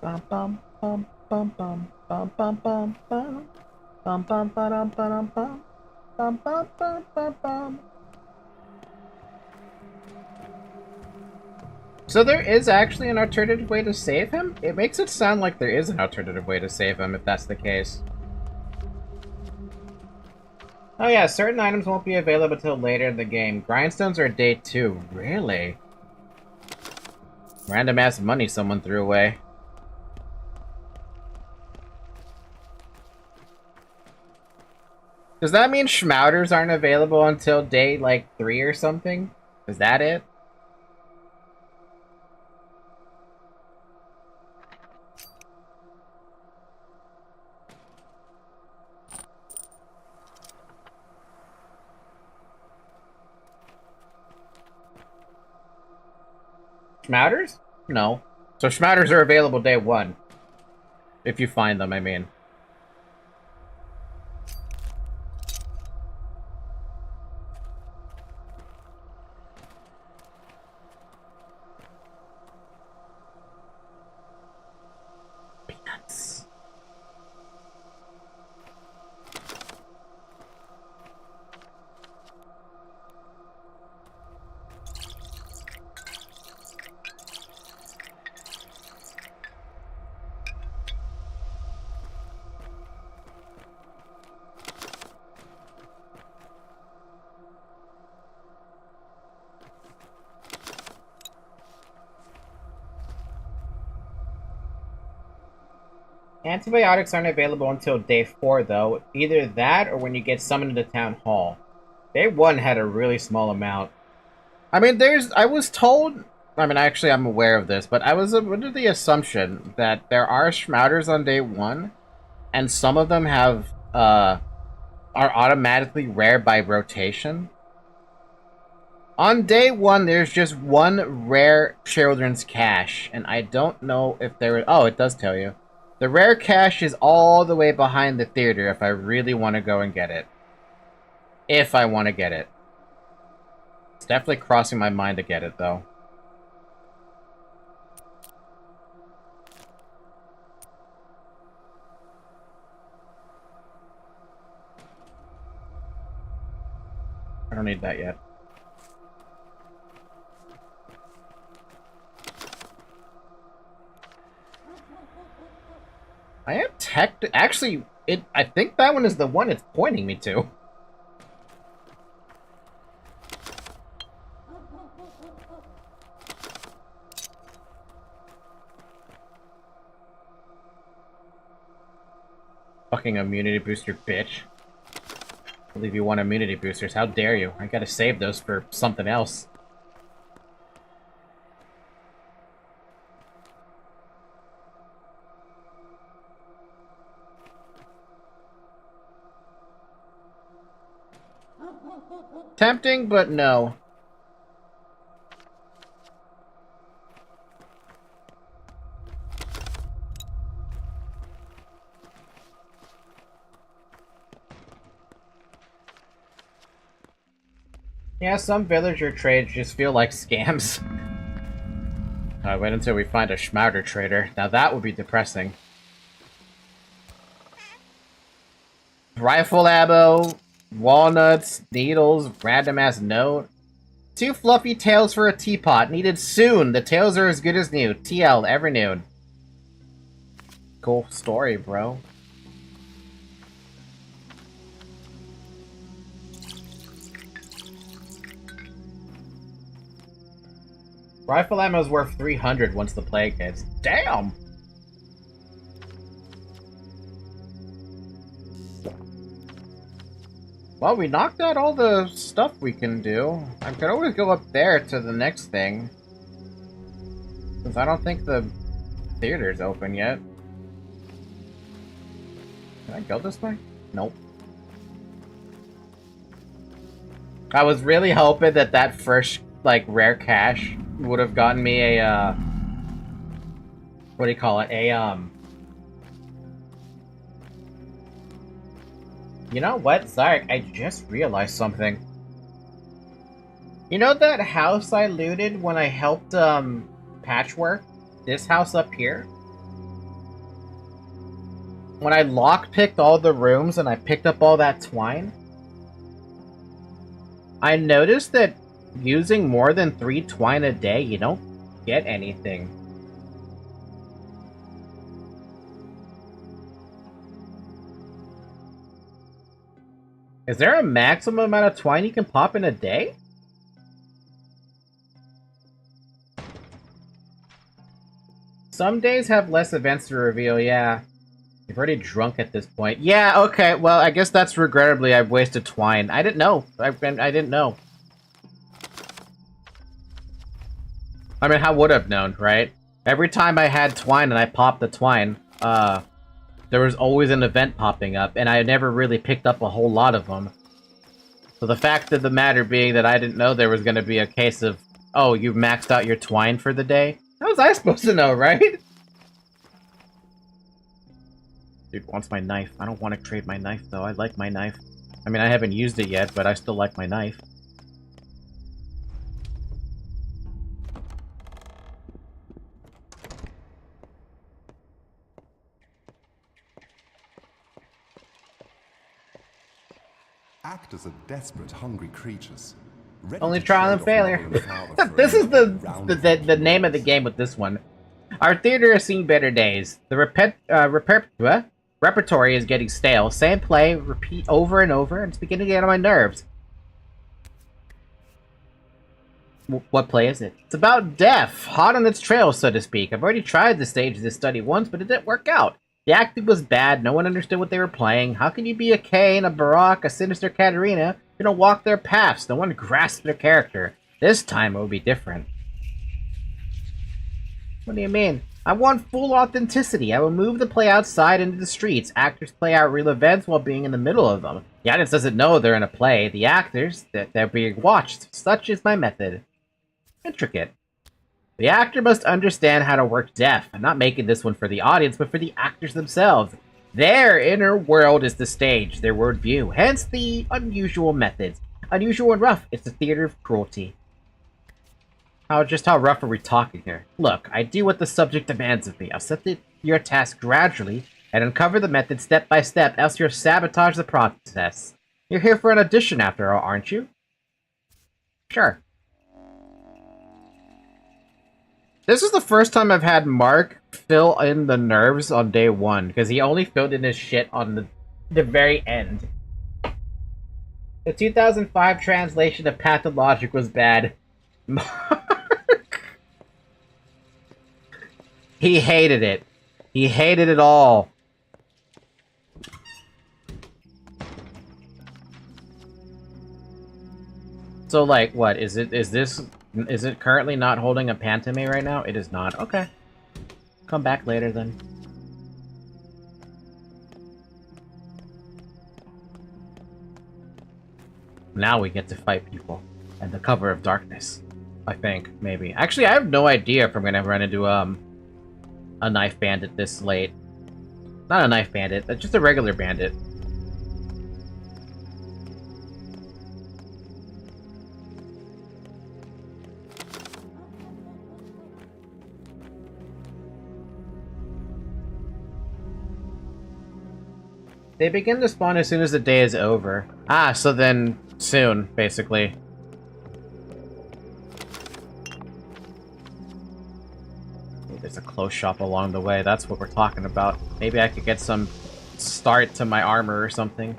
Bum, bum, bum, bum bum bum bum bum bum bum bum bum bum bum bum bum bum bum bum. So there is actually an alternative way to save him? It makes it sound like there is an alternative way to save him, if that's the case. Oh yeah, certain items won't be available until later in the game. Grindstones are day 2. Really? Random ass money someone threw away. Does that mean Schmouters aren't available until day, like, 3 or something? Is that it? Schmouters? No. So Schmouters are available day 1. If you find them, I mean. Peanuts. Antibiotics aren't available until day 4, though. Either that or when you get summoned to Town Hall. Day 1 had a really small amount. I mean, I was told... I mean, actually, I'm aware of this, but I was under the assumption that there are Schmouters on day 1, and some of them have, are automatically rare by rotation. On day 1, there's just one rare children's cache, and I don't know if there... Oh, it does tell you. The rare cache is all the way behind the theater if I really want to go and get it. If I want to get it. It's definitely crossing my mind to get it, though. I don't need that yet. I am actually, I think that one is the one it's pointing me to. Fucking immunity booster, bitch. I believe you want immunity boosters. How dare you? I gotta save those for something else. Tempting, but no. Yeah, some villager trades just feel like scams. Wait until we find a Schmouter trader. Now that would be depressing. Rifle ammo, walnuts, needles, random ass note. 2 fluffy tails for a teapot. Needed soon. The tails are as good as new. TL, every noon. Cool story, bro. Rifle ammo is worth 300 once the plague hits. Damn! Well, we knocked out all the stuff we can do. I could always go up there to the next thing. Since I don't think the theater's open yet. Can I go this way? Nope. I was really hoping that that first, like, rare cache would have gotten me a, what do you call it? You know what, Zarek? I just realized something. You know that house I looted when I helped, Patchwork? This house up here? when I lockpicked all the rooms and I picked up all that twine, I noticed that using more than 3 twine a day, you don't get anything. Is there a maximum amount of twine you can pop in a day? Some days have less events to reveal, yeah. You've already drunk at this point. Yeah, okay, well, I guess that's regrettably I've wasted twine. I didn't know. I didn't know. I mean, how would I have known, right? Every time I had twine and I popped the twine, there was always an event popping up, and I never really picked up a whole lot of them. So the fact of the matter being that I didn't know there was going to be a case of, oh, you maxed out your twine for the day? How was I supposed to know, right? Dude wants my knife. I don't want to trade my knife, though. I like my knife. I mean, I haven't used it yet, but I still like my knife. Actors are desperate, hungry creatures. Only trial and failure. This is the name of the game with this one. Our theater has seen better days. The repertory is getting stale. Same play, repeat over and over, and it's beginning to get on my nerves. What play is it? It's about death, hot on its trail, so to speak. I've already tried to stage this study once, but it didn't work out. The acting was bad, no one understood what they were playing. How can you be a Cain, a Barak, a sinister Katarina? You don't walk their paths, no one grasps their character. This time it will be different. What do you mean? I want full authenticity. I will move the play outside into the streets. Actors play out real events while being in the middle of them. The audience doesn't know they're in a play. The actors, they're being watched. Such is my method. Intricate. The actor must understand how to work deaf. I'm not making this one for the audience, but for the actors themselves. Their inner world is the stage, their worldview. Hence the unusual methods. Unusual and rough. It's the theater of cruelty. Just how rough are we talking here? Look, I do what the subject demands of me. I'll set your task gradually and uncover the method step by step, else you'll sabotage the process. You're here for an audition after all, aren't you? Sure. This is the first time I've had Mark fill in the nerves on day 1, because he only filled in his shit on the very end. The 2005 translation of Pathologic was bad. Mark! He hated it. He hated it all. So, like, what? Is it currently not holding a pan to me right now? It is not. Okay. Come back later, then. Now we get to fight people. At the cover of darkness. I think, maybe. Actually, I have no idea if I'm gonna run into, a knife bandit this late. Not a knife bandit, just a regular bandit. They begin to spawn as soon as the day is over. Ah, so then soon, basically. There's a close shop along the way. That's what we're talking about. Maybe I could get some start to my armor or something.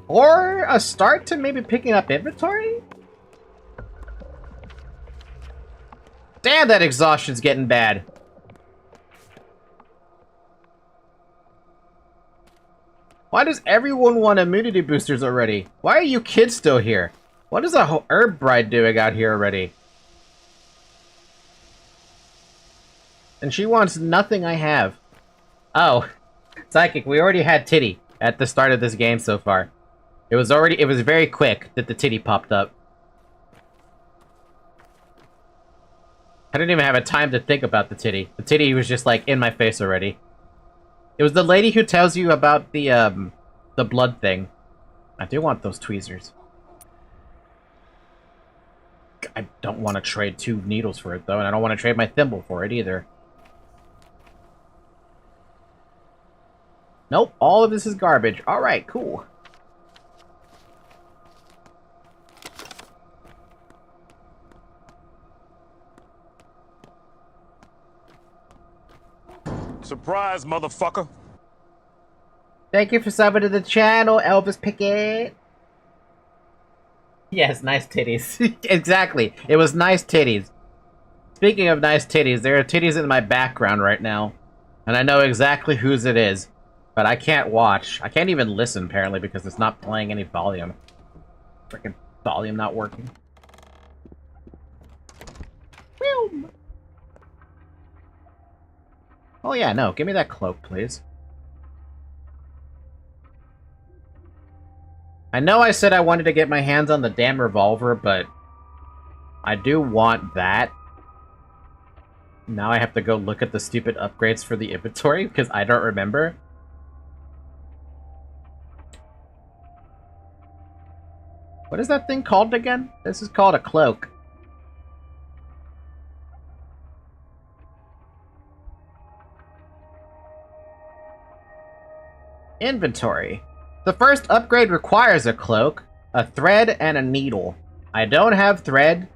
Or a start to maybe picking up inventory? Damn, that exhaustion's getting bad. Why does everyone want immunity boosters already? Why are you kids still here? What is a herb bride doing out here already? And she wants nothing I have. Oh, Psychic, we already had titty at the start of this game so far. It was very quick that the titty popped up. I didn't even have a time to think about the titty. The titty was just like in my face already. It was the lady who tells you about the blood thing. I do want those tweezers. I don't want to trade 2 needles for it, though, and I don't want to trade my thimble for it, either. Nope, all of this is garbage. Alright, cool. Surprise, motherfucker. Thank you for subbing to the channel, Elvis Pickett. Yes, nice titties. Exactly. It was nice titties. Speaking of nice titties, there are titties in my background right now. And I know exactly whose it is. But I can't watch. I can't even listen, apparently, because it's not playing any volume. Freaking volume not working. Whew. Oh yeah, no. Give me that cloak, please. I know I said I wanted to get my hands on the damn revolver, but I do want that. Now I have to go look at the stupid upgrades for the inventory, because I don't remember. What is that thing called again? This is called a cloak. Inventory. The first upgrade requires a cloak, a thread, and a needle. I don't have thread.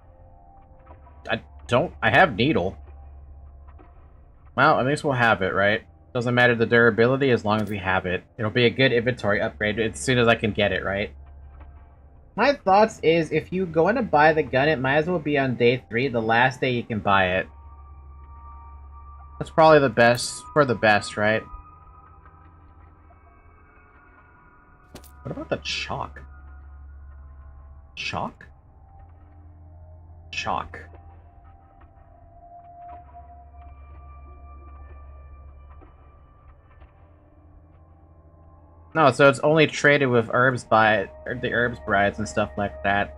I have needle. Well, at least we'll have it, right? Doesn't matter the durability as long as we have it. It'll be a good inventory upgrade as soon as I can get it, right? My thoughts is, if you go in to buy the gun, it might as well be on day 3, the last day you can buy it. That's probably the best, for the best, right? What about the chalk? Chalk? Chalk. No, so it's only traded with herbs by the herbs brides and stuff like that.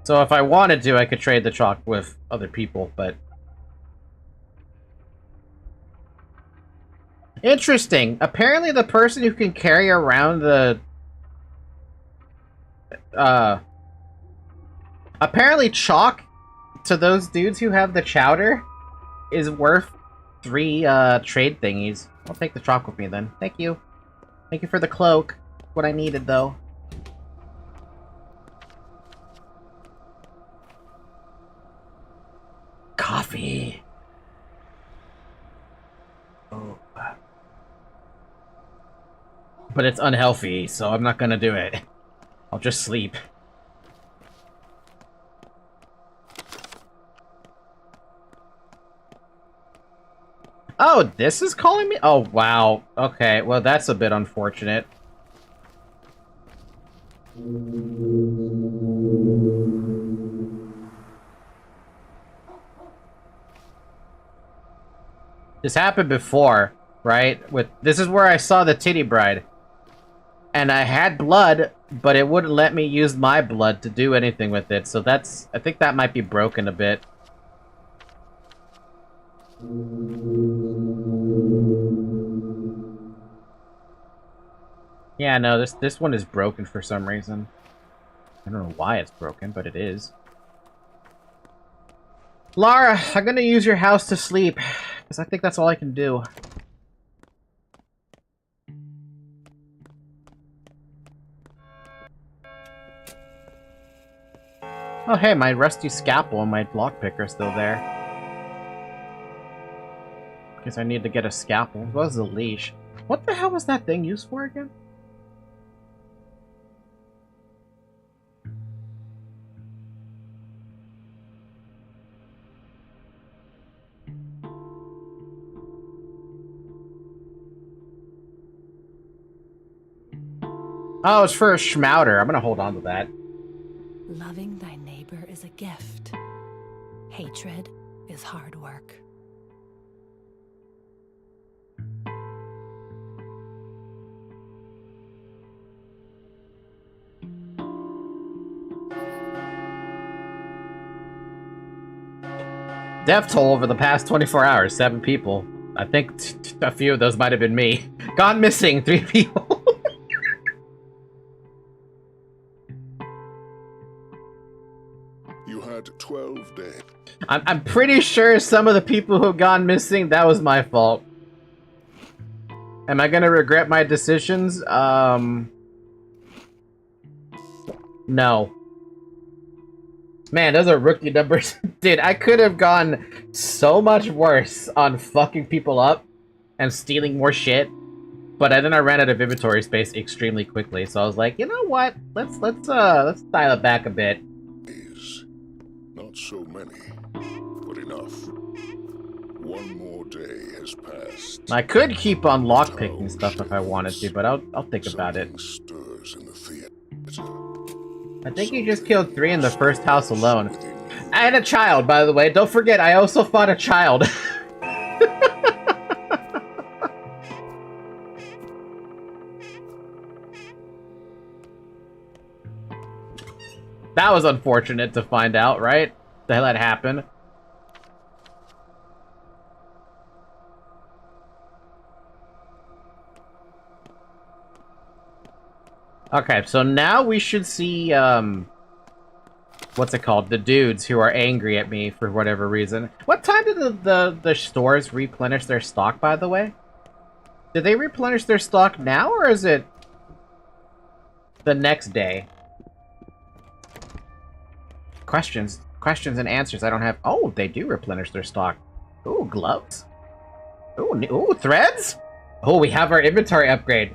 So if I wanted to, I could trade the chalk with other people, but... Interesting. Apparently the person who can carry around the... Apparently chalk, to those dudes who have the chowder, is worth 3, trade thingies. I'll take the chalk with me then. Thank you. Thank you for the cloak. What I needed, though. Coffee. Oh. But it's unhealthy, so I'm not gonna do it. I'll just sleep. Oh, this is calling me? Oh, wow. Okay, well, that's a bit unfortunate. This happened before, right? This is where I saw the titty bride. And I had blood, but it wouldn't let me use my blood to do anything with it. So that's... I think that might be broken a bit. Yeah, no, this one is broken for some reason. I don't know why it's broken, but it is. Lara, I'm gonna use your house to sleep, because I think that's all I can do. Oh hey, my rusty scalpel and my lockpick are still there. Guess I need to get a scalpel. What was the leash? What the hell was that thing used for again? Oh, it's for a schmouter. I'm gonna hold on to that. Loving thy neighbor is a gift. Hatred is hard work. Death toll over the past 24 hours, 7 people. I think a few of those might have been me. Gone missing, 3 people. You had 12 days. I'm pretty sure some of the people who have gone missing, that was my fault. Am I gonna regret my decisions? No. Man, those are rookie numbers. Dude, I could have gone so much worse on fucking people up and stealing more shit. But then I ran out of inventory space extremely quickly, so I was like, you know what? Let's dial it back a bit. Not so many, but enough. One more day has passed. I could keep on lockpicking stuff if I wanted to, but I'll think about it. Stirs in the theater. I think you just killed 3 in the first house alone. And a child, by the way. Don't forget, I also fought a child. That was unfortunate to find out, right? The hell that happened. Okay, so now we should see, what's it called? The dudes who are angry at me for whatever reason. What time did the stores replenish their stock, by the way? Did they replenish their stock now, or is it the next day? Questions and answers. I don't have... Oh, they do replenish their stock. Ooh, gloves. Ooh, threads? Oh, we have our inventory upgrade.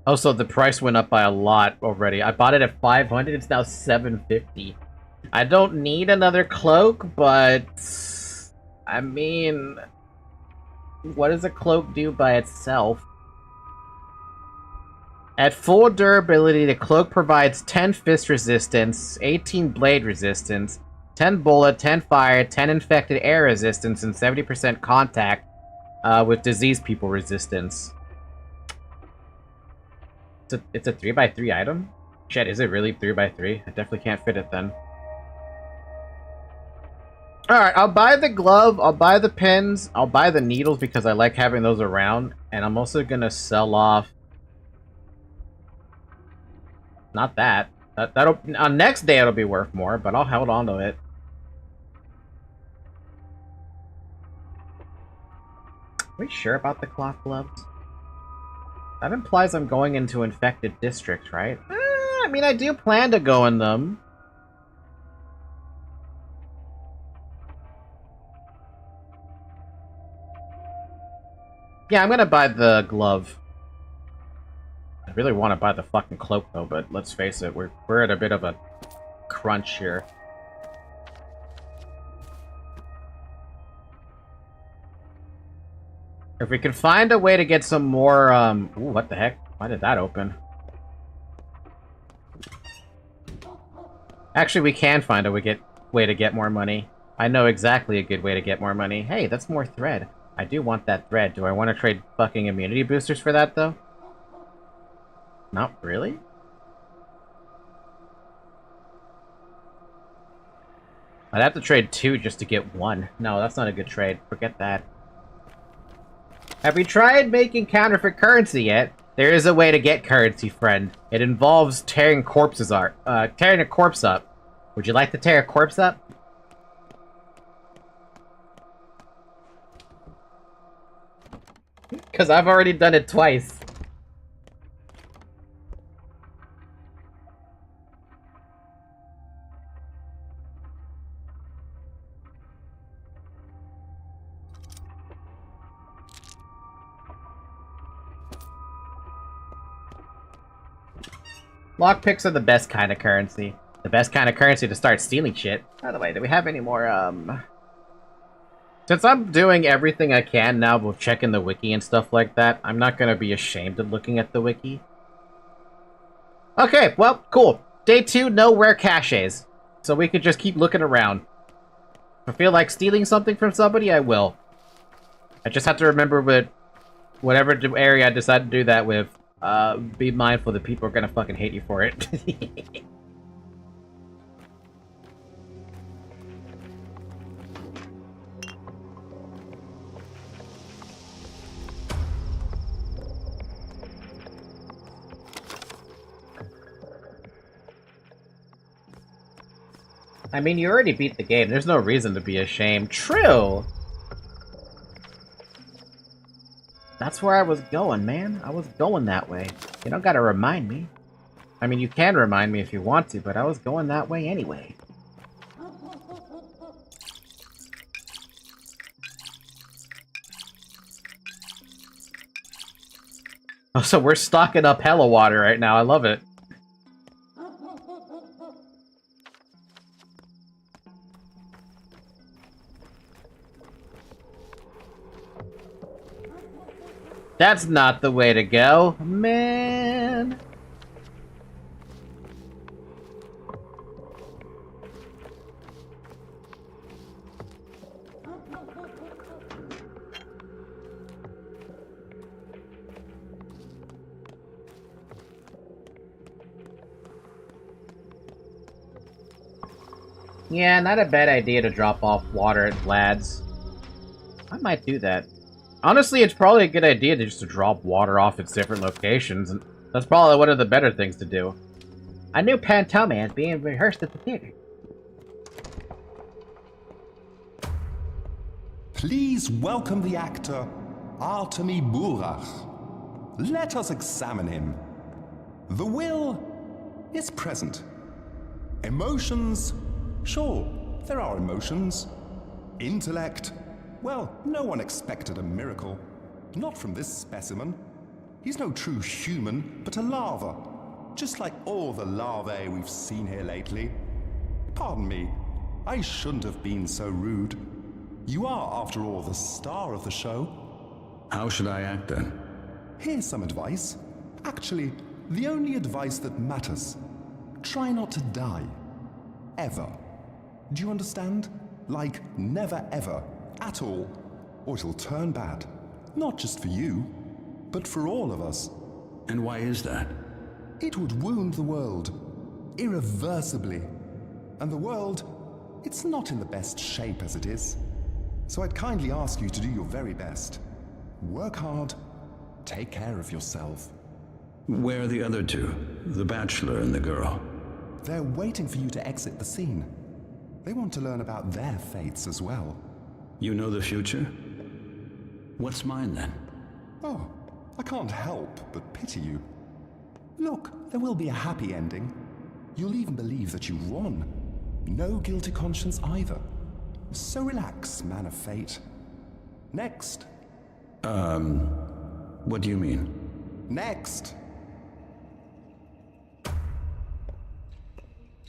Oh, so the price went up by a lot already. I bought it at 500, it's now 750. I don't need another cloak, but... I mean... What does a cloak do by itself? At full durability, the cloak provides 10 fist resistance, 18 blade resistance, 10 bullet, 10 fire, 10 infected air resistance, and 70% contact with disease people resistance. It's a 3x3 item? Shit, is it really 3x3? I definitely can't fit it then. Alright, I'll buy the glove, I'll buy the pins, I'll buy the needles because I like having those around, and I'm also gonna sell off... Not that. That'll... On next day it'll be worth more, but I'll hold on to it. Are we sure about the cloth gloves? That implies I'm going into infected districts, right? I mean, I do plan to go in them. Yeah, I'm gonna buy the glove. I really want to buy the fucking cloak, though, but let's face it, we're at a bit of a crunch here. If we can find a way to get some more, ooh, what the heck? Why did that open? Actually, we can find a way to get more money. I know exactly a good way to get more money. Hey, that's more thread. I do want that thread. Do I want to trade fucking immunity boosters for that, though? Not really? I'd have to trade 2 just to get 1. No, that's not a good trade. Forget that. Have you tried making counterfeit currency yet? There is a way to get currency, friend. It involves tearing tearing a corpse up. Would you like to tear a corpse up? Because I've already done it twice. Lockpicks are the best kind of currency. The best kind of currency to start stealing shit. By the way, do we have any more, Since I'm doing everything I can now with checking the wiki and stuff like that, I'm not gonna be ashamed of looking at the wiki. Okay, well, cool. Day 2, no rare caches. So we could just keep looking around. If I feel like stealing something from somebody, I will. I just have to remember with whatever area I decide to do that with, be mindful that people are gonna fucking hate you for it. I mean, you already beat the game. There's no reason to be ashamed. True! That's where I was going, man. I was going that way. You don't gotta remind me. I mean, you can remind me if you want to, but I was going that way anyway. Oh, so we're stocking up hella water right now. I love it. That's not the way to go, man. Yeah, not a bad idea to drop off water at Vlad's. I might do that. Honestly, it's probably a good idea to just drop water off at different locations, and that's probably one of the better things to do. A new pantomime is being rehearsed at the theater. Please welcome the actor, Artemi Burach. Let us examine him. The will is present. Emotions, sure, there are emotions. Intellect, well, no one expected a miracle. Not from this specimen. He's no true human, but a larva. Just like all the larvae we've seen here lately. Pardon me, I shouldn't have been so rude. You are, after all, the star of the show. How should I act then? Here's some advice. Actually, the only advice that matters. Try not to die. Ever. Do you understand? Like, never ever. At all. Or it'll turn bad. Not just for you, but for all of us. And why is that? It would wound the world. Irreversibly. And the world, it's not in the best shape as it is. So I'd kindly ask you to do your very best. Work hard. Take care of yourself. Where are the other two? The bachelor and the girl? They're waiting for you to exit the scene. They want to learn about their fates as well. You know the future? What's mine then? Oh, I can't help but pity you. Look, there will be a happy ending. You'll even believe that you won. No guilty conscience either. So relax, man of fate. Next. What do you mean? Next.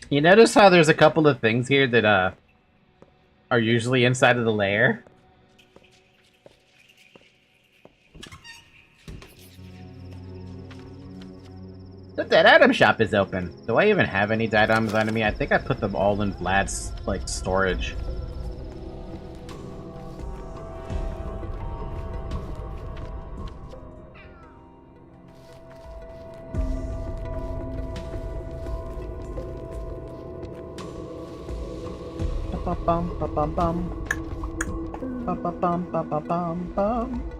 You notice how there's a couple of things here that, are usually inside of the lair? The dead item shop is open. Do I even have any dead items on me? I think I put them all in Vlad's, like, storage. Ba-bum, ba-bum-bum. Ba-ba-bum, ba-ba-bum-bum.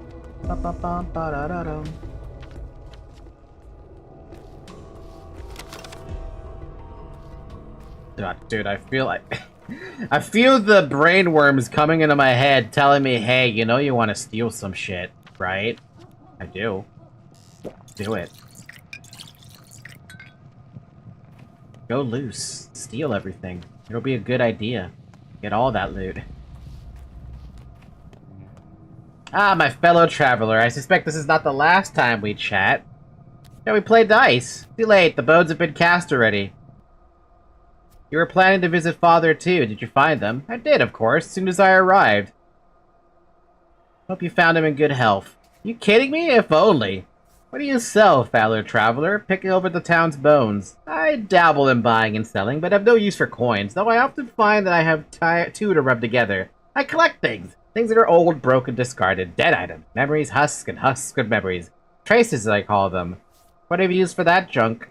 Ba-ba-bum, ba-da-da-dum. Dude, I feel like... I feel the brain worms coming into my head telling me, hey, you know you want to steal some shit, right? I do. Do it. Go loose. Steal everything. It'll be a good idea. Get all that loot. Ah, my fellow traveler. I suspect this is not the last time we chat. Shall we play dice? Too late. The bones have been cast already. You were planning to visit Father too. Did you find them? I did, of course, as soon as I arrived. Hope you found him in good health. You kidding me? If only. What do you sell, fellow traveler? Picking over the town's bones. I dabble in buying and selling, but have no use for coins, though I often find that I have two to rub together. I collect things. Things that are old, broken, discarded. Dead items. Memories, husks of memories. Traces, as I call them. What have you used for that junk?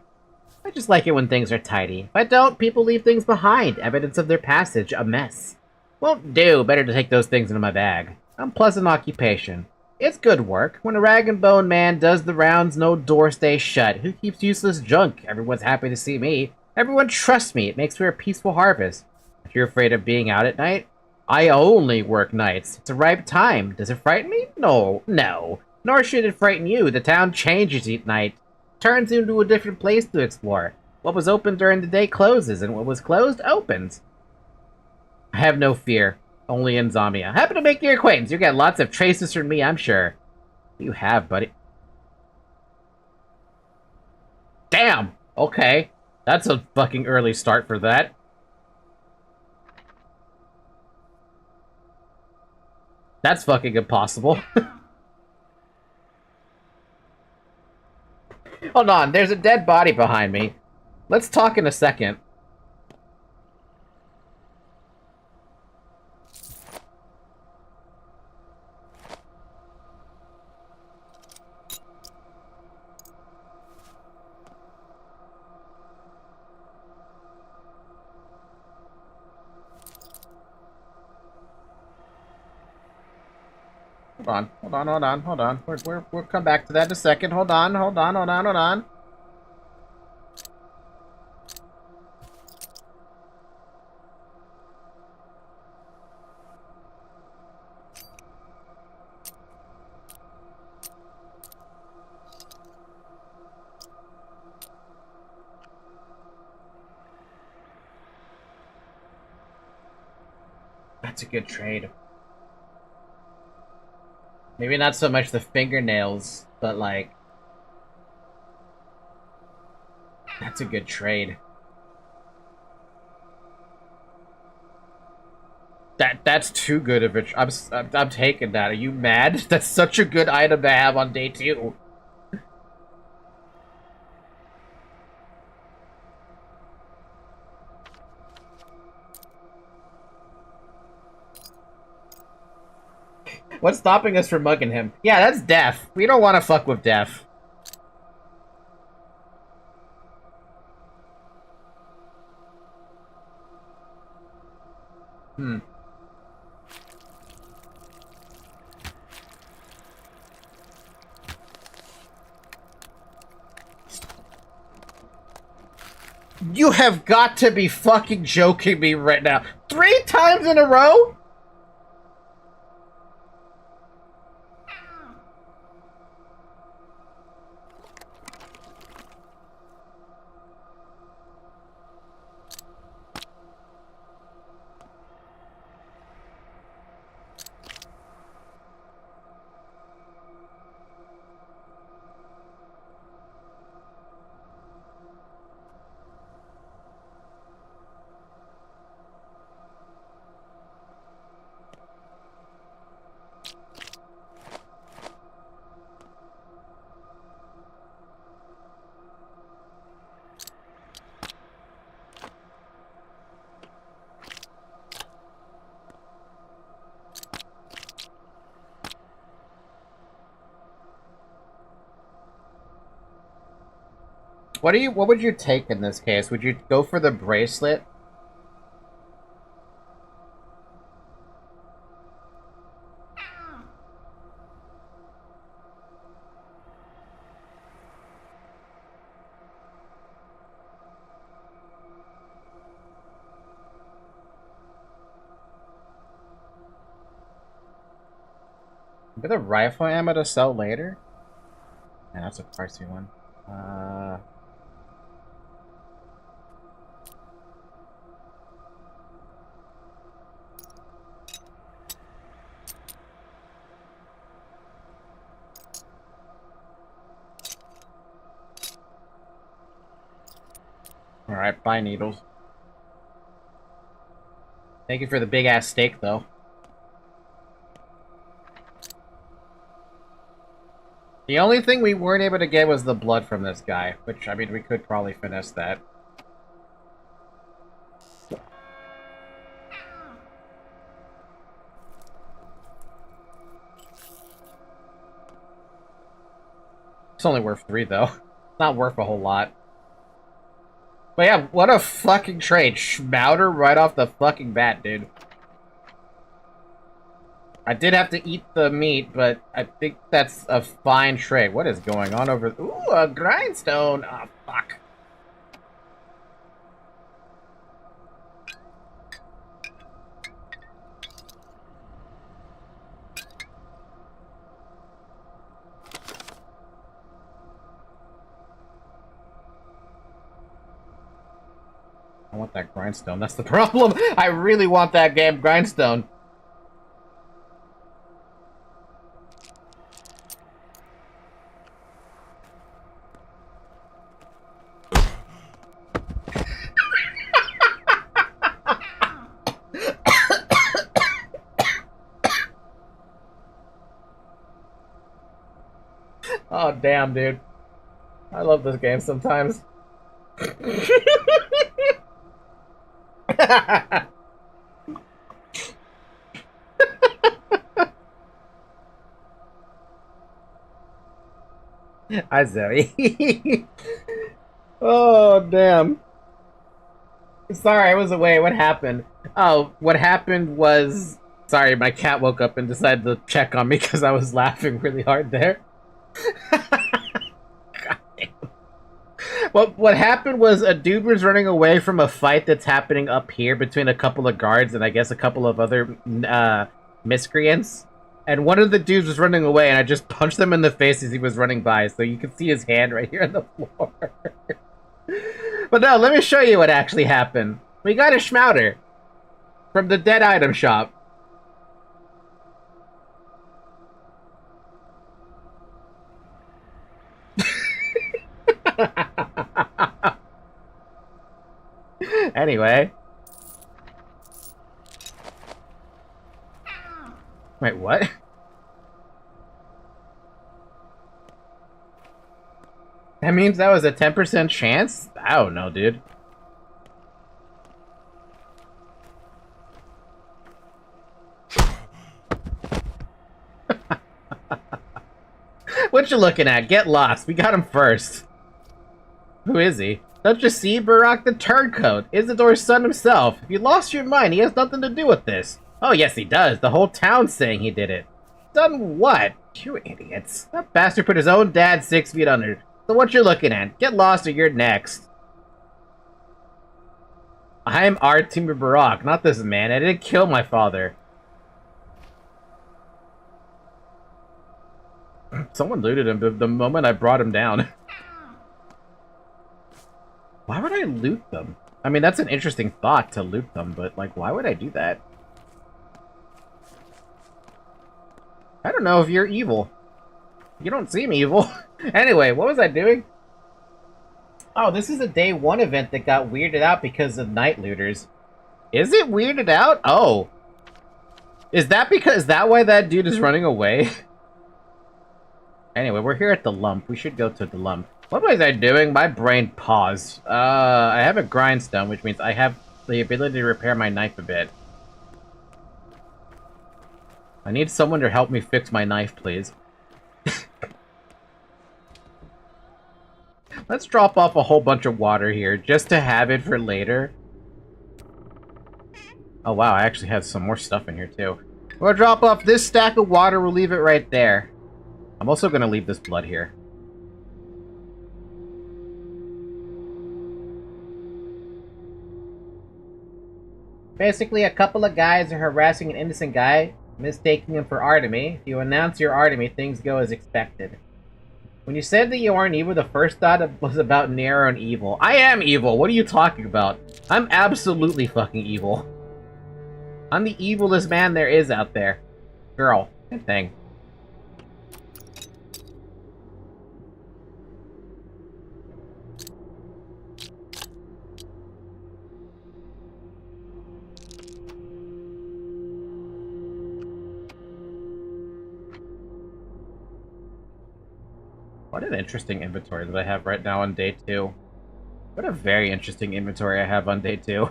I just like it when things are tidy. If I don't, people leave things behind. Evidence of their passage. A mess. Won't do. Better to take those things into my bag. Unpleasant occupation. It's good work. When a rag and bone man does the rounds, no door stays shut. Who keeps useless junk? Everyone's happy to see me. Everyone trusts me. It makes for a peaceful harvest. If you're afraid of being out at night, I only work nights. It's a ripe time. Does it frighten me? No, no. Nor should it frighten you. The town changes at night. Turns into a different place to explore. What was open during the day closes, and what was closed opens. I have no fear. Only insomnia. Happy to make your acquaintance. You get lots of traces from me, I'm sure. You have, buddy. Damn! Okay. That's a fucking early start for that. That's fucking impossible. Hold on, there's a dead body behind me. Let's talk in a second. Hold on. We'll come back to that in a second. Hold on. That's a good trade. Maybe not so much the fingernails, but like... That's a good trade. That's too good of it. I'm taking that. Are you mad? That's such a good item to have on day 2. What's stopping us from mugging him? Yeah, that's Death. We don't want to fuck with Death. You have got to be fucking joking me right now. 3 times in a row? What would you take in this case? Would you go for the bracelet? Bit of rifle ammo to sell later? Yeah, that's a pricey one. Alright, buy needles. Thank you for the big-ass steak, though. The only thing we weren't able to get was the blood from this guy, which, I mean, we could probably finesse that. It's only worth 3, though. Not worth a whole lot. But yeah, what a fucking trade. Schmouder right off the fucking bat, dude. I did have to eat the meat, but I think that's a fine trade. What is going on over... Ooh, a grindstone! Ah, oh, fuck. want that grindstone. That's the problem. I really want that damn grindstone. Oh, damn, dude. I love this game sometimes. Hi, Zoe. Oh, damn. Sorry, I was away. What happened? Oh, what happened was... Sorry, my cat woke up and decided to check on me because I was laughing really hard there. Well, what happened was a dude was running away from a fight that's happening up here between a couple of guards and I guess a couple of other miscreants. And one of the dudes was running away and I just punched him in the face as he was running by, so you can see his hand right here on the floor. But no, let me show you what actually happened. We got a schmouter from the dead item shop. Anyway. Wait, what? That means that was a 10% chance? I don't know, dude. What you looking at? Get lost. We got him first. Who is he? Don't you see, Barack the turncoat? Isidore's son himself. If you lost your mind, he has nothing to do with this. Oh, yes, he does. The whole town's saying he did it. Done what? You idiots. That bastard put his own dad 6 feet under. So what you looking at? Get lost or you're next. I'm Timur Barack, not this man. I didn't kill my father. Someone looted him the moment I brought him down. Why would I loot them? I mean, that's an interesting thought to loot them, but, like, why would I do that? I don't know if you're evil. You don't seem evil. Anyway, what was I doing? Oh, this is a day 1 event that got weirded out because of night looters. Is it weirded out? Oh. Is that why that dude is running away? Anyway, we're here at the lump. We should go to the lump. What was I doing? My brain paused. I have a grindstone, which means I have the ability to repair my knife a bit. I need someone to help me fix my knife, please. Let's drop off a whole bunch of water here, just to have it for later. Oh wow, I actually have some more stuff in here too. We'll drop off this stack of water, we'll leave it right there. I'm also gonna leave this blood here. Basically, a couple of guys are harassing an innocent guy, mistaking him for Artemy. If you announce you're Artemy, things go as expected. When you said that you aren't evil, the first thought was about Nero and evil. I am evil! What are you talking about? I'm absolutely fucking evil. I'm the evilest man there is out there. Girl. Good thing. What an interesting inventory that I have right now on day 2. What a very interesting inventory I have on day 2.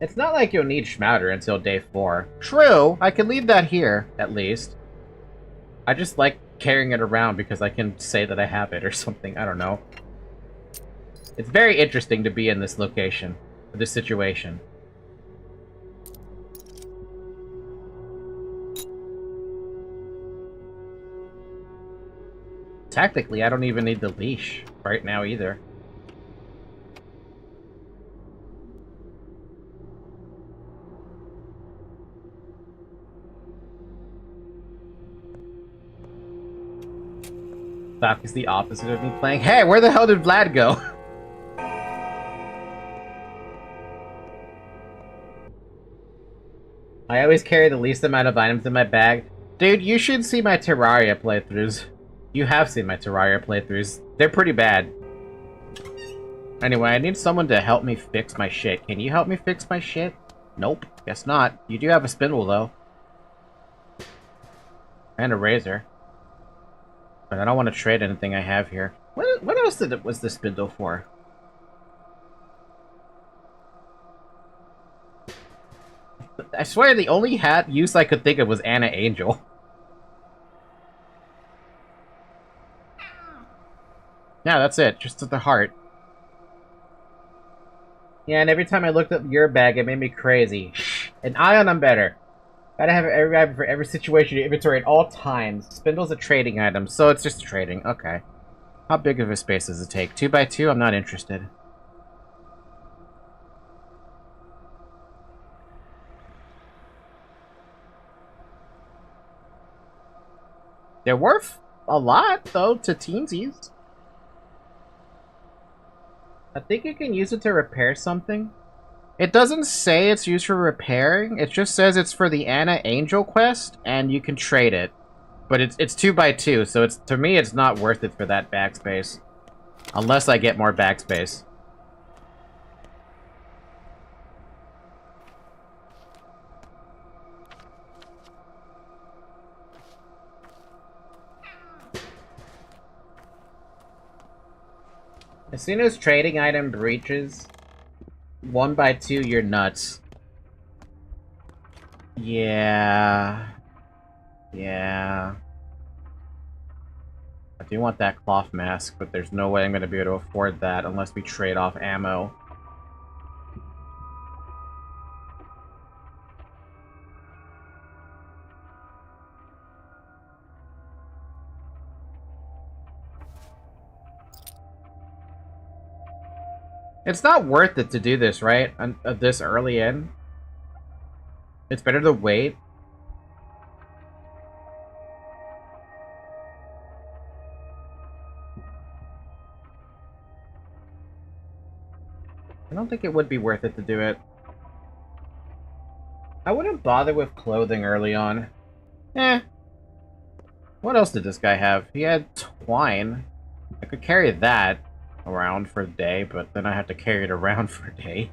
It's not like you'll need Schmouder until day 4. True, I can leave that here, at least. I just like carrying it around because I can say that I have it or something, I don't know. It's very interesting to be in this location, this situation. Tactically, I don't even need the leash right now either. That is the opposite of me playing. Hey, where the hell did Vlad go? I always carry the least amount of items in my bag. Dude, you should see my Terraria playthroughs. You have seen my Terraria playthroughs. They're pretty bad. Anyway, I need someone to help me fix my shit. Can you help me fix my shit? Nope, guess not. You do have a spindle, though. And a razor. But I don't want to trade anything I have here. What else was the spindle for? I swear the only use I could think of was Anna Angel. Yeah, that's it. Just at the heart. Yeah, and every time I looked up your bag, it made me crazy. An ion, I'm better. Gotta have every item for every situation in inventory at all times. Spindle's a trading item, so it's just trading. Okay. How big of a space does it take? 2x2? I'm not interested. They're worth a lot, though, to teensies. I think you can use it to repair something. It doesn't say it's used for repairing. It just says it's for the Anna Angel quest, and you can trade it. But it's 2x2, so to me it's not worth it for that backspace. Unless I get more backspace. As soon as trading item breaches 1x2, you're nuts. Yeah. Yeah. I do want that cloth mask, but there's no way I'm going to be able to afford that unless we trade off ammo. It's not worth it to do this, right? This early in. It's better to wait. I don't think it would be worth it to do it. I wouldn't bother with clothing early on. Eh. What else did this guy have? He had twine. I could carry that around for a day, but then I have to carry it around for a day.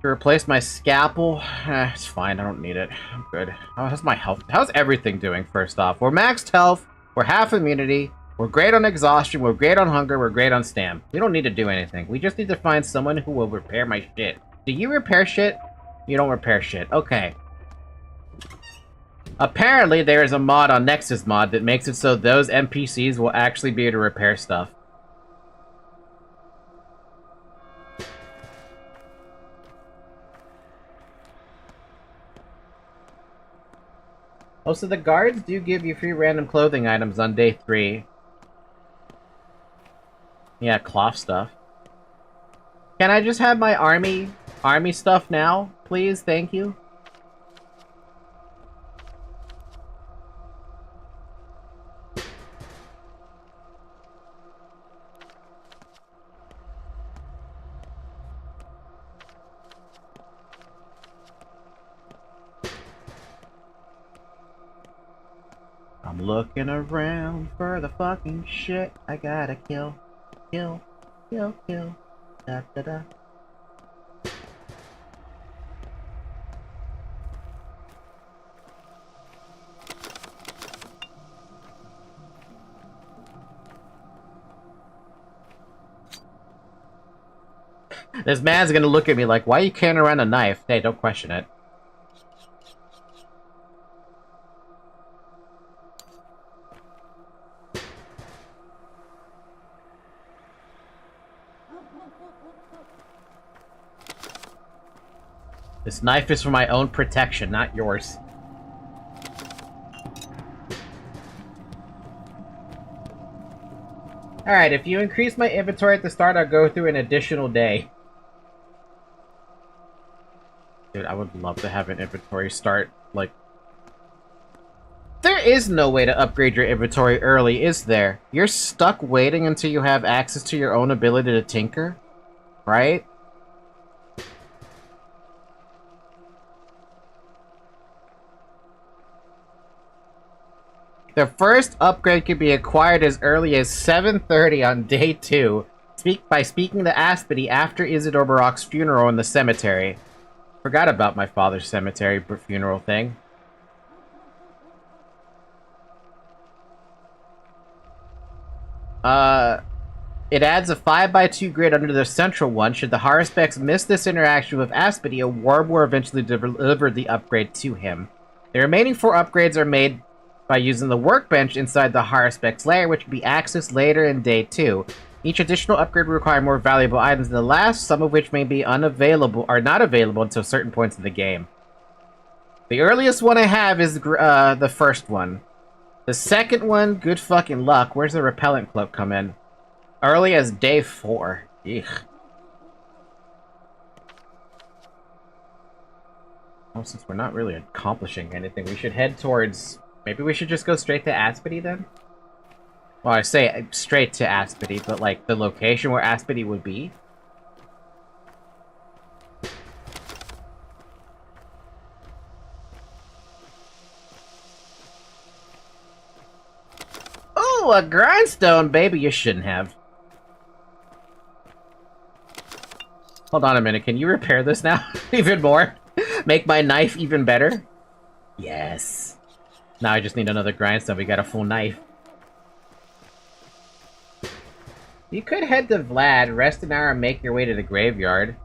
To replace my scalpel? It's fine, I don't need it. I'm good. How's my health? How's everything doing, first off? We're maxed health, we're half immunity, we're great on exhaustion, we're great on hunger, we're great on stam. We don't need to do anything. We just need to find someone who will repair my shit. Do you repair shit? You don't repair shit. Okay. Apparently, there is a mod on Nexus Mod that makes it so those NPCs will actually be able to repair stuff. Oh, so the guards do give you free random clothing items on day 3. Yeah, cloth stuff. Can I just have my army stuff now? Please, thank you. I'm looking around for the fucking shit I gotta kill. Kill. Kill. Kill. Da da da. This man's gonna look at me like, why are you carrying around a knife? Hey, don't question it. This knife is for my own protection, not yours. Alright, if you increase my inventory at the start, I'll go through an additional day. Dude, I would love to have an inventory start, like... There is no way to upgrade your inventory early, is there? You're stuck waiting until you have access to your own ability to tinker, right? The first upgrade can be acquired as early as 7:30 on day 2. By speaking to Aspity after Isidore Barak's funeral in the cemetery. Forgot about my father's cemetery funeral thing. It adds a 5x2 grid under the central one. Should the Haruspecs miss this interaction with Aspity, a Warb will eventually deliver the upgrade to him. The remaining 4 upgrades are made by using the workbench inside the Haruspecs lair, which can be accessed later in day 2. Each additional upgrade will require more valuable items than the last, some of which may be unavailable or not available until certain points in the game. The earliest one I have is the first one. The second one, good fucking luck. Where's the repellent cloak come in? Early as day 4. Eek. Well, since we're not really accomplishing anything, we should head towards... Maybe we should just go straight to Aspity then? Well, I say straight to Aspity, but like the location where Aspity would be? Oh, a grindstone, baby! You shouldn't have. Hold on a minute, can you repair this now? Even more? Make my knife even better? Yes. Now I just need another grindstone, we got a full knife. You could head to Vlad, rest an hour, and make your way to the graveyard.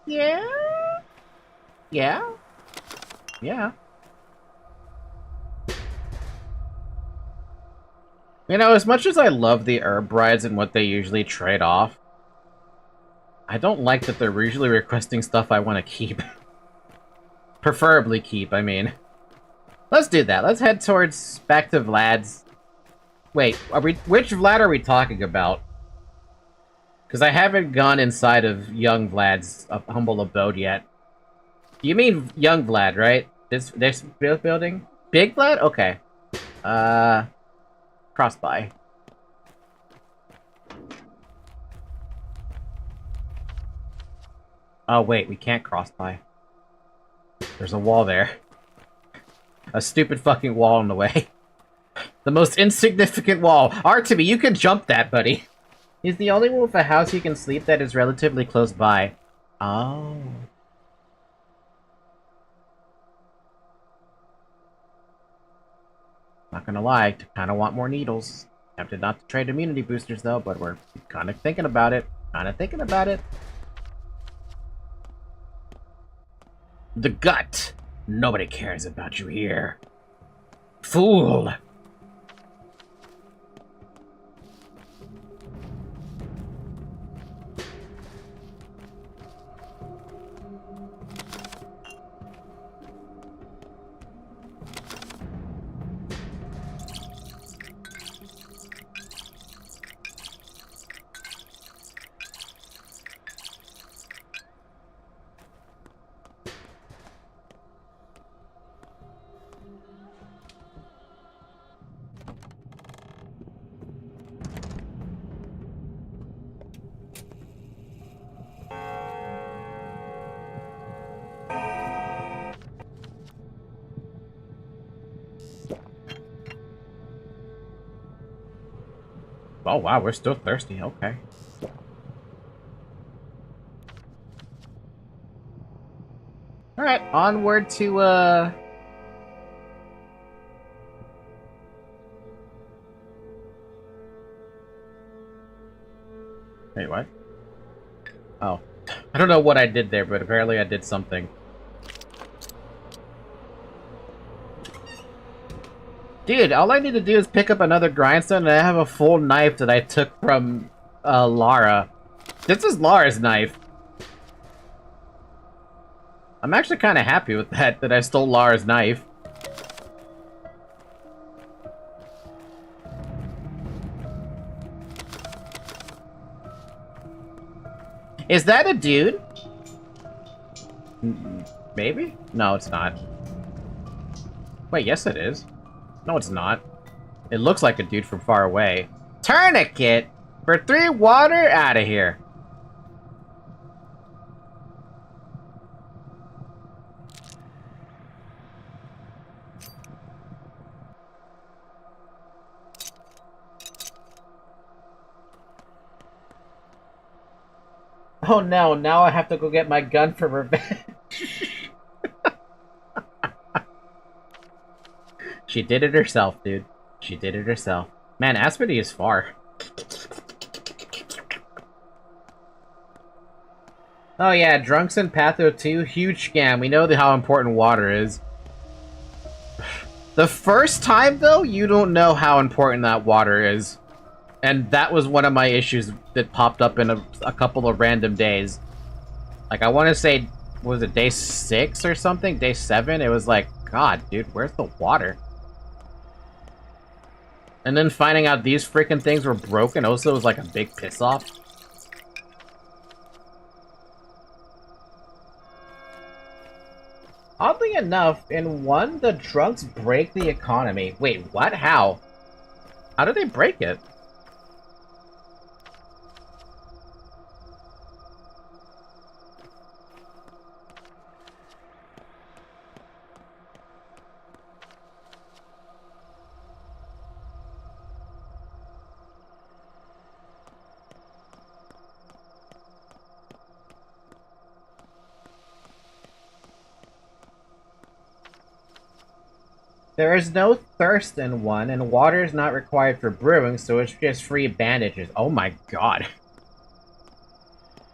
Yeah? Yeah? Yeah. You know, as much as I love the herb brides and what they usually trade off, I don't like that they're usually requesting stuff I want to keep. Preferably keep, I mean. Let's do that. Let's head towards... back to Vlad's... Wait, which Vlad are we talking about? Because I haven't gone inside of young Vlad's humble abode yet. You mean young Vlad, right? This building? Big Vlad? Okay. Cross by. Oh, wait, we can't cross by. There's a wall there. A stupid fucking wall in the way. The most insignificant wall. Artemy, you can jump that, buddy. He's the only one with a house you can sleep that is relatively close by. Oh. Not gonna lie, kinda want more needles. Tempted not to trade immunity boosters though, but we're kinda thinking about it. The gut! Nobody cares about you here. Fool! Oh wow, we're still thirsty, okay. Alright, onward to, Wait, what? Oh. I don't know what I did there, but apparently I did something. Dude, all I need to do is pick up another grindstone and I have a full knife that I took from, Lara. This is Lara's knife. I'm actually kind of happy with that I stole Lara's knife. Is that a dude? Maybe? No, it's not. Wait, yes it is. No, it's not. It looks like a dude from far away. Tourniquet? For 3 water? Out of here. Oh no, now I have to go get my gun for revenge. She did it herself, dude. She did it herself. Man, Aspity is far. Oh yeah, Drunks in Patho 2, huge scam. We know how important water is. The first time, though, you don't know how important that water is. And that was one of my issues that popped up in a couple of random days. Like, I want to say, was it day 6 or something? Day 7? It was like, God, dude, where's the water? And then finding out these freaking things were broken also was like a big piss-off. Oddly enough, in 1, the drunks break the economy. Wait, what? How? How did they break it? There is no thirst in 1, and water is not required for brewing, so it's just free bandages. Oh my god.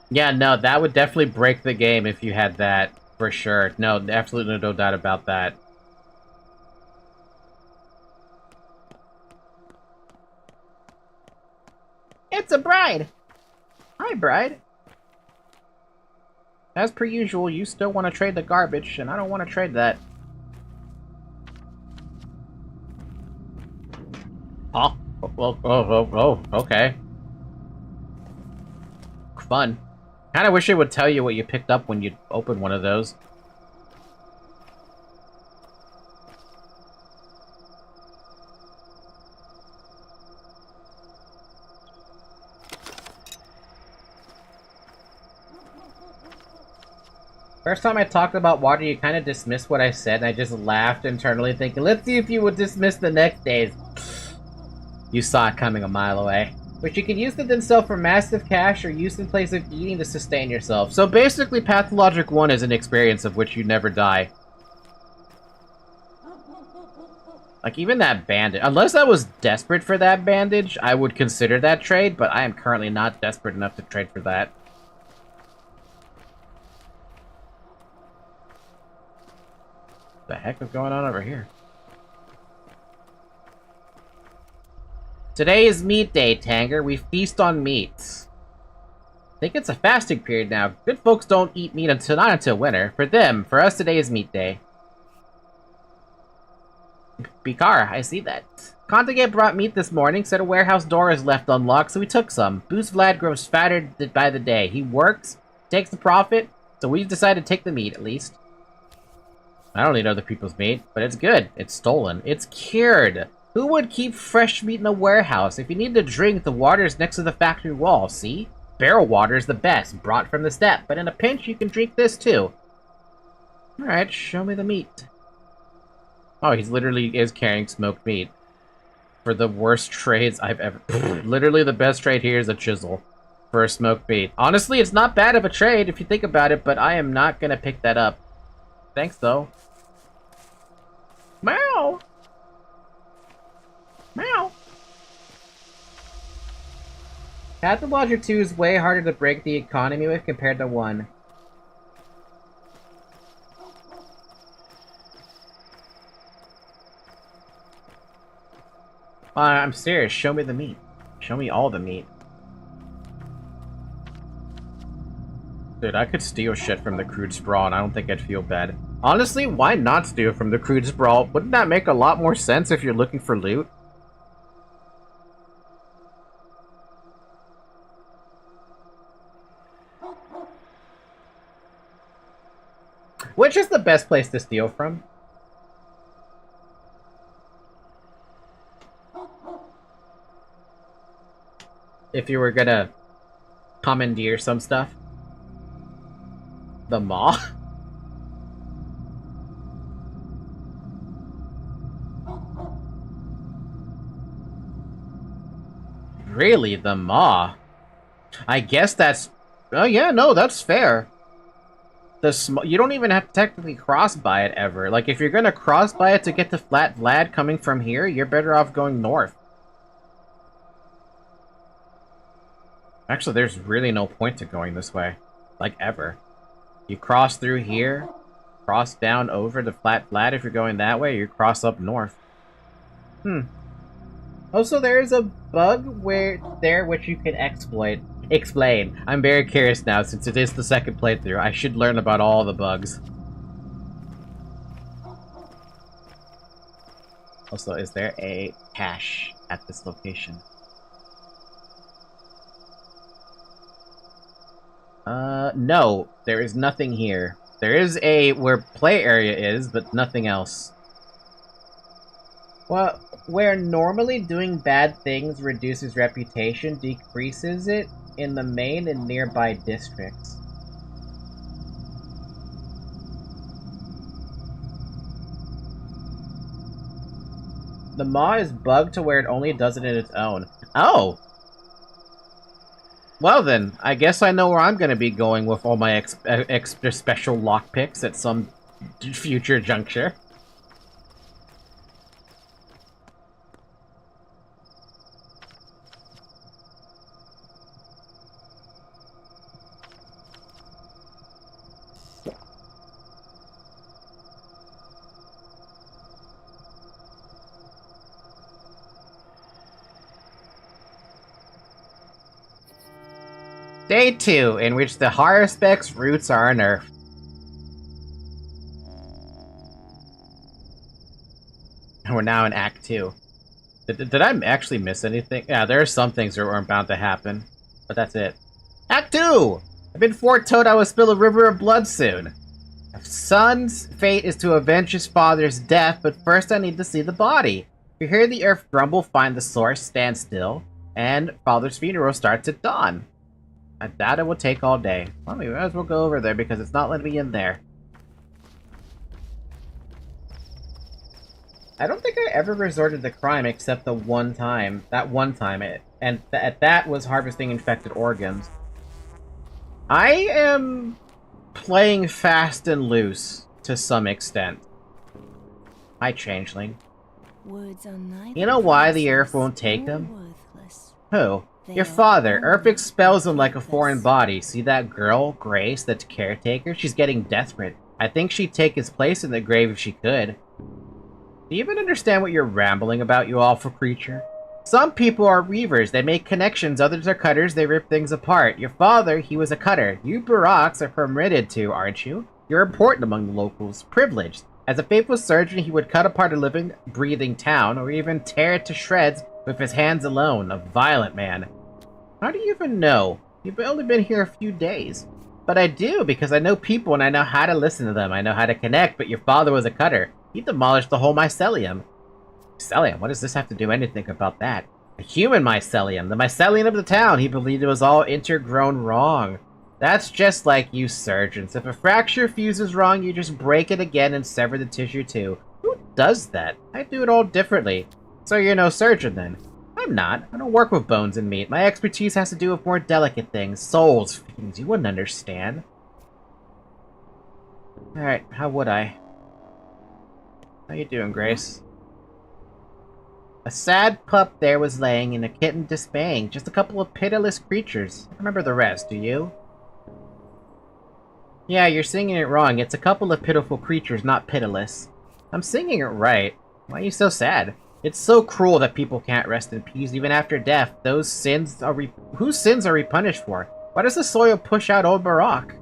Yeah, no, that would definitely break the game if you had that, for sure. No, absolutely no doubt about that. It's a bride! Hi, bride. As per usual, you still want to trade the garbage, and I don't want to trade that. Oh, okay. Fun. Kinda wish it would tell you what you picked up when you open one of those. First time I talked about water, you kind of dismissed what I said, and I just laughed internally, thinking, let's see if you would dismiss the next days. You saw it coming a mile away. Which you can use to then sell for massive cash or use in place of eating to sustain yourself. So basically, Pathologic 1 is an experience of which you never die. Like, even that bandage. Unless I was desperate for that bandage, I would consider that trade, but I am currently not desperate enough to trade for that. What the heck is going on over here? Today is meat day, Tanger. We feast on meats. I think it's a fasting period now. Good folks don't eat meat not until winter. For them, for us today is meat day. Bikara, I see that. Contigate brought meat this morning, said a warehouse door is left unlocked, so we took some. Boost Vlad grows fatter by the day. He works, takes the profit, so we decided to take the meat, at least. I don't need other people's meat, but it's good. It's stolen. It's cured. Who would keep fresh meat in a warehouse? If you need to drink, the water's next to the factory wall, see? Barrel water is the best, brought from the steppe, but in a pinch you can drink this too. Alright, show me the meat. Oh, he's literally is carrying smoked meat. For the worst trades I've ever... Literally the best trade here is a chisel for a smoked meat. Honestly, it's not bad of a trade if you think about it, but I am not gonna pick that up. Thanks, though. Meow! Meow! Pathologic 2 is way harder to break the economy with compared to 1. I'm serious, show me the meat. Show me all the meat. Dude, I could steal shit from the crude sprawl and I don't think I'd feel bad. Honestly, why not steal from the crude sprawl? Wouldn't that make a lot more sense if you're looking for loot? Which is the best place to steal from? If you were gonna commandeer some stuff? The maw? Really, the maw? I guess that's... Oh yeah, no, that's fair. You don't even have to technically cross by it ever. Like, if you're gonna cross by it to get to Flat Vlad coming from here, you're better off going north. Actually, there's really no point to going this way. Like, ever. You cross through here, cross down over to Flat Vlad if you're going that way, or you cross up north. Also, there is a bug which you can exploit. Explain. I'm very curious now, since it is the second playthrough. I should learn about all the bugs. Also, is there a cache at this location? No. There is nothing here. There is a where play area is, but nothing else. Well, where normally doing bad things reduces reputation, decreases it in the main and nearby districts. The maw is bugged to where it only does it in its own. Oh! Well then, I guess I know where I'm gonna be going with all my extra special lockpicks at some future juncture. Day 2, in which the Haruspeck's roots are unearthed. And we're now in Act 2. Did I actually miss anything? Yeah, there are some things that weren't bound to happen. But that's it. Act 2! I've been foretold I will spill a river of blood soon. A son's fate is to avenge his father's death, but first I need to see the body. If you hear the earth grumble, find the source, stand still, and father's funeral starts at dawn. I doubt it will take all day. Well, we might as well go over there because it's not letting me in there. I don't think I ever resorted to crime except the one time. That one time. That was harvesting infected organs. I am playing fast and loose to some extent. Hi, Changeling. You know why the earth won't take him? Who? Your father. Earth expels him like a foreign body. See that girl, Grace, that's caretaker? She's getting desperate. I think she'd take his place in the grave if she could. Do you even understand what you're rambling about, you awful creature? Some people are reavers. They make connections. Others are cutters. They rip things apart. Your father, he was a cutter. You Baraks are permitted to, aren't you? You're important among the locals. Privileged. As a faithful surgeon, he would cut apart a living, breathing town, or even tear it to shreds with his hands alone. A violent man. How do you even know? You've only been here a few days. But I do, because I know people and I know how to listen to them. I know how to connect, but your father was a cutter. He demolished the whole mycelium. Mycelium? What does this have to do anything about that? A human mycelium. The mycelium of the town. He believed it was all intergrown wrong. That's just like you surgeons. If a fracture fuses wrong, you just break it again and sever the tissue too. Who does that? I do it all differently. So you're no surgeon then? I'm not. I don't work with bones and meat. My expertise has to do with more delicate things. Souls, fiends. You wouldn't understand. Alright, how would I? How you doing, Grace? A sad pup there was laying and a kitten dismaying. Just a couple of pitiless creatures. I remember the rest, do you? Yeah, you're singing it wrong. It's a couple of pitiful creatures, not pitiless. I'm singing it right. Why are you so sad? It's so cruel that people can't rest in peace even after death. Whose sins are we punished for? Why does the soil push out old Barak?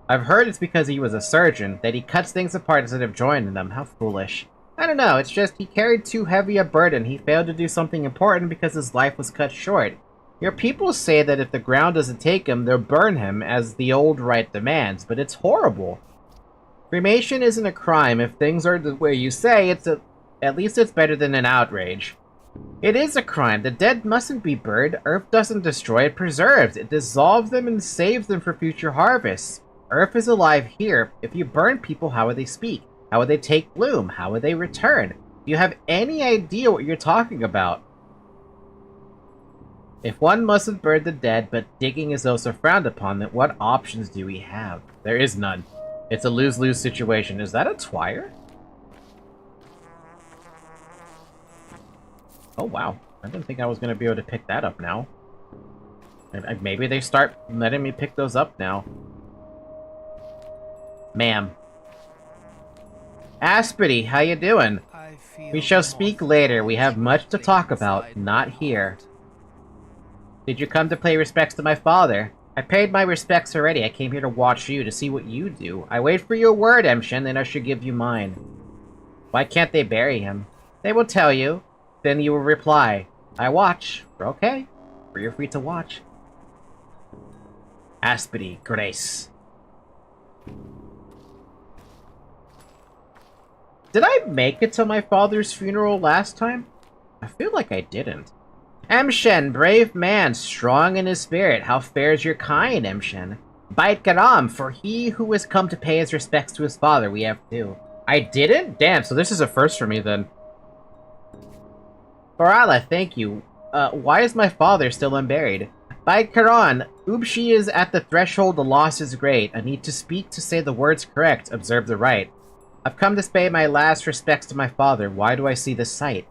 I've heard it's because he was a surgeon, that he cuts things apart instead of joining them. How foolish. I don't know, it's just he carried too heavy a burden. He failed to do something important because his life was cut short. Your people say that if the ground doesn't take him, they'll burn him, as the old rite demands, but it's horrible. Cremation isn't a crime. If things are the way you say, at least it's better than an outrage. It is a crime. The dead mustn't be burned. Earth doesn't destroy, it preserves. It dissolves them and saves them for future harvests. Earth is alive here. If you burn people, how would they speak? How would they take bloom? How would they return? Do you have any idea what you're talking about? If one mustn't burn the dead, but digging is also frowned upon, then what options do we have? There is none. It's a lose-lose situation. Is that a twire? Oh, wow. I didn't think I was going to be able to pick that up now. Maybe they start letting me pick those up now. Ma'am. Aspity, how you doing? We shall speak later. We have much to talk about, not here. Did you come to pay respects to my father? I paid my respects already. I came here to watch you, to see what you do. I wait for your word, Emshin, then I should give you mine. Why can't they bury him? They will tell you. Then you will reply, I watch. Okay. You're free to watch. Aspity, Grace. Did I make it to my father's funeral last time? I feel like I didn't. Emshin, brave man, strong in his spirit. How fares your kind, Emshin? Bait Garam, for he who has come to pay his respects to his father, we have too. I didn't? Damn, so this is a first for me then. Barala, thank you. Why is my father still unburied? Bait Karan, Ubshi is at the threshold, the loss is great. I need to speak to say the words correct, observe the right. I've come to pay my last respects to my father. Why do I see this sight?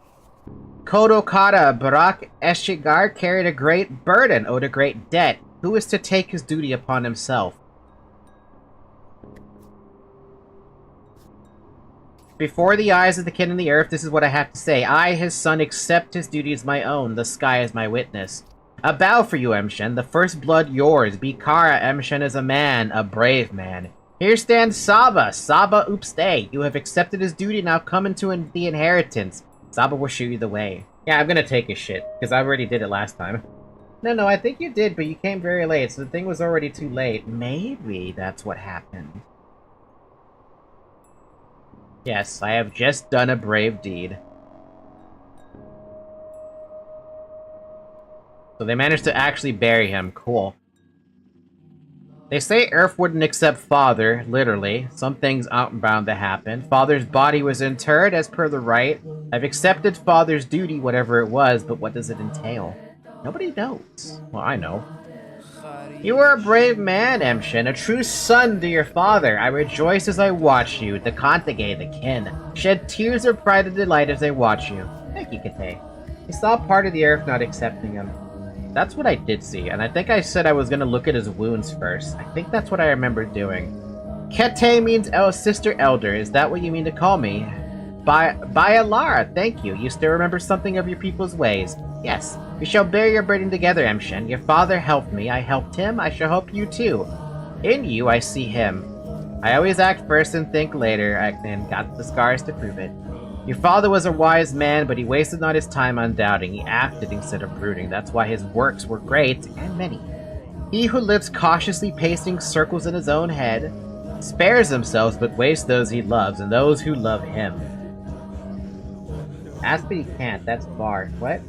Kodokata, Barak Eshigar carried a great burden, owed a great debt. Who is to take his duty upon himself? Before the eyes of the kin and the earth, this is what I have to say. I, his son, accept his duty as my own. The sky is my witness. A bow for you, Emshin. The first blood yours. Bikara, Emshin is a man, a brave man. Here stands Saba. Saba Oopstay. You have accepted his duty, now come into the inheritance. Saba will show you the way. Yeah, I'm gonna take his shit, because I already did it last time. No, I think you did, but you came very late, so the thing was already too late. Maybe that's what happened. Yes, I have just done a brave deed. So they managed to actually bury him. Cool. They say Earth wouldn't accept Father, literally. Some things aren't bound to happen. Father's body was interred as per the rite. I've accepted Father's duty, whatever it was, but what does it entail? Nobody knows. Well, I know. You are a brave man, Emshin, a true son to your father. I rejoice as I watch you, the Kantage, the kin, shed tears of pride and delight as they watch you. Thank you, Kate. He saw part of the earth not accepting him. That's what I did see, and I think I said I was gonna look at his wounds first. I think that's what I remember doing. Kete means sister elder. Is that what you mean to call me? Bayalara, thank you. You still remember something of your people's ways. Yes, we shall bear your burden together, Emshin. Your father helped me, I helped him, I shall help you too. In you, I see him. I always act first and think later, and got the scars to prove it. Your father was a wise man, but he wasted not his time on doubting. He acted instead of brooding. That's why his works were great and many. He who lives cautiously pacing circles in his own head spares themselves but wastes those he loves and those who love him. Aspity can't. That's far. What?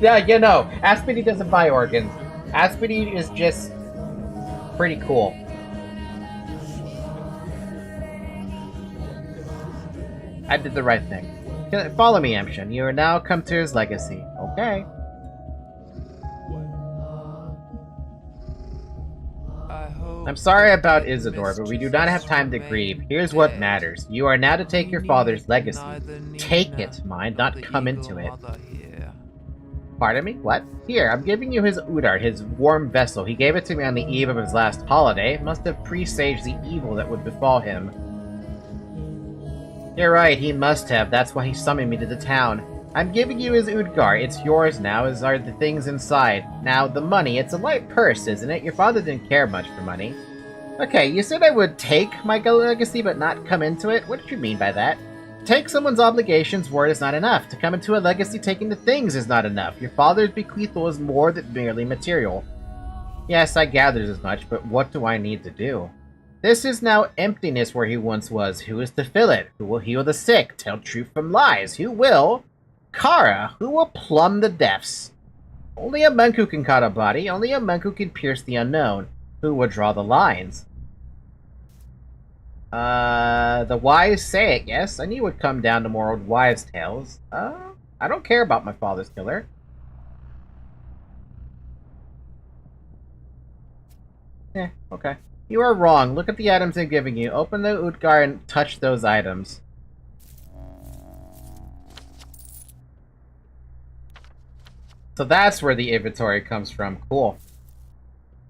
Yeah, you know, Aspity doesn't buy organs. Aspity is just pretty cool. I did the right thing. Follow me, Emshin. You are now come to his legacy. Okay. I'm sorry about Isidore, but we do not have time to grieve. Here's what matters. You are now to take your father's legacy. Take it, mind, not come into it. Pardon me? What? Here, I'm giving you his Udart, his warm vessel. He gave it to me on the eve of his last holiday. It must have presaged the evil that would befall him. You're right, he must have. That's why he summoned me to the town. I'm giving you his Udgar. It's yours now, as are the things inside. Now, the money. It's a light purse, isn't it? Your father didn't care much for money. Okay, you said I would take my legacy but not come into it? What did you mean by that? Take someone's obligations, word is not enough. To come into a legacy taking the things is not enough. Your father's bequeathal is more than merely material. Yes, I gathered as much, but what do I need to do? This is now emptiness where he once was. Who is to fill it? Who will heal the sick? Tell truth from lies? Who will? Kara, who will plumb the depths? Only a monk who can cut a body. Only a monk who can pierce the unknown. Who will draw the lines? The wise say it, yes. I knew it would come down to more old wives' tales. I don't care about my father's killer. Okay. You are wrong. Look at the items I'm giving you. Open the Utgar and touch those items. So that's where the inventory comes from. Cool.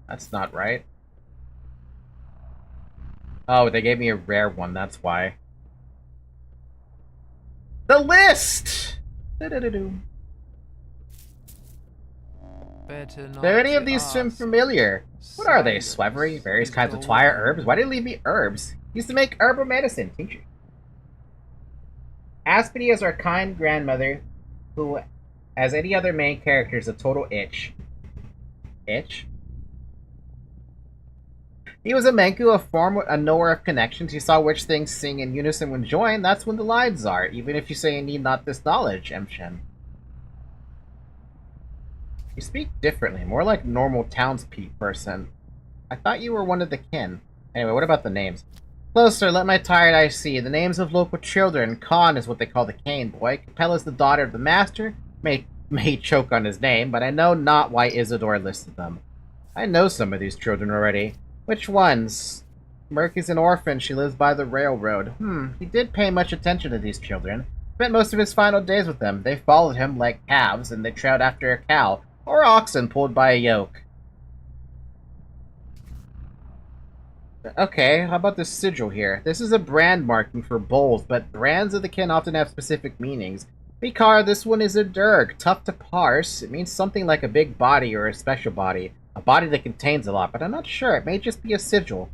That's not right. Oh, they gave me a rare one, that's why. The list! Do any of these seem familiar? What are they? Swevery? Various kinds of twire herbs? Why did you leave me herbs? Used to make herbal medicine, teacher. Aspity is our kind grandmother, who, as any other main character, is a total itch. Itch? He was a Menku, a form, a knower of connections. He saw which things sing in unison when joined. That's when the lines are, even if you say you need not this knowledge, Emshin. You speak differently, more like normal townspeople person. I thought you were one of the kin. Anyway, what about the names? Closer, let my tired eyes see. The names of local children. Khan is what they call the Cane boy. Capella is the daughter of the master. May choke on his name, but I know not why Isidore listed them. I know some of these children already. Which ones? Murky's an orphan. She lives by the railroad. He did pay much attention to these children. Spent most of his final days with them. They followed him like calves, and they trailed after a cow, or oxen pulled by a yoke. Okay, how about this sigil here? This is a brand marking for bowls, but brands of the kin often have specific meanings. Mikar, this one is a dirk. Tough to parse. It means something like a big body or a special body. A body that contains a lot, but I'm not sure. It may just be a sigil.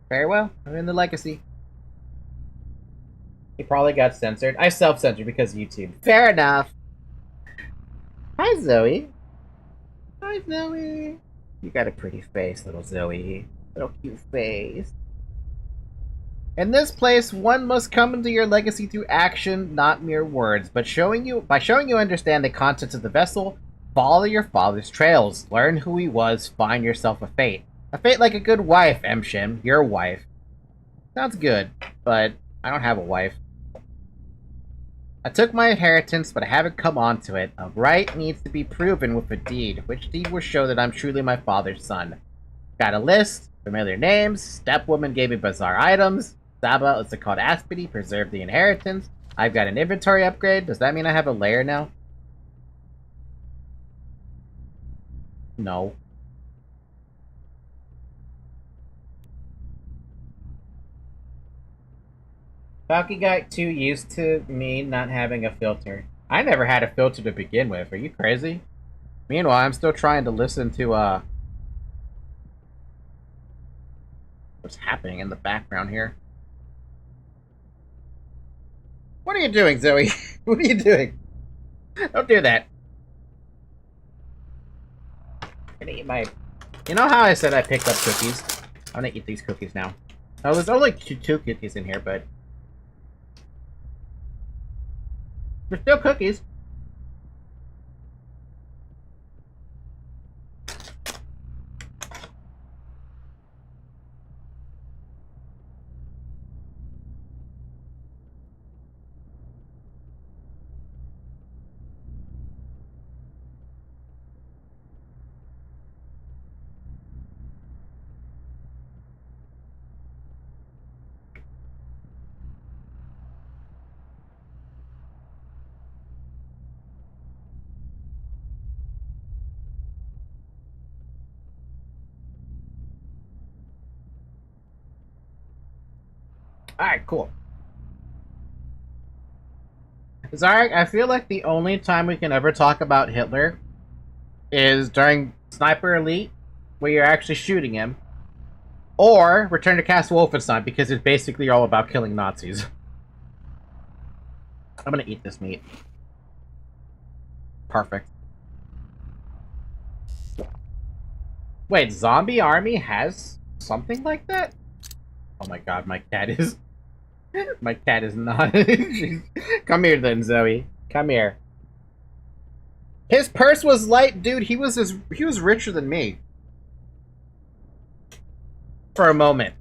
Very well. I'm in the legacy. He probably got censored. I self-censored because of YouTube. Fair enough. Hi, Zoe. Hi, Zoe. You got a pretty face, little Zoe. Little cute face. In this place, one must come into your legacy through action, not mere words, but by showing you understand the contents of the vessel. Follow your father's trails. Learn who he was. Find yourself a fate. A fate like a good wife, Emshin. Your wife. Sounds good, but I don't have a wife. I took my inheritance, but I haven't come onto it. A right needs to be proven with a deed. Which deed will show that I'm truly my father's son? Got a list. Familiar names. Stepwoman gave me bizarre items. Saba, also called Aspity, preserved the inheritance. I've got an inventory upgrade. Does that mean I have a lair now? No. Falky got too used to me not having a filter. I never had a filter to begin with. Are you crazy? Meanwhile, I'm still trying to listen to, what's happening in the background here. What are you doing, Zoe? What are you doing? Don't do that. I'm gonna eat my... You know how I said I picked up cookies? I'm gonna eat these cookies now. Oh, there's only two cookies in here, but... They're still cookies. Alright, cool. Zarek, I feel like the only time we can ever talk about Hitler is during Sniper Elite, where you're actually shooting him, or Return to Castle Wolfenstein, because it's basically all about killing Nazis. I'm gonna eat this meat. Perfect. Wait, Zombie Army has something like that? Oh my god, my cat is... my cat is not... Come here then, Zoe. Come here. His purse was light, dude. He was richer than me. For a moment.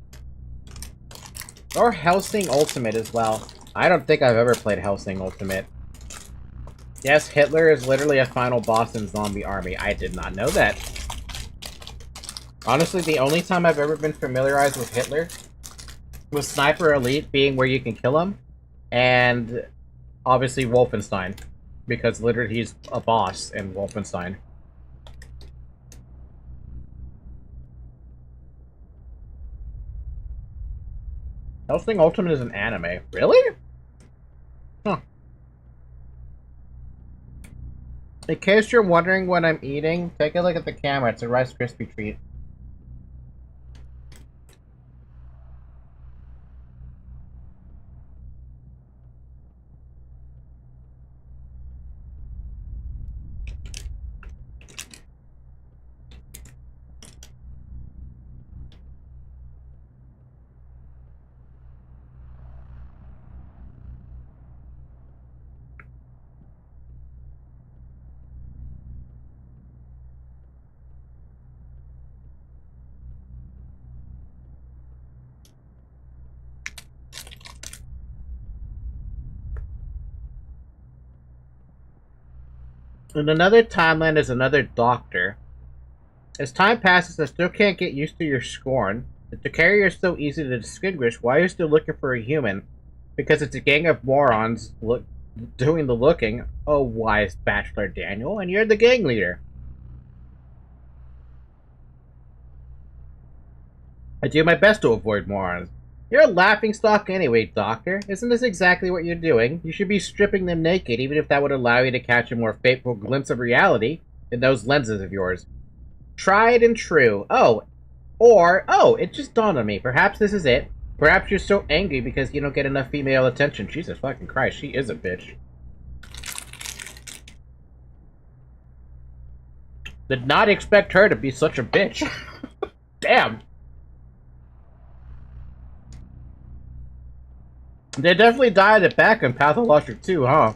Or Hellsing Ultimate as well. I don't think I've ever played Hellsing Ultimate. Yes, Hitler is literally a final boss in Zombie Army. I did not know that. Honestly, the only time I've ever been familiarized with Hitler was Sniper Elite being where you can kill him, and obviously Wolfenstein, because literally he's a boss in Wolfenstein. Hellsing Ultimate is an anime. Really? Huh. In case you're wondering what I'm eating, take a look at the camera. It's a Rice Krispie treat. In another timeline is another doctor. As time passes, I still can't get used to your scorn. If the carrier is so easy to distinguish, why are you still looking for a human? Because it's a gang of morons doing the looking. Oh, wise Bachelor Daniel, and you're the gang leader. I do my best to avoid morons. You're a laughingstock anyway, Doctor. Isn't this exactly what you're doing? You should be stripping them naked, even if that would allow you to catch a more fateful glimpse of reality in those lenses of yours. Tried and true. Oh, it just dawned on me. Perhaps this is it. Perhaps you're so angry because you don't get enough female attention. Jesus fucking Christ, she is a bitch. Did not expect her to be such a bitch. Damn. They definitely dialed it back in Pathologic too, huh?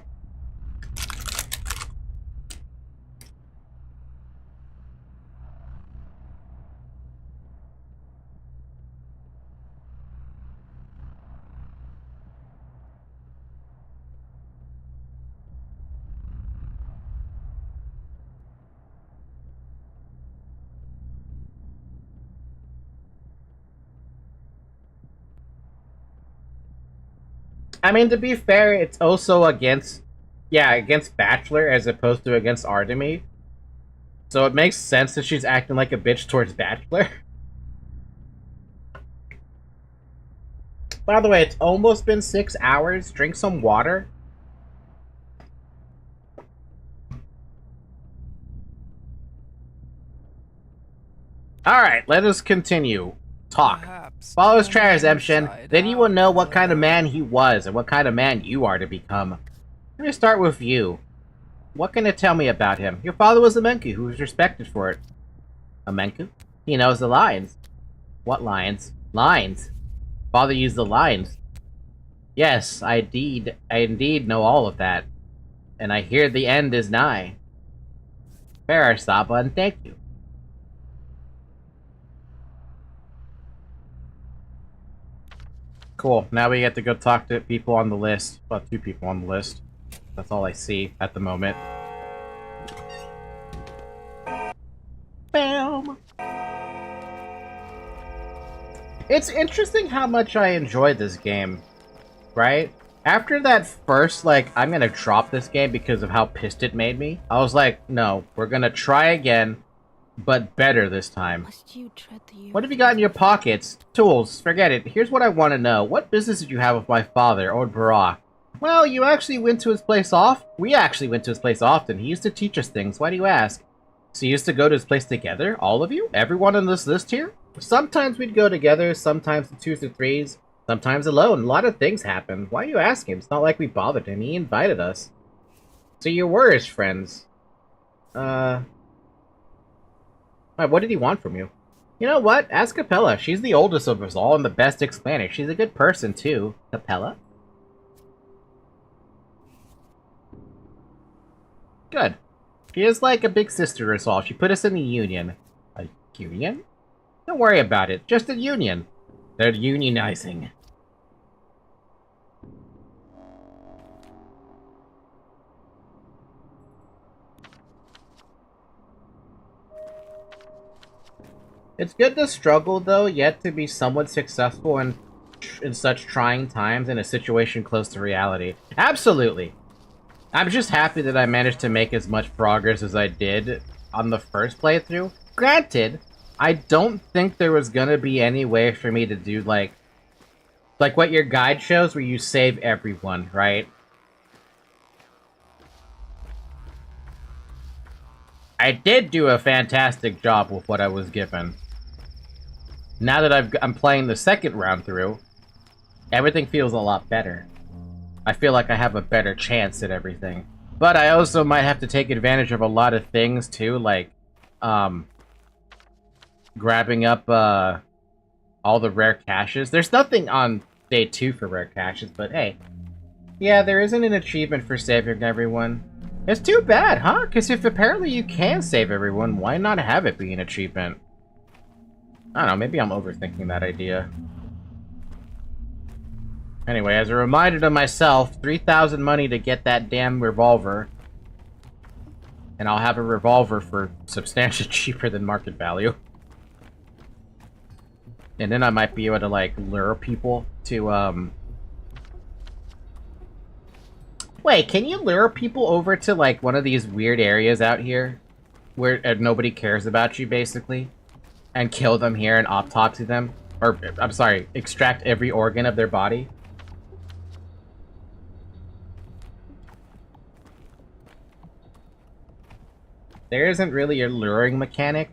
I mean, to be fair, it's also against Bachelor as opposed to against Artemis. So it makes sense that she's acting like a bitch towards Bachelor. By the way, it's almost been 6 hours. Drink some water. Alright, let us continue. Talk. Follow his redemption, then you will know what kind of man he was and what kind of man you are to become. Let me start with you. What can it tell me about him? Your father was a Menku who was respected for it. A Menku? He knows the lines. What lines? Lines. Father used the lines. Yes, I indeed know all of that. And I hear the end is nigh. Fair, Saba, and thank you. Cool, now we get to go talk to people on the list. Well, 2 people on the list. That's all I see at the moment. Bam! It's interesting how much I enjoyed this game, right? After that first, like, I'm gonna drop this game because of how pissed it made me, I was like, no, we're gonna try again, but better this time. What have you got in your pockets? Tools, forget it. Here's what I want to know. What business did you have with my father, Old Barak? Well, you actually went to his place We actually went to his place often. He used to teach us things. Why do you ask? So you used to go to his place together? All of you? Everyone on this list here? Sometimes we'd go together, sometimes in 2s or 3s, sometimes alone. A lot of things happen. Why do you ask him? It's not like we bothered him. He invited us. So you were his friends. Wait, what did he want from you? You know what? Ask Capella. She's the oldest of us all and the best explainer. She's a good person, too. Capella? Good. She is like a big sister to us all. She put us in the union. A union? Don't worry about it. Just a union. They're unionizing. It's good to struggle, though, yet to be somewhat successful in such trying times in a situation close to reality. Absolutely! I'm just happy that I managed to make as much progress as I did on the first playthrough. Granted, I don't think there was gonna be any way for me to do, like what your guide shows, where you save everyone, right? I did do a fantastic job with what I was given. Now that I'm playing the second round through, everything feels a lot better. I feel like I have a better chance at everything. But I also might have to take advantage of a lot of things too, like, grabbing up, all the rare caches. There's nothing on day 2 for rare caches, but hey. Yeah, there isn't an achievement for saving everyone. It's too bad, huh? Because if apparently you can save everyone, why not have it be an achievement? I don't know, maybe I'm overthinking that idea. Anyway, as a reminder to myself, 3,000 money to get that damn revolver. And I'll have a revolver for substantially cheaper than market value. And then I might be able to, like, lure people to, Wait, can you lure people over to, like, one of these weird areas out here? Where nobody cares about you, basically? And kill them here and autopsy them? Or, I'm sorry, extract every organ of their body? There isn't really a luring mechanic.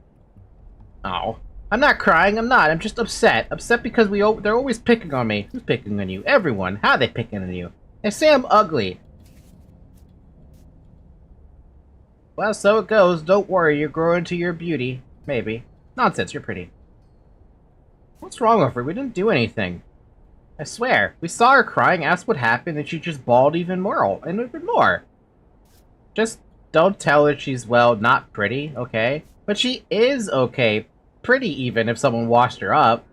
Oh. I'm not crying, I'm not. I'm just upset. Upset because they're always picking on me. Who's picking on you? Everyone. How are they picking on you? They say I'm ugly. Well, so it goes. Don't worry, you grow into your beauty. Maybe. Nonsense, you're pretty. What's wrong with her? We didn't do anything. I swear. We saw her crying, asked what happened, and she just bawled even more. And even more. Just don't tell her she's, well, not pretty, okay? But she is okay. Pretty even if someone washed her up.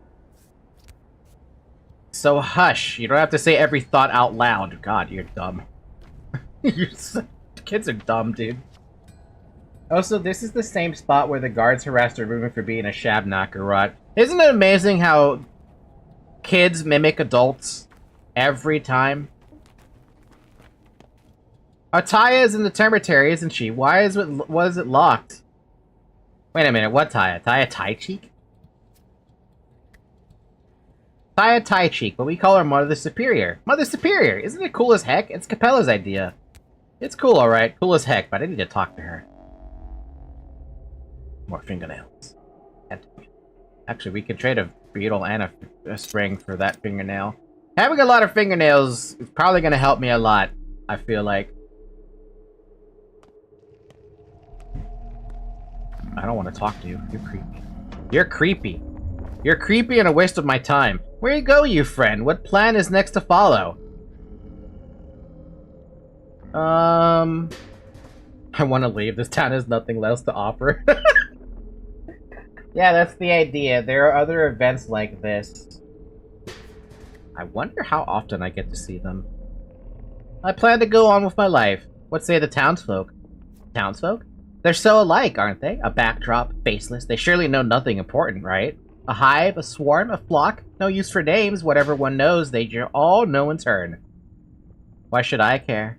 So hush. You don't have to say every thought out loud. God, you're dumb. Kids are dumb, dude. Also, this is the same spot where the guards harassed a roommate for being a shabknocker, right? Isn't it amazing how kids mimic adults every time? Taya is in the cemetery, isn't she? Why is it locked? Wait a minute, what Taya? Taya Tai-Cheek? Taya Tai-Cheek, but we call her Mother Superior. Mother Superior! Isn't it cool as heck? It's Capella's idea. It's cool, alright. Cool as heck, but I need to talk to her. More fingernails. Actually, we can trade a beetle and a string for that fingernail. Having a lot of fingernails is probably going to help me a lot, I feel like. I don't want to talk to you. You're creepy. You're creepy. You're creepy and a waste of my time. Where you go, you friend? What plan is next to follow? I want to leave. This town has nothing else to offer. Yeah, that's the idea. There are other events like this. I wonder how often I get to see them. I plan to go on with my life. What say the townsfolk? Townsfolk? They're so alike, aren't they? A backdrop, faceless. They surely know nothing important, right? A hive, a swarm, a flock. No use for names. Whatever one knows, they all know in turn. Why should I care?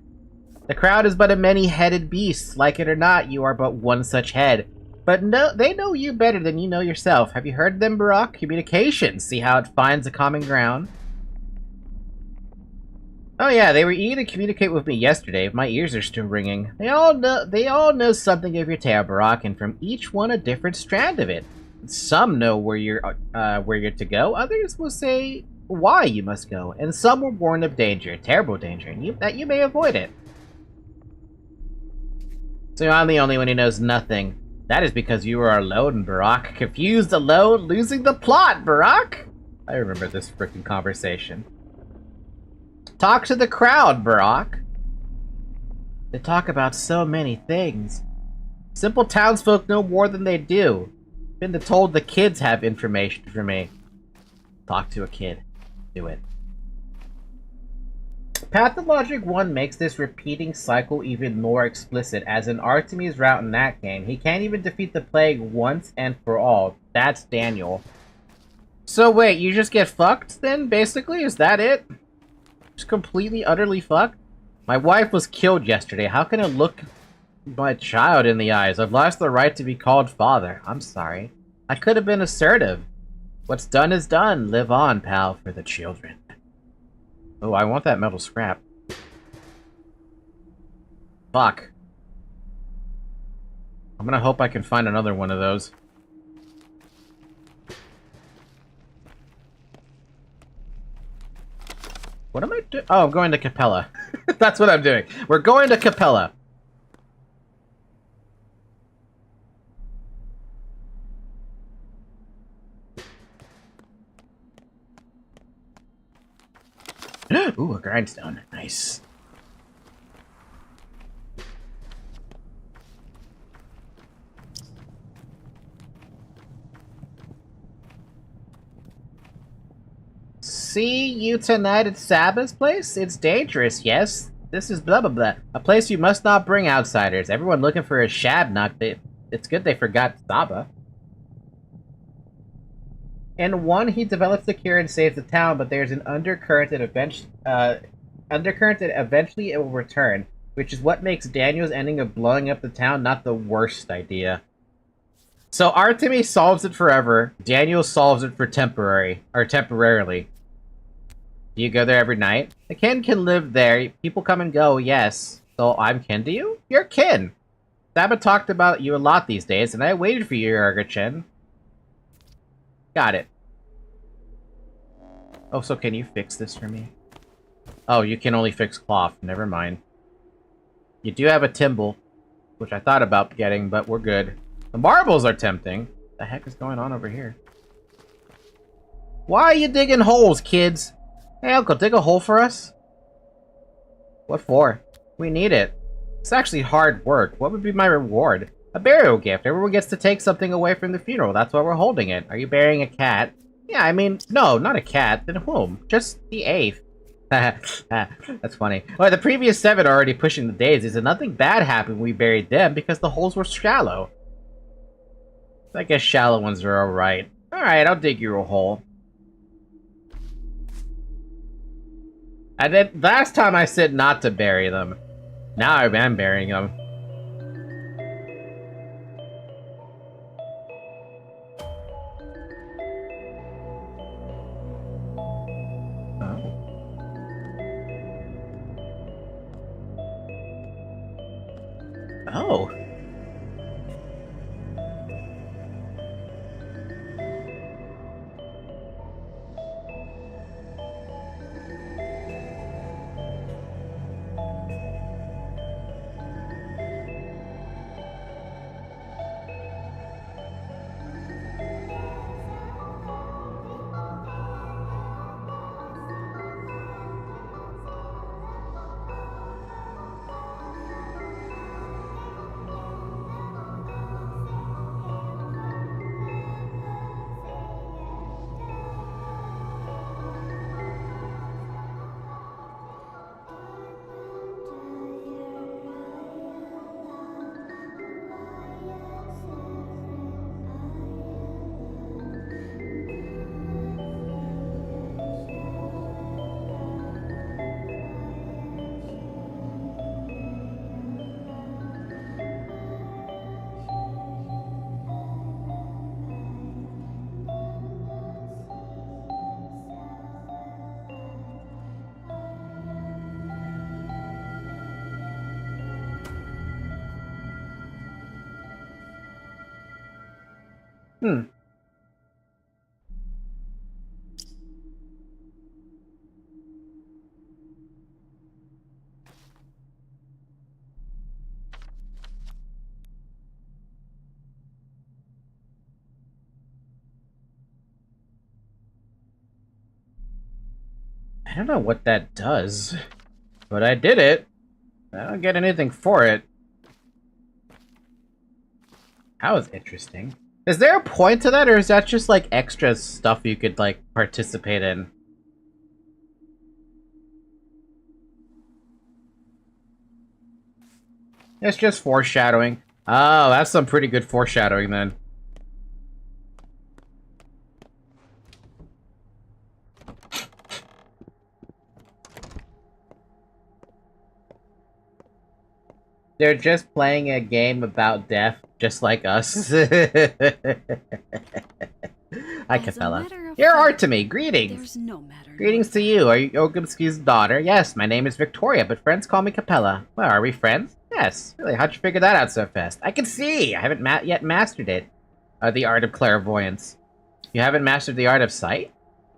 The crowd is but a many-headed beast. Like it or not, you are but one such head. But no, they know you better than you know yourself. Have you heard of them, Barack? Communication. See how it finds a common ground? Oh yeah, they were eager to communicate with me yesterday. My ears are still ringing. They all know something of your tale, Barack, and from each one a different strand of it. Some know where you're to go. Others will say why you must go, and some will warn of danger, terrible danger, and that you may avoid it. So I'm the only one who knows nothing. That is because you are alone, Barack. Confused, alone, losing the plot, Barack! I remember this freaking conversation. Talk to the crowd, Barack. They talk about so many things. Simple townsfolk know more than they do. Been told the kids have information for me. Talk to a kid. Do it. Pathologic 1 makes this repeating cycle even more explicit, as in Artemis' route in that game. He can't even defeat the plague once and for all. That's Daniel. So wait, you just get fucked then, basically? Is that it? Just completely, utterly fucked? My wife was killed yesterday. How can I look my child in the eyes? I've lost the right to be called father. I'm sorry. I could have been assertive. What's done is done. Live on, pal, for the children. Oh, I want that metal scrap. Fuck. I'm gonna hope I can find another one of those. What am I doing? Oh, I'm going to Capella. That's what I'm doing. We're going to Capella. Ooh, a grindstone. Nice. See you tonight at Saba's place? It's dangerous, yes. This is blah blah blah. A place you must not bring outsiders. Everyone looking for a shabnock. It's good they forgot Saba. In 1, he develops the cure and saves the town, but there's an undercurrent that eventually it will return, which is what makes Daniel's ending of blowing up the town not the worst idea. So Artemis solves it forever. Daniel solves it for temporarily. Do you go there every night? The kin can live there. People come and go, yes. So I'm kin to you? You're kin. Saba talked about you a lot these days, and I waited for you, Urgachin. Got it. Oh, so can you fix this for me? Oh, you can only fix cloth. Never mind. You do have a Timble, which I thought about getting, but we're good. The marbles are tempting. What the heck is going on over here? Why are you digging holes, kids? Hey, Uncle, dig a hole for us? What for? We need it. It's actually hard work. What would be my reward? A burial gift. Everyone gets to take something away from the funeral. That's why we're holding it. Are you burying a cat? Yeah, I mean, no, not a cat. Then whom? Just the 8th. That's funny. Well, the previous 7 are already pushing the daisies, and nothing bad happened when we buried them because the holes were shallow. I guess shallow ones are alright. Alright, I'll dig you a hole. And then last time I said not to bury them. Now I am burying them. Oh. Hmm. I don't know what that does, but I did it. I don't get anything for it. That was interesting. Is there a point to that, or is that just, like, extra stuff you could, like, participate in? It's just foreshadowing. Oh, that's some pretty good foreshadowing, then. They're just playing a game about death, just like us. Hi, Capella. You're Artemy. Greetings. Greetings to you. Are you Ogumski's daughter? Yes, my name is Victoria, but friends call me Capella. Well, are we friends? Yes. Really, how'd you figure that out so fast? I can see! I haven't yet mastered it. The art of clairvoyance. You haven't mastered the art of sight?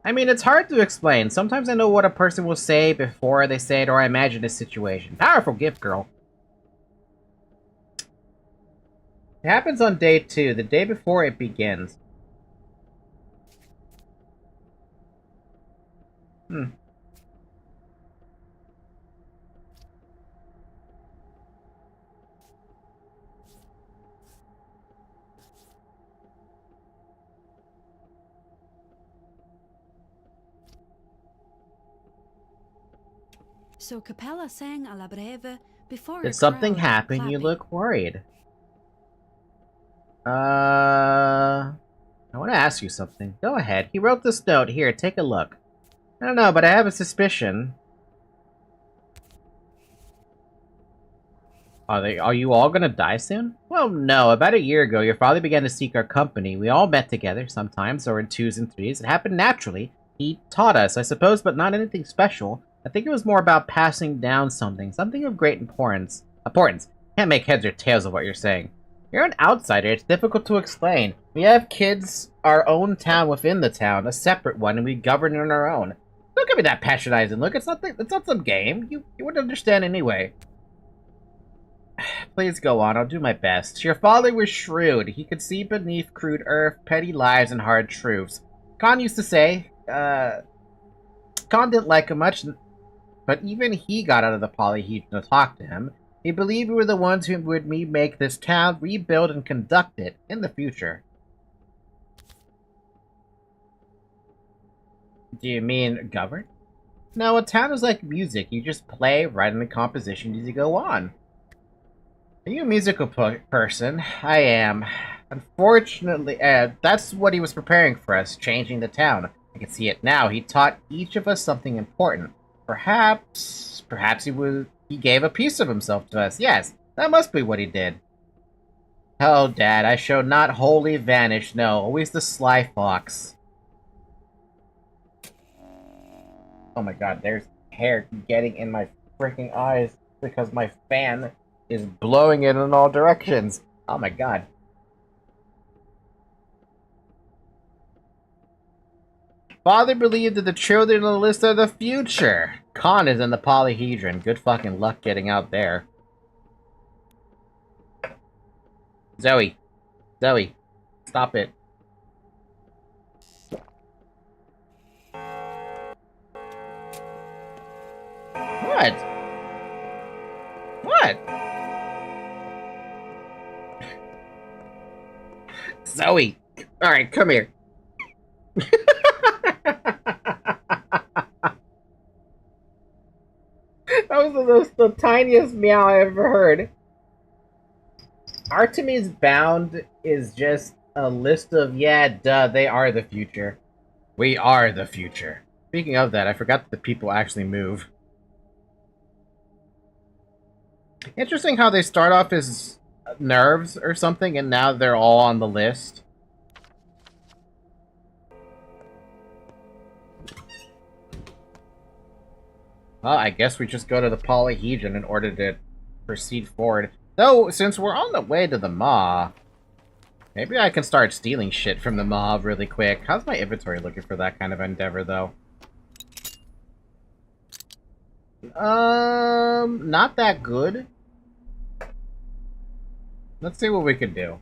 I mean, it's hard to explain. Sometimes I know what a person will say before they say it, or I imagine a situation. Powerful gift, girl. It happens on day 2, the day before it begins. So Capella sang alla breve before Did something happen? You look worried. I want to ask you something. Go ahead. He wrote this note. Here, take a look. I don't know, but I have a suspicion. Are you all gonna die soon? Well, no. About a year ago, your father began to seek our company. We all met together, sometimes, or in 2s and 3s. It happened naturally. He taught us, I suppose, but not anything special. I think it was more about passing down something of great importance. Can't make heads or tails of what you're saying. You're an outsider. It's difficult to explain. We have kids, our own town within the town, a separate one, and we govern on our own. Don't give me that patronizing look. It's not some game. You wouldn't understand anyway. Please go on. I'll do my best. Your father was shrewd. He could see beneath crude earth, petty lies, and hard truths. Khan used to say, Khan didn't like him much, but even he got out of the polyhedron to talk to him. He believed we were the ones who would make this town, rebuild, and conduct it in the future. Do you mean govern? No, a town is like music. You just play, write in the composition as you go on. Are you a musical person? I am. Unfortunately, that's what he was preparing for us, changing the town. I can see it now. He taught each of us something important. Perhaps he gave a piece of himself to us. Yes, that must be what he did. Oh, Dad, I shall not wholly vanish. No, always the sly fox. Oh my god, there's hair getting in my freaking eyes because my fan is blowing it in all directions. Oh my god. Father believed that the children on the list are the future. Khan is in the polyhedron. Good fucking luck getting out there. Zoe. Stop it. What? What? Zoe. Alright, come here. That was the tiniest meow I ever heard. Artemis Bound is just a list of, yeah, duh, they are the future. We are the future. Speaking of that, I forgot that the people actually move. Interesting how they start off as nerves or something, and now they're all on the list. Well, I guess we just go to the polyhedron in order to proceed forward. Though, since we're on the way to the Maw, maybe I can start stealing shit from the Maw really quick. How's my inventory looking for that kind of endeavor, though? Not that good. Let's see what we can do.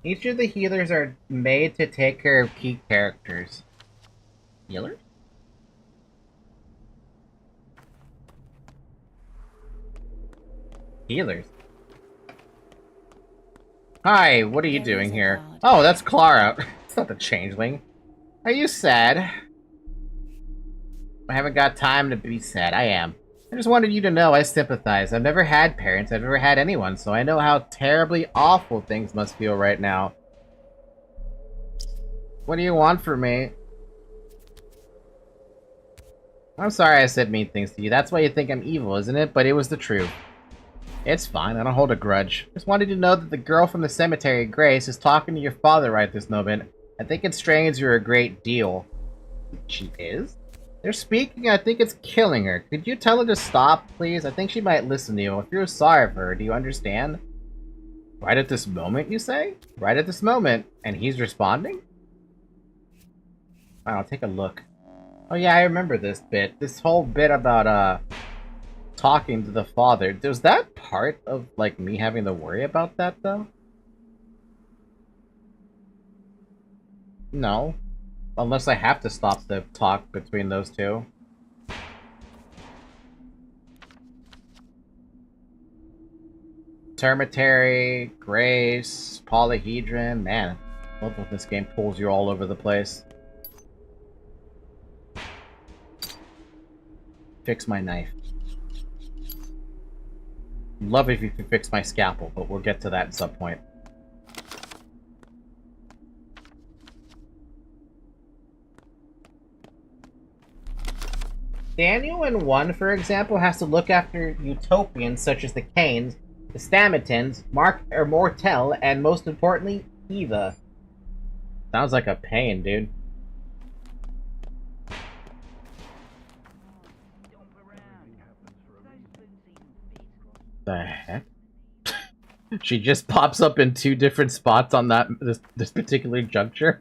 Each of the healers are made to take care of key characters. Healers? Healers. Hi, what are you doing here? Oh, that's Clara. It's not the changeling. Are you sad? I haven't got time to be sad. I am. I just wanted you to know I sympathize. I've never had parents. I've never had anyone, so I know how terribly awful things must feel right now. What do you want from me? I'm sorry I said mean things to you. That's why you think I'm evil, isn't it? But it was the truth. It's fine. I don't hold a grudge. Just wanted to know that the girl from the cemetery, Grace, is talking to your father right this moment. I think it strains her a great deal. She is? They're speaking. I think it's killing her. Could you tell her to stop, please? I think she might listen to you. I feel sorry for her. Do you understand? Right at this moment, you say? Right at this moment. And he's responding? Alright, I'll take a look. Oh yeah, I remember this bit. This whole bit about, talking to the father. Was that part of, like, me having to worry about that, though? No. Unless I have to stop the talk between those two. Termitary, Grace, Polyhedron. Man, I love when this game pulls you all over the place. Fix my knife. Love if you could fix my scalpel, but we'll get to that at some point. Daniel in 1, for example, has to look after utopians such as the Canes, the Stamatins, Mortel, and most importantly, Eva. Sounds like a pain, dude. The heck? She just pops up in 2 different spots on this particular juncture.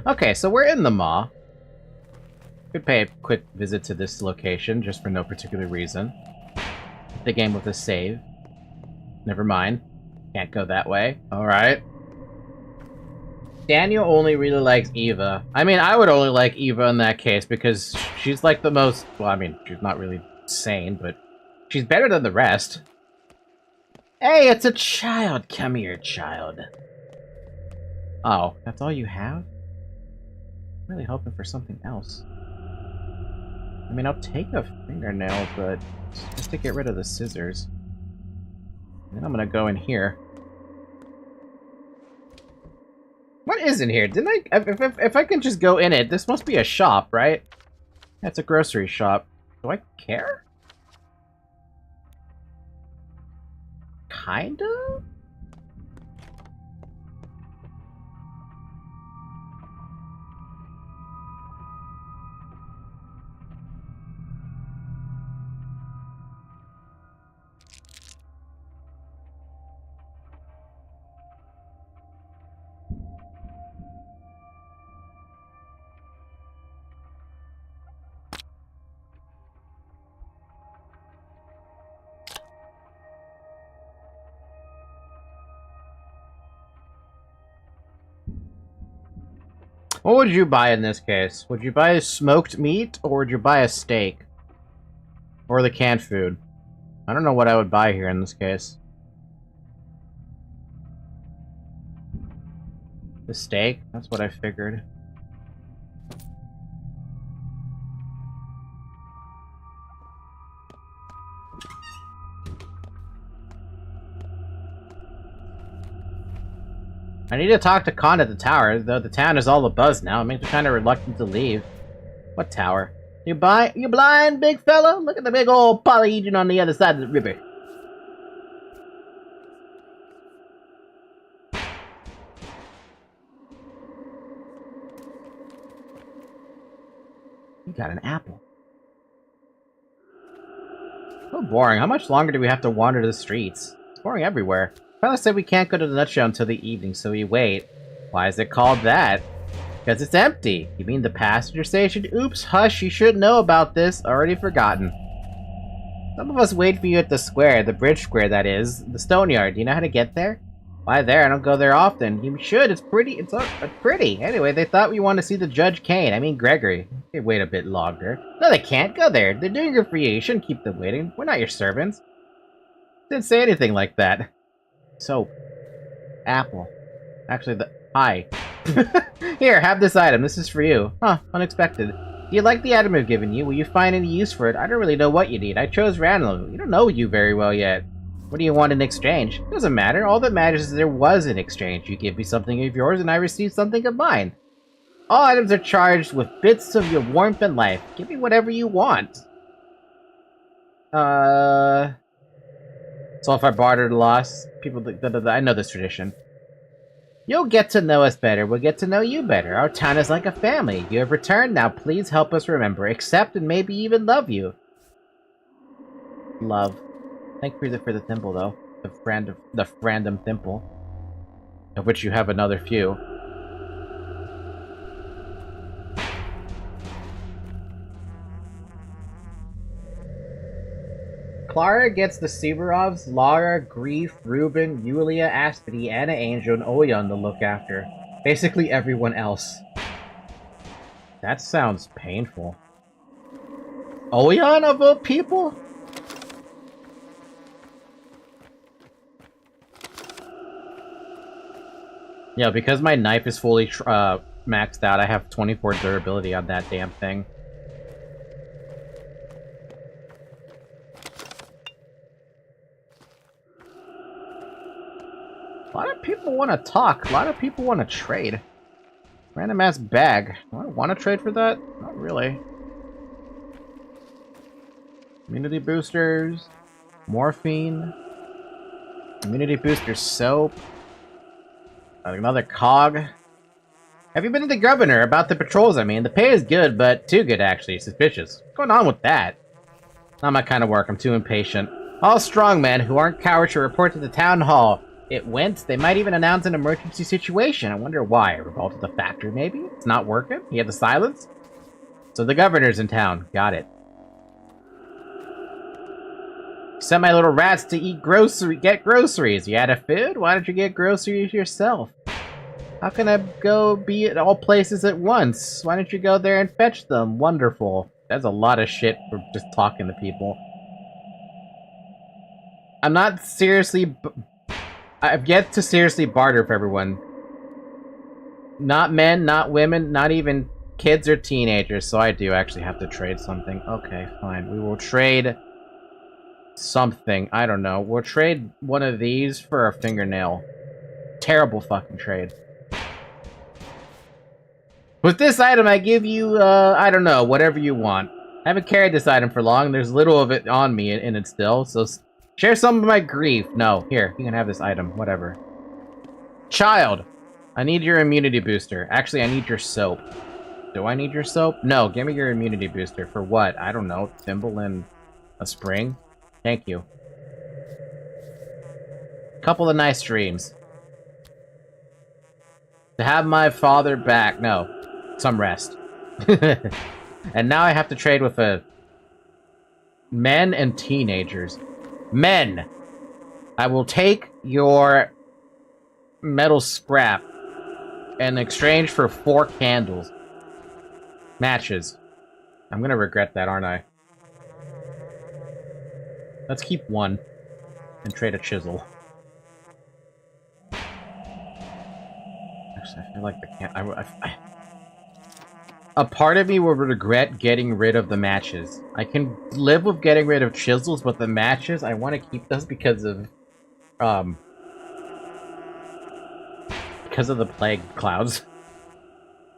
Okay, so we're in the Maw. Could pay a quick visit to this location, just for no particular reason. The game with a save. Never mind. Can't go that way. Alright. Daniel only really likes Eva. I mean, I would only like Eva in that case, because she's like the most... Well, I mean, she's not really sane, but she's better than the rest. Hey, it's a child! Come here, child. Oh, that's all you have? I'm really hoping for something else. I mean, I'll take a fingernail, but just to get rid of the scissors. Then I'm gonna go in here. What is in here? Didn't I... If I can just go in it, this must be a shop, right? That's a grocery shop. Do I care? Kinda? What would you buy in this case? Would you buy a smoked meat, or would you buy a steak? Or the canned food? I don't know what I would buy here in this case. The steak? That's what I figured. I need to talk to Khan at the tower, though the town is all abuzz now. It makes me kind of reluctant to leave. What tower? You blind, big fella? Look at the big old polyhedron on the other side of the river. You got an apple. So boring. How much longer do we have to wander the streets? It's boring everywhere. Fella said we can't go to the nut show until the evening, so we wait. Why is it called that? Because it's empty. You mean the passenger station? Oops, hush, you should know about this. Already forgotten. Some of us wait for you at the square, the bridge square that is, the stone yard. Do you know how to get there? Why there? I don't go there often. You should. It's pretty. It's pretty. Anyway, they thought we wanted to see the Judge Kane. I mean, Gregory. They wait a bit longer. No, they can't go there. They're doing it for you. You shouldn't keep them waiting. We're not your servants. Didn't say anything like that. Soap. Apple. Actually, hi. Here, have this item. This is for you. Huh, unexpected. Do you like the item I've given you? Will you find any use for it? I don't really know what you need. I chose randomly. We don't know you very well yet. What do you want in exchange? It doesn't matter. All that matters is there was an exchange. You give me something of yours and I receive something of mine. All items are charged with bits of your warmth and life. Give me whatever you want. So if I bartered loss, people... I know this tradition. You'll get to know us better. We'll get to know you better. Our town is like a family. You have returned. Now please help us remember, accept, and maybe even love you. Love. Thank you for the thimble, though. The random thimble. Of which you have another few. Clara gets the Severovs, Lara, Grief, Ruben, Yulia, Aspity, Anna Angel, and Oyan to look after. Basically everyone else. That sounds painful. Oyan of all people? Yeah, because my knife is fully maxed out, I have 24 durability on that damn thing. A lot of people want to talk. A lot of people want to trade. Random ass bag. Do I want to trade for that? Not really. Immunity boosters. Morphine. Immunity booster soap. Another cog. Have you been to the governor about the patrols? I mean, the pay is good, but too good actually. Suspicious. What's going on with that? Not my kind of work. I'm too impatient. All strongmen who aren't cowards should report to the town hall. It went. They might even announce an emergency situation. I wonder why. A revolt at the factory, maybe? It's not working? You have the silence? So the governor's in town. Got it. Sent my little rats to get groceries. You had a food? Why don't you get groceries yourself? How can I go be at all places at once? Why don't you go there and fetch them? Wonderful. That's a lot of shit for just talking to people. I'm not seriously... I've yet to seriously barter for everyone. Not men, not women, not even kids or teenagers, so I do actually have to trade something. Okay, fine. We will trade something. I don't know. We'll trade one of these for a fingernail. Terrible fucking trade. With this item, I give you, I don't know, whatever you want. I haven't carried this item for long. There's little of it on me in it still, so... Share some of my grief. No, here, you can have this item. Whatever. Child! I need your immunity booster. Actually, I need your soap. Do I need your soap? No, give me your immunity booster. For what? I don't know. Thimble and a spring? Thank you. Couple of nice dreams. To have my father back. No. Some rest. And now I have to trade with men and teenagers. Men! I will take your metal scrap in exchange for 4 candles. Matches. I'm gonna regret that, aren't I? Let's keep 1 and trade a chisel. Actually, I feel like the a part of me will regret getting rid of the matches. I can live with getting rid of chisels, but the matches, I want to keep those because of the plague clouds.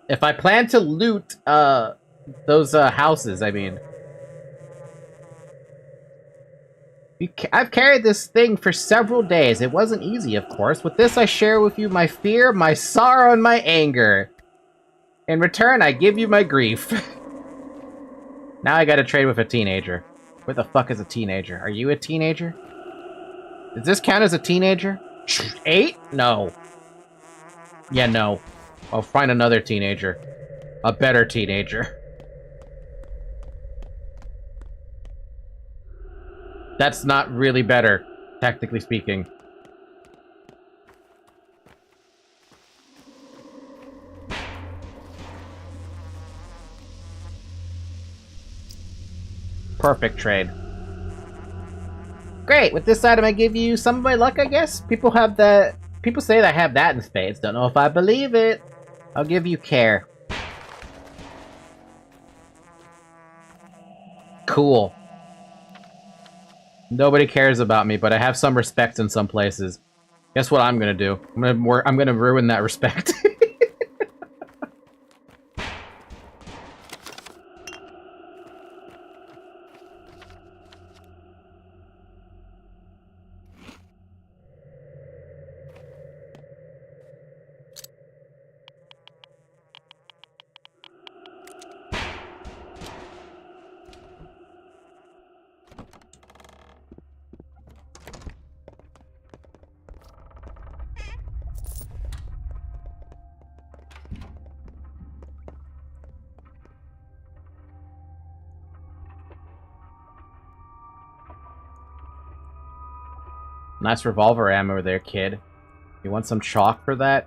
If I plan to loot, those, houses, I mean... I've carried this thing for several days. It wasn't easy, of course. With this, I share with you my fear, my sorrow, and my anger. In return, I give you my grief. Now I gotta trade with a teenager. Where the fuck is a teenager? Are you a teenager? Does this count as a teenager? 8? No. Yeah, no. I'll find another teenager. A better teenager. That's not really better, technically speaking. Perfect trade. Great, with this item I give you some of my luck, I guess? People have that... People say that I have that in spades. Don't know if I believe it. I'll give you care. Cool. Nobody cares about me, but I have some respect in some places. Guess what I'm gonna do? I'm gonna ruin that respect. Nice revolver ammo there, kid. You want some chalk for that?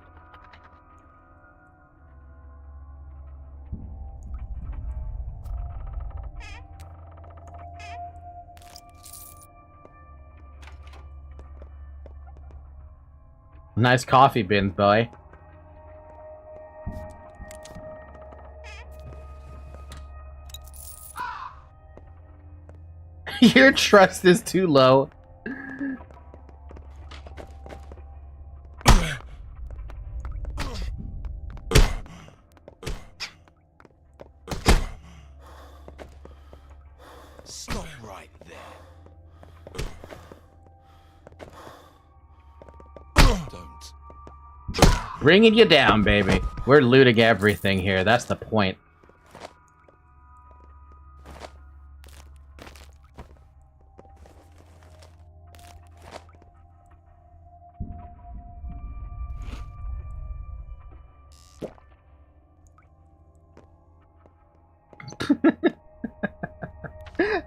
Nice coffee bins, boy. Your trust is too low. Stop right there. Don't. Bringing you down, baby. We're looting everything here. That's the point.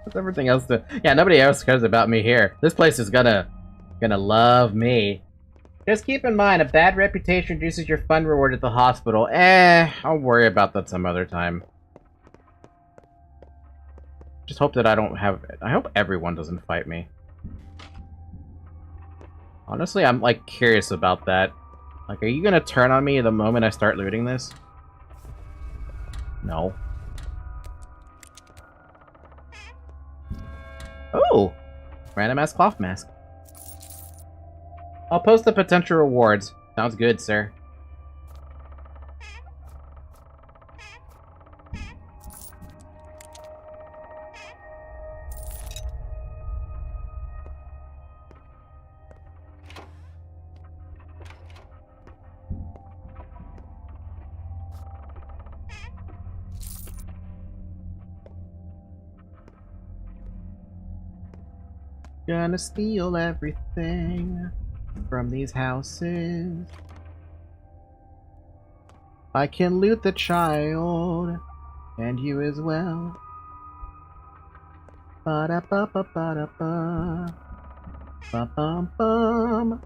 What's everything else to... Yeah, nobody else cares about me here. This place is gonna love me. Just keep in mind, a bad reputation reduces your fund reward at the hospital. I'll worry about that some other time. Just hope that I don't have... I hope everyone doesn't fight me. Honestly, I'm, like, curious about that. Like, are you gonna turn on me the moment I start looting this? No. Oh! Random ass cloth mask. I'll post the potential rewards. Sounds good, sir. Gonna steal everything from these houses. I can loot the child, and you as well. Ba-da-ba-ba-ba-da-ba. Ba-bum-bum.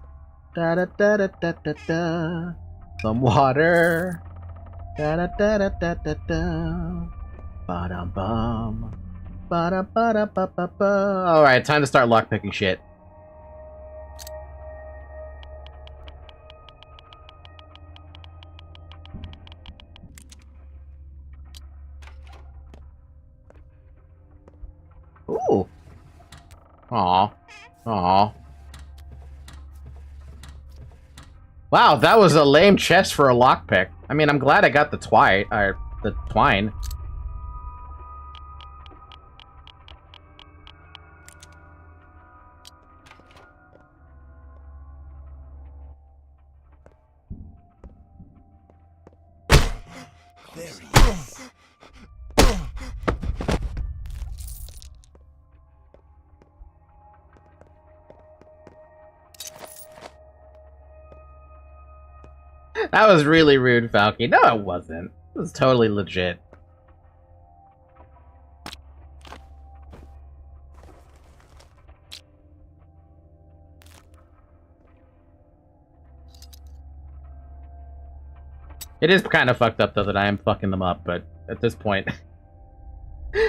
Da-da-da-da-da-da-da. Some water. Da-da-da-da-da-da-da. Ba-dum-bum. Ba-da-ba-da-ba-ba-ba. Alright, time to start lockpicking shit. Ooh. Aw. Aw. Wow, that was a lame chest for a lockpick. I mean, I'm glad I got the twine. There he is. That was really rude, Falky. No, it wasn't. It was totally legit. It is kind of fucked up, though, that I am fucking them up, but at this point...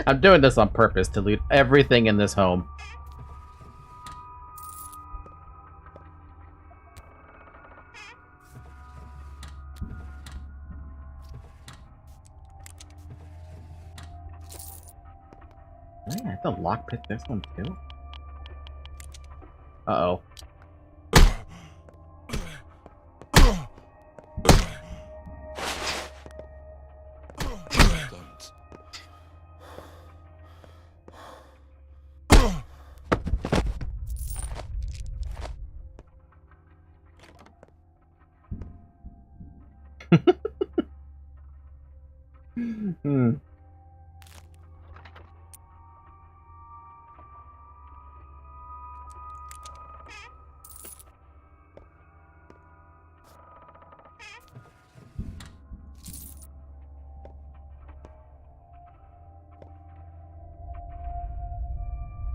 I'm doing this on purpose to loot everything in this home. Oh, yeah, I have to lockpick this one too. Uh-oh. Hmm.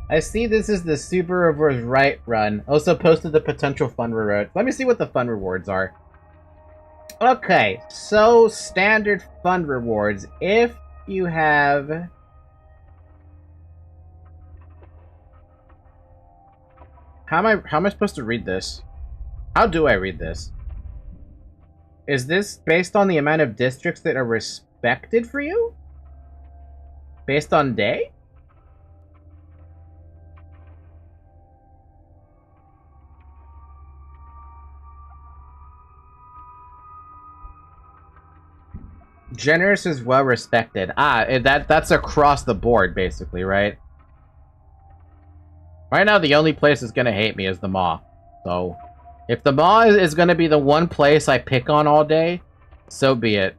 I see this is the Subaru's right run. Also posted the potential fun rewards. Let me see what the fun rewards are. Okay, so standard fun rewards. If you have... How am I supposed to read this? How do I read this? Is this based on the amount of districts that are respected for you? Based on day? Generous is well respected. That's across the board, basically, right? Right now, the only place that's gonna hate me is the Maw. So, if the Maw is gonna be the one place I pick on all day, so be it.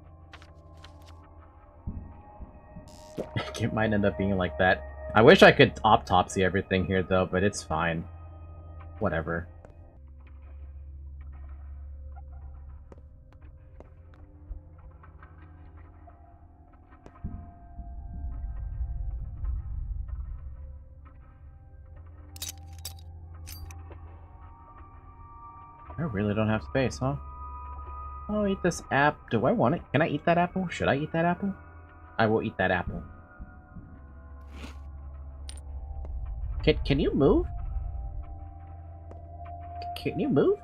It might end up being like that. I wish I could autopsy everything here, though, but it's fine. Whatever. I really don't have space, huh? I'll eat this apple. Do I want it? Can I eat that apple? Should I eat that apple? I will eat that apple. Can you move? Can you move?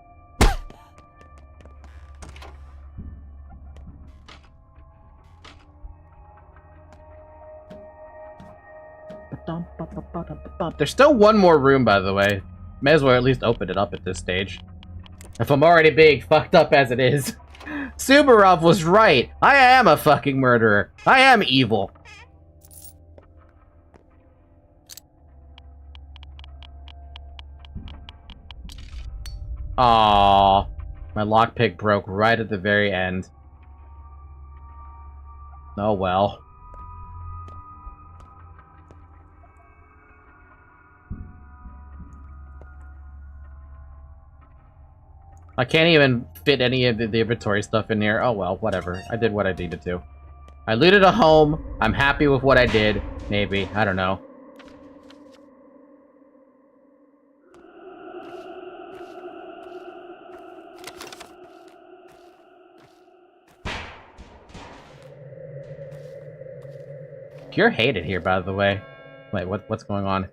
There's still one more room, by the way. May as well at least open it up at this stage. If I'm already being fucked up as it is. Subarov was right. I am a fucking murderer. I am evil. Aww. My lockpick broke right at the very end. Oh well. I can't even fit any of the inventory stuff in here. Oh well, whatever. I did what I needed to. I looted a home. I'm happy with what I did. Maybe. I don't know. Pure hated here, by the way. Wait, what's going on?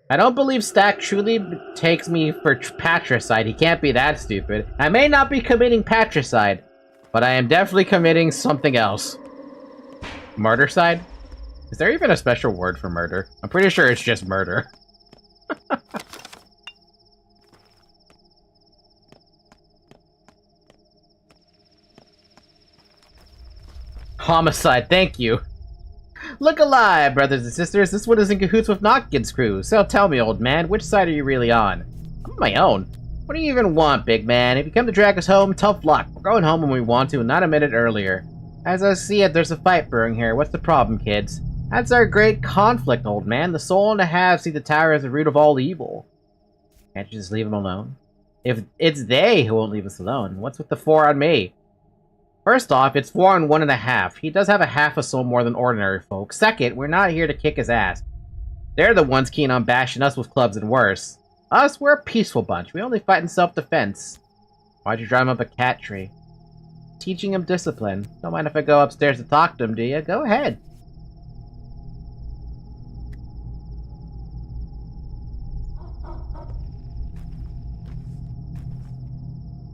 I don't believe Stack truly takes me for patricide. He can't be that stupid. I may not be committing patricide, but I am definitely committing something else. Murdercide? Is there even a special word for murder? I'm pretty sure it's just murder. Homicide, thank you. Look alive, brothers and sisters. This one is in cahoots with Notkin's crew. So tell me, old man, which side are you really on? I'm on my own. What do you even want, big man? If you come to drag us home, tough luck. We're going home when we want to, not a minute earlier. As I see it, there's a fight brewing here. What's the problem, kids? That's our great conflict, old man. The soul and the halves see the tower as the root of all evil. Can't you just leave them alone? If it's they who won't leave us alone, what's with the 4 on me? First off, it's 4 on 1.5. He does have a half a soul more than ordinary folk. Second, we're not here to kick his ass. They're the ones keen on bashing us with clubs and worse. Us, we're a peaceful bunch. We only fight in self-defense. Why'd you drive him up a cat tree? Teaching him discipline. Don't mind if I go upstairs to talk to him, do you? Go ahead.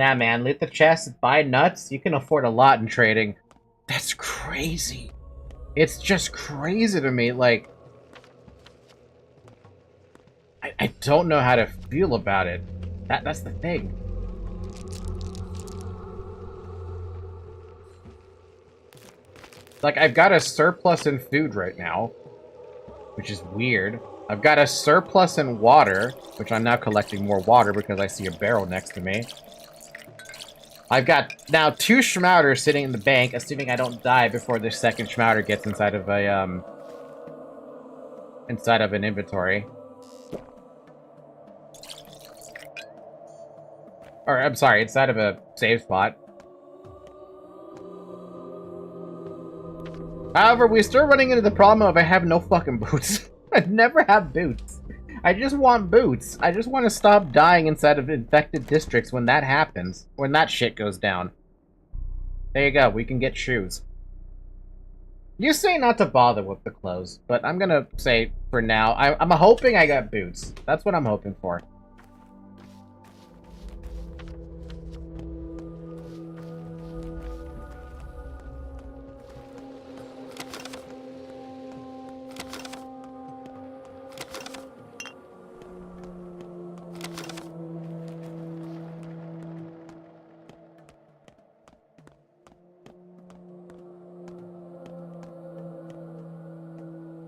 Nah, man, loot the chest, buy nuts. You can afford a lot in trading. That's crazy. It's just crazy to me. Like, I don't know how to feel about it. That's the thing. Like, I've got a surplus in food right now, which is weird. I've got a surplus in water, which I'm now collecting more water because I see a barrel next to me. I've got now 2 Schmouters sitting in the bank, assuming I don't die before the second Schmouter gets inside of a, inside of an inventory. Or, I'm sorry, inside of a save spot. However, we're still running into the problem of I have no fucking boots. I never have boots. I just want boots. I just want to stop dying inside of infected districts when that happens. When that shit goes down. There you go, we can get shoes. You say not to bother with the clothes, but I'm gonna say, for now, I'm hoping I got boots. That's what I'm hoping for.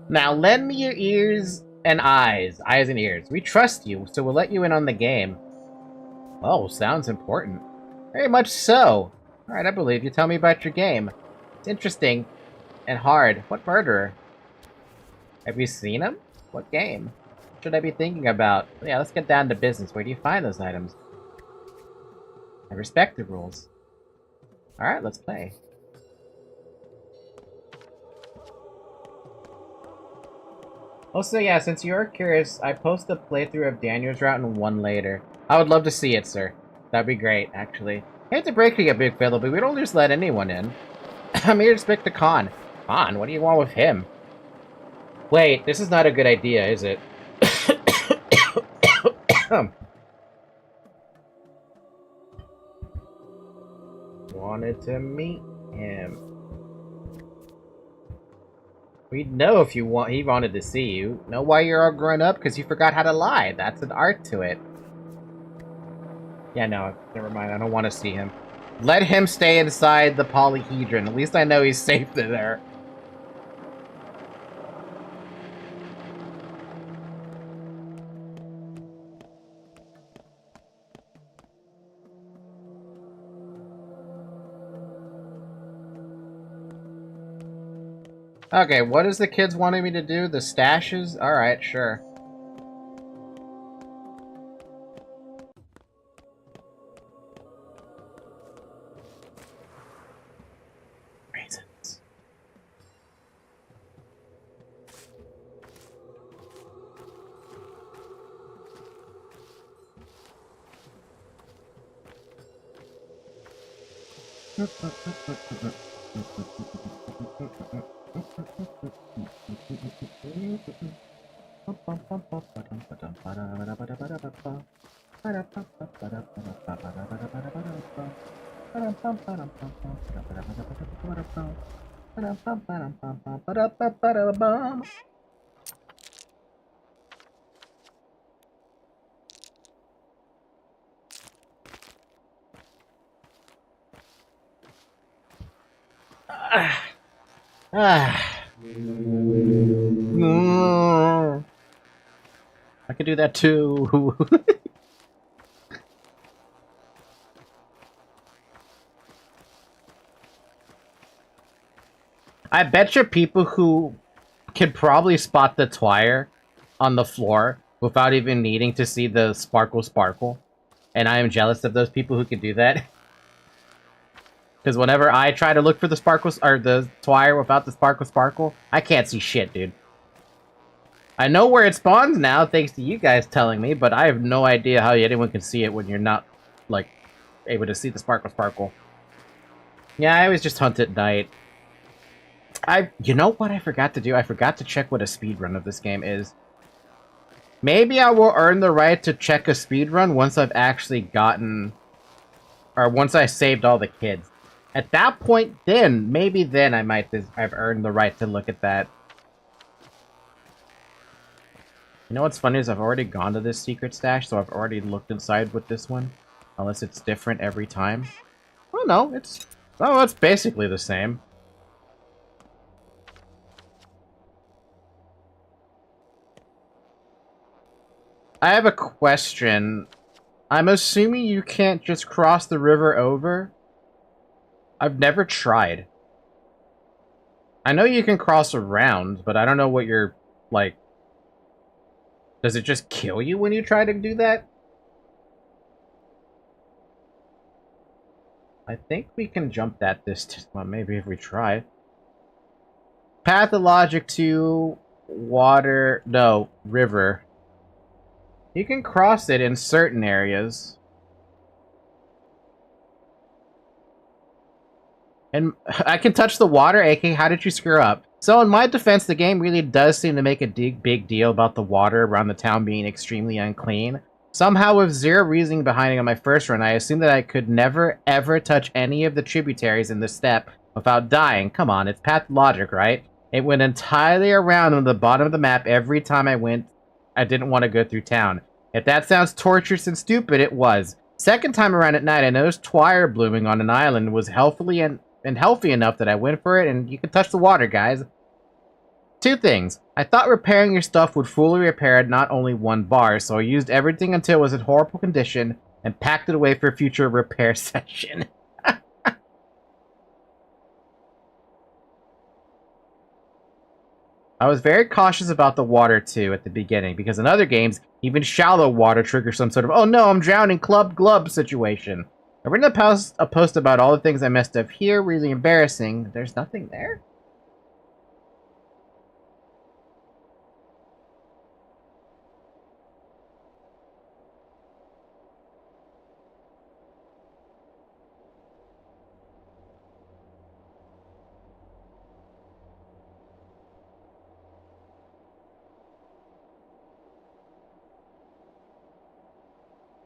Now, lend me your ears and eyes. Eyes and ears. We trust you, so we'll let you in on the game. Oh, sounds important. Very much so. Alright, I believe you. Tell me about your game. It's interesting and hard. What murderer? Have you seen him? What game? What should I be thinking about? Yeah, let's get down to business. Where do you find those items? I respect the rules. Alright, let's play. Also, yeah, since you're curious, I post a playthrough of Daniel's route and one later. I would love to see it, sir. That'd be great, actually. Hate to break you, big fella, but we don't just let anyone in. I'm here to speak to Khan. Khan, what do you want with him? Wait, this is not a good idea, is it? Wanted to meet him. We'd know if he wanted to see you. Know why you're all grown up? Because you forgot how to lie. That's an art to it. Yeah, no, never mind. I don't want to see him. Let him stay inside the polyhedron. At least I know he's safe there. Okay, what is the kids wanting me to do? The stashes? Alright, sure. Raisins. I could do that too. I bet you people who can probably spot the twire on the floor without even needing to see the sparkle. And I am jealous of those people who can do that. Because whenever I try to look for the sparkles or the twire without the sparkle, I can't see shit, dude. I know where it spawns now, thanks to you guys telling me, but I have no idea how anyone can see it when you're not, like, able to see the sparkle. Yeah, I always just hunt at night. You know what I forgot to do? I forgot to check what a speedrun of this game is. Maybe I will earn the right to check a speedrun once I've actually gotten Or once I saved all the kids. At that point, then, maybe then I've earned the right to look at that. You know what's funny is I've already gone to this secret stash, so I've already looked inside with this one. Unless it's different every time. Oh no, it's basically the same. I have a question. I'm assuming you can't just cross the river over? I've never tried. I know you can cross around, but I don't know what you're, like... Does it just kill you when you try to do that? I think we can jump that distance. Well, maybe if we try. Pathologic to water... No, river. You can cross it in certain areas. And I can touch the water, AK, how did you screw up? So in my defense, the game really does seem to make a big deal about the water around the town being extremely unclean. Somehow, with zero reasoning behind it on my first run, I assumed that I could never, ever touch any of the tributaries in the steppe without dying. Come on, it's Pathologic, right? It went entirely around on the bottom of the map every time I didn't want to go through town. If that sounds torturous and stupid, it was. Second time around at night, I noticed twire blooming on an island was healthy enough that I went for it, and you can touch the water, guys. Two things. I thought repairing your stuff would fully repair it, not only one bar, so I used everything until it was in horrible condition and packed it away for a future repair session. I was very cautious about the water, too, at the beginning, because in other games, even shallow water triggers some sort of, oh no, I'm drowning, club glub situation. I've written a post about all the things I messed up here, really embarrassing. There's nothing there?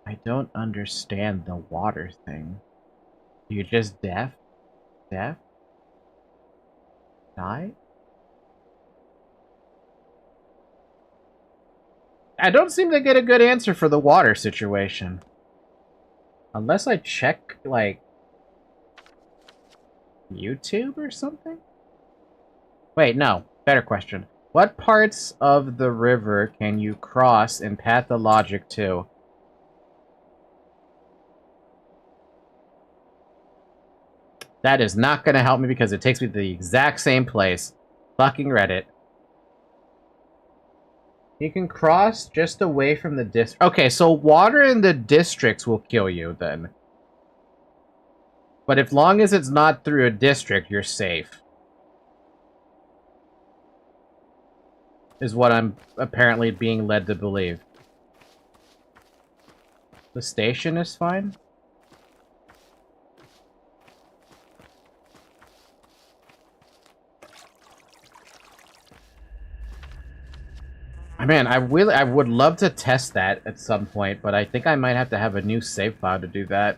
I don't understand the water thing. You're just deaf? Deaf? Die? I don't seem to get a good answer for the water situation. Unless I check, like, YouTube or something? Wait, no. Better question. What parts of the river can you cross in Pathologic 2? That is not going to help me because it takes me to the exact same place. Fucking Reddit. You can cross just away from the district. Okay, so water in the districts will kill you then. But as long as it's not through a district, you're safe. Is what I'm apparently being led to believe. The station is fine? Man, I would love to test that at some point, but I think I might have to have a new save file to do that.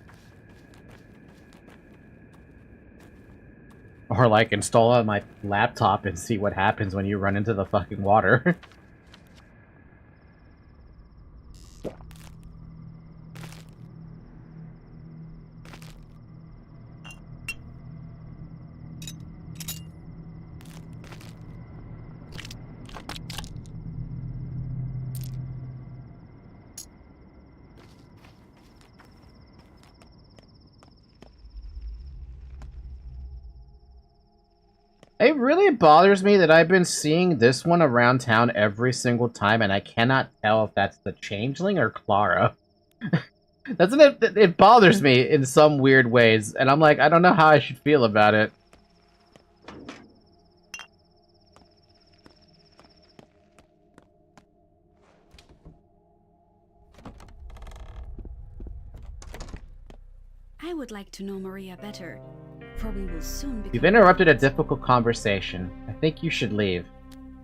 Or, like, install it on my laptop and see what happens when you run into the fucking water. It really bothers me that I've been seeing this one around town every single time, and I cannot tell if that's the Changeling or Clara. Doesn't it? It bothers me in some weird ways, and I'm like, I don't know how I should feel about it. I would like to know Maria better, for we will soon become... You've interrupted a difficult conversation. I think you should leave.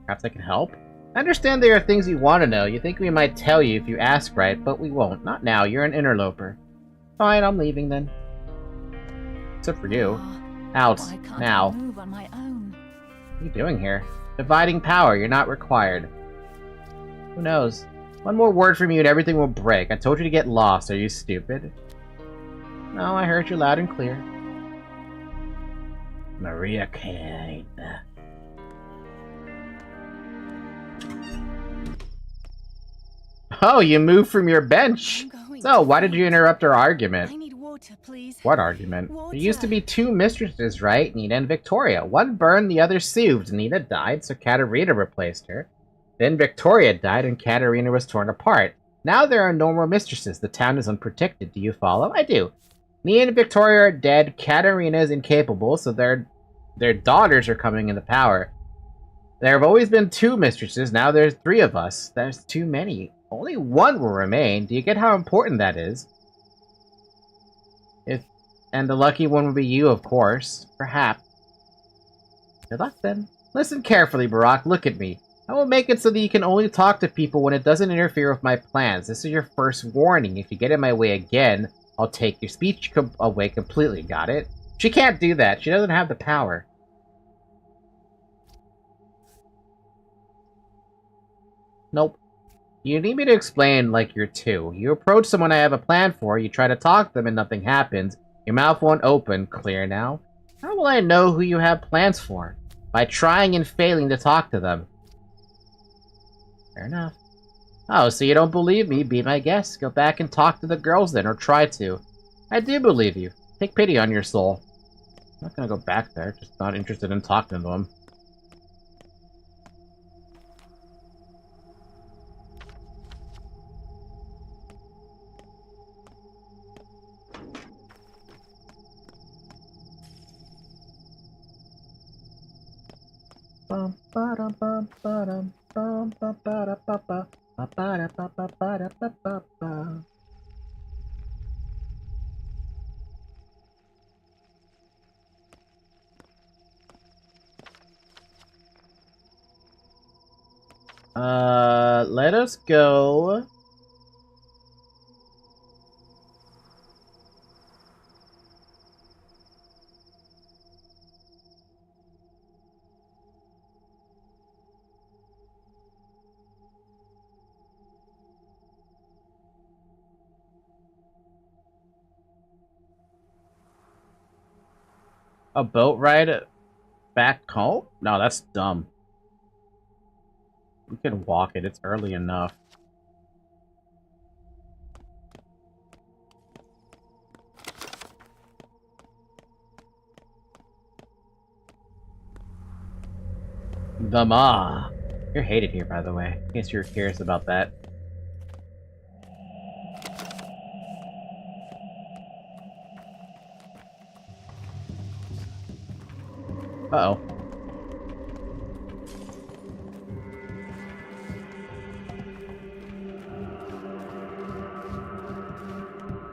Perhaps I can help? I understand there are things you want to know. You think we might tell you if you ask right, but we won't. Not now. You're an interloper. Fine, I'm leaving then. Except for you. Out. Why can't Now. I move on my own? What are you doing here? Dividing power. You're not required. Who knows? One more word from you and everything will break. I told you to get lost. Are you stupid? No, I heard you loud and clear. Maria Kane. Oh, you moved from your bench. So, why did you interrupt our argument? I need water, please. What argument? Water. There used to be two mistresses, right? Nina and Victoria. One burned, the other soothed. Nina died, so Katerina replaced her. Then Victoria died, and Katerina was torn apart. Now there are no more mistresses. The town is unprotected. Do you follow? I do. Nina and Victoria are dead. Katerina is incapable, so their daughters are coming into power. There have always been two mistresses. Now there's three of us. There's too many. Only one will remain. Do you get how important that is? And the lucky one will be you, of course. Perhaps. Good luck, then. Listen carefully, Barack. Look at me. I will make it so that you can only talk to people when it doesn't interfere with my plans. This is your first warning. If you get in my way again, I'll take your speech away completely. Got it? She can't do that. She doesn't have the power. Nope. You need me to explain like you're two. You approach someone I have a plan for, you try to talk to them and nothing happens. Your mouth won't open. Clear now? How will I know who you have plans for? By trying and failing to talk to them. Fair enough. Oh, so you don't believe me? Be my guest. Go back and talk to the girls then, or try to. I do believe you. Take pity on your soul. I'm not gonna go back there, just not interested in talking to them. Let us go. A boat ride back home? No, that's dumb. We can walk it. It's early enough. Dama. You're hated here, by the way, in case you're curious about that. Uh-oh.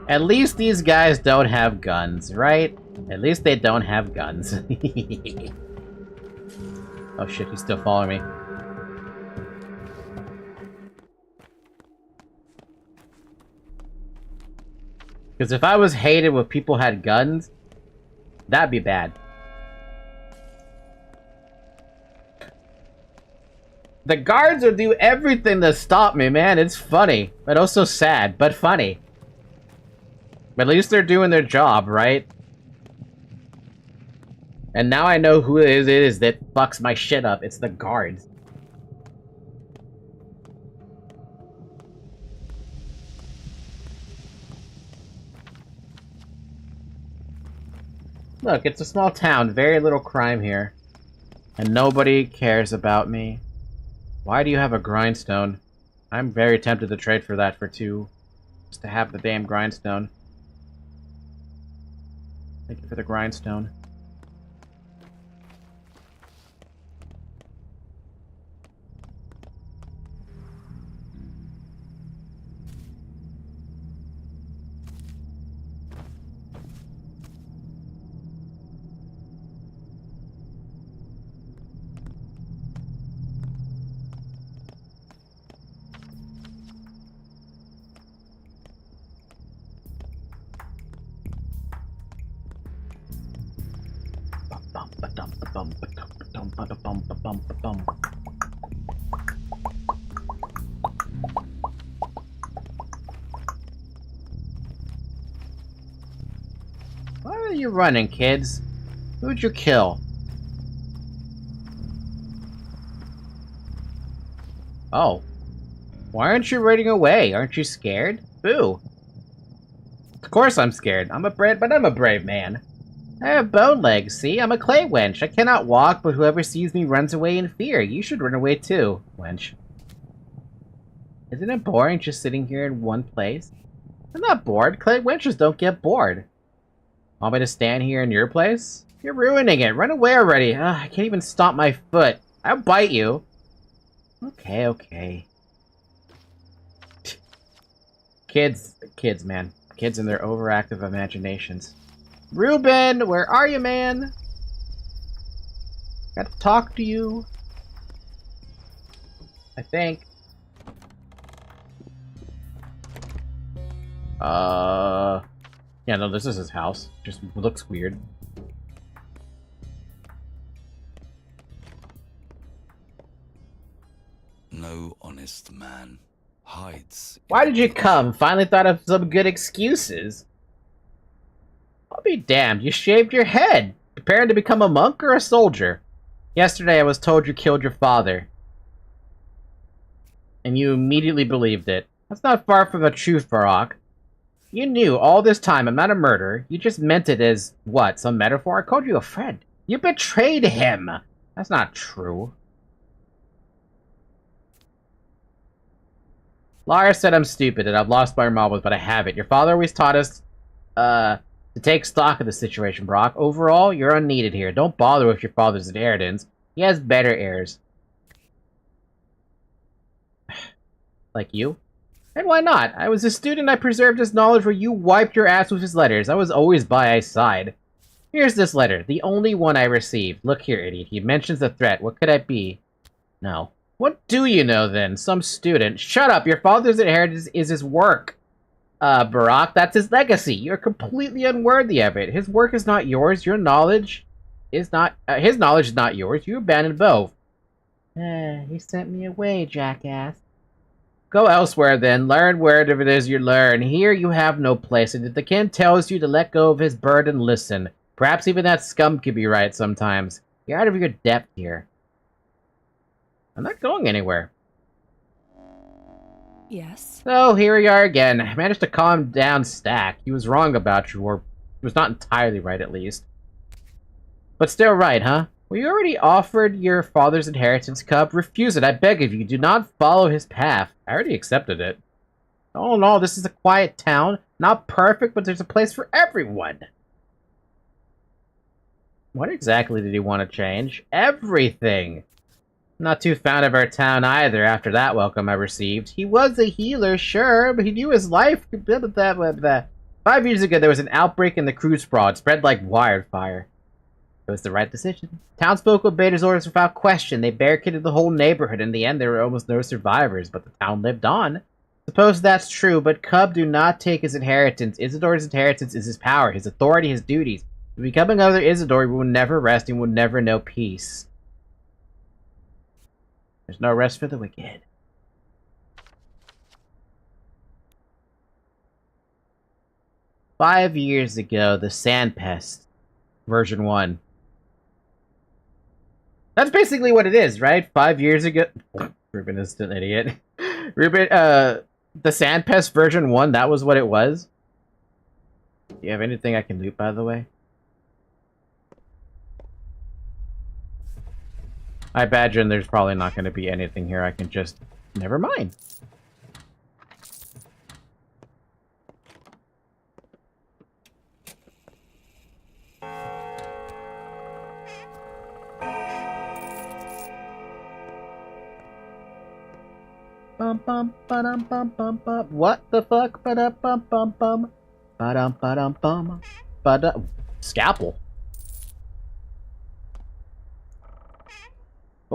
At least these guys don't have guns, right? At least they don't have guns. Oh shit, he's still following me. Because if I was hated with people had guns, that'd be bad. The guards will do everything to stop me, man. It's funny, but also sad, but funny. But at least they're doing their job, right? And now I know who it is that fucks my shit up. It's the guards. Look, it's a small town. Very little crime here. And nobody cares about me. Why do you have a grindstone? I'm very tempted to trade for that for 2. Just to have the damn grindstone. Thank you for the grindstone. Bum. Why are you running, kids? Who'd you kill? Oh. Why aren't you running away? Aren't you scared? Boo. Of course I'm scared. I'm a brave man. I have bone legs, see? I'm a clay wench. I cannot walk, but whoever sees me runs away in fear. You should run away too, wench. Isn't it boring just sitting here in one place? I'm not bored. Clay wenches don't get bored. Want me to stand here in your place? You're ruining it. Run away already. Ugh, I can't even stomp my foot. I'll bite you. Okay. Kids, man. Kids and their overactive imaginations. Ruben, where are you, man? Got to talk to you. I think. Yeah, no, this is his house. Just looks weird. No honest man hides. Why did you come? Finally thought of some good excuses. I'll be damned, you shaved your head. Preparing to become a monk or a soldier? Yesterday I was told you killed your father. And you immediately believed it. That's not far from the truth, Varrock. You knew all this time I'm not a murderer. You just meant it as, what, some metaphor? I called you a friend. You betrayed him! That's not true. Lara said I'm stupid and I've lost my marbles, but I haven't. Your father always taught us, to take stock of the situation, Brock. Overall, you're unneeded here. Don't bother with your father's inheritance. He has better heirs. Like you? And why not? I was a student, I preserved his knowledge where you wiped your ass with his letters. I was always by his side. Here's this letter, the only one I received. Look here, idiot. He mentions the threat. What could it be? No. What do you know, then? Some student. Shut up! Your father's inheritance is his work. Barack, that's his legacy. You're completely unworthy of it. His work is not yours. Your knowledge is not... his knowledge is not yours. You abandoned both. He sent me away, jackass. Go elsewhere, then. Learn wherever it is you learn. Here you have no place, and if the king tells you to let go of his burden, listen. Perhaps even that scum could be right sometimes. You're out of your depth here. I'm not going anywhere. Yes? So, here we are again. I managed to calm down Stack. He was wrong about you, or he was not entirely right, at least. But still right, huh? Well, you already offered your father's inheritance, Cub. Refuse it, I beg of you. Do not follow his path. I already accepted it. Oh no, this is a quiet town. Not perfect, but there's a place for everyone. What exactly did he want to change? Everything! Not too fond of our town either after that welcome I received. He was a healer, sure, but he knew his life. 5 years ago, there was an outbreak in the cruise fraud, spread like wildfire. It was the right decision. Townsfolk obeyed his orders without question. They barricaded the whole neighborhood. In the end, there were almost no survivors, but the town lived on. Suppose that's true, but Cub, do not take his inheritance. Isidore's inheritance is his power, his authority, his duties. Becoming another Isidore, we will never rest and will never know peace. There's no rest for the wicked. "5 years ago, the Sand Pest, version 1. That's basically what it is, right? 5 years ago... Ruben is an idiot. Ruben, the Sand Pest version 1, that was what it was? Do you have anything I can loot, by the way? I imagine there's probably not going to be anything here. I can just... Never mind. Bum bum ba-dum bum bum bum. What the fuck? Ba-dum bum bum bum. Ba-dum ba-dum bum. Ba-dum. Scalpel.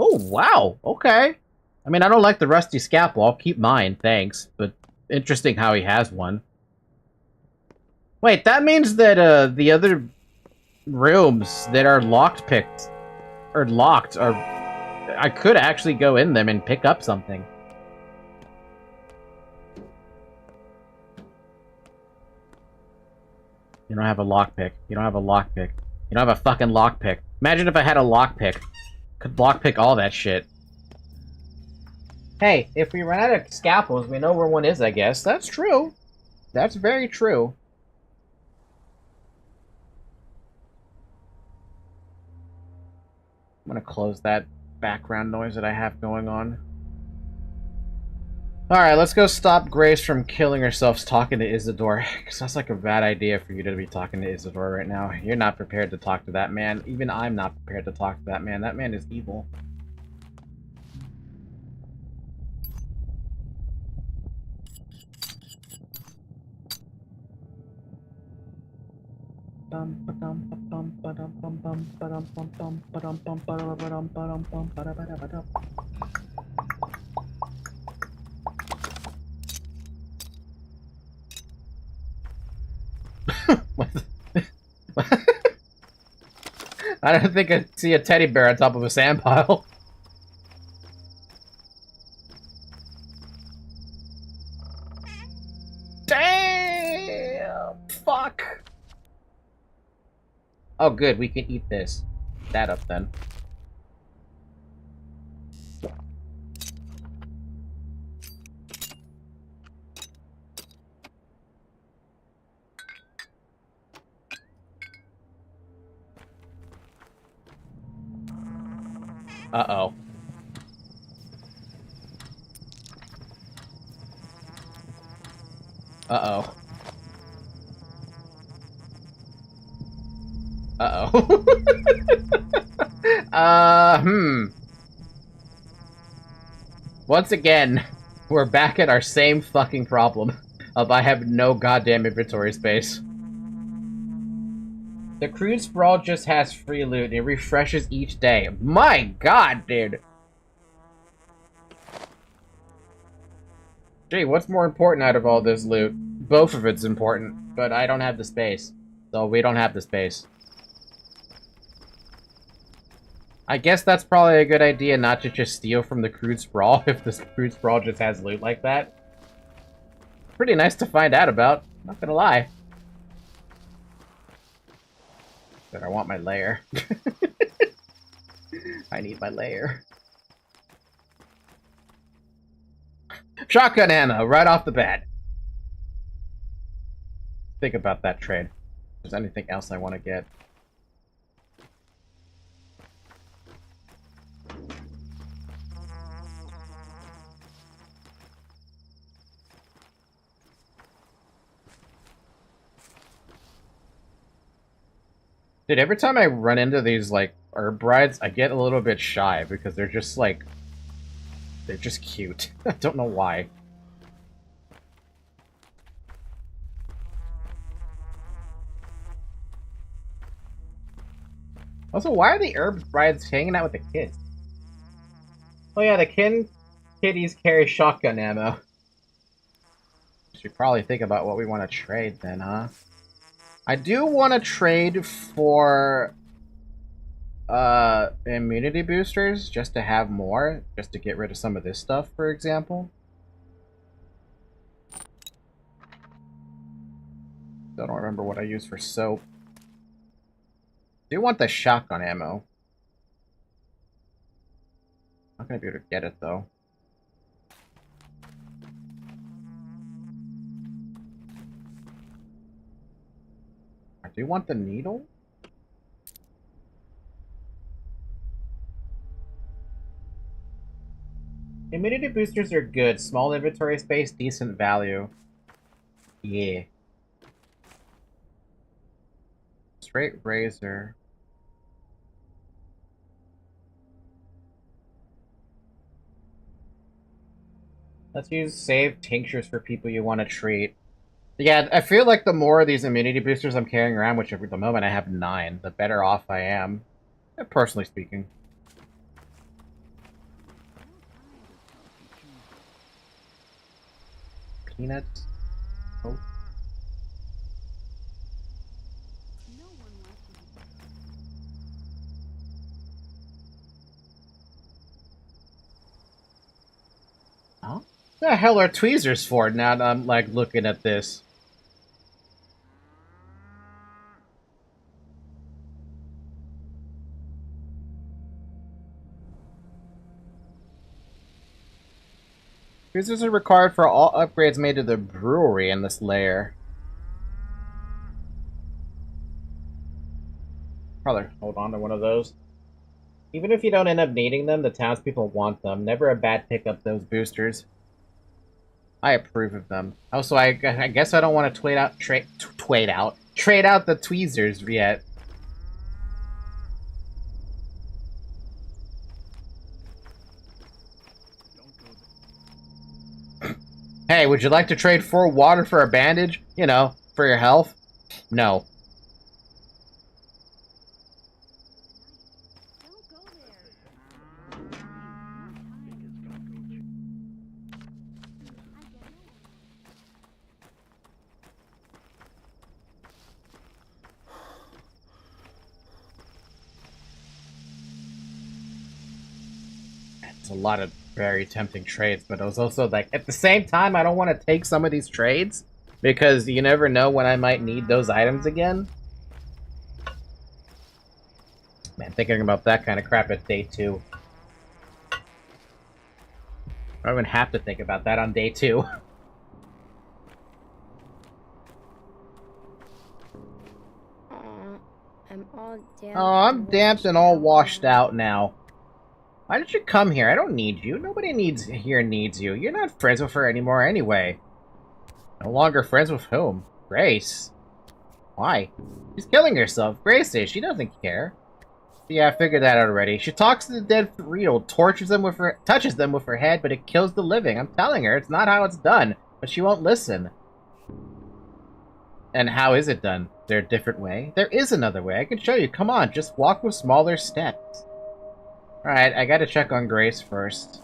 Oh, wow. Okay. I mean, I don't like the rusty scalpel. I'll keep mine, thanks. But interesting how he has one. Wait, that means that the other rooms that are locked are I could actually go in them and pick up something. You don't have a lockpick. You don't have a lockpick. You don't have a fucking lockpick. Imagine if I had a lockpick. Could lockpick all that shit. Hey, if we run out of scalpels, we know where one is, I guess. That's true. That's very true. I'm gonna close that background noise that I have going on. Alright, let's go stop Grace from killing herself talking to Isidore. Because that's like a bad idea for you to be talking to Isidore right now. You're not prepared to talk to that man. Even I'm not prepared to talk to that man. That man is evil. I don't think I see a teddy bear on top of a sand pile. Damn! Fuck! Oh good, we can eat this. That up then. Uh-oh. Uh-oh. Uh-oh. Once again, we're back at our same fucking problem of I have no goddamn inventory space. The crude sprawl just has free loot and it refreshes each day. My god, dude! Gee, what's more important out of all this loot? Both of it's important, but I don't have the space. So we don't have the space. I guess that's probably a good idea not to just steal from the crude sprawl if this crude sprawl just has loot like that. Pretty nice to find out about, not gonna lie. But I want my lair. I need my lair. Shotgun ammo, right off the bat. Think about that trade. If there's anything else I want to get. Dude, every time I run into these, like, herb brides, I get a little bit shy because they're just, like... They're just cute. I don't know why. Also, why are the herb brides hanging out with the kids? Oh yeah, the kitties carry shotgun ammo. Should probably think about what we want to trade then, huh? I do want to trade for immunity boosters just to have more, just to get rid of some of this stuff, for example. Don't remember what I use for soap. Do want the shotgun ammo. Not gonna be able to get it though. I do want the needle. Immunity boosters are good. Small inventory space, decent value. Yeah. Straight razor. Let's use save tinctures for people you want to treat. Yeah, I feel like the more of these immunity boosters I'm carrying around, which at the moment I have 9, the better off I am. Personally speaking. Peanuts. Oh. The hell are tweezers for now that I'm, like, looking at this? Tweezers are required for all upgrades made to the brewery in this layer. Probably hold on to one of those. Even if you don't end up needing them, the townspeople want them. Never a bad pick up those boosters. I approve of them. Also, I guess I don't want to trade out the tweezers yet. Hey, would you like to trade 4 water for a bandage? You know, for your health? No. It's a lot of very tempting trades, but it was also like, at the same time, I don't want to take some of these trades because you never know when I might need those items again. Man, thinking about that kind of crap at day 2. I don't even have to think about that on day 2. I'm all damp. Oh, I'm damped and all washed out now. Why did you come here? I don't need you. Nobody needs you. You're not friends with her anymore anyway. No longer friends with whom? Grace. Why? She's killing herself. Grace is. She doesn't care. Yeah, I figured that out already. She talks to the dead for real, touches them with her head, but it kills the living. I'm telling her, it's not how it's done, but she won't listen. And how is it done? Is there a different way? There is another way. I can show you. Come on, just walk with smaller steps. Alright, I gotta check on Grace first.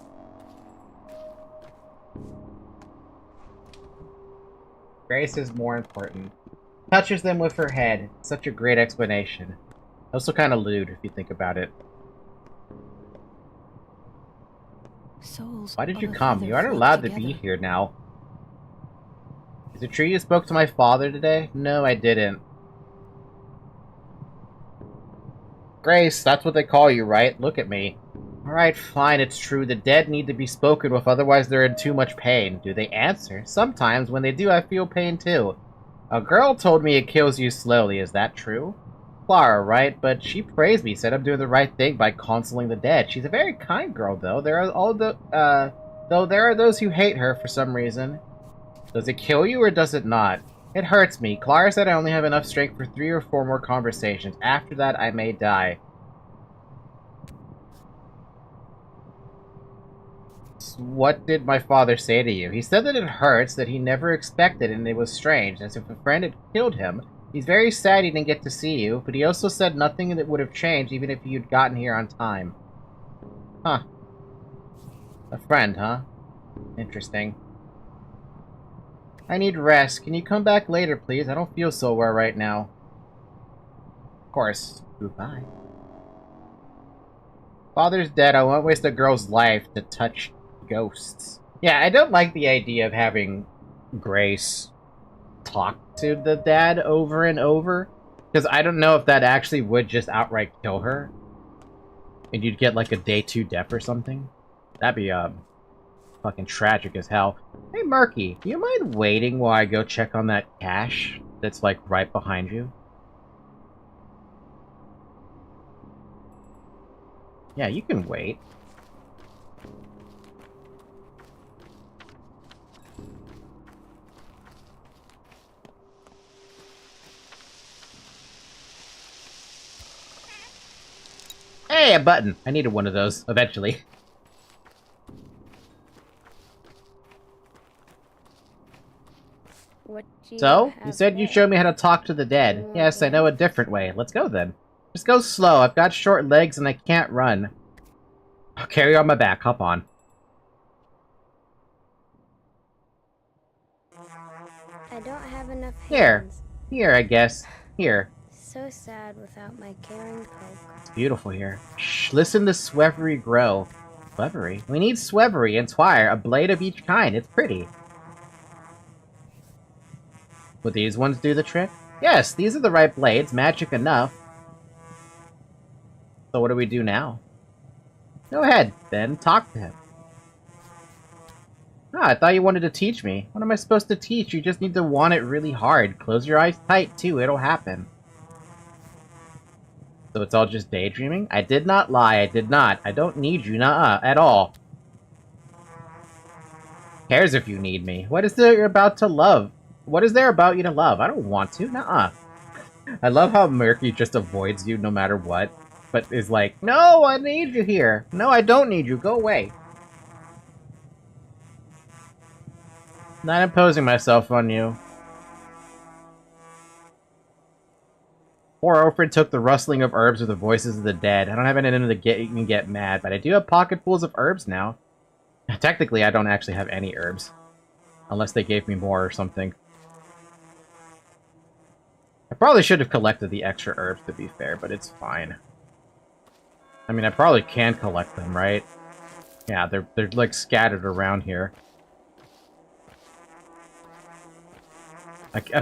Grace is more important. Touches them with her head. Such a great explanation. Also kind of lewd, if you think about it. Souls Why did you of a come? feather You aren't flock allowed to together. be here now. Is it true you spoke to my father today? No, I didn't. Grace, that's what they call you, right? Look at me. Alright, fine, it's true. The dead need to be spoken with, otherwise they're in too much pain. Do they answer? Sometimes, when they do, I feel pain too. A girl told me it kills you slowly, is that true? Clara, right? But she praised me, said I'm doing the right thing by counseling the dead. She's a very kind girl, though. There are those who hate her for some reason. Does it kill you, or does it not? It hurts me. Clara said I only have enough strength for 3 or 4 more conversations. After that, I may die. What did my father say to you? He said that it hurts, that he never expected, and it was strange, as if a friend had killed him. He's very sad he didn't get to see you, but he also said nothing that would have changed even if you'd gotten here on time. Huh. A friend, huh? Interesting. I need rest. Can you come back later, please? I don't feel so well right now. Of course. Goodbye. Father's dead. I won't waste a girl's life to touch ghosts. Yeah, I don't like the idea of having Grace talk to the dad over and over. Because I don't know if that actually would just outright kill her. And you'd get like a day 2 death or something. That'd be, fucking tragic as hell. Hey, Murky, do you mind waiting while I go check on that cache that's, like, right behind you? Yeah, you can wait. Hey, a button! I needed one of those, eventually. So, you said you showed me how to talk to the dead. Yes, I know a different way. Let's go then. Just go slow. I've got short legs and I can't run. I'll carry you on my back. Hop on. I don't have enough hands. Here. Here, I guess. Here. So sad without my caring poke. It's beautiful here. Shh, listen to Swevery grow. Swevery. We need Swevery and Twire, a blade of each kind. It's pretty. Would these ones do the trick? Yes, these are the right blades. Magic enough. So what do we do now? Go ahead, then. Talk to him. Ah, I thought you wanted to teach me. What am I supposed to teach? You just need to want it really hard. Close your eyes tight, too. It'll happen. So it's all just daydreaming? I did not lie. I did not. I don't need you, nuh-uh, at all. Cares if you need me. What is there about to love? What is there about you to love? I don't want to, nuh-uh. I love how Murky just avoids you no matter what, but is like, no, I need you here. No, I don't need you. Go away. Not imposing myself on you. Poor Alfred took the rustling of herbs with the voices of the dead. I don't have anything to get mad, but I do have pocketfuls of herbs now. Technically, I don't actually have any herbs. Unless they gave me more or something. I probably should have collected the extra herbs, to be fair, but it's fine. I mean, I probably can collect them, right? Yeah, they're like scattered around here.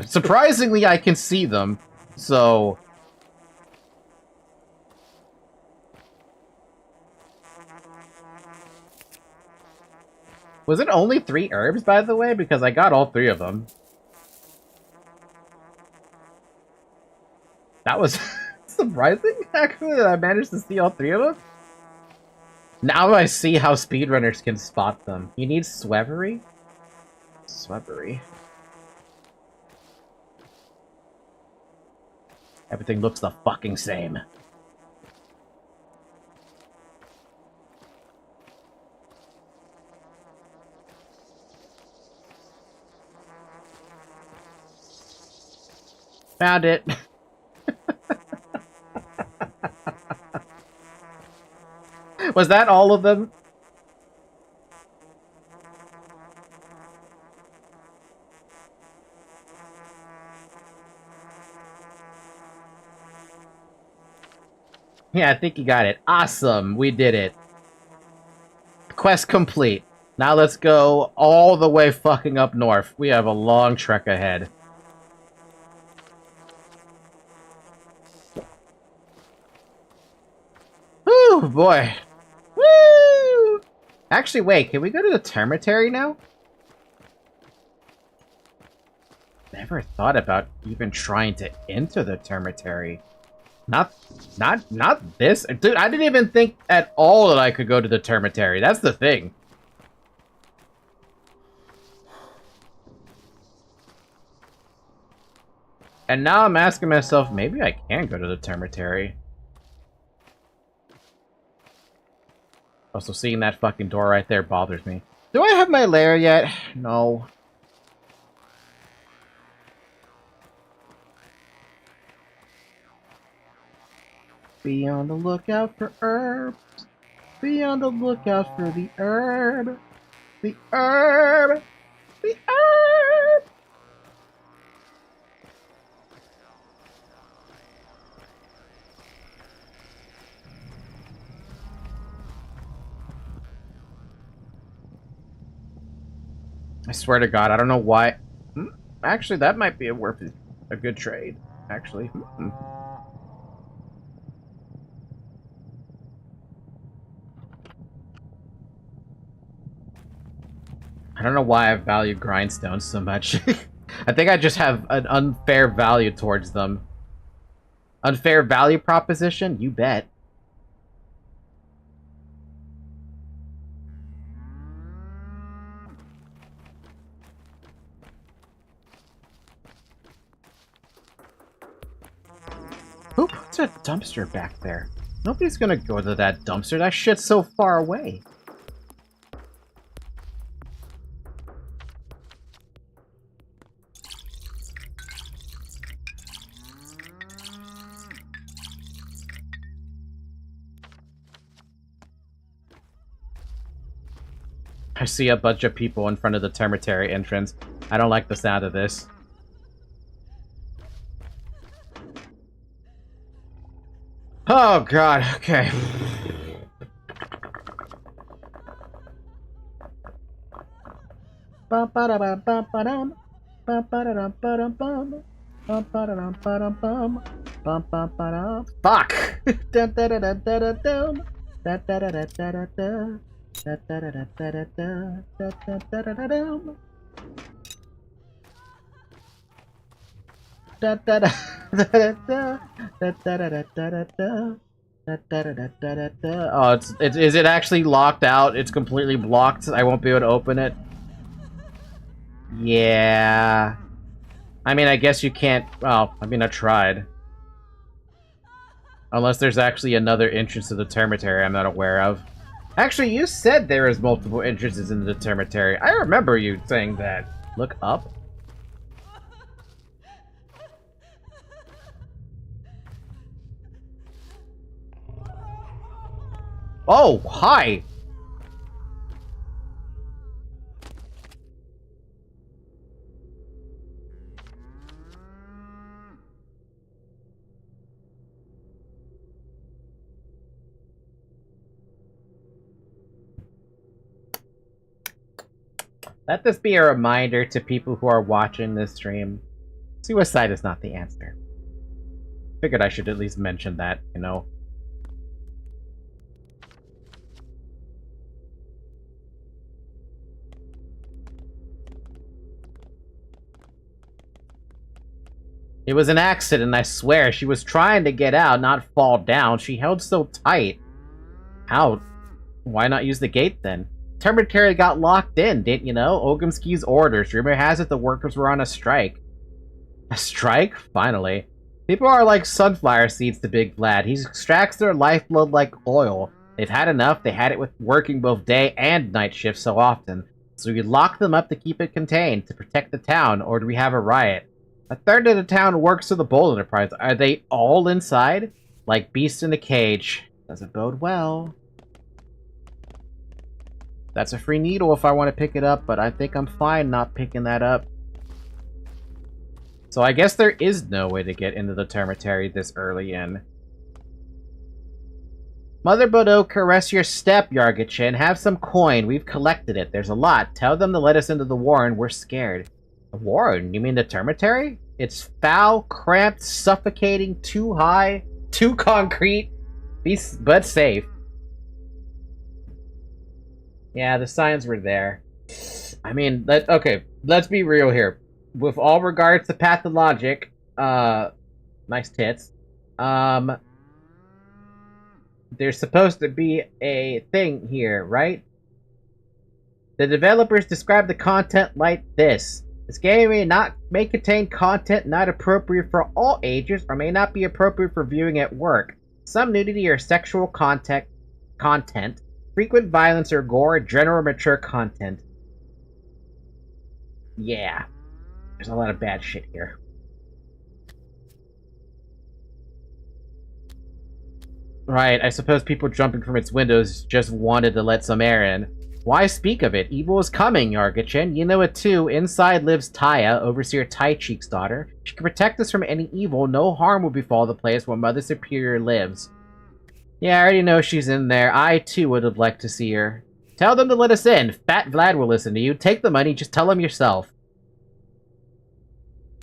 Surprisingly, I can see them, so... Was it only 3 herbs, by the way? Because I got all 3 of them. That was surprising, actually, that I managed to see all 3 of them. Now I see how speedrunners can spot them. You need Swevery? Swevery. Everything looks the fucking same. Found it. Was that all of them? Yeah, I think you got it. Awesome! We did it. Quest complete. Now let's go all the way fucking up north. We have a long trek ahead. Whew, boy. Woo! Actually, wait, can we go to the Termitary now? Never thought about even trying to enter the Termitary. Not this. Dude, I didn't even think at all that I could go to the Termitary. That's the thing. And now I'm asking myself, maybe I can go to the Termitary. Also, seeing that fucking door right there bothers me. Do I have my lair yet? No. Be on the lookout for herbs. Be on the lookout for the herb. The herb. The herb. I swear to God, I don't know why. Actually, that might be a good trade. Actually. I don't know why I value grindstones so much. I think I just have an unfair value towards them. Unfair value proposition? You bet. Who puts a dumpster back there? Nobody's gonna go to that dumpster. That shit's so far away. I see a bunch of people in front of the Termitary entrance. I don't like the sound of this. Oh god, okay. Ba-ba-da-ba-ba-ba-dum. Ba-ba-da-dum-ba-dum-bum. Ba-ba-da-dum-ba-dum-bum. Bum-bum-ba-dum. Fuck! Dun-da-da-da-da-da-dum. Da-da-da-da-da-da-da. Da-da-da-da-da-da. Da-da-da-da-da-dum. Da-da-da-da-da-da. Da-da-da-da-da-da. Da-da-da-da-da-da. Oh, is it actually locked out? It's completely blocked. I won't be able to open it. Yeah. I mean, I guess you can't... Well, I mean, I tried. Unless there's actually another entrance to the Termitary I'm not aware of. Actually, you said there is multiple entrances in the Termitary. I remember you saying that. Look up? Oh, hi! Let this be a reminder to people who are watching this stream. Suicide is not the answer. Figured I should at least mention that, you know. It was an accident, I swear. She was trying to get out, not fall down. She held so tight. How? Why not use the gate then? Termitary got locked in, didn't you know? Ogamski's orders. Rumor has it the workers were on a strike. A strike? Finally. People are like sunflower seeds to Big Vlad. He extracts their lifeblood like oil. They've had enough. They had it with working both day and night shifts so often. So we lock them up to keep it contained, to protect the town, or do we have a riot? A third of the town works for the Bold Enterprise. Are they all inside? Like beasts in a cage. Doesn't bode well. That's a free needle if I want to pick it up, but I think I'm fine not picking that up. So I guess there is no way to get into the Termitary this early in. Mother Bodo, caress your step, Yargachin. Have some coin. We've collected it. There's a lot. Tell them to let us into the warren. We're scared. The warren? You mean the Termitary? It's foul, cramped, suffocating, too high, too concrete, but safe. Yeah, the signs were there. I mean, okay, let's be real here. With all regards to Pathologic, nice tits, there's supposed to be a thing here, right? The developers describe the content like this. This game may contain content not appropriate for all ages or may not be appropriate for viewing at work. Some nudity or sexual content, frequent violence or gore, general mature content. Yeah. There's a lot of bad shit here. Right, I suppose people jumping from its windows just wanted to let some air in. Why speak of it? Evil is coming, Yargachin. You know it too. Inside lives Taya, Overseer Taicheek's daughter. She can protect us from any evil. No harm will befall the place where Mother Superior lives. Yeah, I already know she's in there. I, too, would have liked to see her. Tell them to let us in. Fat Vlad will listen to you. Take the money. Just tell him yourself.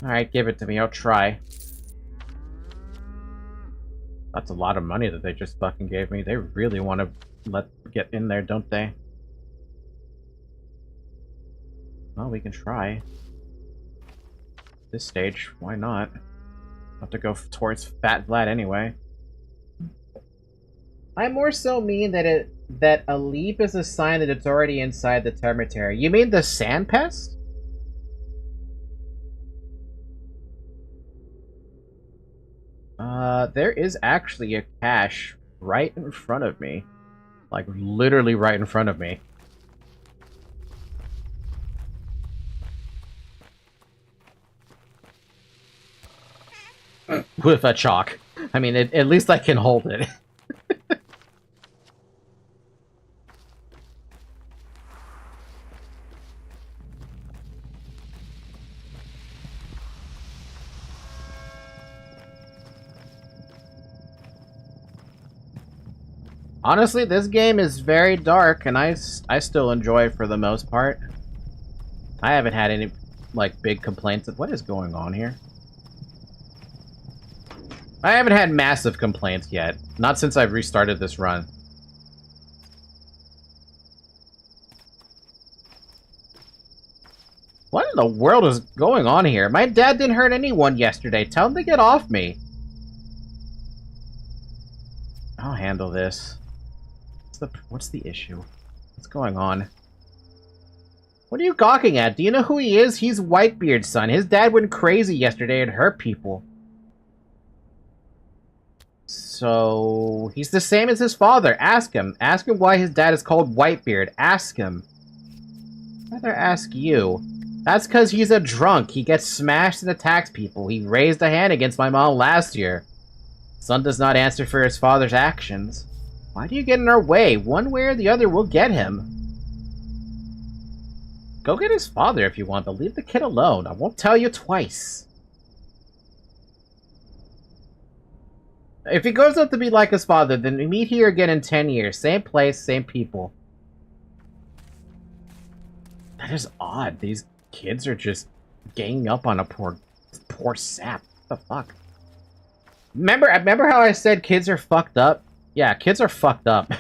Alright, give it to me. I'll try. That's a lot of money that they just fucking gave me. They really want to get in there, don't they? Well, we can try. This stage, why not? I'll have to go towards Fat Vlad anyway. I more so mean that a leap is a sign that it's already inside the Termitary. You mean the sand pest? There is actually a cache right in front of me. Like, literally right in front of me. With a chalk. I mean, at least I can hold it. Honestly, this game is very dark, and I still enjoy it for the most part. I haven't had any, like, big complaints of what is going on here. I haven't had massive complaints yet. Not since I've restarted this run. What in the world is going on here? My dad didn't hurt anyone yesterday. Tell him to get off me. I'll handle this. What's the issue? What's going on? What are you gawking at? Do you know who he is? He's Whitebeard's son. His dad went crazy yesterday and hurt people. So, he's the same as his father. Ask him. Ask him why his dad is called Whitebeard. Ask him. I'd rather ask you. That's because he's a drunk. He gets smashed and attacks people. He raised a hand against my mom last year. Son does not answer for his father's actions. Why do you get in our way? One way or the other, we'll get him. Go get his father if you want, but leave the kid alone. I won't tell you twice. If he grows up to be like his father, then we meet here again in 10 years. Same place, same people. That is odd. These kids are just ganging up on a poor sap. What the fuck? Remember how I said kids are fucked up? Yeah, kids are fucked up.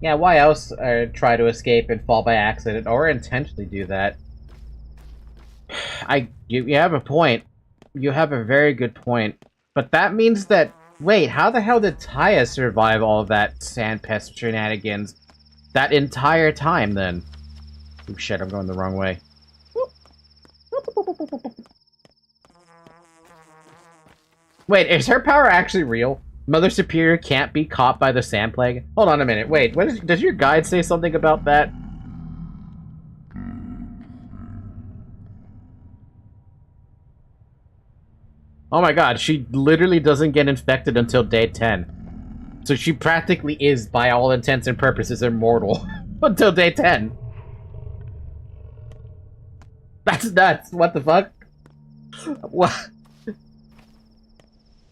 Yeah, why else try to escape and fall by accident or intentionally do that? You have a point. You have a very good point. But that means that... Wait, how the hell did Taya survive all of that sand pest shenanigans that entire time, then? Oh shit, I'm going the wrong way. Wait, is her power actually real? Mother Superior can't be caught by the sand plague? Hold on a minute, wait, does your guide say something about that? Oh my god, she literally doesn't get infected until day 10. So she practically is, by all intents and purposes, immortal. Until day 10. That's nuts, what the fuck? What?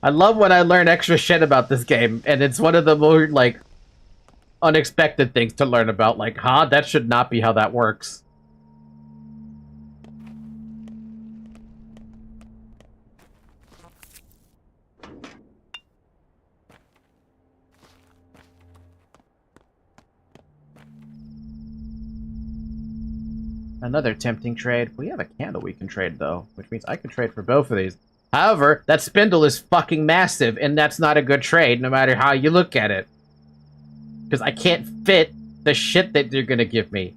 I love when I learn extra shit about this game, and it's one of the more, like, unexpected things to learn about. Like, huh? That should not be how that works. Another tempting trade. We have a candle we can trade, though, which means I can trade for both of these. However, that spindle is fucking massive, and that's not a good trade, no matter how you look at it. Because I can't fit the shit that you're gonna give me.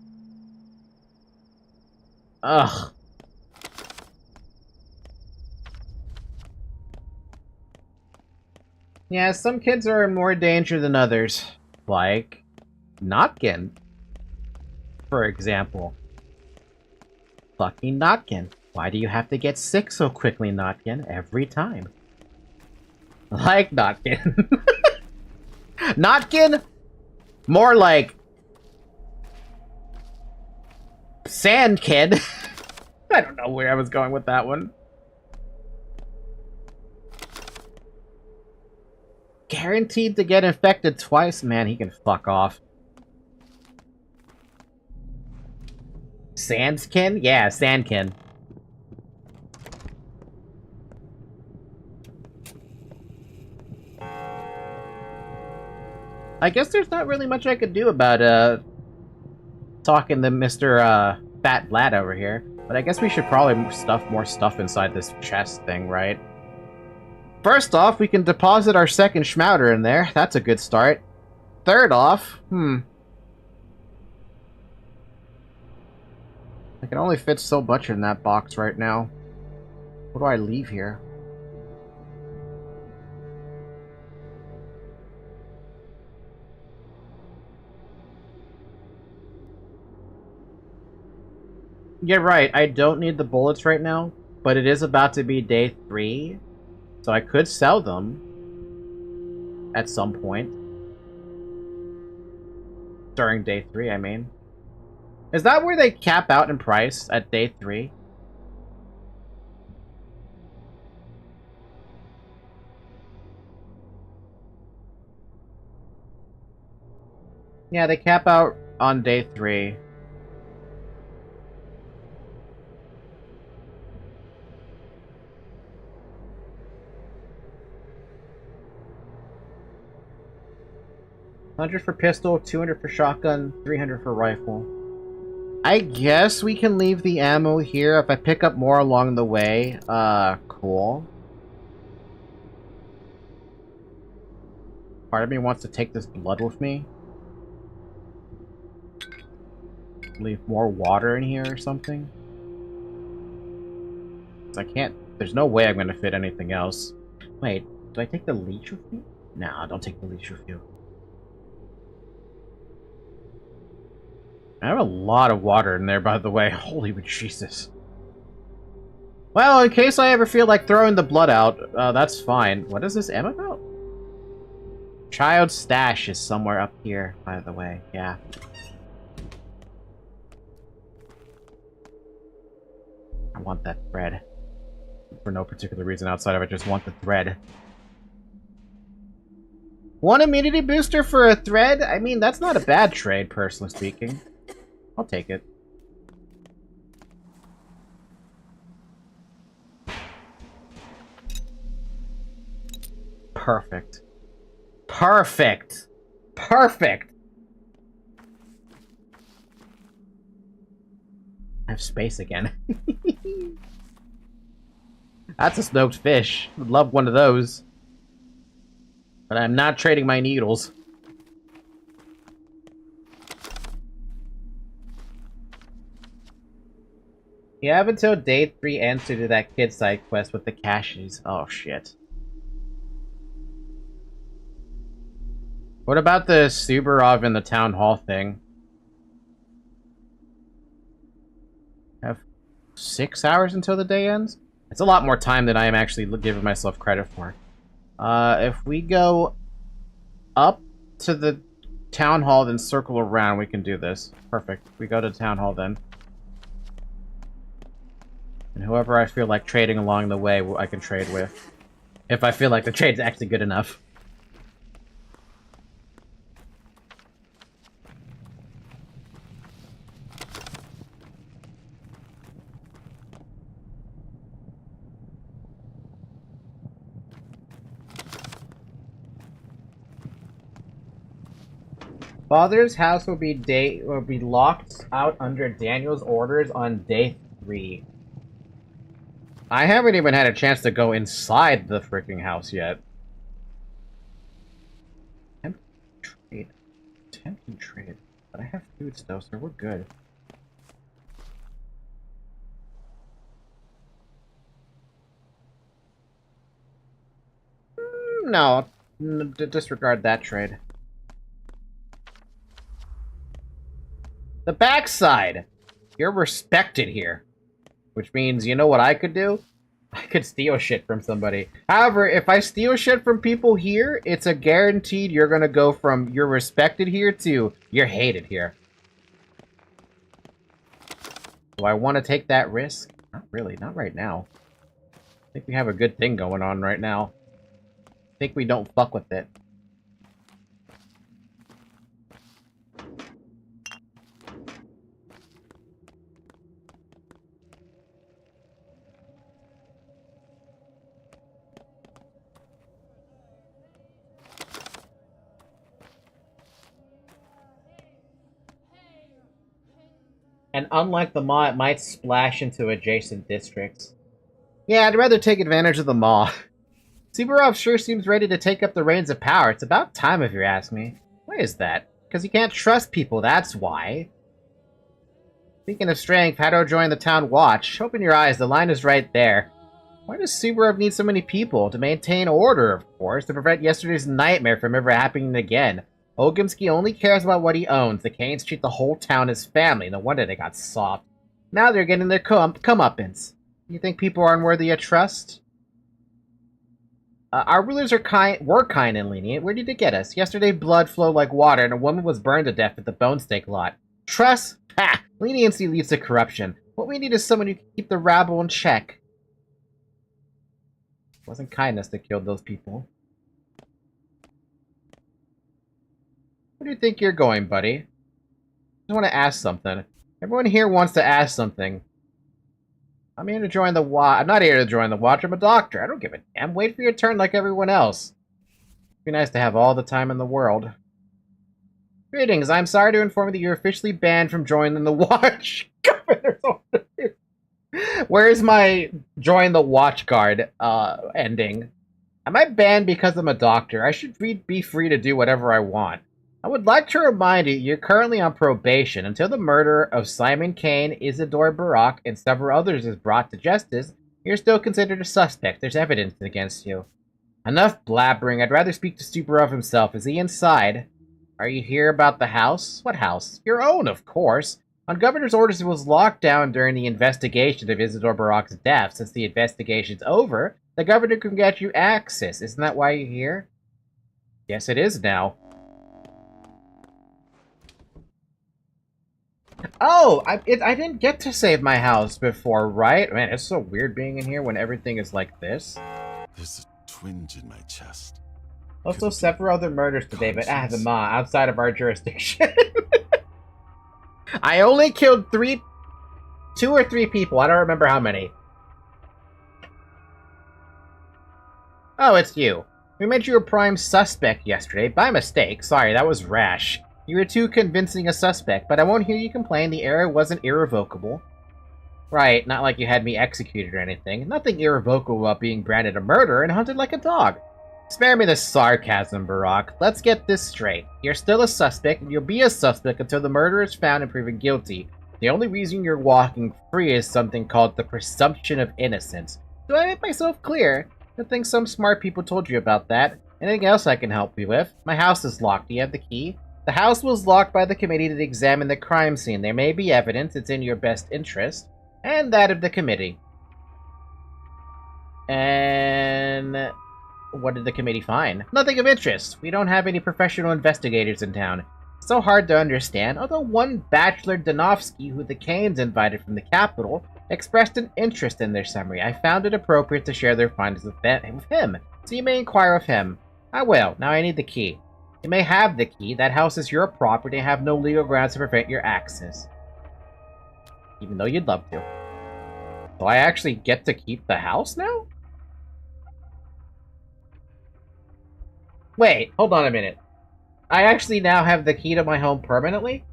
Ugh. Yeah, some kids are in more danger than others. Like, Notkin, for example. Fucking Notkin. Why do you have to get sick so quickly, Notkin, every time? Like Notkin. Notkin? More like... Sandkin. I don't know where I was going with that one. Guaranteed to get infected twice? Man, he can fuck off. Sandskin? Yeah, Sandkin. I guess there's not really much I could do about, talking to Mr. Fat Vlad over here. But I guess we should probably stuff more stuff inside this chest thing, right? First off, we can deposit our second Schmouder in there. That's a good start. Third off, I can only fit so much in that box right now. What do I leave here? You're right, I don't need the bullets right now, but it is about to be day 3, so I could sell them at some point. During day 3, I mean. Is that where they cap out in price, at day 3? Yeah, they cap out on day 3. $100 for pistol, $200 for shotgun, $300 for rifle. I guess we can leave the ammo here if I pick up more along the way. Cool. Part of me wants to take this blood with me. Leave more water in here or something. I can't... There's no way I'm going to fit anything else. Wait, do I take the leech with me? Nah, don't take the leech with you. I have a lot of water in there, by the way. Holy Jesus. Well, in case I ever feel like throwing the blood out, that's fine. What is this M about? Child's stash is somewhere up here, by the way. Yeah. I want that thread. For no particular reason outside of I just want the thread. One immunity booster for a thread? I mean, that's not a bad trade, personally speaking. I'll take it. Perfect. Perfect! Perfect! I have space again. That's a smoked fish. Would love one of those. But I'm not trading my needles. You have until day 3 ends to do that kid side quest with the caches. Oh shit. What about the Subarov in the town hall thing? I have 6 hours until the day ends? It's a lot more time than I am actually giving myself credit for. If we go up to the town hall, then circle around, we can do this. Perfect. We go to town hall then. And whoever I feel like trading along the way, I can trade with. If I feel like the trade's actually good enough. Father's house will be locked out under Daniel's orders on day 3. I haven't even had a chance to go inside the freaking house yet. Tempting trade. But I have food still, so we're good. No, disregard that trade. The backside! You're respected here. Which means, you know what I could do? I could steal shit from somebody. However, if I steal shit from people here, it's a guaranteed you're gonna go from you're respected here to you're hated here. Do I want to take that risk? Not really, not right now. I think we have a good thing going on right now. I think we don't fuck with it. And unlike the maw, it might splash into adjacent districts. Yeah, I'd rather take advantage of the maw. Subarov sure seems ready to take up the reins of power. It's about time, if you ask me. Why is that? Because you can't trust people, that's why. Speaking of strength, how do I join the town watch? Open your eyes, the line is right there. Why does Subarov need so many people? To maintain order, of course, to prevent yesterday's nightmare from ever happening again. Ogimsky only cares about what he owns. The Canes treat the whole town as family. No wonder they got soft. Now they're getting their comeuppance. You think people are unworthy of trust? Our rulers were kind and lenient. Where did it get us? Yesterday, blood flowed like water, and a woman was burned to death at the bone steak lot. Trust? Ha! Leniency leads to corruption. What we need is someone who can keep the rabble in check. It wasn't kindness that killed those people. Where do you think you're going, buddy? I just want to ask something. Everyone here wants to ask something. I'm here to join the watch. I'm not here to join the watch. I'm a doctor. I don't give a damn. Wait for your turn like everyone else. It'd be nice to have all the time in the world. Greetings. I'm sorry to inform you that you're officially banned from joining the watch. Where's my join the watch guard ending? Am I banned because I'm a doctor? I should be free to do whatever I want. I would like to remind you, you're currently on probation. Until the murder of Simon Kane, Isidore Barak, and several others is brought to justice, you're still considered a suspect. There's evidence against you. Enough blabbering. I'd rather speak to Subarov himself. Is he inside? Are you here about the house? What house? Your own, of course. On Governor's orders, it was locked down during the investigation of Isidore Barak's death. Since the investigation's over, the Governor can get you access. Isn't that why you're here? Yes, it is now. Oh, I didn't get to save my house before, right? Man, it's so weird being in here when everything is like this. There's a twinge in my chest. Also, several other murders today, but outside of our jurisdiction. I only killed 2 or 3 people. I don't remember how many. Oh, it's you. We made you a prime suspect yesterday, by mistake. Sorry, that was rash. You were too convincing a suspect, but I won't hear you complain. The error wasn't irrevocable. Right, not like you had me executed or anything. Nothing irrevocable about being branded a murderer and hunted like a dog. Spare me the sarcasm, Barak. Let's get this straight. You're still a suspect, and you'll be a suspect until the murderer is found and proven guilty. The only reason you're walking free is something called the presumption of innocence. Do I make myself clear? I think some smart people told you about that. Anything else I can help you with? My house is locked. Do you have the key? The house was locked by the committee to examine the crime scene. There may be evidence. It's in your best interest. And that of the committee. And what did the committee find? Nothing of interest. We don't have any professional investigators in town. It's so hard to understand, although one Bachelor Danovsky, who the Kanes invited from the capital, expressed an interest in their summary. I found it appropriate to share their findings with him, so you may inquire of him. I will. Now I need the key. You may have the key. That house is your property and have no legal grounds to prevent your access. Even though you'd love to. Do I actually get to keep the house now? Wait, hold on a minute. I actually now have the key to my home permanently?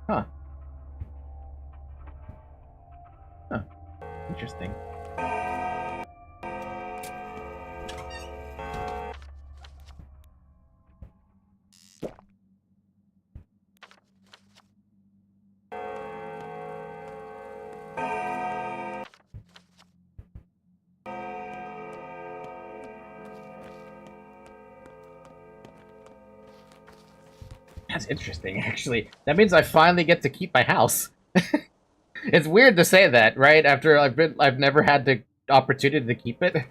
Huh. Huh. Interesting. That's interesting, actually. That means I finally get to keep my house. It's weird to say that, right? After I've never had the opportunity to keep it.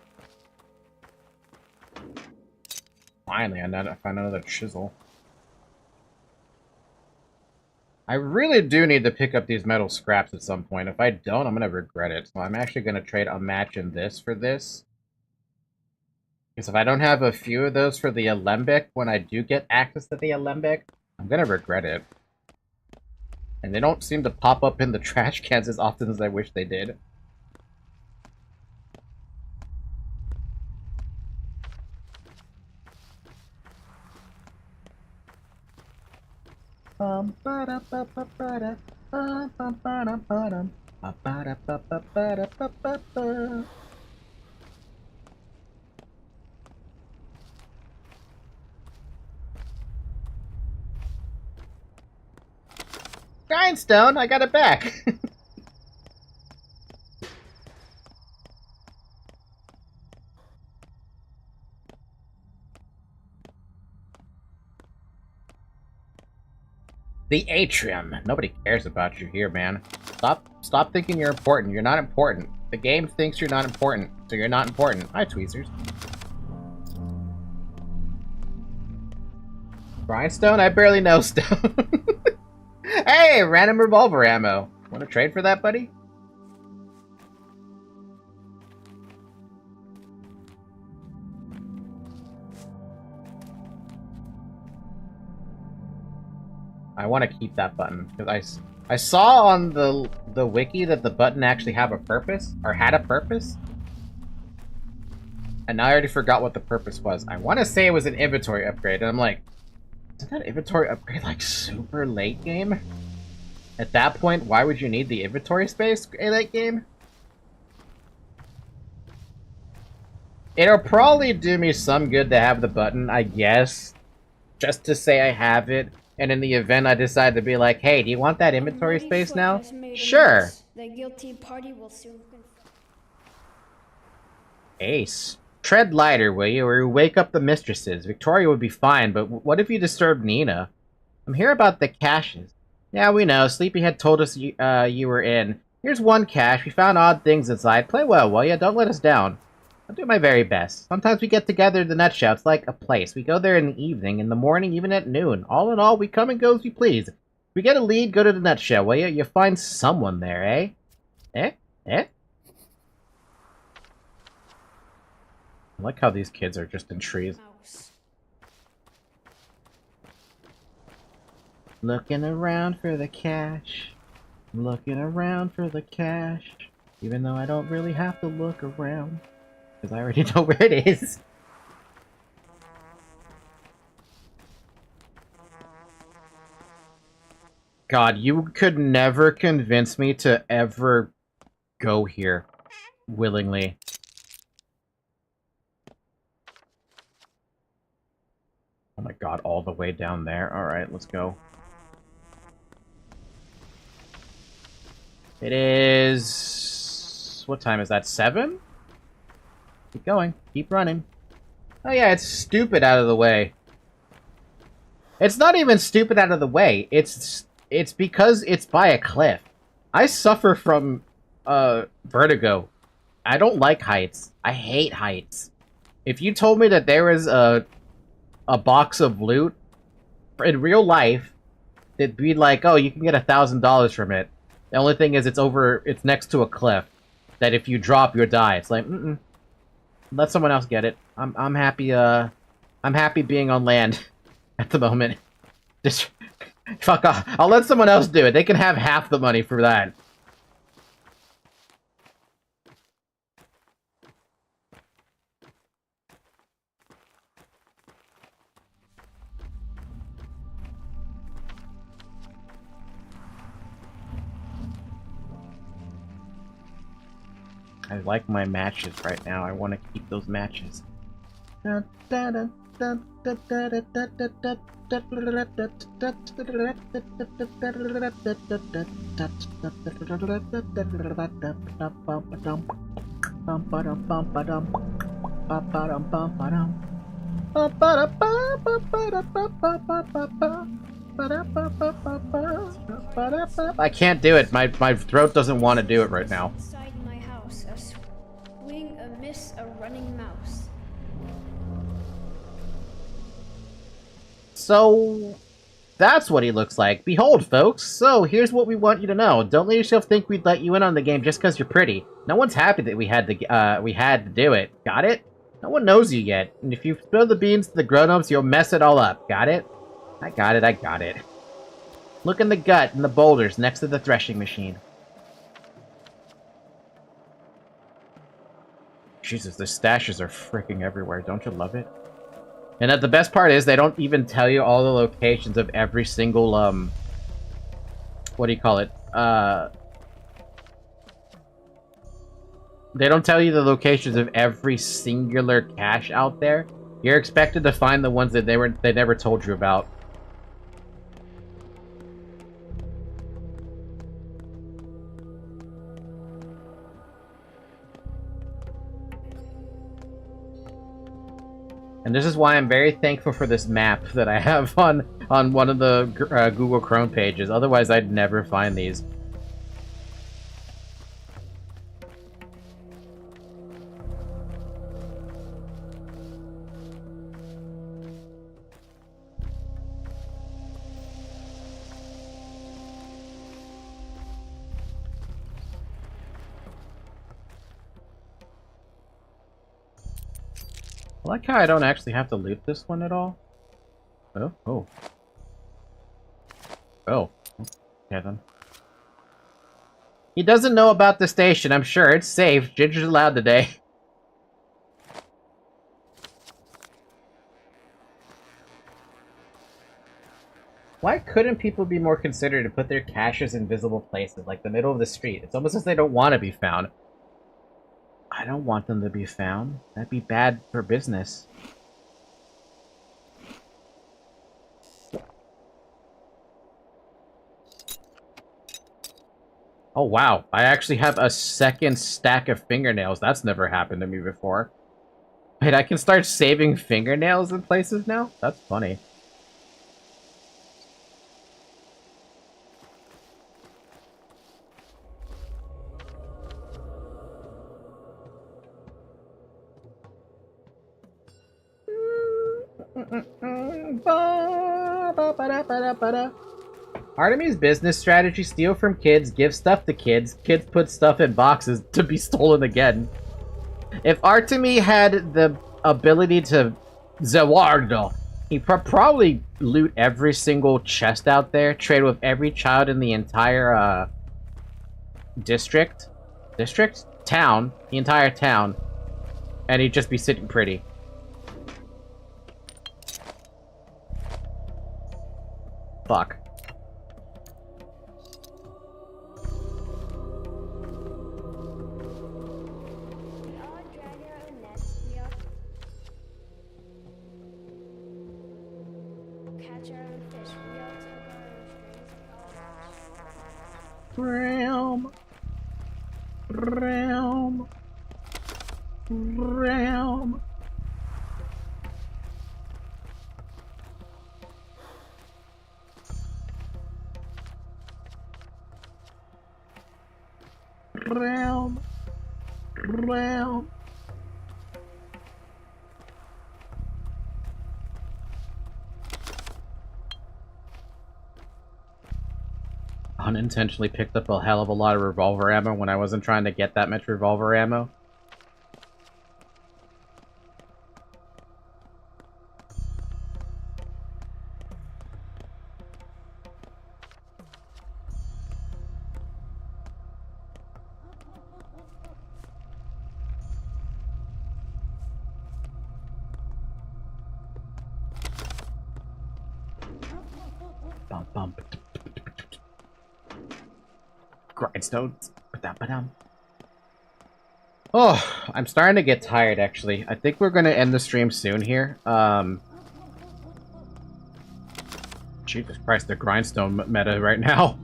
Finally, I found another chisel. I really do need to pick up these metal scraps at some point. If I don't, I'm gonna regret it. So I'm actually gonna trade a match in this for this. Because if I don't have a few of those for the Alembic, when I do get access to the Alembic, I'm gonna regret it. And they don't seem to pop up in the trash cans as often as I wish they did. Grindstone, I got it back. The atrium. Nobody cares about you here, man. Stop thinking you're important. You're not important. The game thinks you're not important, so you're not important. Hi, Tweezers. Grindstone? I barely know stone. Hey, random revolver ammo. Want to trade for that, buddy? I want to keep that button because I saw on the wiki that the button actually have a purpose or had a purpose, and now I already forgot what the purpose was. I want to say it was an inventory upgrade, and I'm like, isn't that inventory upgrade like super late game? At that point, why would you need the inventory space late game? It'll probably do me some good to have the button, I guess, just to say I have it. And in the event I decide to be like, hey, do you want that inventory space now? Sure. The guilty party will soon. Ace. Tread lighter, will you, or wake up the mistresses. Victoria would be fine, but what if you disturb Nina? I'm here about the caches. Yeah, we know. Sleepyhead told us you were in. Here's one cache. We found odd things inside. Play well, will ya? Don't let us down. I'll do my very best. Sometimes we get together at the Nutshell. It's like a place. We go there in the evening, in the morning, even at noon. All in all, we come and go as we please. If we get a lead, go to the Nutshell, will ya? You find someone there, eh? Eh? Eh? I like how these kids are just in trees. Looking around for the cash. Looking around for the cash. Even though I don't really have to look around. Because I already know where it is. God, you could never convince me to ever go here willingly. Oh my god, all the way down there. Alright, let's go. It is... What time is that? 7? Keep going. Keep running. Oh yeah, it's stupid out of the way. It's not even stupid out of the way. It's because it's by a cliff. I suffer from vertigo. I don't like heights. I hate heights. If you told me that there was a box of loot in real life, it'd be like, oh, you can get $1,000 from it. The only thing is it's next to a cliff that if you drop, you'll die. It's like, let someone else get it. I'm happy, I'm happy being on land at the moment. Just fuck off. I'll let someone else do it. They can have half the money for that. I like my matches right now. I want to keep those matches. I can't do it. My throat doesn't want to do it right now. Inside my house, a swing, a miss, a running mouse. So, that's what he looks like. Behold, folks. So, here's what we want you to know. Don't let yourself think we'd let you in on the game just because you're pretty. No one's happy that we had to do it. Got it? No one knows you yet. And if you spill the beans to the grown-ups, you'll mess it all up. Got it? I got it, I got it. Look in the gut and the boulders next to the threshing machine. Jesus, the stashes are freaking everywhere. Don't you love it? And the best part is they don't even tell you all the locations of every single, what do you call it? They don't tell you the locations of every singular cache out there. You're expected to find the ones that they never told you about. And this is why I'm very thankful for this map that I have on one of the Google Chrome pages. Otherwise, I'd never find these. I like how I don't actually have to loot this one at all. Oh, oh. Oh. Okay then. He doesn't know about the station, I'm sure. It's safe. Ginger's allowed today. Why couldn't people be more considerate to put their caches in visible places, like the middle of the street? It's almost as they don't want to be found. I don't want them to be found. That'd be bad for business. Oh wow, I actually have a second stack of fingernails. That's never happened to me before. Wait, I can start saving fingernails in places now? That's funny. Artemy's business strategy: steal from kids, give stuff to kids, kids put stuff in boxes to be stolen again. If Artemy had the ability to Zewardo, he'd probably loot every single chest out there, trade with every child in the entire town, the entire town, and he'd just be sitting pretty. Fuck. Realm. Realm. Realm. Realm. Realm. Unintentionally picked up a hell of a lot of revolver ammo when I wasn't trying to get that much revolver ammo. Bump, bump. Grindstones. Oh, I'm starting to get tired, actually. I think we're going to end the stream soon here. Jesus Christ, the grindstone meta right now.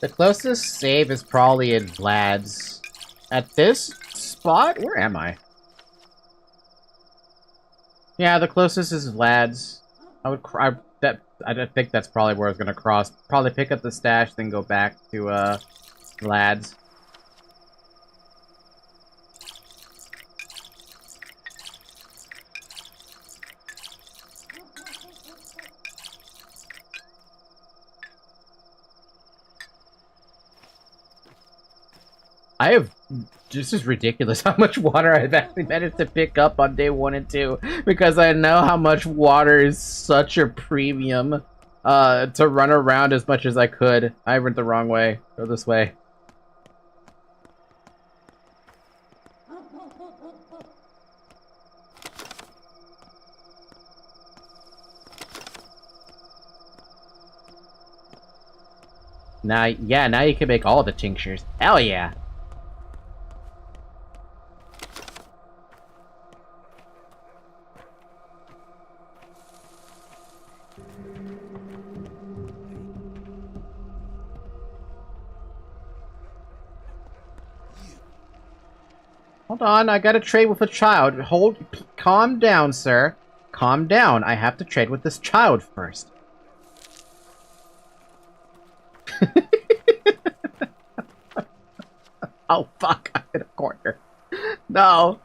The closest save is probably in Vlad's. At this spot? Where am I? Yeah, the closest is Vlad's. I think that's probably where I was gonna cross. Probably pick up the stash, then go back to Vlad's. This is ridiculous how much water I've actually managed to pick up on day 1 and 2, because I know how much water is such a premium to run around as much as I could. I went the wrong way. Go this way. Now you can make all the tinctures. Hell yeah. Hold on, I gotta trade with a child. Calm down, sir. Calm down. I have to trade with this child first. Oh, fuck. I'm in a corner. No.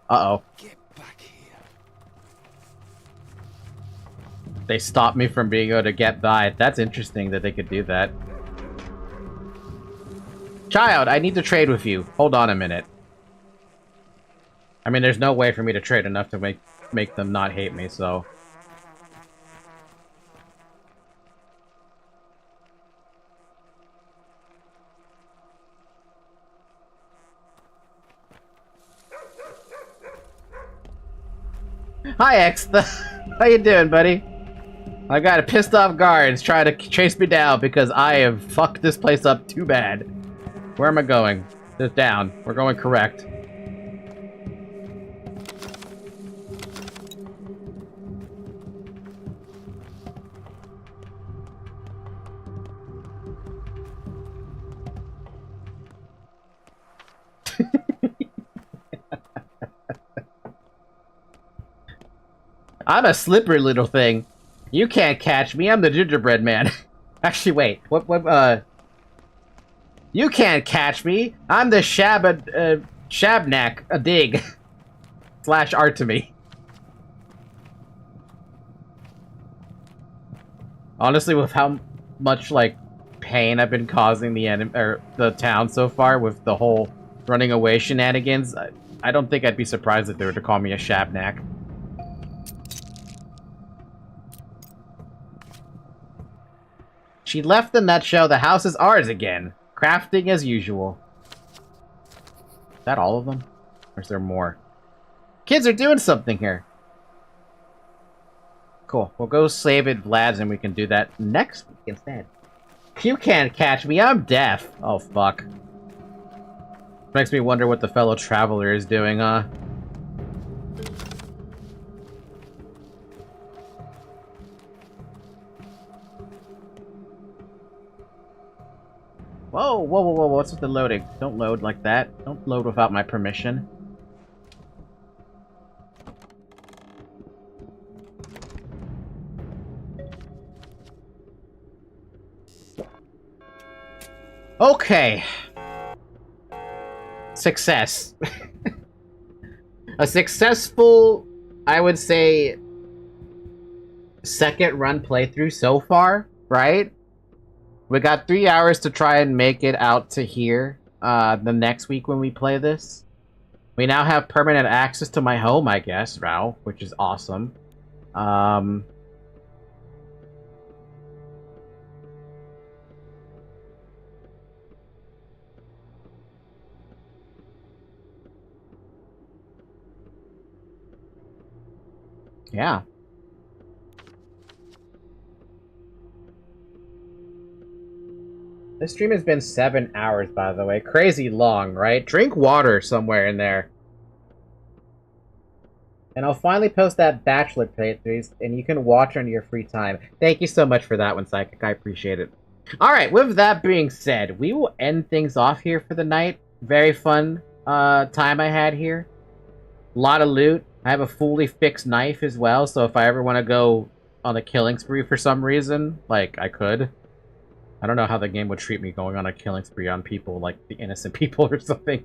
Uh-oh. Get back here. They stopped me from being able to get by. That's interesting that they could do that. Child, I need to trade with you. Hold on a minute. I mean, there's no way for me to trade enough to make them not hate me, so... Hi, X. How you doing, buddy? I got a pissed off guards trying to chase me down because I have fucked this place up too bad. Where am I going? Just down. We're going correct. I'm a slippery little thing. You can't catch me. I'm the gingerbread man. Actually, wait. What, You can't catch me. I'm the Shabnak, a dig. / Artemy. Honestly, with how much, like, pain I've been causing the town so far with the whole running away shenanigans, I don't think I'd be surprised if they were to call me a Shabnak. She left the nutshell. The house is ours again. Crafting as usual. Is that all of them? Or is there more? Kids are doing something here. Cool. We'll go save it, Vlad's, and we can do that next week instead. You can't catch me. I'm deaf. Oh, fuck. Makes me wonder what the fellow traveler is doing, huh? Whoa, whoa, whoa, whoa, what's with the loading? Don't load like that. Don't load without my permission. Okay. Success. A successful, I would say, second run playthrough so far, right? We got 3 hours to try and make it out to here the next week when we play this. We now have permanent access to my home, I guess, Rao, which is awesome. Yeah. This stream has been 7 hours, by the way. Crazy long, right? Drink water somewhere in there. And I'll finally post that Bachelor playthroughs, and you can watch on your free time. Thank you so much for that one, Psychic. I appreciate it. Alright, with that being said, we will end things off here for the night. Very fun time I had here. A lot of loot. I have a fully fixed knife as well, so if I ever want to go on a killing spree for some reason, like, I could. I don't know how the game would treat me going on a killing spree on people, like the innocent people or something.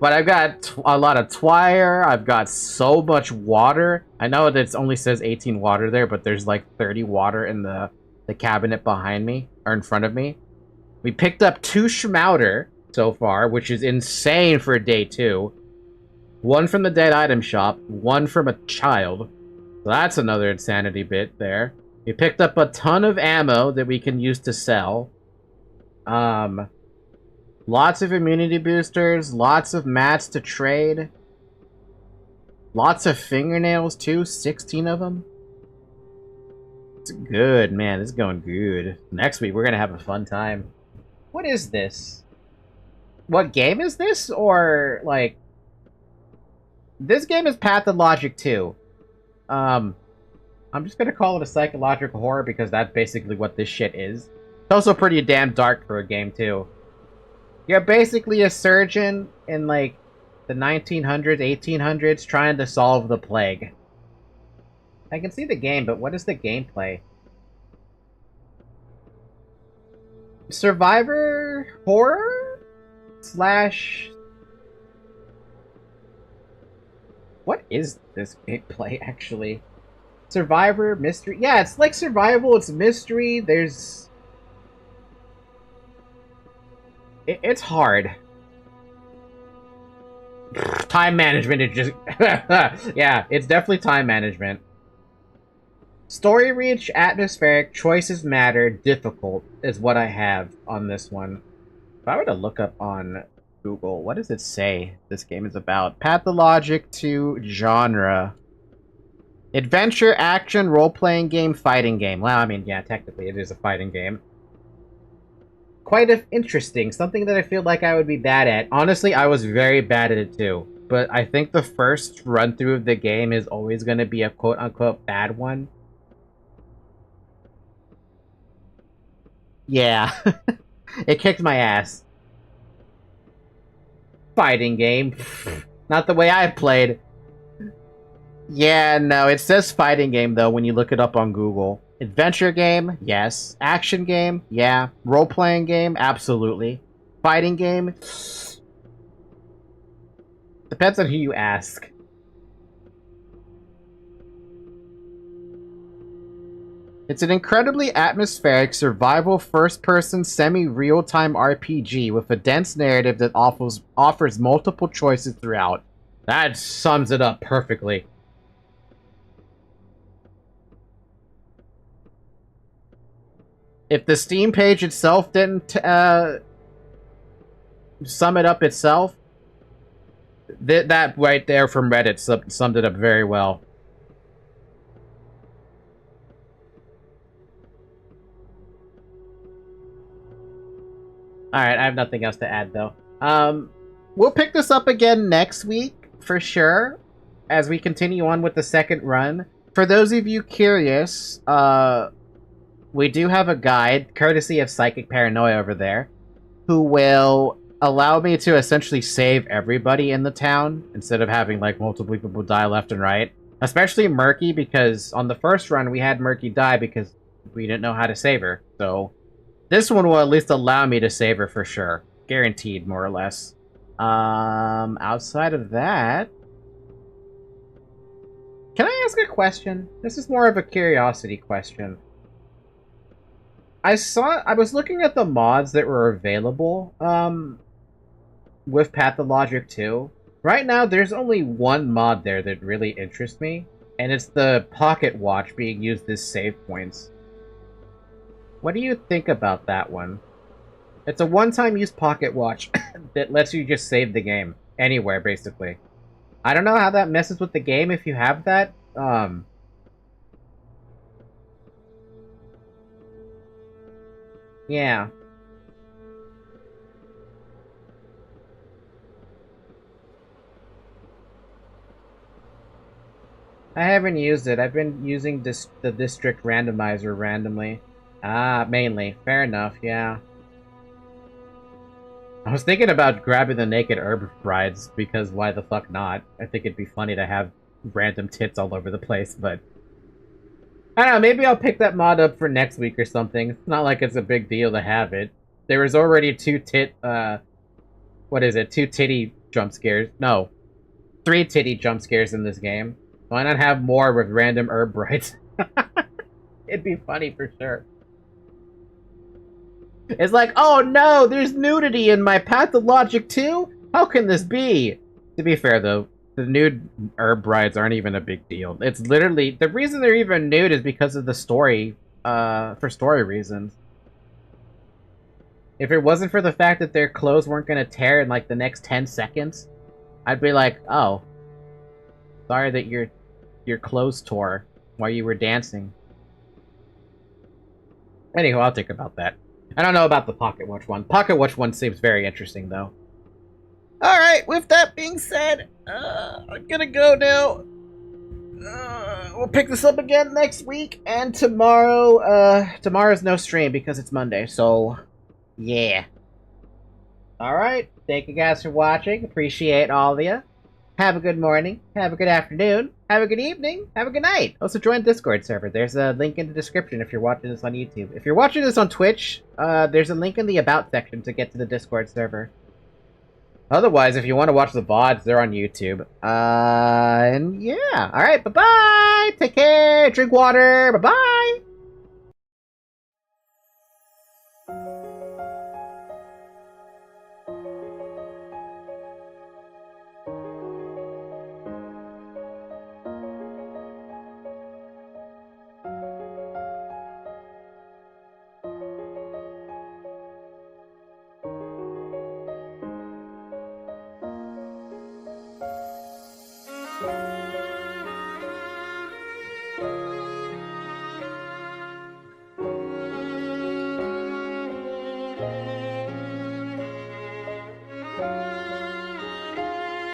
But I've got a lot of twire, I've got so much water. I know that it only says 18 water there, but there's like 30 water in the cabinet behind me, or in front of me. We picked up 2 schmouter so far, which is insane for day 2. 1 from the dead item shop, 1 from a child. So that's another insanity bit there. We picked up a ton of ammo that we can use to sell. Lots of immunity boosters, lots of mats to trade. Lots of fingernails too, 16 of them. It's good, man, this is going good. Next week, we're gonna have a fun time. What is this? What game is this? Or, like... This game is Pathologic 2. I'm just gonna call it a psychological horror because that's basically what this shit is. It's also pretty damn dark for a game, too. You're basically a surgeon in, like, the 1900s, 1800s, trying to solve the plague. I can see the game, but what is the gameplay? Survivor horror? Slash... What is this gameplay, actually? Survivor, mystery... Yeah, it's like survival, it's mystery, there's... It's hard. Time management is just... yeah, it's definitely time management. Story reach, atmospheric, choices matter, difficult is what I have on this one. If I were to look up on Google, what does it say this game is about? Pathologic 2 genre. Adventure, action, role-playing game, fighting game. Well, I mean, yeah, technically it is a fighting game. Quite interesting. Something that I feel like I would be bad at. Honestly, I was very bad at it too. But I think the first run-through of the game is always going to be a quote-unquote bad one. Yeah. It kicked my ass. Fighting game. Not the way I played. Yeah, no, it says fighting game, though, when you look it up on Google. Adventure game? Yes. Action game? Yeah. Role-playing game? Absolutely. Fighting game? Depends on who you ask. It's an incredibly atmospheric, survival, first-person, semi-real-time RPG with a dense narrative that offers multiple choices throughout. That sums it up perfectly. If the Steam page itself didn't sum it up itself, that right there from Reddit summed it up very well. Alright, I have nothing else to add, though. We'll pick this up again next week, for sure, as we continue on with the second run. For those of you curious, we do have a guide, courtesy of Psychic Paranoia over there, who will allow me to essentially save everybody in the town, instead of having, like, multiple people die left and right. Especially Murky, because on the first run, we had Murky die because we didn't know how to save her, so... This one will at least allow me to save her for sure. Guaranteed, more or less. Outside of that... Can I ask a question? This is more of a curiosity question. I was looking at the mods that were available, with Pathologic 2. Right now, there's only one mod there that really interests me, and it's the pocket watch being used as save points. What do you think about that one? It's a one-time use pocket watch that lets you just save the game. Anywhere, basically. I don't know how that messes with the game if you have that. Yeah. I haven't used it. I've been using the district randomizer randomly. Ah, mainly. Fair enough, yeah. I was thinking about grabbing the naked herb brides, because why the fuck not? I think it'd be funny to have random tits all over the place, but... I don't know, maybe I'll pick that mod up for next week or something. It's not like it's a big deal to have it. There was already two titty jump scares. No. 3 titty jump scares in this game. Why not have more with random herb brides? It'd be funny for sure. It's like, oh no, there's nudity in my Pathologic 2? How can this be? To be fair, though, the nude herb brides aren't even a big deal. It's literally... The reason they're even nude is because of the story, for story reasons. If it wasn't for the fact that their clothes weren't gonna tear in, like, the next 10 seconds, I'd be like, oh. Sorry that your clothes tore while you were dancing. Anywho, I'll think about that. I don't know about the Pocket Watch one. Pocket Watch one seems very interesting, though. Alright, with that being said, I'm gonna go now. We'll pick this up again next week, and tomorrow's no stream because it's Monday, so, yeah. Alright, thank you guys for watching. Appreciate all of you. Have a good morning, have a good afternoon, have a good evening, have a good night. Also join the Discord server. There's a link in the description if you're watching this on YouTube. If you're watching this on Twitch, there's a link in the About section to get to the Discord server. Otherwise, if you want to watch the VODs, they're on YouTube. And yeah. Alright, bye-bye! Take care! Drink water! Bye-bye!